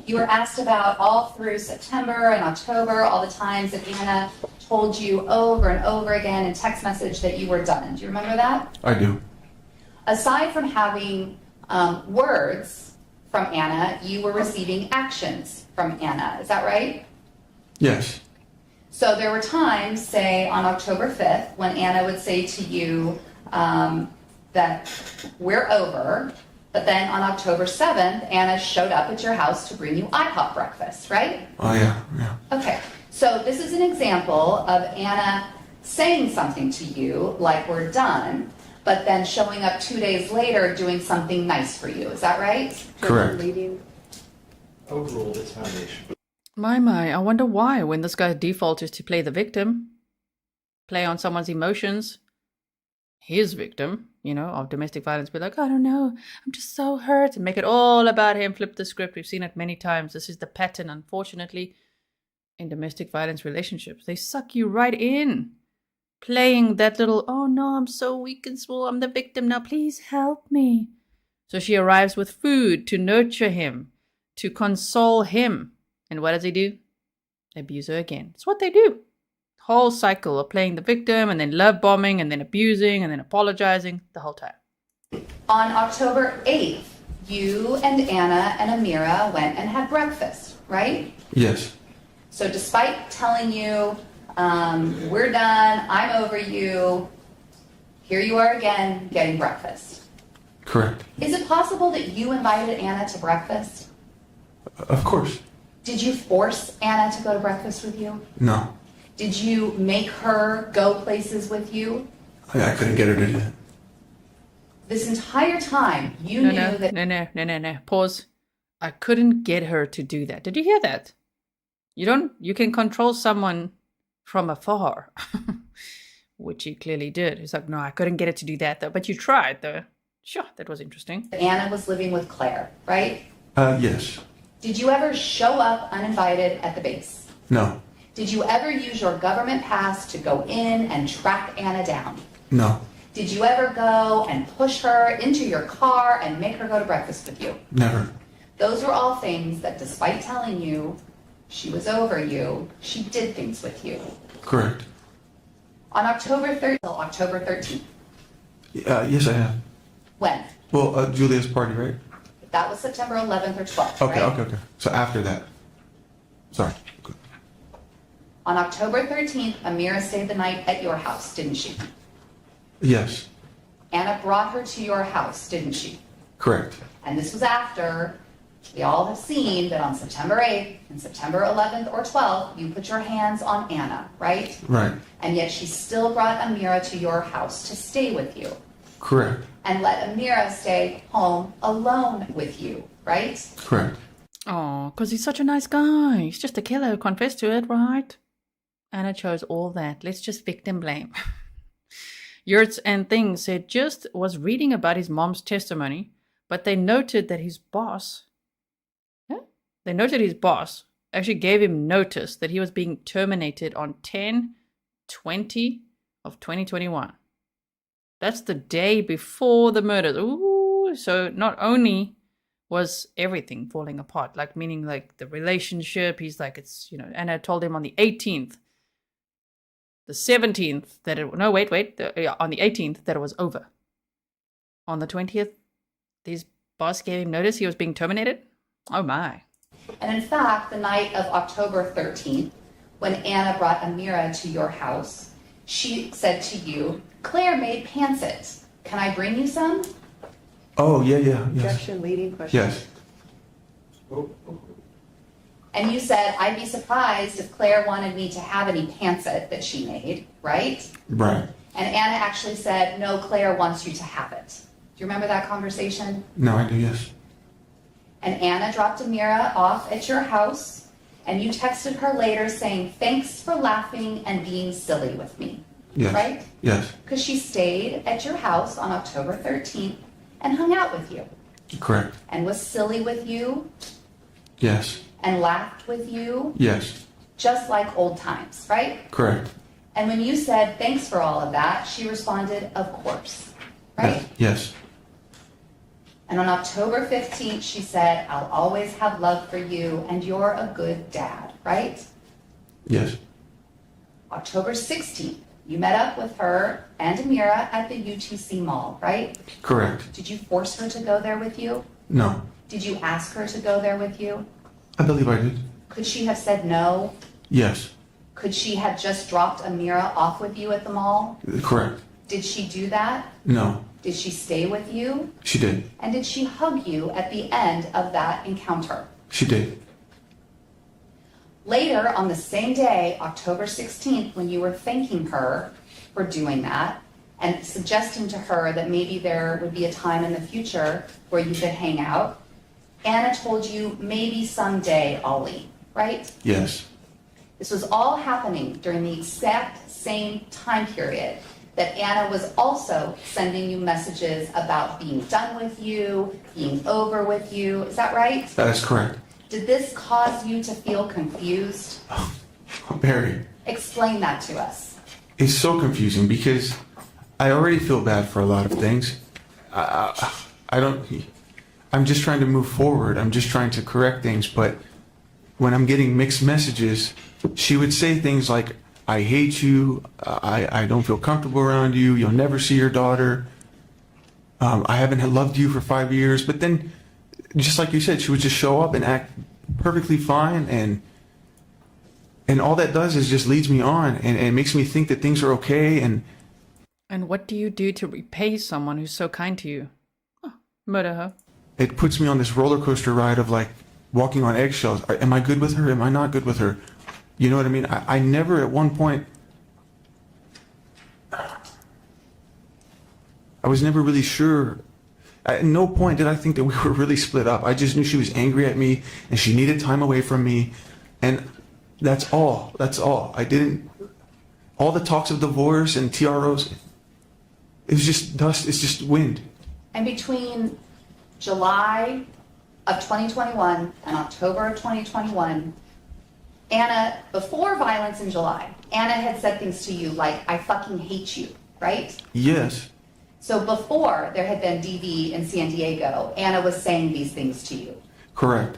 You were asked about all through September and October, all the times that Ana told you over and over again in text message that you were done. Do you remember that? I do. Aside from having words from Ana, you were receiving actions from Ana. Is that right? Yes. So there were times, say on October 5th, when Ana would say to you that we're over, but then on October 7th, Ana showed up at your house to bring you IHOP breakfast, right? Oh, yeah, yeah. Okay, so this is an example of Ana saying something to you, like we're done, but then showing up 2 days later doing something nice for you. Is that right? Correct. Overruled its foundation. My, I wonder why, when this guy's default is to play the victim, play on someone's emotions, his victim, you know, of domestic violence, be like, I don't know, I'm just so hurt, and make it all about him, flip the script. We've seen it many times. This is the pattern, unfortunately, in domestic violence relationships. They suck you right in, playing that little, oh no, I'm so weak and small, I'm the victim now, please help me. So she arrives with food to nurture him, to console him. And what does he do? Abuse her again. It's what they do. Whole cycle of playing the victim and then love bombing and then abusing and then apologizing the whole time. On October 8th, you and Ana and Amira went and had breakfast, right? Yes. So despite telling you, we're done, I'm over you, here you are again getting breakfast. Correct. Is it possible that you invited Ana to breakfast? Of course. Did you force Ana to go to breakfast with you? No. Did you make her go places with you? I couldn't get her to do that. This entire time, you knew that... No. Pause. I couldn't get her to do that. Did you hear that? You can control someone from afar. Which you clearly did. He's like, no, I couldn't get her to do that though. But you tried though. Sure, that was interesting. Ana was living with Claire, right? Yes. Did you ever show up uninvited at the base? No. Did you ever use your government pass to go in and track Ana down? No. Did you ever go and push her into your car and make her go to breakfast with you? Never. Those were all things that despite telling you she was over you, she did things with you. Correct. On October 3rd till October 13th. Yes, I have. When? Well, Julia's party, right? That was September 11th or 12th, Okay, right? okay. So after that. Sorry. Good. On October 13th, Amira stayed the night at your house, didn't she? Yes. Ana brought her to your house, didn't she? Correct. And this was after We all have seen that on September 8th and September 11th or 12th, you put your hands on Ana, right? Right. And yet she still brought Amira to your house to stay with you. Correct. And let Amira stay home alone with you, right? Correct. Oh, because he's such a nice guy. He's just a killer who confessed to it, right? Ana chose all that. Let's just victim blame. Yurts and Things said just was reading about his mom's testimony, but they noted that his boss, actually gave him notice that he was being terminated on 10/20 of 2021. That's the day before the murders. Ooh, so not only was everything falling apart, like meaning like the relationship, he's like, it's, you know, Ana told him on the 18th, the 17th that it, no, wait, on the 18th that it was over. On the 20th, his boss gave him notice he was being terminated. Oh my. And in fact, the night of October 13th, when Ana brought Amira to your house, she said to you, Claire made pancit. Can I bring you some? Oh, yes. Objection, leading question. Yes. And you said, I'd be surprised if Claire wanted me to have any pancit that she made, right? Right. And Ana actually said, no, Claire wants you to have it. Do you remember that conversation? No, I do, yes. And Ana dropped Amira off at your house, and you texted her later saying, thanks for laughing and being silly with me. Yes. Right? Yes. Because she stayed at your house on October 13th and hung out with you. Correct. And was silly with you Yes. and laughed with you, Yes. just like old times, right? Correct. And when you said, thanks for all of that, she responded, of course, right? Yes. And on October 15th, she said, I'll always have love for you, and you're a good dad, right? Yes. October 16th, you met up with her and Amira at the UTC Mall, right? Correct. Did you force her to go there with you? No. Did you ask her to go there with you? I believe I did. Could she have said no? Yes. Could she have just dropped Amira off with you at the mall? Correct. Did she do that? No. Did she stay with you? She did. And did she hug you at the end of that encounter? She did. Later on the same day, October 16th, when you were thanking her for doing that and suggesting to her that maybe there would be a time in the future where you could hang out, Ana told you, maybe someday I'll leave, right? Yes. This was all happening during the exact same time period that Ana was also sending you messages about being done with you, being over with you. Is that right? That is correct. Did this cause you to feel confused? Very. Explain that to us. It's so confusing because I already feel bad for a lot of things. I'm just trying to move forward. I'm just trying to correct things. But when I'm getting mixed messages, she would say things like, I hate you. I don't feel comfortable around you. You'll never see your daughter. I haven't loved you for 5 years. But then, just like you said, she would just show up and act perfectly fine. And all that does is just leads me on and it makes me think that things are okay. And what do you do to repay someone who's so kind to you? Oh, murder her. It puts me on this roller coaster ride of like walking on eggshells. Am I good with her? Am I not good with her? You know what I mean? I never at one point, I was never really sure. At no point did I think that we were really split up. I just knew she was angry at me and she needed time away from me. And that's all. That's all. All the talks of divorce and TROs, it was just dust. It's just wind. And between July of 2021 and October of 2021, Ana, before violence in July, Ana had said things to you like, I fucking hate you, right? Yes. So before there had been DV in San Diego, Ana was saying these things to you. Correct.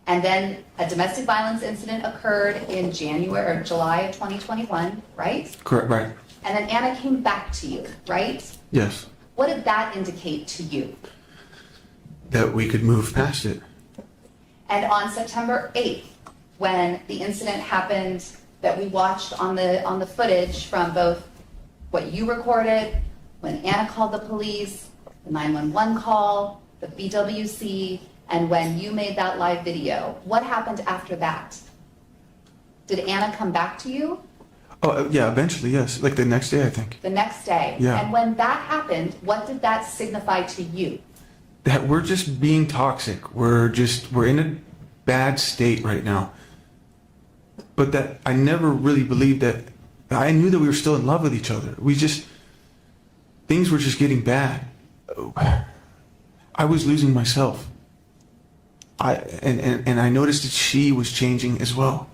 And then a domestic violence incident occurred in January or July of 2021, right? Correct, right. And then Ana came back to you, right? Yes. What did that indicate to you? That we could move past it. And on September 8th, when the incident happened that we watched on the footage from both what you recorded, when Ana called the police, the 911 call, the BWC, and when you made that live video, what happened after that? Did Ana come back to you? Oh, yeah, eventually, yes. Like the next day, I think. The next day? Yeah. And when that happened, what did that signify to you? That we're just being toxic. We're in a bad state right now. But that I never really believed that. I knew that we were still in love with each other. Things were just getting bad. I was losing myself. And I noticed that she was changing as well.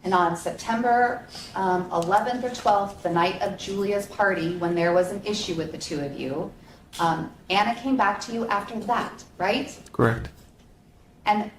And on September 11th or 12th, the night of Julia's party, when there was an issue with the two of you, Ana came back to you after that, right? Correct. And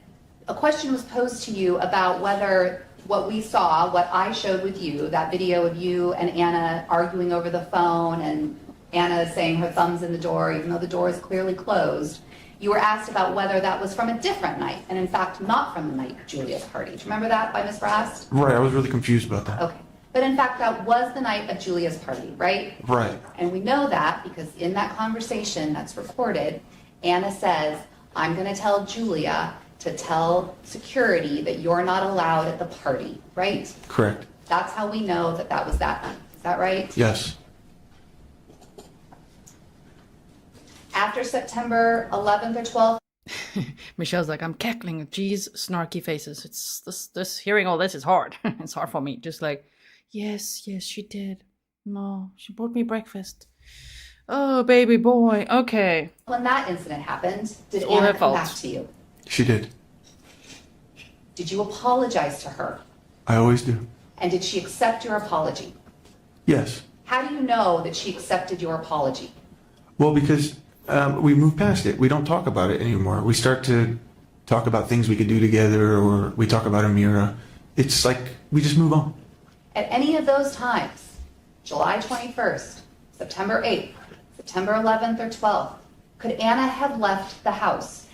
a question was posed to you about whether what we saw, what I showed with you, that video of you and Ana arguing over the phone and Ana saying her thumb's in the door, even though the door is clearly closed, you were asked about whether that was from a different night, and in fact, not from the night of Julia's party. Do you remember that by Ms. Rast? Right, I was really confused about that. Okay. But in fact, that was the night of Julia's party, right? Right. And we know that because in that conversation that's recorded, Ana says, I'm going to tell Julia to tell security that you're not allowed at the party, right? Correct. That's how we know that that was that night. Is that right? Yes. After September 11th or 12th. Michelle's like, I'm cackling at G's snarky faces. It's this hearing all this is hard. It's hard for me. Just like, yes, she did. No, she bought me breakfast. Oh, baby boy. Okay. When that incident happened, did It's all Ana her come fault. back to you? She did. Did you apologize to her? I always do. And did she accept your apology? Yes. How do you know that she accepted your apology? Well, because we move past it. We don't talk about it anymore. We start to talk about things we could do together, or we talk about Amira. It's like we just move on. At any of those times, July 21st, September 8th, September 11th or 12th, could Ana have left the house?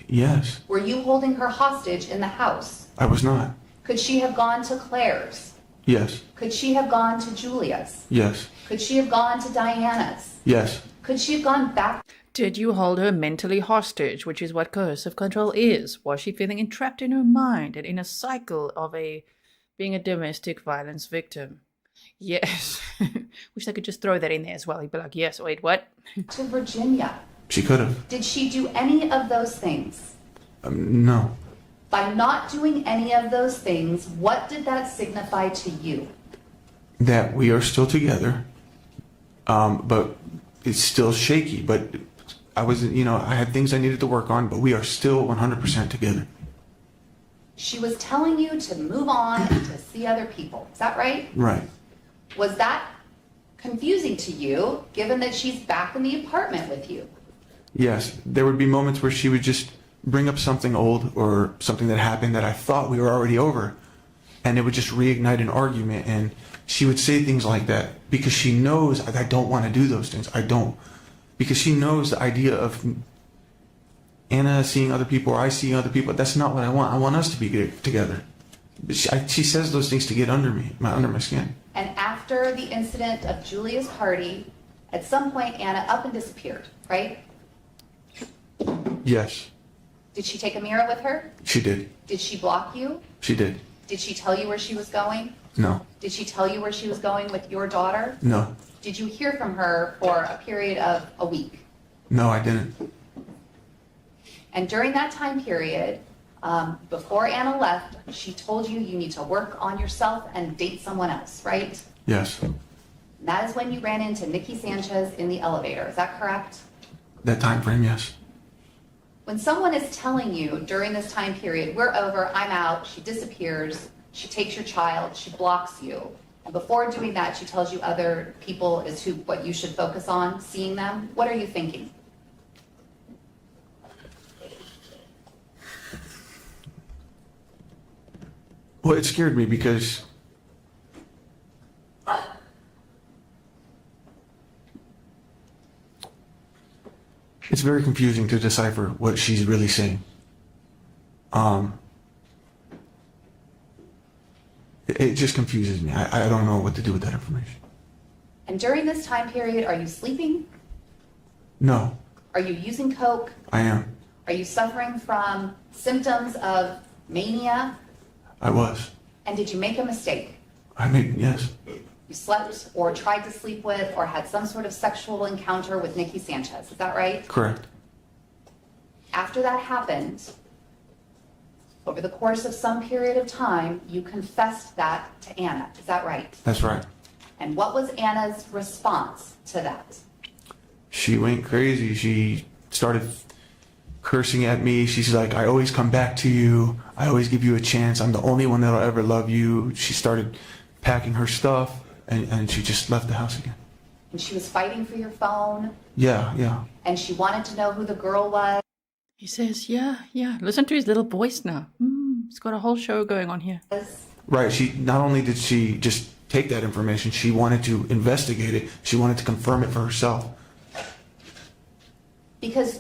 Yes. Were you holding her hostage in the house? I was not. Could she have gone to Claire's? Yes. Could she have gone to Julia's? Yes. Could she have gone to Diana's? Yes. Could she have gone back? Did you hold her mentally hostage, which is what coercive control is? Was she feeling entrapped in her mind and in a cycle of being a domestic violence victim? Yes. Wish I could just throw that in there as well. He'd be like, yes, wait, what? To Virginia. She could have. Did she do any of those things? No. By not doing any of those things, what did that signify to you? That we are still together, but it's still shaky. But I wasn't, I had things I needed to work on, but we are still 100% together. She was telling you to move on and to see other people. Is that right? Right. Was that confusing to you, given that she's back in the apartment with you? Yes. There would be moments where she would just bring up something old or something that happened that I thought we were already over, and it would just reignite an argument. And she would say things like that because she knows I don't want to do those things. I don't. Because she knows the idea of Ana seeing other people or I seeing other people. That's not what I want. I want us to be together. But she says those things to get under my skin. And after the incident of Julia's party, at some point Ana up and disappeared, right? Yes. Did she take Amira with her? She did. Did she block you? She did. Did she tell you where she was going? No. Did she tell you where she was going with your daughter? No. Did you hear from her for a period of a week? No, I didn't. And during that time period, before Ana left, she told you you need to work on yourself and date someone else, right? Yes. And that is when you ran into Nikki Sanchez in the elevator. Is that correct? That time frame, yes. When someone is telling you during this time period, we're over, I'm out, she disappears, she takes your child, she blocks you, and before doing that, she tells you other people is what you should focus on, seeing them, what are you thinking? Well, it scared me because it's very confusing to decipher what she's really saying. It just confuses me. I don't know what to do with that information. And during this time period, are you sleeping? No. Are you using coke? I am. Are you suffering from symptoms of mania? I was. And did you make a mistake? I mean, yes. You slept or tried to sleep with or had some sort of sexual encounter with Nikki Sanchez. Is that right? Correct. After that happened, over the course of some period of time, you confessed that to Ana. Is that right? That's right. And what was Anna's response to that? She went crazy. She started cursing at me. She's like, I always come back to you. I always give you a chance. I'm the only one that'll ever love you. She started packing her stuff, and she just left the house again. And she was fighting for your phone, Yeah. and she wanted to know who the girl was. He says, yeah. Listen to his little voice now. He's got a whole show going on here. Right. She not only did she just take that information, she wanted to investigate it. She wanted to confirm it for herself. Because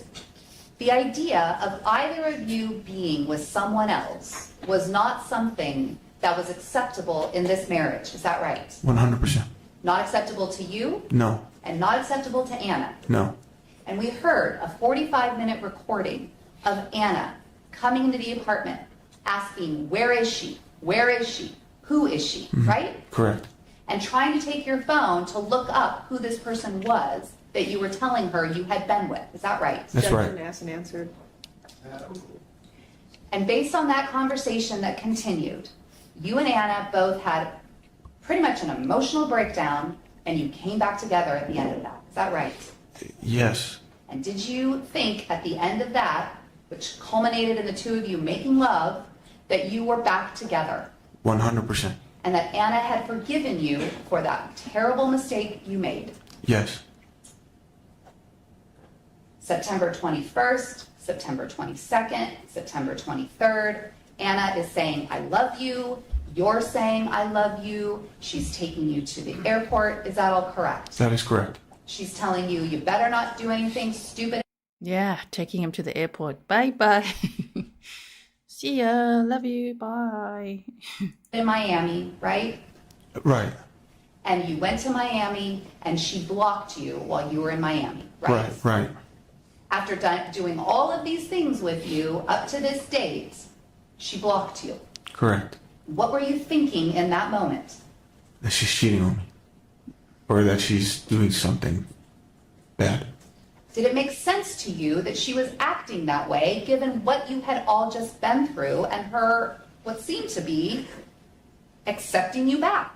the idea of either of you being with someone else was not something that was acceptable in this marriage. Is that right? 100%. Not acceptable to you No. and not acceptable to Ana. No. And we heard a 45-minute recording of Ana coming into the apartment asking, where is she? Where is she? Who is she? Right? Correct. And trying to take your phone to look up who this person was that you were telling her you had been with. Is that right? That's right. Asked and answered. And based on that conversation that continued, you and Ana both had pretty much an emotional breakdown, and you came back together at the end of that. Is that right? Yes. And did you think at the end of that, which culminated in the two of you making love, that you were back together? 100%. And that Ana had forgiven you for that terrible mistake you made? Yes. September 21st, September 22nd, September 23rd, Ana is saying, I love you. You're saying, I love you. She's taking you to the airport. Is that all correct? That is correct. She's telling you, you better not do anything stupid. Yeah, taking him to the airport. Bye. See ya. Love you. Bye. In Miami, right? Right. And you went to Miami and she blocked you while you were in Miami, right? Right. After doing all of these things with you up to this date, she blocked you. Correct. What were you thinking in that moment? That she's cheating on me. Or that she's doing something bad. Did it make sense to you that she was acting that way given what you had all just been through and her, what seemed to be, accepting you back?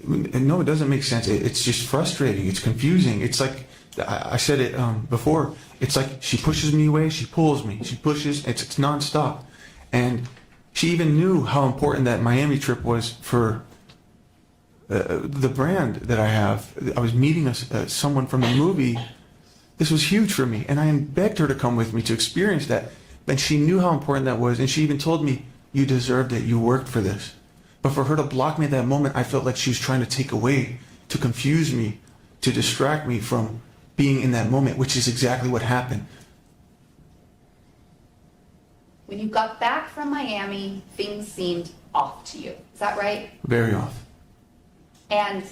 No, it doesn't make sense. It's just frustrating. It's confusing. It's like, I said it before, it's like she pushes me away, she pulls me, she pushes, it's nonstop. And she even knew how important that Miami trip was for the brand that I have. I was meeting someone from the movie. This was huge for me, and I begged her to come with me to experience that. And she knew how important that was, and she even told me, you deserved it, you worked for this. But for her to block me at that moment, I felt like she was trying to take away, to confuse me, to distract me from being in that moment, which is exactly what happened. When you got back from Miami, things seemed off to you. Is that right? Very off. And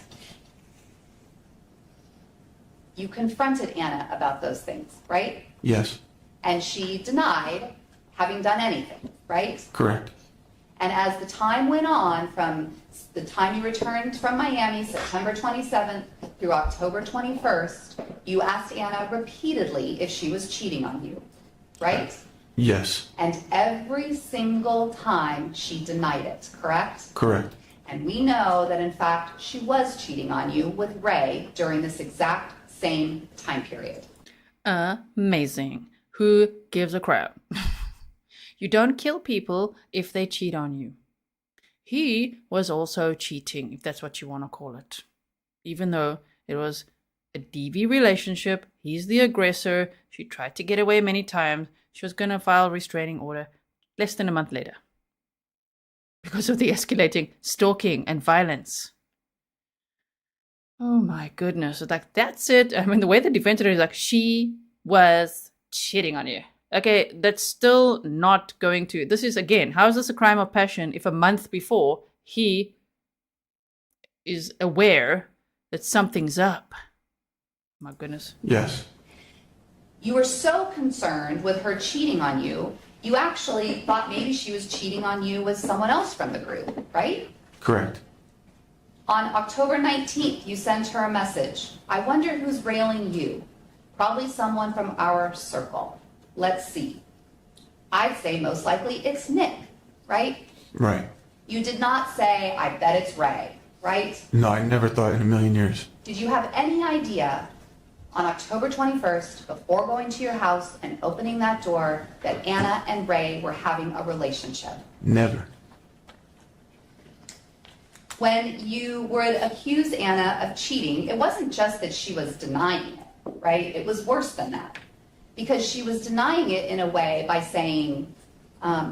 you confronted Ana about those things, right? Yes. And she denied having done anything, right? Correct. And as the time went on, from the time you returned from Miami, September 27th through October 21st, you asked Ana repeatedly if she was cheating on you, right? Yes. And every single time she denied it, correct? Correct. And we know that in fact she was cheating on you with Ray during this exact same time period. Amazing. Who gives a crap? You don't kill people if they cheat on you. He was also cheating, if that's what you want to call it. Even though it was a DV relationship, he's the aggressor. She tried to get away many times. She was going to file a restraining order less than a month later because of the escalating stalking and violence. Oh my goodness. It's like, that's it. I mean, the way the defense attorney is like, she was cheating on you. Okay, that's still not going to... This is, again, how is this a crime of passion if a month before he is aware that something's up? My goodness. Yes. You were so concerned with her cheating on you, you actually thought maybe she was cheating on you with someone else from the group, right? Correct. On October 19th, you sent her a message. I wonder who's railing you. Probably someone from our circle. Let's see. I'd say most likely it's Nick, right? Right. You did not say, I bet it's Ray, right? No, I never thought in a million years. Did you have any idea on October 21st, before going to your house and opening that door, that Ana and Ray were having a relationship? Never. When you would accuse Ana of cheating, it wasn't just that she was denying it, right? It was worse than that. Because she was denying it in a way by saying, I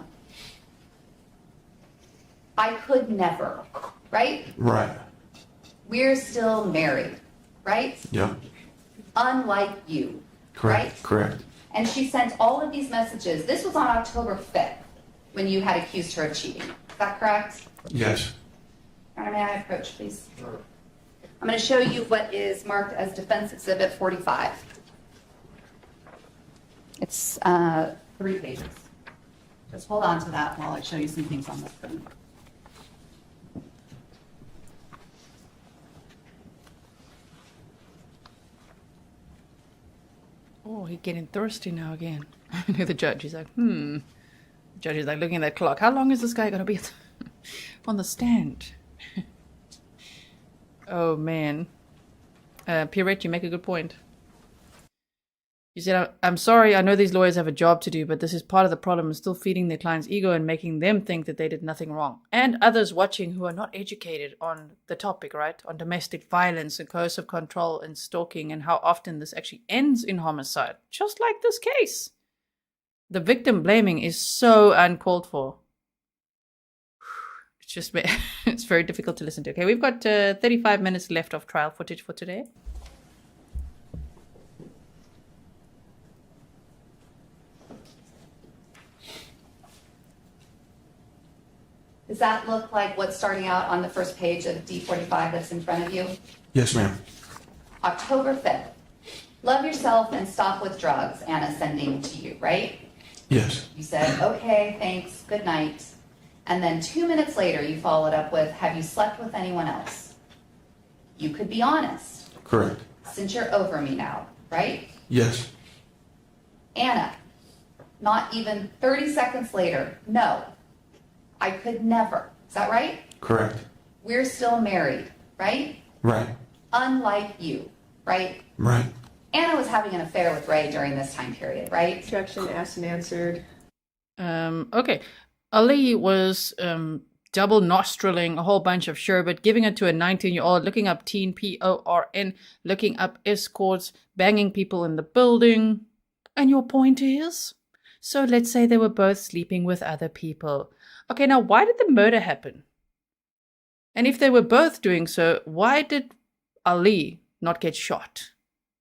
could never, right? Right. We're still married, right? Yep. Unlike you, Correct. right? Correct. And she sent all of these messages. This was on October 5th when you had accused her of cheating. Is that correct? Yes. Your Honor, may I approach, please? I'm going to show you what is marked as Defense Exhibit 45. It's 3 pages. Just hold on to that while I show you some things on the screen. Oh, he's getting thirsty now again. The judge, he's like, The judge is like looking at that clock. How long is this guy going to be on the stand? Oh, man. Pierrette, you make a good point. You said, I'm sorry, I know these lawyers have a job to do, but this is part of the problem, is still feeding their client's ego and making them think that they did nothing wrong. And others watching who are not educated on the topic, right? On domestic violence and coercive control and stalking and how often this actually ends in homicide. Just like this case. The victim blaming is so uncalled for. It's just, it's very difficult to listen to. Okay, we've got 35 minutes left of trial footage for today. Does that look like what's starting out on the first page of D45 that's in front of you? Yes, ma'am. October 5th. Love yourself and stop with drugs, Ana sending to you, right? Yes. You said, okay, thanks, good night. And then 2 minutes later, you followed up with, have you slept with anyone else? You could be honest. Correct. Since you're over me now, right? Yes. Ana, not even 30 seconds later, no, I could never. Is that right? Correct. We're still married, right? Right. Unlike you, right? Right. Ana was having an affair with Ray during this time period, right? Objection asked and answered. Okay. Ali was double nostriling a whole bunch of sherbet, giving it to a 19-year-old, looking up teen, PORN, looking up escorts, banging people in the building. And your point is? So let's say they were both sleeping with other people. Okay, now why did the murder happen? And if they were both doing so, why did Ali not get shot?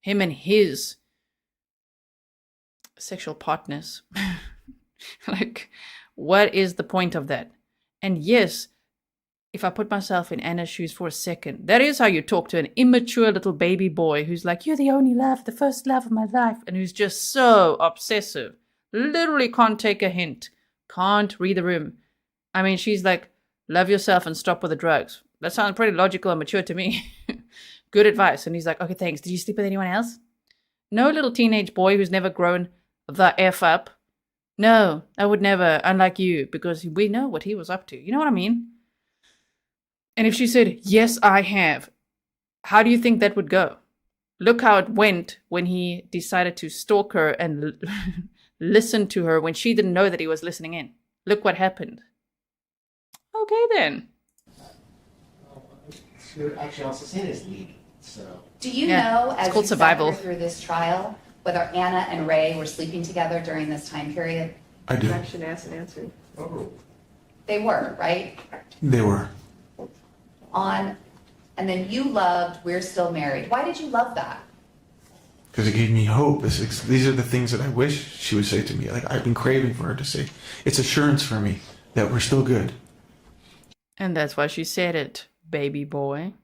Him and his sexual partners. Like, what is the point of that? And yes, if I put myself in Ana's shoes for a second, that is how you talk to an immature little baby boy who's like, you're the only love, the first love of my life, and who's just so obsessive. Literally can't take a hint. Can't read the room. I mean, she's like, love yourself and stop with the drugs. That sounds pretty logical and mature to me. Good advice. And he's like, okay, thanks. Did you sleep with anyone else? No, little teenage boy who's never grown the F up. No, I would never, unlike you, because we know what he was up to. You know what I mean? And if she said, yes, I have, how do you think that would go? Look how it went when he decided to stalk her and listen to her when she didn't know that he was listening in. Look what happened. Okay, then. Actually, also say this legal. So. Do you know, as you survival. sat through this trial, whether Ana and Ray were sleeping together during this time period? I do. Objection asked and answered. They were, right? They were. And then you loved We're Still Married. Why did you love that? Because it gave me hope. These are the things that I wish she would say to me. Like, I've been craving for her to say. It's assurance for me that we're still good. And that's why she said it, baby boy.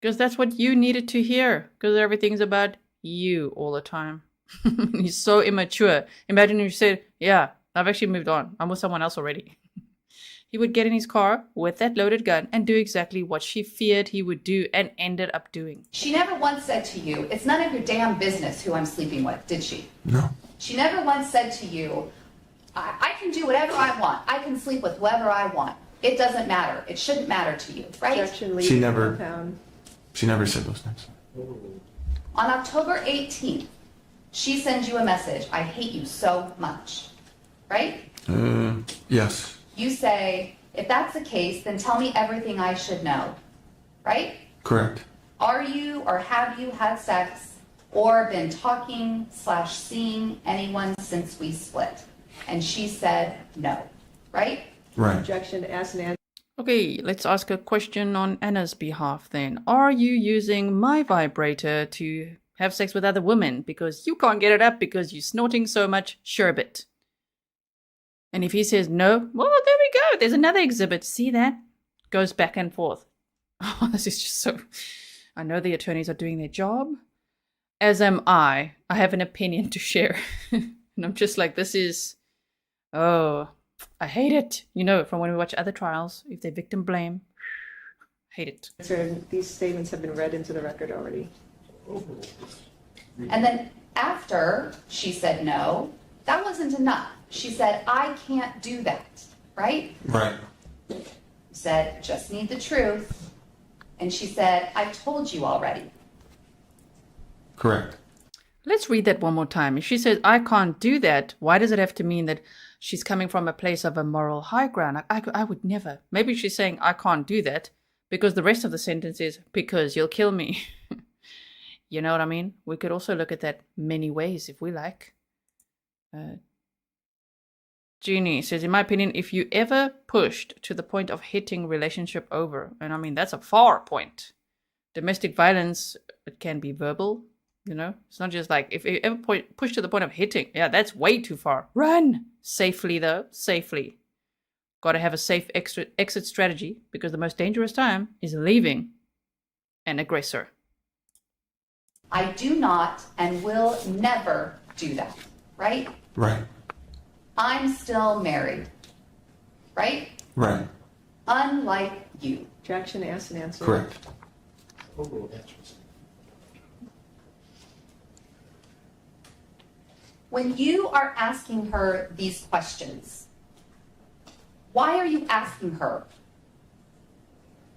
Because that's what you needed to hear. Because everything's about you all the time. He's so immature. Imagine if you said, yeah, I've actually moved on. I'm with someone else already. He would get in his car with that loaded gun and do exactly what she feared he would do and ended up doing. She never once said to you, it's none of your damn business who I'm sleeping with, did she? No. She never once said to you, I can do whatever I want. I can sleep with whoever I want. It doesn't matter. It shouldn't matter to you, right? She never said those things. On October 18th, she sends you a message. I hate you so much, right? Yes. You say, if that's the case, then tell me everything I should know, right? Correct. Are you or have you had sex or been talking / seeing anyone since we split? And she said no, right? Right. Objection, ask and answer. Okay, let's ask a question on Anna's behalf then. Are you using my vibrator to have sex with other women because you can't get it up because you're snorting so much sherbet? And if he says no, well, there we go. There's another exhibit. See that? Goes back and forth. Oh, this is just so... I know the attorneys are doing their job. As am I. I have an opinion to share. And I'm just like, this is... Oh, I hate it. You know, from when we watch other trials, if they victim blame, hate it. These statements have been read into the record already. And then after she said no, that wasn't enough. She said, I can't do that, right? Right. You said, just need the truth. And she said, I told you already. Correct. Let's read that one more time. If she says, I can't do that, why does it have to mean that she's coming from a place of a moral high ground? I would never. Maybe she's saying, I can't do that, because the rest of the sentence is, because you'll kill me. You know what I mean? We could also look at that many ways if we like. Jeannie says, in my opinion, if you ever pushed to the point of hitting relationship over, and I mean, that's a far point. Domestic violence, it can be verbal, you know? It's not just like, if you ever push to the point of hitting, yeah, that's way too far. Run! Safely, though, safely. Got to have a safe exit strategy, because the most dangerous time is leaving an aggressor. I do not and will never do that, right? Right. I'm still married, right? Right. Unlike you. Objection, ask and answer. Correct. When you are asking her these questions, why are you asking her?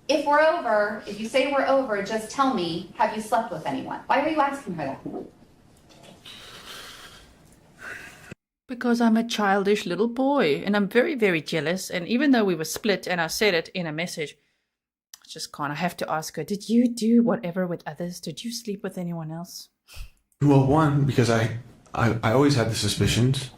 If we're over, if you say we're over, just tell me, have you slept with anyone? Why are you asking her that? Because I'm a childish little boy, and I'm very, very jealous. And even though we were split, and I said it in a message, I just can't. I have to ask her, did you do whatever with others? Did you sleep with anyone else? Well, one, because I always had the suspicions.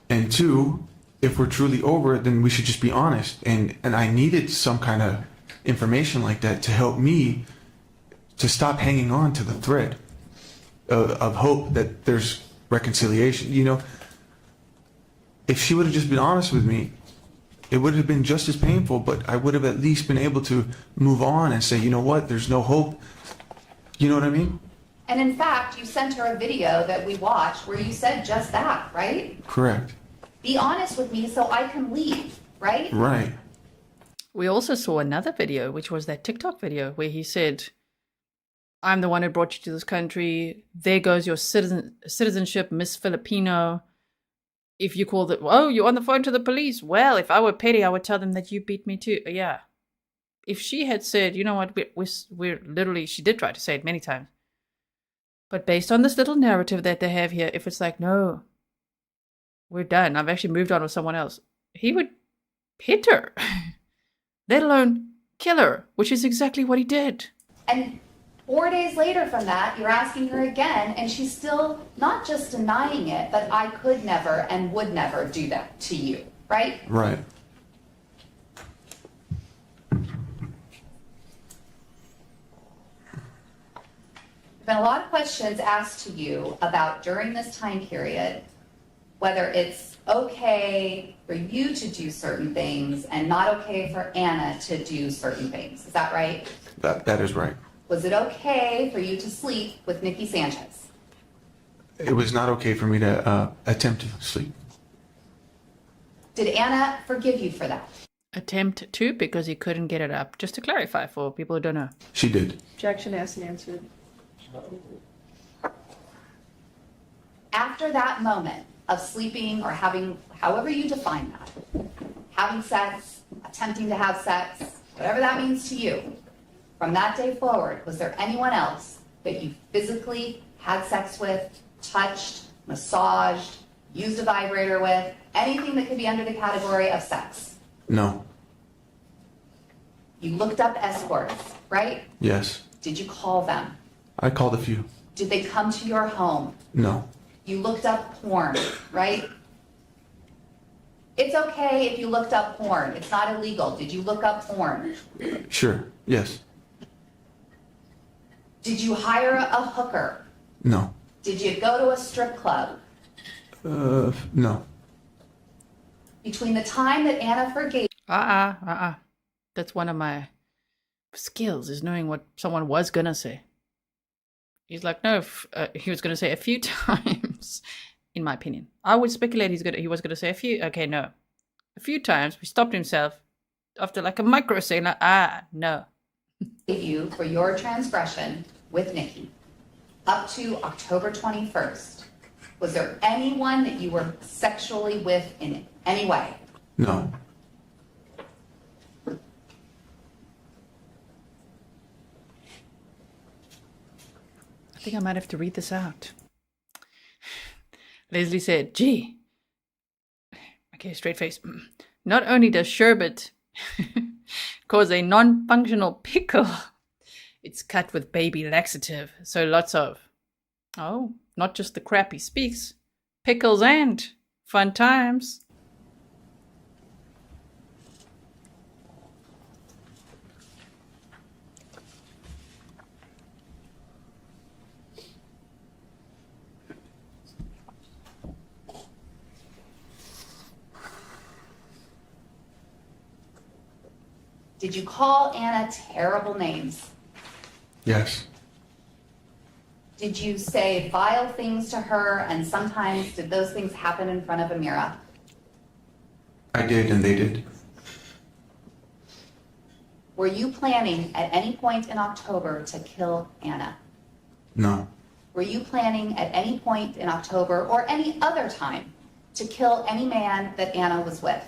And two, if we're truly over it, then we should just be honest. And I needed some kind of information like that to help me to stop hanging on to the thread of hope that there's reconciliation. You know, if she would have just been honest with me, it would have been just as painful, but I would have at least been able to move on and say, you know what, there's no hope. You know what I mean? And in fact, you sent her a video that we watched where you said just that, right? Correct. Be honest with me so I can leave, right? Right. We also saw another video, which was that TikTok video where he said, I'm the one who brought you to this country. There goes your citizenship, Miss Filipino. If you call it, oh, you're on the phone to the police. Well, if I were petty, I would tell them that you beat me too. Yeah. If she had said, you know what, we're literally, she did try to say it many times. But based on this little narrative that they have here, if it's like, no, we're done. I've actually moved on with someone else. He would hit her, let alone kill her, which is exactly what he did. And 4 days later from that, you're asking her again, and she's still not just denying it, but I could never and would never do that to you, right? Right. Been a lot of questions asked to you about during this time period, whether it's okay for you to do certain things and not okay for Ana to do certain things. Is that right? That is right. Was it okay for you to sleep with Nikki Sanchez? It was not okay for me to attempt to sleep. Did Ana forgive you for that? Attempt to, because he couldn't get it up. Just to clarify for people who don't know. She did. Objection asked and answered. After that moment of sleeping or having, however you define that, having sex, attempting to have sex, whatever that means to you, from that day forward, was there anyone else that you physically had sex with, touched, massaged, used a vibrator with, anything that could be under the category of sex? No. You looked up escorts, right? Yes. Did you call them? I called a few. Did they come to your home? No. You looked up porn, right? It's okay if you looked up porn. It's not illegal. Did you look up porn? Sure. Yes. Did you hire a hooker? No. Did you go to a strip club? No. Between the time that Ana forgave That's one of my skills, is knowing what someone was gonna say. He's like, no, he was gonna say a few times, in my opinion. I would speculate he was gonna say a few. Okay, no, a few times. He stopped himself after like a microsecond. Like, no. you for your transgression with Nikki up to October 21st, was there anyone that you were sexually with in any way? No. I think I might have to read this out. Leslie said, gee. Okay, straight face. Not only does sherbet cause a non-functional pickle, it's cut with baby laxative. So lots of, not just the crap he speaks, pickles and fun times. Did you call Ana terrible names? Yes. Did you say vile things to her, and sometimes did those things happen in front of Amira? I did, and they did. Were you planning at any point in October to kill Ana? No. Were you planning at any point in October or any other time to kill any man that Ana was with?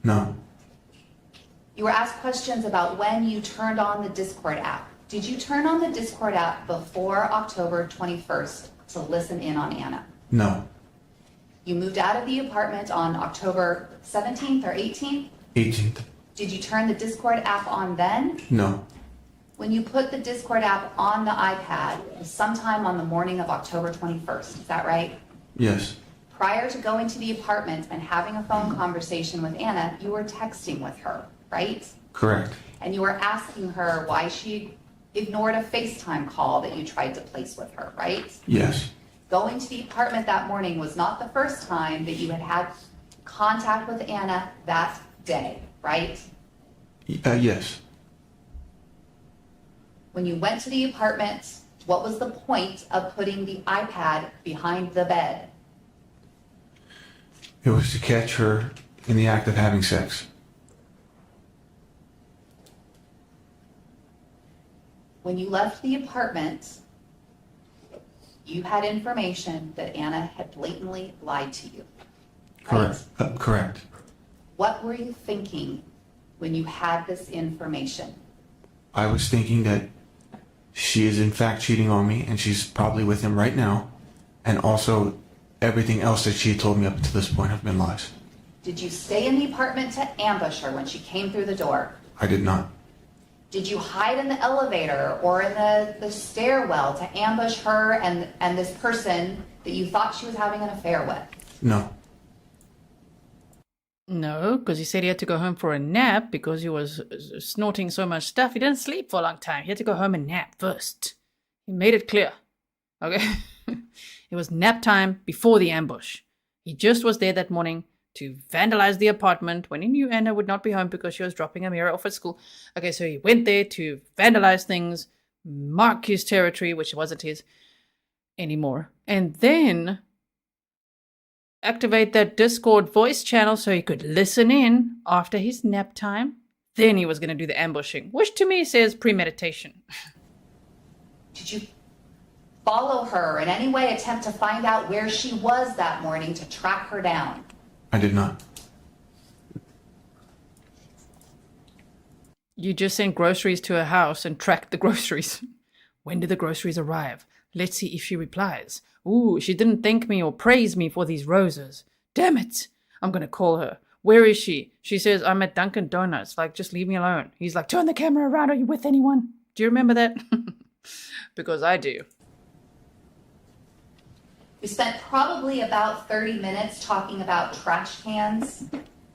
No. You were asked questions about when you turned on the Discord app. Did you turn on the Discord app before October 21st to listen in on Ana? No. You moved out of the apartment on October 17th or 18th? 18th. Did you turn the Discord app on then? No. When you put the Discord app on the iPad, it was sometime on the morning of October 21st, is that right? Yes. Prior to going to the apartment and having a phone conversation with Ana, you were texting with her, right? Correct. And you were asking her why she ignored a FaceTime call that you tried to place with her, right? Yes. Going to the apartment that morning was not the first time that you had had contact with Ana that day, right? Yes. When you went to the apartment, what was the point of putting the iPad behind the bed? It was to catch her in the act of having sex. When you left the apartment, you had information that Ana had blatantly lied to you. Right? Correct. Correct. What were you thinking when you had this information? I was thinking that she is in fact cheating on me, and she's probably with him right now. And also, everything else that she had told me up to this point have been lies. Did you stay in the apartment to ambush her when she came through the door? I did not. Did you hide in the elevator or in the stairwell to ambush her and this person that you thought she was having an affair with? No. No, because he said he had to go home for a nap because he was snorting so much stuff. He didn't sleep for a long time. He had to go home and nap first. He made it clear. Okay? It was nap time before the ambush. He just was there that morning to vandalize the apartment when he knew Ana would not be home because she was dropping Amira off at school. Okay, so he went there to vandalize things, mark his territory, which wasn't his, anymore. And then activate that Discord voice channel so he could listen in after his nap time. Then he was going to do the ambushing, which to me says premeditation. Did you follow her in any way, attempt to find out where she was that morning to track her down? I did not. You just sent groceries to her house and tracked the groceries. When did the groceries arrive? Let's see if she replies. Ooh, she didn't thank me or praise me for these roses. Damn it. I'm going to call her. Where is she? She says, I'm at Dunkin' Donuts. Like, just leave me alone. He's like, turn the camera around. Are you with anyone? Do you remember that? Because I do. We spent probably about 30 minutes talking about trash cans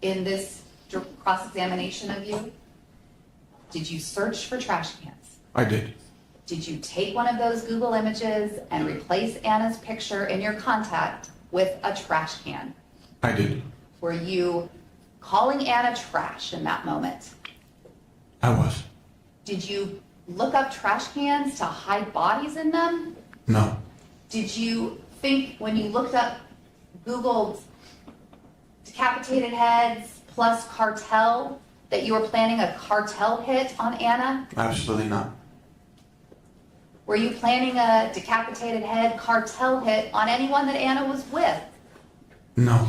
in this cross-examination of you. Did you search for trash cans? I did. Did you take one of those Google images and replace Anna's picture in your contact with a trash can? I did. Were you calling Anna trash in that moment? I was. Did you look up trash cans to hide bodies in them? No. Did you think when you looked up, Googled decapitated heads plus cartel, that you were planning a cartel hit on Anna? Absolutely not. Were you planning a decapitated head cartel hit on anyone that Anna was with? No.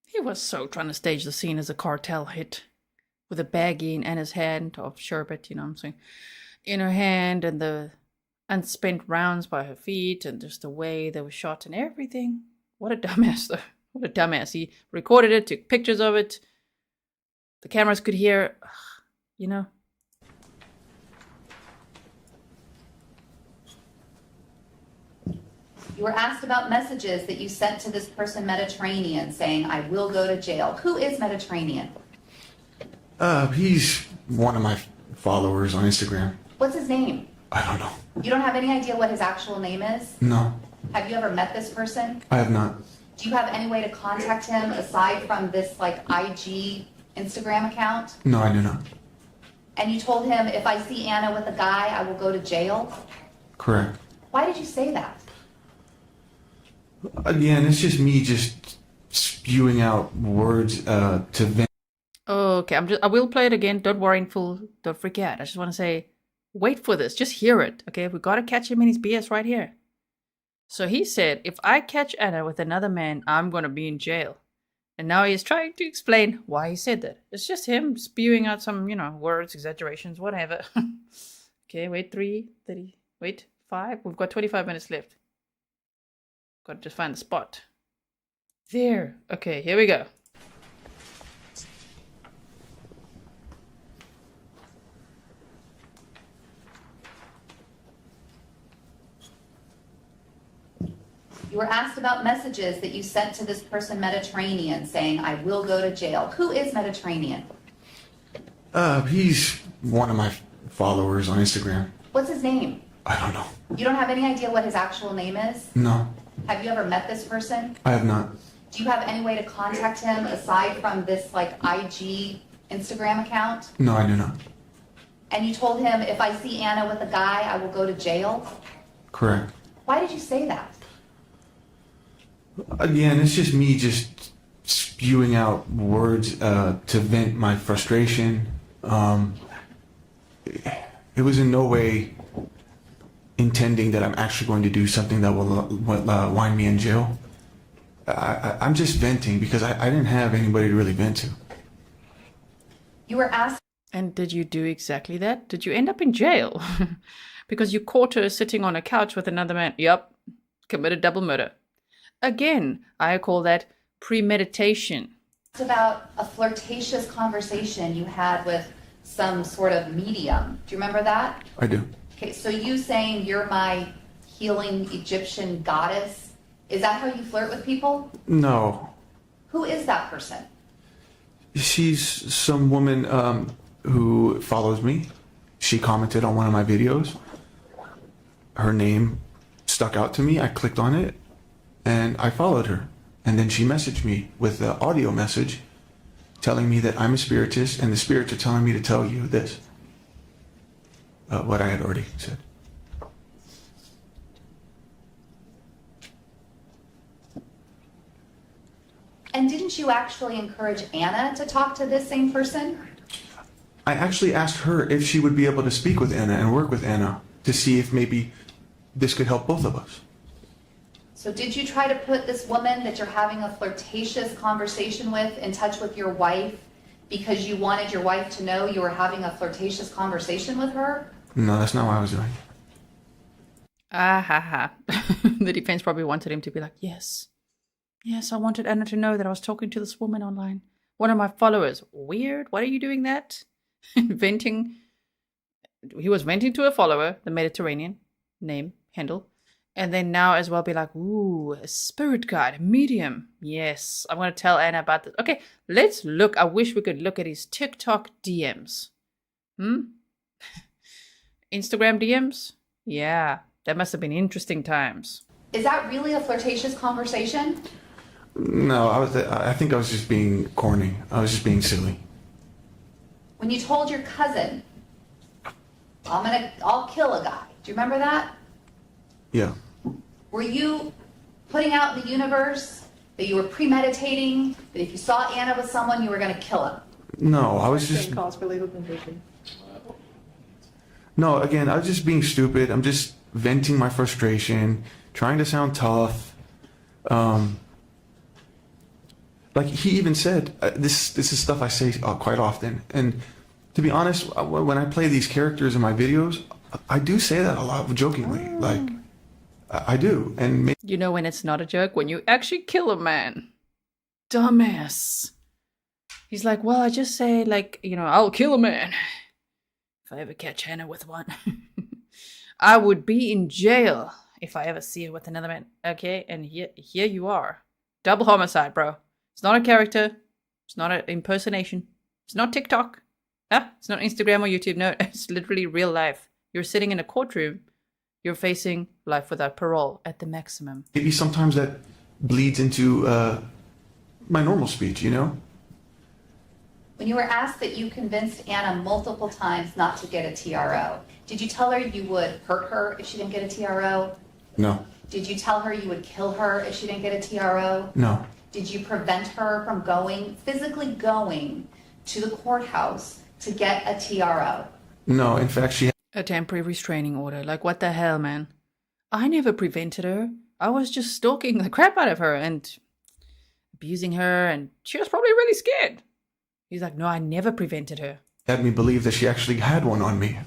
He was so trying to stage the scene as a cartel hit. With a baggie in Anna's hand of sherbet, you know what I'm saying, in her hand, and the unspent rounds by her feet, and just the way they were shot and everything. What a dumbass, though. What a dumbass. He recorded it, took pictures of it. The cameras could hear, you know. You were asked about messages that you sent to this person, Mediterranean, saying, I will go to jail. Who is Mediterranean? He's one of my followers on Instagram. What's his name? I don't know. You don't have any idea what his actual name is? No. Have you ever met this person? I have not. Do you have any way to contact him aside from this like IG Instagram account? No, I do not. And you told him, if I see Anna with a guy, I will go to jail? Correct. Why did you say that? Again, it's just me just spewing out words to vent. Okay, I will play it again. Don't worry in full. Don't freak out. I just want to say, wait for this. Just hear it. Okay, we got to catch him in his BS right here. So he said, if I catch Anna with another man, I'm going to be in jail. And now he's trying to explain why he said that. It's just him spewing out some, words, exaggerations, whatever. Okay, wait, 3:30. Wait, 5. We've got 25 minutes left. Got to just find the spot. There. Okay, here we go. You were asked about messages that you sent to this person, Mediterranean, saying, I will go to jail. Who is Mediterranean? He's one of my followers on Instagram. What's his name? I don't know. You don't have any idea what his actual name is? No. Have you ever met this person? I have not. Do you have any way to contact him aside from this like IG Instagram account? No, I do not. And you told him, if I see Anna with a guy, I will go to jail? Correct. Why did you say that? Again, it's just me just spewing out words to vent my frustration. It was in no way intending that I'm actually going to do something that will wind me in jail. I'm just venting because I didn't have anybody to really vent to. You were asked. And did you do exactly that? Did you end up in jail? Because you caught her sitting on a couch with another man. Yup, committed double murder. Again, I call that premeditation. It's about a flirtatious conversation you had with some sort of medium. Do you remember that? I do. Okay, so you saying you're my healing Egyptian goddess, is that how you flirt with people? No. Who is that person? She's some woman who follows me. She commented on one of my videos. Her name stuck out to me. I clicked on it and I followed her. And then she messaged me with an audio message telling me that I'm a spiritist and the spirits are telling me to tell you this. What I had already said. And didn't you actually encourage Ana to talk to this same person? I actually asked her if she would be able to speak with Ana and work with Ana to see if maybe this could help both of us. So did you try to put this woman that you're having a flirtatious conversation with in touch with your wife because you wanted your wife to know you were having a flirtatious conversation with her? No, that's not what I was doing. Ah ha ha. The defense probably wanted him to be like, yes. Yes, I wanted Ana to know that I was talking to this woman online. One of my followers. Weird. Why are you doing that? Venting. He was venting to a follower, the Mediterranean name, handle. And then now as well be like, ooh, a spirit guide, a medium. Yes, I'm going to tell Ana about this. Okay, let's look. I wish we could look at his TikTok DMs. Instagram DMs? Yeah, that must have been interesting times. Is that really a flirtatious conversation? No, I think I was just being corny. I was just being silly. When you told your cousin, I'll kill a guy. Do you remember that? Yeah. Were you putting out in the universe that you were premeditating, that if you saw Ana with someone, you were going to kill him? No, I was just... Calls for legal conviction. No, again, I was just being stupid. I'm just venting my frustration, trying to sound tough. Like he even said, this is stuff I say quite often. And to be honest, when I play these characters in my videos, I do say that a lot jokingly. Like, I do. And you know when it's not a joke? When you actually kill a man. Dumbass. He's like, well, I just say, like, you know, I'll kill a man. If I ever catch Ana with one. I would be in jail if I ever see her with another man. Okay, and here you are. Double homicide, bro. It's not a character. It's not an impersonation. It's not TikTok. It's not Instagram or YouTube. No, it's literally real life. You're sitting in a courtroom. You're facing life without parole at the maximum. maybe sometimes that bleeds into my normal speech, you know? When you were asked that you convinced Ana multiple times not to get a TRO, did you tell her you would hurt her if she didn't get a TRO? No. Did you tell her you would kill her if she didn't get a TRO? No. Did you prevent her from physically going to the courthouse to get a TRO? No, in fact, she... A temporary restraining order. Like, what the hell, man? I never prevented her. I was just stalking the crap out of her and abusing her, and she was probably really scared. He's like, no, I never prevented her. had me believe that she actually had one on me.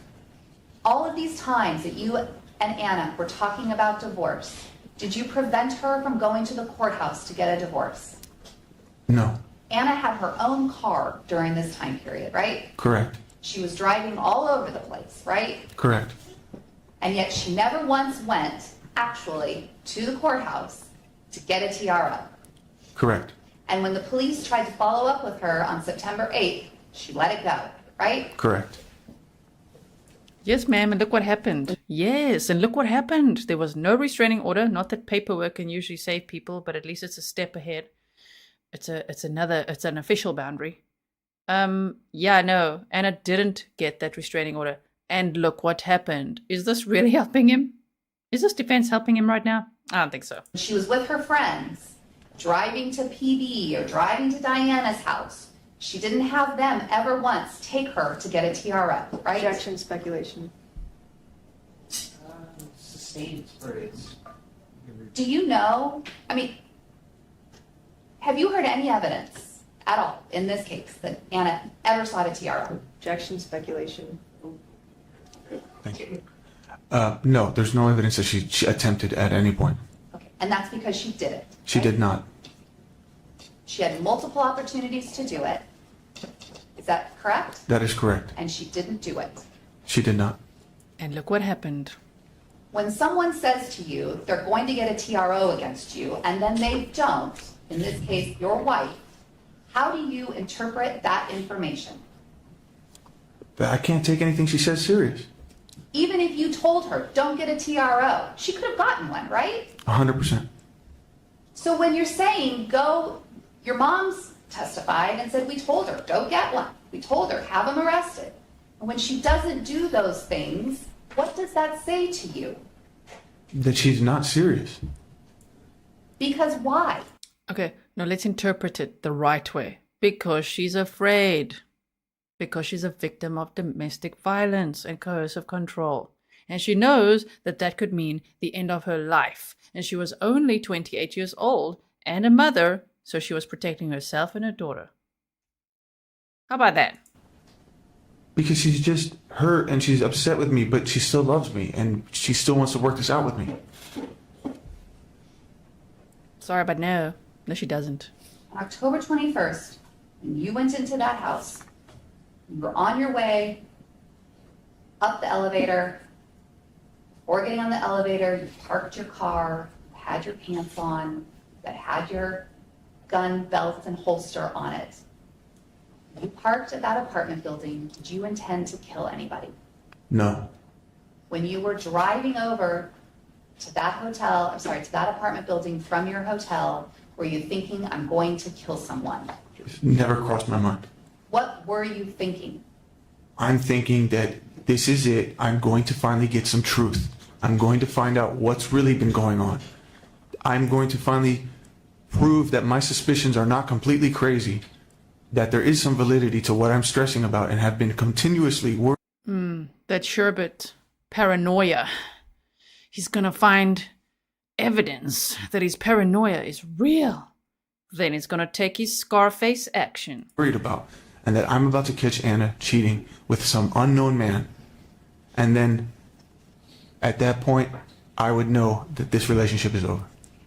All of these times that you and Ana were talking about divorce, did you prevent her from going to the courthouse to get a divorce? No. Ana had her own car during this time period, right? Correct. She was driving all over the place, right? Correct. And yet she never once went, actually, to the courthouse to get a TRO. Correct. And when the police tried to follow up with her on September 8th, she let it go, right? Correct. Yes, ma'am, and look what happened. Yes, and look what happened. There was no restraining order. Not that paperwork can usually save people, but at least it's a step ahead. It's an official boundary. Yeah, no, Ana didn't get that restraining order. And look what happened. Is this really helping him? Is this defense helping him right now? I don't think so. She was with her friends, driving to PB or driving to Diana's house. She didn't have them ever once take her to get a TRO, right? Objection, speculation. Sustained experience. Do you know, I mean, have you heard any evidence at all in this case that Ana ever sought a TRO? Objection, speculation. Thank you. No, there's no evidence that she attempted at any point. Okay, and that's because she did it. She right? did not. She had multiple opportunities to do it. Is that correct? That is correct. And she didn't do it. She did not. And look what happened. When someone says to you they're going to get a TRO against you and then they don't, in this case your wife, how do you interpret that information? I can't take anything she says serious. Even if you told her, don't get a TRO, she could have gotten one, right? 100%. So when you're saying go, your mom's testified and said, we told her, go get one. We told her, have him arrested. And when she doesn't do those things, what does that say to you? That she's not serious. Because why? Okay, now let's interpret it the right way. Because she's afraid. Because she's a victim of domestic violence and coercive control. And she knows that that could mean the end of her life. And she was only 28 years old and a mother, so she was protecting herself and her daughter. How about that? Because she's just hurt and she's upset with me, but she still loves me and she still wants to work this out with me. Sorry, but no. No, she doesn't. On October 21st, when you went into that house, you were on your way up the elevator. Before getting on the elevator, you parked your car, had your pants on, that had your gun belt and holster on it. You parked at that apartment building. Did you intend to kill anybody? No. When you were driving over to that hotel, to that apartment building from your hotel, were you thinking, I'm going to kill someone? It's never crossed my mind. What were you thinking? I'm thinking that this is it. I'm going to finally get some truth. I'm going to find out what's really been going on. I'm going to finally prove that my suspicions are not completely crazy, that there is some validity to what I'm stressing about and have been continuously worried. That Sherbet paranoia. He's gonna find evidence that his paranoia is real. Then he's gonna take his Scarface action. Worried about, and that I'm about to catch Ana cheating with some unknown man. And then at that point, I would know that this relationship is over.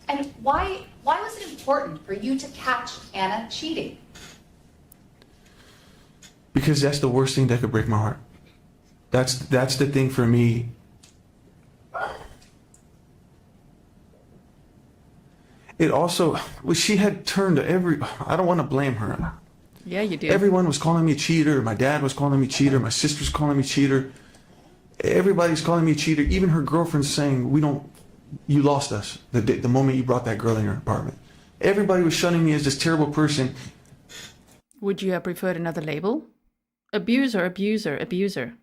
And why was it important for you to catch Ana cheating? Because that's the worst thing that could break my heart. That's the thing for me. It also, she had turned I don't want to blame her. Yeah, you do. Everyone was calling me a cheater. My dad was calling me a cheater. My sister's calling me a cheater. Everybody's calling me a cheater. Even her girlfriend's saying, you lost us the moment you brought that girl in your apartment. Everybody was shunning me as this terrible person. Would you have preferred another label? Abuser, abuser, abuser.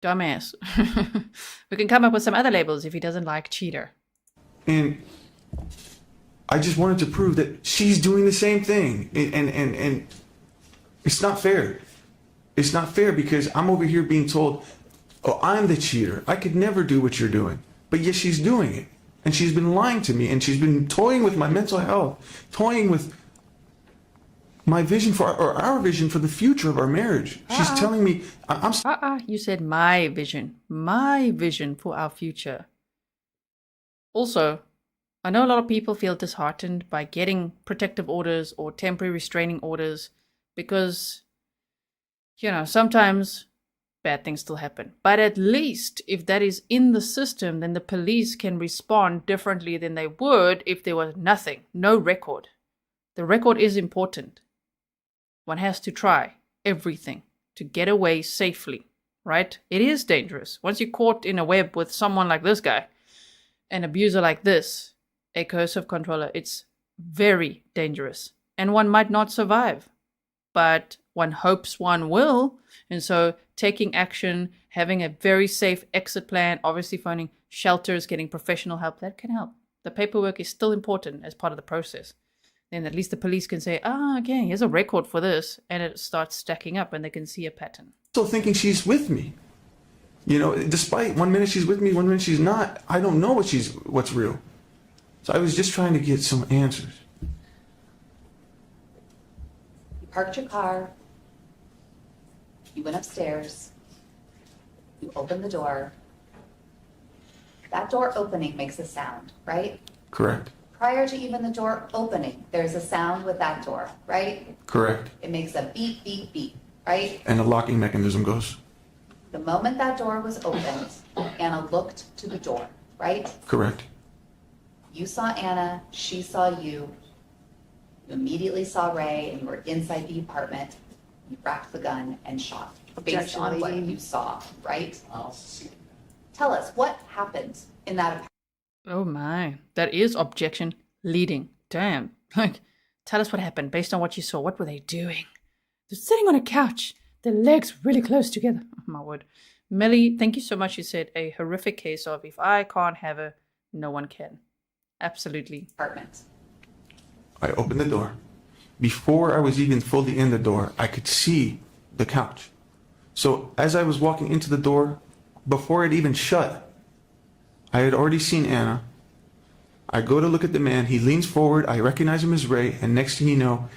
Dumbass. We can come up with some other labels if he doesn't like cheater. And I just wanted to prove that she's doing the same thing. And it's not fair. It's not fair because I'm over here being told, oh, I'm the cheater. I could never do what you're doing. But yet she's doing it. And she's been lying to me. And she's been toying with my mental health. Toying with my vision or our vision for the future of our marriage. She's telling me, You said my vision. My vision for our future. Also, I know a lot of people feel disheartened by getting protective orders or temporary restraining orders because, sometimes bad things still happen. But at least if that is in the system, then the police can respond differently than they would if there was nothing, no record. The record is important. One has to try everything to get away safely, right? It is dangerous. Once you're caught in a web with someone like this guy, an abuser like this, a coercive controller, it's very dangerous. And one might not survive, but one hopes one will. And so taking action, having a very safe exit plan, obviously finding shelters, getting professional help, that can help. The paperwork is still important as part of the process. Then at least the police can say, okay, here's a record for this. And it starts stacking up and they can see a pattern. still thinking she's with me. Despite 1 minute she's with me, 1 minute she's not. I don't know what's real. So I was just trying to get some answers. You parked your car. You went upstairs. You opened the door. That door opening makes a sound, right? Correct. Prior to even the door opening, there's a sound with that door, right? Correct. It makes a beep, beep, beep, right? And the locking mechanism goes. The moment that door was opened, Ana looked to the door, right? Correct. You saw Ana, she saw you. You immediately saw Ray, and you were inside the apartment. You racked the gun and shot. based on what you saw, right? I'll see. Tell us what happened in that apartment. Oh my, that is objection leading. Damn. Like, tell us what happened based on what you saw. What were they doing? They're sitting on a couch, their legs really close together. Oh my word. Melly, thank you so much. You said a horrific case of if I can't have her, no one can. Absolutely. Apartment. I opened the door. Before I was even fully in the door, I could see the couch. So as I was walking into the door, before it even shut, I had already seen Ana. I go to look at the man. He leans forward. I recognize him as Ray. And next thing you know,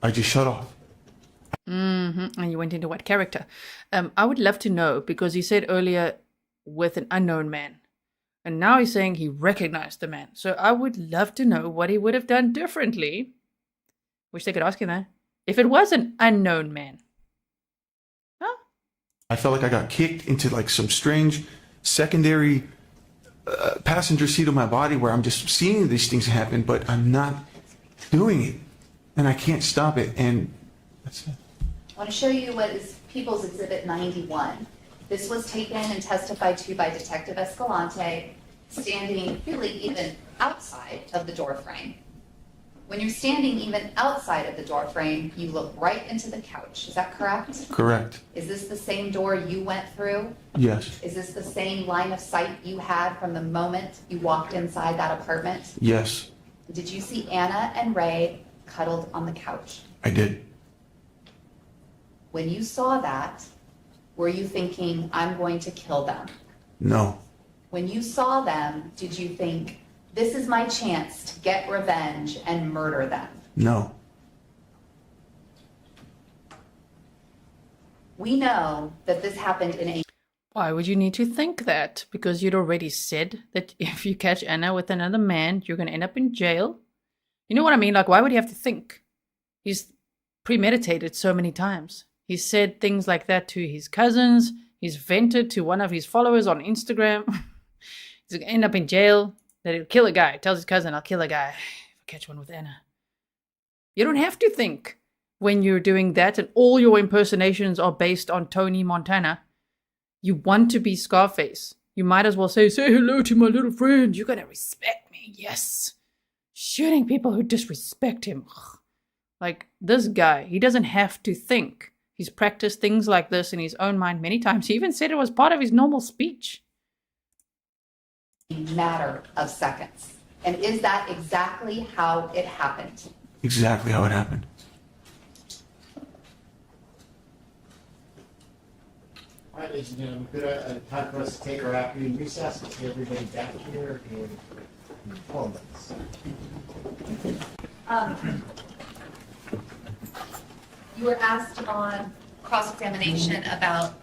I just shut off. And you went into what character? I would love to know, because he said earlier with an unknown man. And now he's saying he recognized the man. So I would love to know what he would have done differently. Wish they could ask him that. If it was an unknown man. Huh? I felt like I got kicked into like some strange secondary passenger seat of my body where I'm just seeing these things happen, but I'm not doing it. And I can't stop it. And that's it. I want to show you what is People's Exhibit 91. This was taken and testified to by Detective Escalante, standing really even outside of the door frame. When you're standing even outside of the door frame, you look right into the couch. Is that correct? Correct. Is this the same door you went through? Yes. Is this the same line of sight you had from the moment you walked inside that apartment? Yes, Did you see Ana and Ray cuddled on the couch? I did. When you saw that, were you thinking, I'm going to kill them? No. When you saw them, did you think, this is my chance to get revenge and murder them? No. We know that this happened in a Why would you need to think that? Because you'd already said that if you catch Ana with another man, you're going to end up in jail. You know what I mean? Like, why would you have to think? He's premeditated so many times. He said things like that to his cousins. He's vented to one of his followers on Instagram. He's going to end up in jail. That he'll kill a guy. Tells his cousin, I'll kill a guy if I catch one with Ana. You don't have to think when you're doing that and all your impersonations are based on Tony Montana. You want to be Scarface. You might as well say hello to my little friend. You're going to respect me. Yes. Shooting people who disrespect him. Ugh. Like this guy, he doesn't have to think. He's practiced things like this in his own mind many times. He even said it was part of his normal speech. matter of seconds. And is that exactly how it happened? Exactly how it happened. All right, ladies and gentlemen, good time for us to take our afternoon recess and see everybody back here in 4 minutes. You were asked on cross-examination about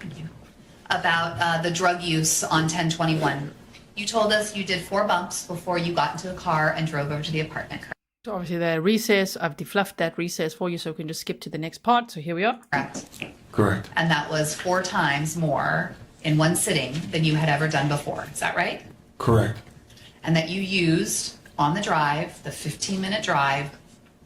the drug use on 1021. You told us you did 4 bumps before you got into the car and drove over to the apartment. So obviously the recess, I've defluffed that recess for you so we can just skip to the next part. So here we are. Correct. Correct. And that was 4 times more in one sitting than you had ever done before. Is that right? Correct. And that you used on the drive, the 15-minute drive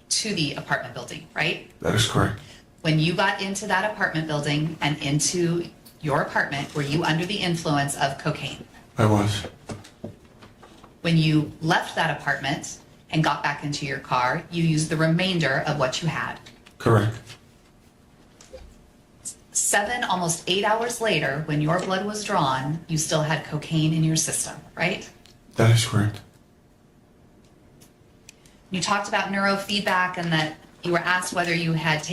to the apartment building, right? That is correct. When you got into that apartment building and into your apartment, were you under the influence of cocaine? I was. When you left that apartment and got back into your car, you used the remainder of what you had. Correct. 7, almost 8 hours later, when your blood was drawn, you still had cocaine in your system, right? That is correct. You talked about neurofeedback and that you were asked whether you had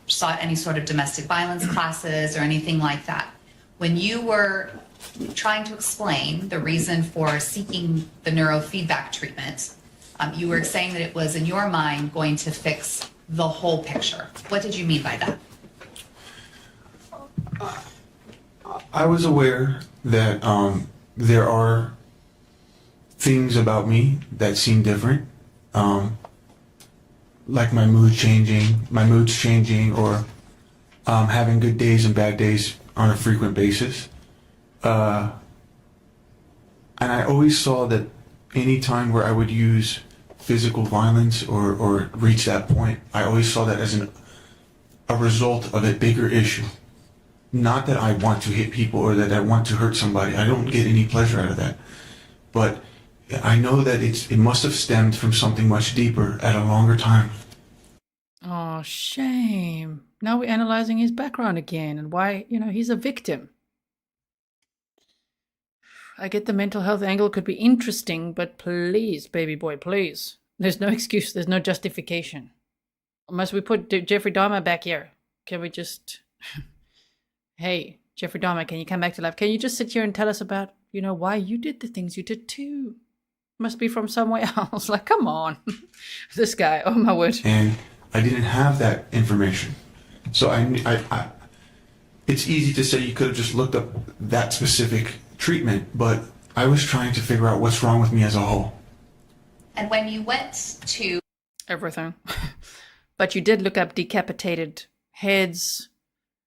sought any sort of domestic violence classes or anything like that. When you were trying to explain the reason for seeking the neurofeedback treatment, you were saying that it was, in your mind, going to fix the whole picture. What did you mean by that? I was aware that there are things about me that seem different, like my mood's changing, or having good days and bad days on a frequent basis. And I always saw that any time where I would use physical violence or reach that point, I always saw that as a result of a bigger issue. Not that I want to hit people or that I want to hurt somebody. I don't get any pleasure out of that. But I know that it must have stemmed from something much deeper at a longer time. Oh, shame. Now we're analyzing his background again and why, he's a victim. I get the mental health angle could be interesting, but please, baby boy, please. There's no excuse. There's no justification. Must we put Jeffrey Dahmer back here? Can we just... Hey, Jeffrey Dahmer, can you come back to life? Can you just sit here and tell us about, why you did the things you did too? Must be from somewhere else. Like, come on. This guy, oh my word. And I didn't have that information. So it's easy to say you could have just looked up that specific treatment, but I was trying to figure out what's wrong with me as a whole. And when you went to... Everything. But you did look up decapitated heads.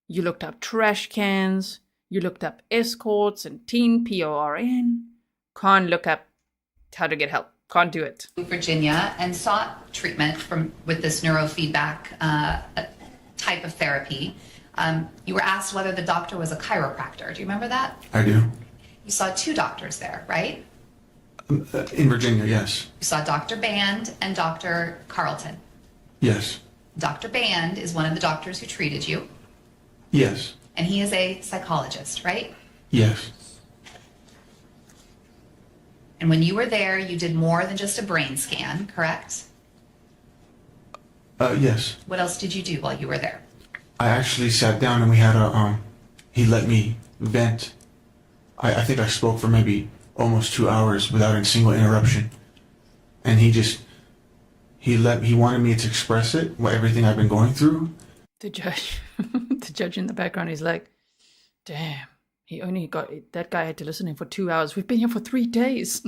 You looked up trash cans. You looked up escorts and teen PORN. Can't look up how to get help. Can't do it. Virginia and sought treatment with this neurofeedback type of therapy. You were asked whether the doctor was a chiropractor. Do you remember that? I do. You saw 2 doctors there, right? In Virginia, yes. You saw Dr. Band and Dr. Carlton. Yes. Dr. Band is one of the doctors who treated you. Yes. And he is a psychologist, right? Yes. And when you were there, you did more than just a brain scan, correct? Yes. What else did you do while you were there? I actually sat down and we had he let me vent. I think I spoke for maybe almost 2 hours without a single interruption. And he wanted me to express it, everything I've been going through. The judge in the background is like, damn, that guy had to listen in for 2 hours. We've been here for 3 days.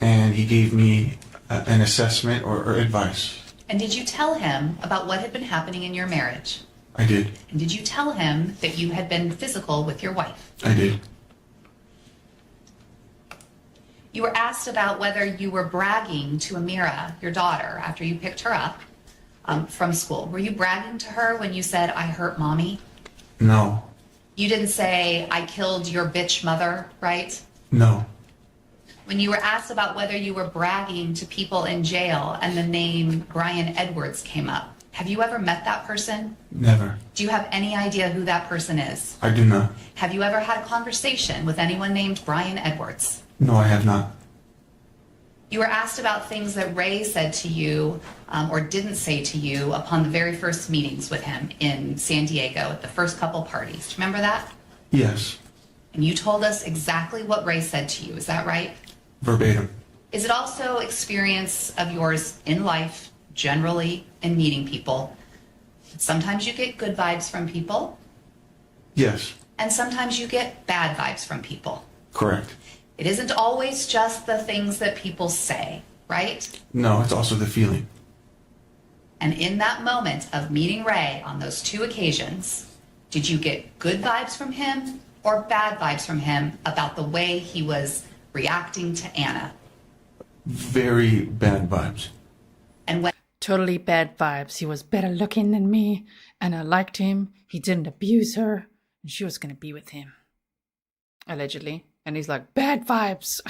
And he gave me an assessment or advice. And did you tell him about what had been happening in your marriage? I did. And did you tell him that you had been physical with your wife? I did. You were asked about whether you were bragging to Amira, your daughter, after you picked her up from school. Were you bragging to her when you said, I hurt mommy? No. You didn't say, I killed your bitch mother, right? No. When you were asked about whether you were bragging to people in jail and the name Brian Edwards came up, have you ever met that person? Never. Do you have any idea who that person is? I do not. Have you ever had a conversation with anyone named Brian Edwards? No, I have not. You were asked about things that Ray said to you or didn't say to you upon the very first meetings with him in San Diego at the first couple parties. Do you remember that? Yes. And you told us exactly what Ray said to you. Is that right? Verbatim. Is it also experience of yours in life, generally, in meeting people? Sometimes you get good vibes from people. Yes. And sometimes you get bad vibes from people. Correct. It isn't always just the things that people say, right? No, it's also the feeling. And in that moment of meeting Ray on those 2 occasions, did you get good vibes from him or bad vibes from him about the way he was reacting to Ana? Very bad vibes. And when Totally bad vibes. He was better looking than me, and I liked him. He didn't abuse her, and she was going to be with him. Allegedly. And he's like, bad vibes.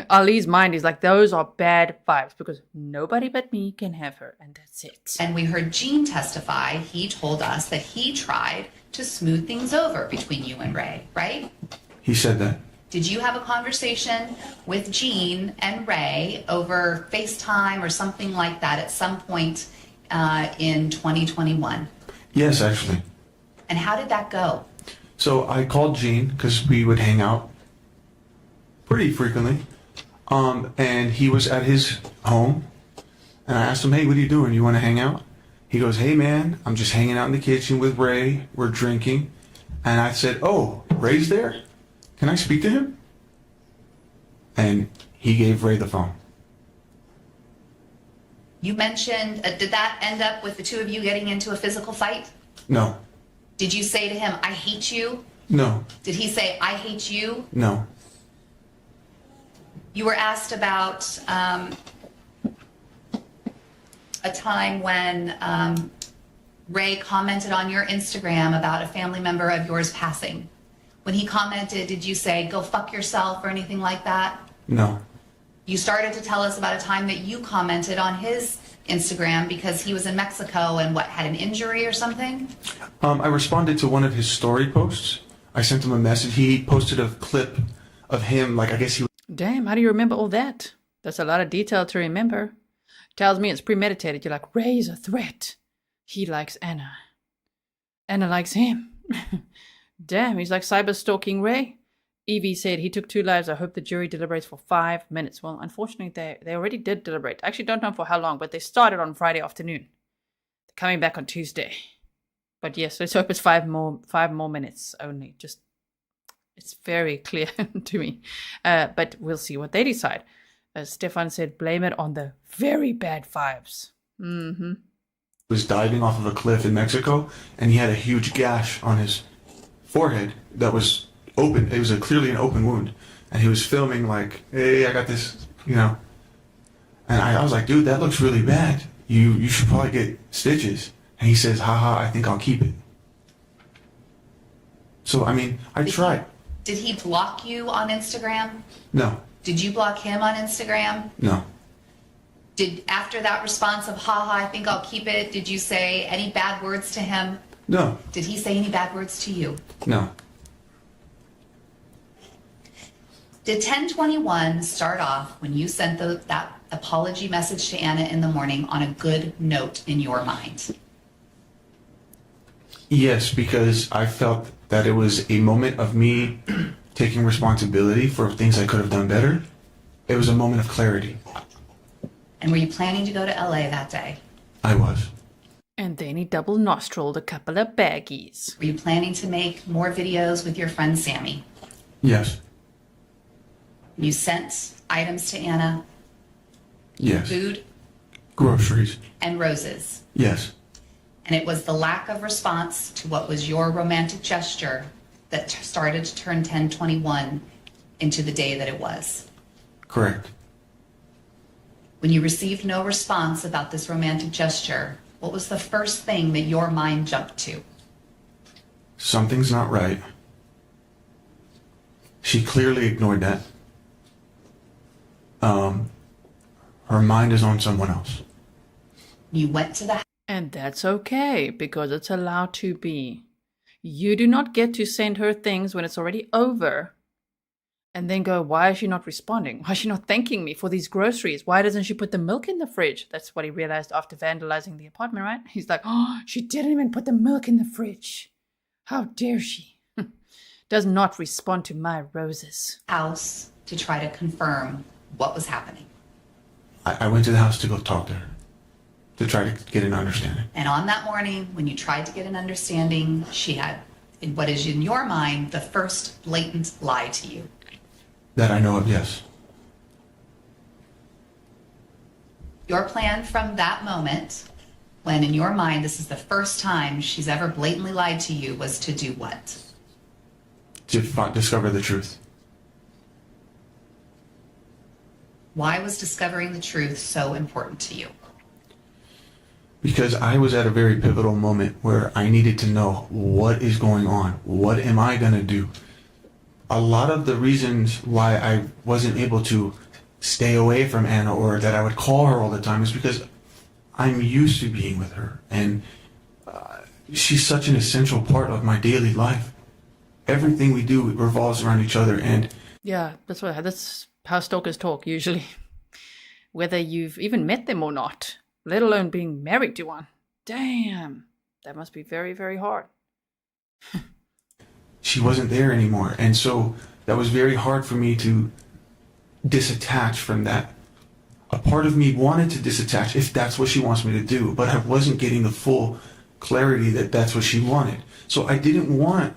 Ali's mind is like, those are bad vibes because nobody but me can have her, and that's it. And we heard Gene testify. He told us that he tried to smooth things over between you and Ray, right? He said that. Did you have a conversation with Gene and Ray over FaceTime or something like that at some point in 2021? Yes, actually. And how did that go? So I called Gene because we would hang out pretty frequently. And he was at his home. And I asked him, hey, what are you doing? You want to hang out? He goes, hey, man, I'm just hanging out in the kitchen with Ray. We're drinking. And I said, oh, Ray's there? Can I speak to him? And he gave Ray the phone. You mentioned, did that end up with the 2 of you getting into a physical fight? No. Did you say to him, I hate you? No. Did he say, I hate you? No. You were asked about a time when Ray commented on your Instagram about a family member of yours passing. When he commented, did you say, go fuck yourself or anything like that? No. You started to tell us about a time that you commented on his Instagram because he was in Mexico and had an injury or something? I responded to one of his story posts. I sent him a message. He posted a clip of him, like, I guess he... Damn, how do you remember all that? That's a lot of detail to remember. Tells me it's premeditated. You're like, Ray's a threat. He likes Ana. Ana likes him. Damn, he's like cyber stalking Ray. Evie said he took 2 lives. I hope the jury deliberates for 5 minutes. Well, unfortunately, they already did deliberate. I actually don't know for how long, but they started on Friday afternoon. They're coming back on Tuesday. But yes, let's hope it's 5 more minutes only. Just, it's very clear to me. But we'll see what they decide. Stefan said, blame it on the very bad vibes. Mm-hmm. Was diving off of a cliff in Mexico, and he had a huge gash on his forehead that was open. It was clearly an open wound, and he was filming like, hey, I got this, you know. And I was like, dude, that looks really bad. You should probably get stitches. And he says, haha, I think I'll keep it. So, I mean, I tried. Did he block you on Instagram? No. Did you block him on Instagram? No. Did, after that response of, haha, I think I'll keep it, did you say any bad words to him? No. Did he say any bad words to you? No. Did 1021 start off when you sent that apology message to Ana in the morning on a good note in your mind? Yes, because I felt that it was a moment of me taking responsibility for things I could have done better. It was a moment of clarity. And were you planning to go to LA that day? I was. And then he double nostriled a couple of baggies. Were you planning to make more videos with your friend Sammy? Yes. You sent items to Ana? Yes. Food? Groceries. And roses? Yes. And it was the lack of response to what was your romantic gesture that started to turn 1021 into the day that it was? Correct. When you received no response about this romantic gesture, what was the first thing that your mind jumped to? Something's not right. She clearly ignored that. Her mind is on someone else. You went to the... And that's okay, because it's allowed to be. You do not get to send her things when it's already over. And then go, why is she not responding? Why is she not thanking me for these groceries? Why doesn't she put the milk in the fridge? That's what he realized after vandalizing the apartment, right? He's like, oh, she didn't even put the milk in the fridge. How dare she? Does not respond to my roses. House to try to confirm what was happening. I went to the house to go talk to her, to try to get an understanding. And on that morning, when you tried to get an understanding, she had, in what is in your mind, the first blatant lie to you. That I know of, yes. Your plan from that moment, when in your mind this is the first time she's ever blatantly lied to you, was to do what? To discover the truth. Why was discovering the truth so important to you? Because I was at a very pivotal moment where I needed to know what is going on. What am I going to do? A lot of the reasons why I wasn't able to stay away from Ana or that I would call her all the time is because I'm used to being with her. And she's such an essential part of my daily life. Everything we do revolves around each other. And yeah, that's how stalkers talk usually. Whether you've even met them or not, let alone being married to one. Damn, that must be very, very hard. She wasn't there anymore. And so that was very hard for me to disattach from that. A part of me wanted to disattach if that's what she wants me to do, but I wasn't getting the full clarity that that's what she wanted. So I didn't want...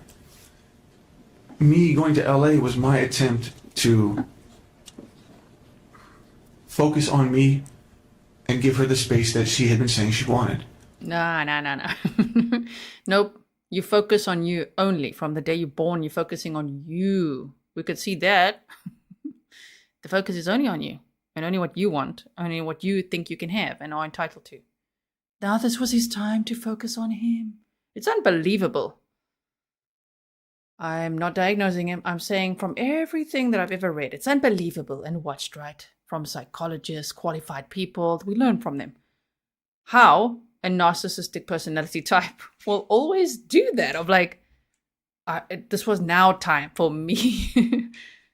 Me going to LA was my attempt to focus on me and give her the space that she had been saying she wanted. No. Nope. You focus on you only. From the day you're born, you're focusing on you. We could see that. The focus is only on you. And only what you want. Only what you think you can have and are entitled to. Now this was his time to focus on him. It's unbelievable. I'm not diagnosing him. I'm saying from everything that I've ever read, it's unbelievable and watched, right? From psychologists, qualified people, we learn from them. How a narcissistic personality type will always do that of like, this was now time for me.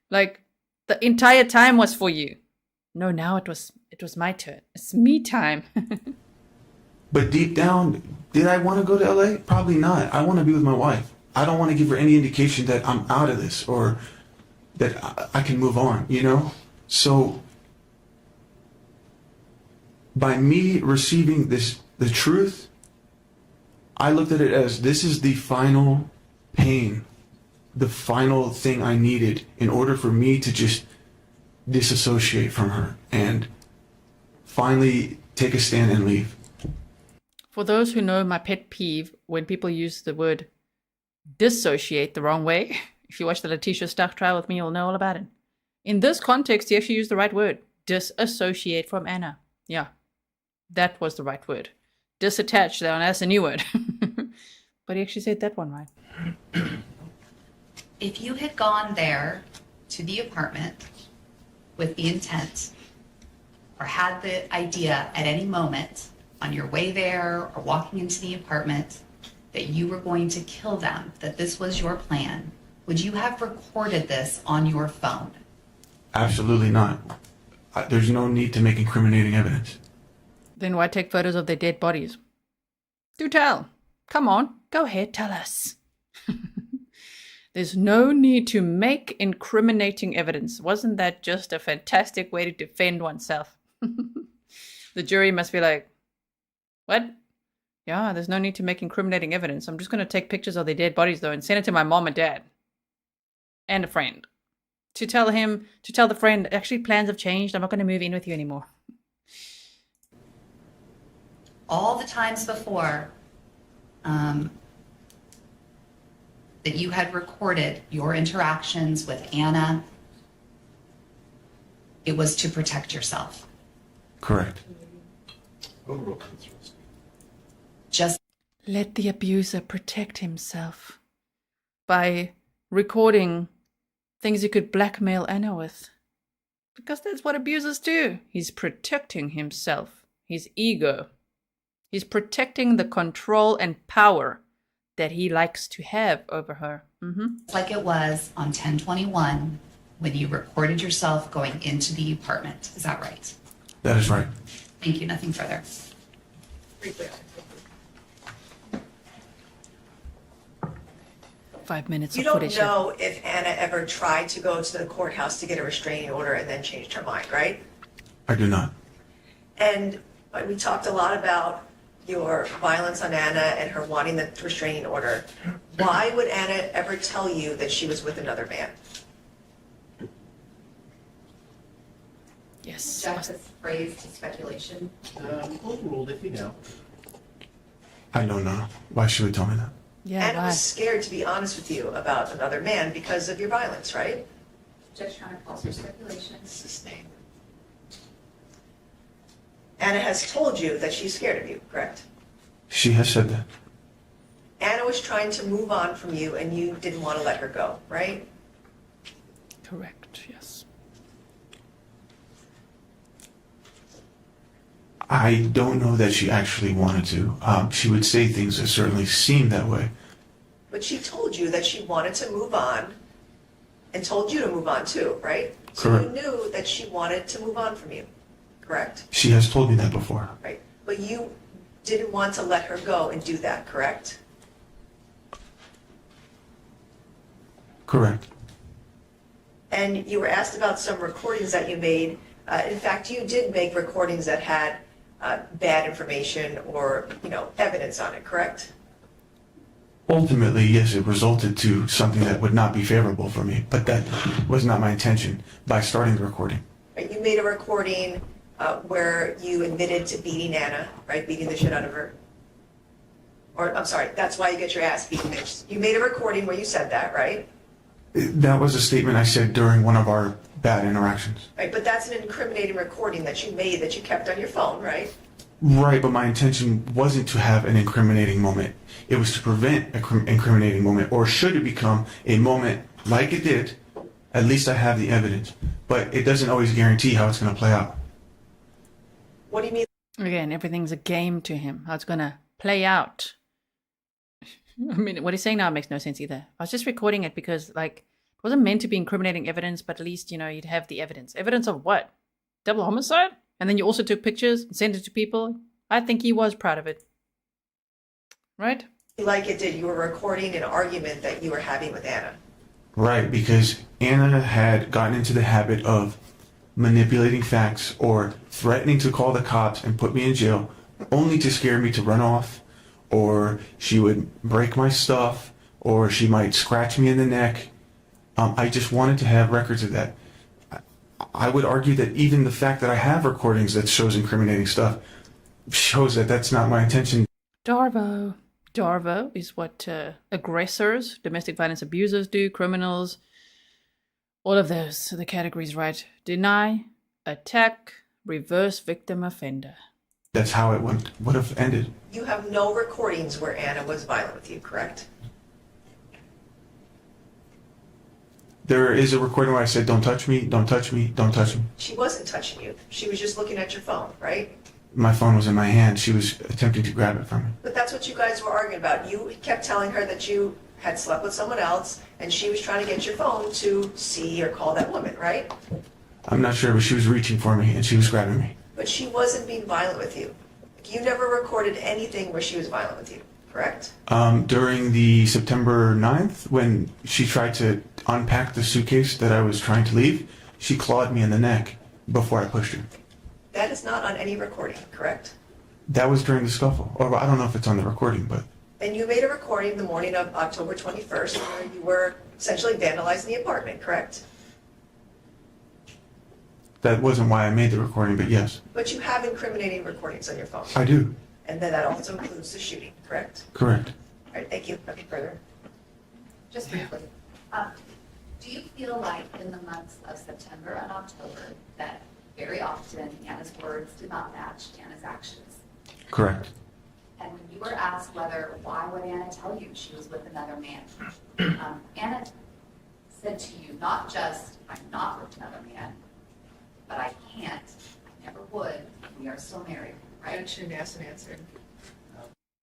Like the entire time was for you. No, now it was my turn. It's me time. But deep down, did I want to go to LA? Probably not. I want to be with my wife. I don't want to give her any indication that I'm out of this or that I can move on, you know? So by me receiving the truth, I looked at it as this is the final pain, the final thing I needed in order for me to just disassociate from her and finally take a stand and leave. For those who know my pet peeve when people use the word dissociate the wrong way, if you watch the Letitia Stuck trial with me, you'll know all about it. In this context, he actually used the right word. Disassociate from Ana. Yeah, that was the right word. Disattach, that's a new word. But he actually said that one right. If you had gone there to the apartment with the intent or had the idea at any moment on your way there or walking into the apartment that you were going to kill them, that this was your plan, would you have recorded this on your phone? Absolutely not. There's no need to make incriminating evidence. Then why take photos of their dead bodies? Do tell. Come on, go ahead, tell us. There's no need to make incriminating evidence. Wasn't that just a fantastic way to defend oneself? The jury must be like, what? Yeah, there's no need to make incriminating evidence. I'm just going to take pictures of their dead bodies, though, and send it to my mom and dad. And a friend. To tell the friend, actually, plans have changed. I'm not going to move in with you anymore. All the times before that you had recorded your interactions with Ana, it was to protect yourself. Correct. Just let the abuser protect himself by recording things he could blackmail Ana with. Because that's what abusers do. He's protecting himself, his ego. He's protecting the control and power that he likes to have over her. like it was on 10/21 when you recorded yourself going into the apartment. Is that right? That is right. Thank you. Nothing further. Briefly. 5 minutes You of don't footage. know if Ana ever tried to go to the courthouse to get a restraining order and then changed her mind, right? I do not. And we talked a lot about your violence on Ana and her wanting the restraining order. Why would Ana ever tell you that she was with another man? Yes. Jack this phrase to speculation. Overruled, if you know. I don't know. Why she would tell me that? Yeah, Ana why? was scared to be honest with you about another man because of your violence, right? Judge Connor calls for speculation. Sustained. Ana has told you that she's scared of you, correct? She has said that. Ana was trying to move on from you and you didn't want to let her go, right? Correct, yes. I don't know that she actually wanted to. She would say things that certainly seemed that way. But she told you that she wanted to move on and told you to move on too, right? So Correct. you knew that she wanted to move on from you, correct? She has told me that before. Right. But you didn't want to let her go and do that, correct? Correct. And you were asked about some recordings that you made. In fact, you did make recordings that had bad information or, evidence on it, correct? Ultimately, yes, it resulted to something that would not be favorable for me, but that was not my intention by starting the recording. Right, you made a recording where you admitted to beating Ana, right? Beating the shit out of her. Or, I'm sorry, that's why you get your ass beaten, bitch. You made a recording where you said that, right? That was a statement I said during one of our bad interactions. Right, but that's an incriminating recording that you made that you kept on your phone, right? Right, but my intention wasn't to have an incriminating moment. It was to prevent an incriminating moment, or should it become a moment like it did, at least I have the evidence. But it doesn't always guarantee how it's going to play out. What do you mean? Again, everything's a game to him. How it's gonna play out. I mean, what he's saying now makes no sense either. I was just recording it because, like, it wasn't meant to be incriminating evidence, but at least, you know, you'd have the evidence. Evidence of what? Double homicide? And then you also took pictures and sent it to people? I think he was proud of it. Right? Like it did, you were recording an argument that you were having with Ana. Right, because Ana had gotten into the habit of manipulating facts or threatening to call the cops and put me in jail only to scare me to run off, or she would break my stuff, or she might scratch me in the neck. I just wanted to have records of that. I would argue that even the fact that I have recordings that shows incriminating stuff shows that that's not my intention. Darvo. Darvo is what aggressors, domestic violence abusers do, criminals, all of those are the categories, right? Deny, attack, reverse victim offender. That's how it would have ended. You have no recordings where Ana was violent with you, correct? There is a recording where I said, don't touch me, don't touch me, don't touch me. She wasn't touching you. She was just looking at your phone, right? My phone was in my hand. She was attempting to grab it from me. But that's what you guys were arguing about. You kept telling her that you had slept with someone else, and she was trying to get your phone to see or call that woman, right? I'm not sure, but she was reaching for me and she was grabbing me. But she wasn't being violent with you. You never recorded anything where she was violent with you, correct? During the September 9th, when she tried to unpack the suitcase that I was trying to leave, she clawed me in the neck before I pushed her. That is not on any recording, correct? That was during the scuffle. Or I don't know if it's on the recording, but... And you made a recording the morning of October 21st where you were essentially vandalizing the apartment, correct? That wasn't why I made the recording, but yes. But you have incriminating recordings on your phone. I do. And then that also includes the shooting, correct? Correct. All right, thank you. Nothing further. Just briefly, do you feel like in the months of September and October that very often Ana's words did not match Ana's actions? Correct. And when you were asked why would Ana tell you she was with another man, Ana said to you, not just, I'm not with another man, but I can't, I never would, we are still married, right? And she didn't ask and answered.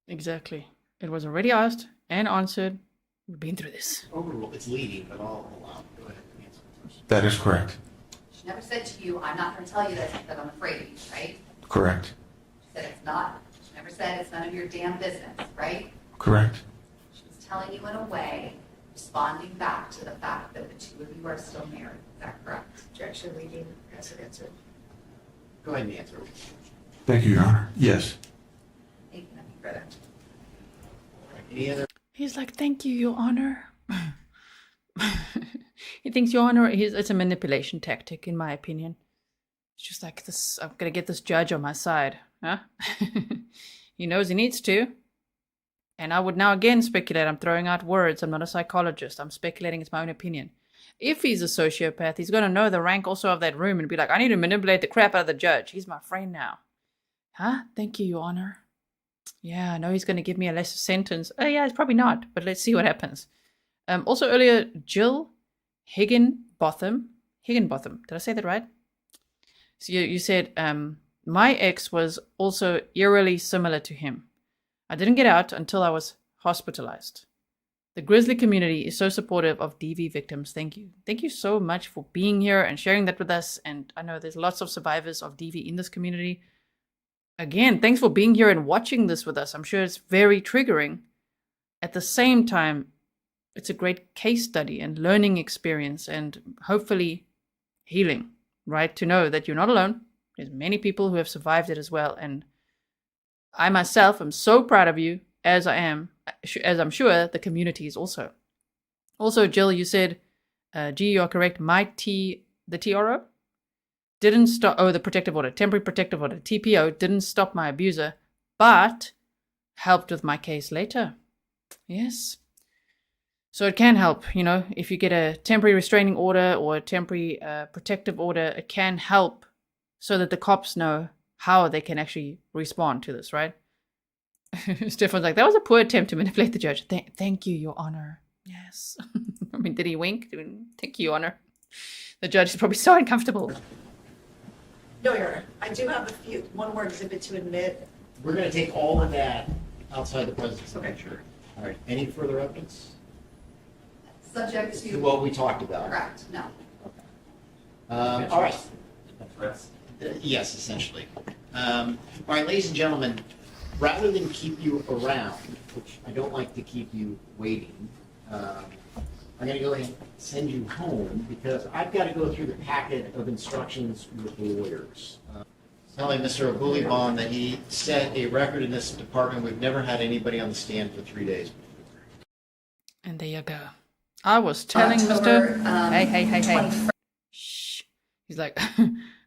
Exactly. It was already asked and answered. We've been through this. Overruled. It's leading, but I'll allow. Go ahead and answer the question. That is correct. She never said to you, I'm not going to tell you this because I'm afraid of you, right? Correct. She said it's not, she never said it's none of your damn business, right? Correct. She was telling you in a way, responding back to the fact that the two of you are still married. Is that correct? Objection, leading, ask and answered. Go ahead and answer. Thank you, Your Honor. Yes. Thank you, nothing further. Any other? He's like, thank you, Your Honor. He thinks, Your Honor, it's a manipulation tactic, in my opinion. It's just like this, I'm going to get this judge on my side. Huh? He knows he needs to. And I would now again speculate. I'm throwing out words. I'm not a psychologist. I'm speculating. It's my own opinion. If he's a sociopath, he's going to know the rank also of that room and be like, I need to manipulate the crap out of the judge. He's my friend now. Huh? Thank you, Your Honor. Yeah, I know he's going to give me a lesser sentence. Oh, yeah, it's probably not. But let's see what happens. Also earlier, Jill Higginbotham. Did I say that right? So you said, my ex was also eerily similar to him. I didn't get out until I was hospitalized. The Grizzly community is so supportive of DV victims. Thank you. Thank you so much for being here and sharing that with us. And I know there's lots of survivors of DV in this community. Again, thanks for being here and watching this with us. I'm sure it's very triggering. At the same time, it's a great case study and learning experience and hopefully healing, right? To know that you're not alone. There's many people who have survived it as well. And I myself am so proud of you, as I'm sure the community is also. Also, Jill, you said, G, you are correct. The TRO didn't stop, the protective order, temporary protective order, TPO, didn't stop my abuser, but helped with my case later. Yes. So it can help, if you get a temporary restraining order or a temporary protective order, it can help so that the cops know how they can actually respond to this, right? Stefan's like, that was a poor attempt to manipulate the judge. Thank you, Your Honor. Yes. I mean, did he wink? Thank you, Your Honor. The judge is probably so uncomfortable. No, Your Honor. I do have one more exhibit to admit. We're going to take all of that outside the president's signature. All right. Any further evidence? Subject To to. what we talked about? Correct, no. All right. Yes, essentially. All right, ladies and gentlemen, rather than keep you around, which I don't like to keep you waiting, I'm going to go ahead and send you home because I've got to go through the packet of instructions with the lawyers. Telling Mr. Abulaban that he set a record in this department. We've never had anybody on the stand for 3 days. And there you go. I was telling October, Mr. Hey. Shh. He's like,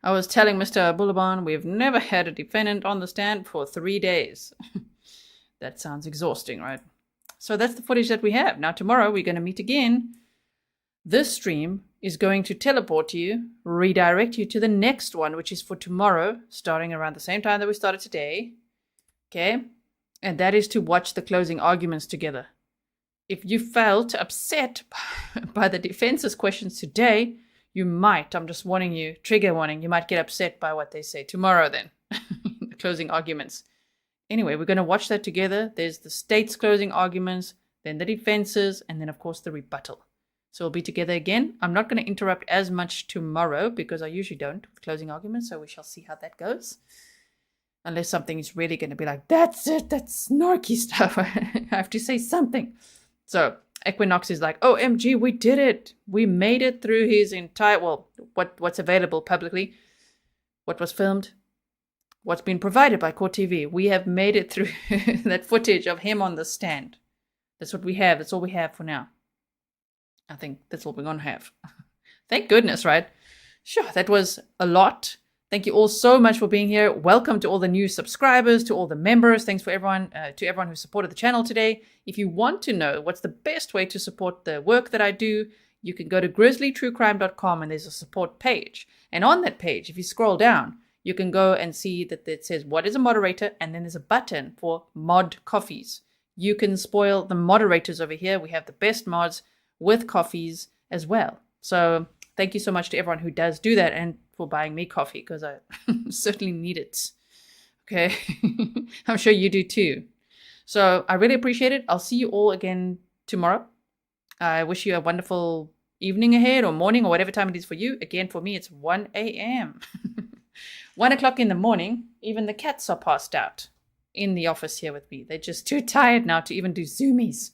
I was telling Mr. Abulaban we've never had a defendant on the stand for 3 days. That sounds exhausting, right? So that's the footage that we have. Now tomorrow we're going to meet again. This stream is going to teleport you, redirect you to the next one, which is for tomorrow, starting around the same time that we started today. Okay? And that is to watch the closing arguments together. If you felt upset by the defense's questions today, you might, I'm just warning you, trigger warning, you might get upset by what they say tomorrow then, the closing arguments. Anyway, we're going to watch that together. There's the state's closing arguments, then the defense's, and then of course the rebuttal. So we'll be together again. I'm not going to interrupt as much tomorrow because I usually don't with closing arguments, so we shall see how that goes. Unless something is really going to be like, that's it, that's snarky stuff. I have to say something. So Equinox is like, OMG, we did it. We made it through his entire, well, what's available publicly, what was filmed, what's been provided by Court TV. We have made it through that footage of him on the stand. That's what we have. That's all we have for now. I think that's all we're going to have. Thank goodness, right? Sure, that was a lot. Thank you all so much for being here. Welcome to all the new subscribers, to all the members. Thanks for everyone, to everyone who supported the channel today. If you want to know what's the best way to support the work that I do, you can go to grizzlytruecrime.com and there's a support page. And on that page, if you scroll down, you can go and see that it says, what is a moderator? And then there's a button for mod coffees. You can spoil the moderators over here. We have the best mods with coffees as well. So thank you so much to everyone who does do that and for buying me coffee because I certainly need it. Okay. I'm sure you do too. So I really appreciate it. I'll see you all again tomorrow. I wish you a wonderful evening ahead or morning or whatever time it is for you. Again, for me, it's 1 a.m. 1 o'clock in the morning. Even the cats are passed out in the office here with me. They're just too tired now to even do Zoomies.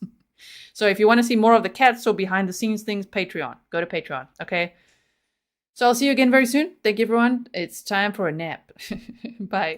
So if you want to see more of the cats or behind the scenes things, Patreon. Go to Patreon, okay? So I'll see you again very soon. Thank you, everyone. It's time for a nap. Bye.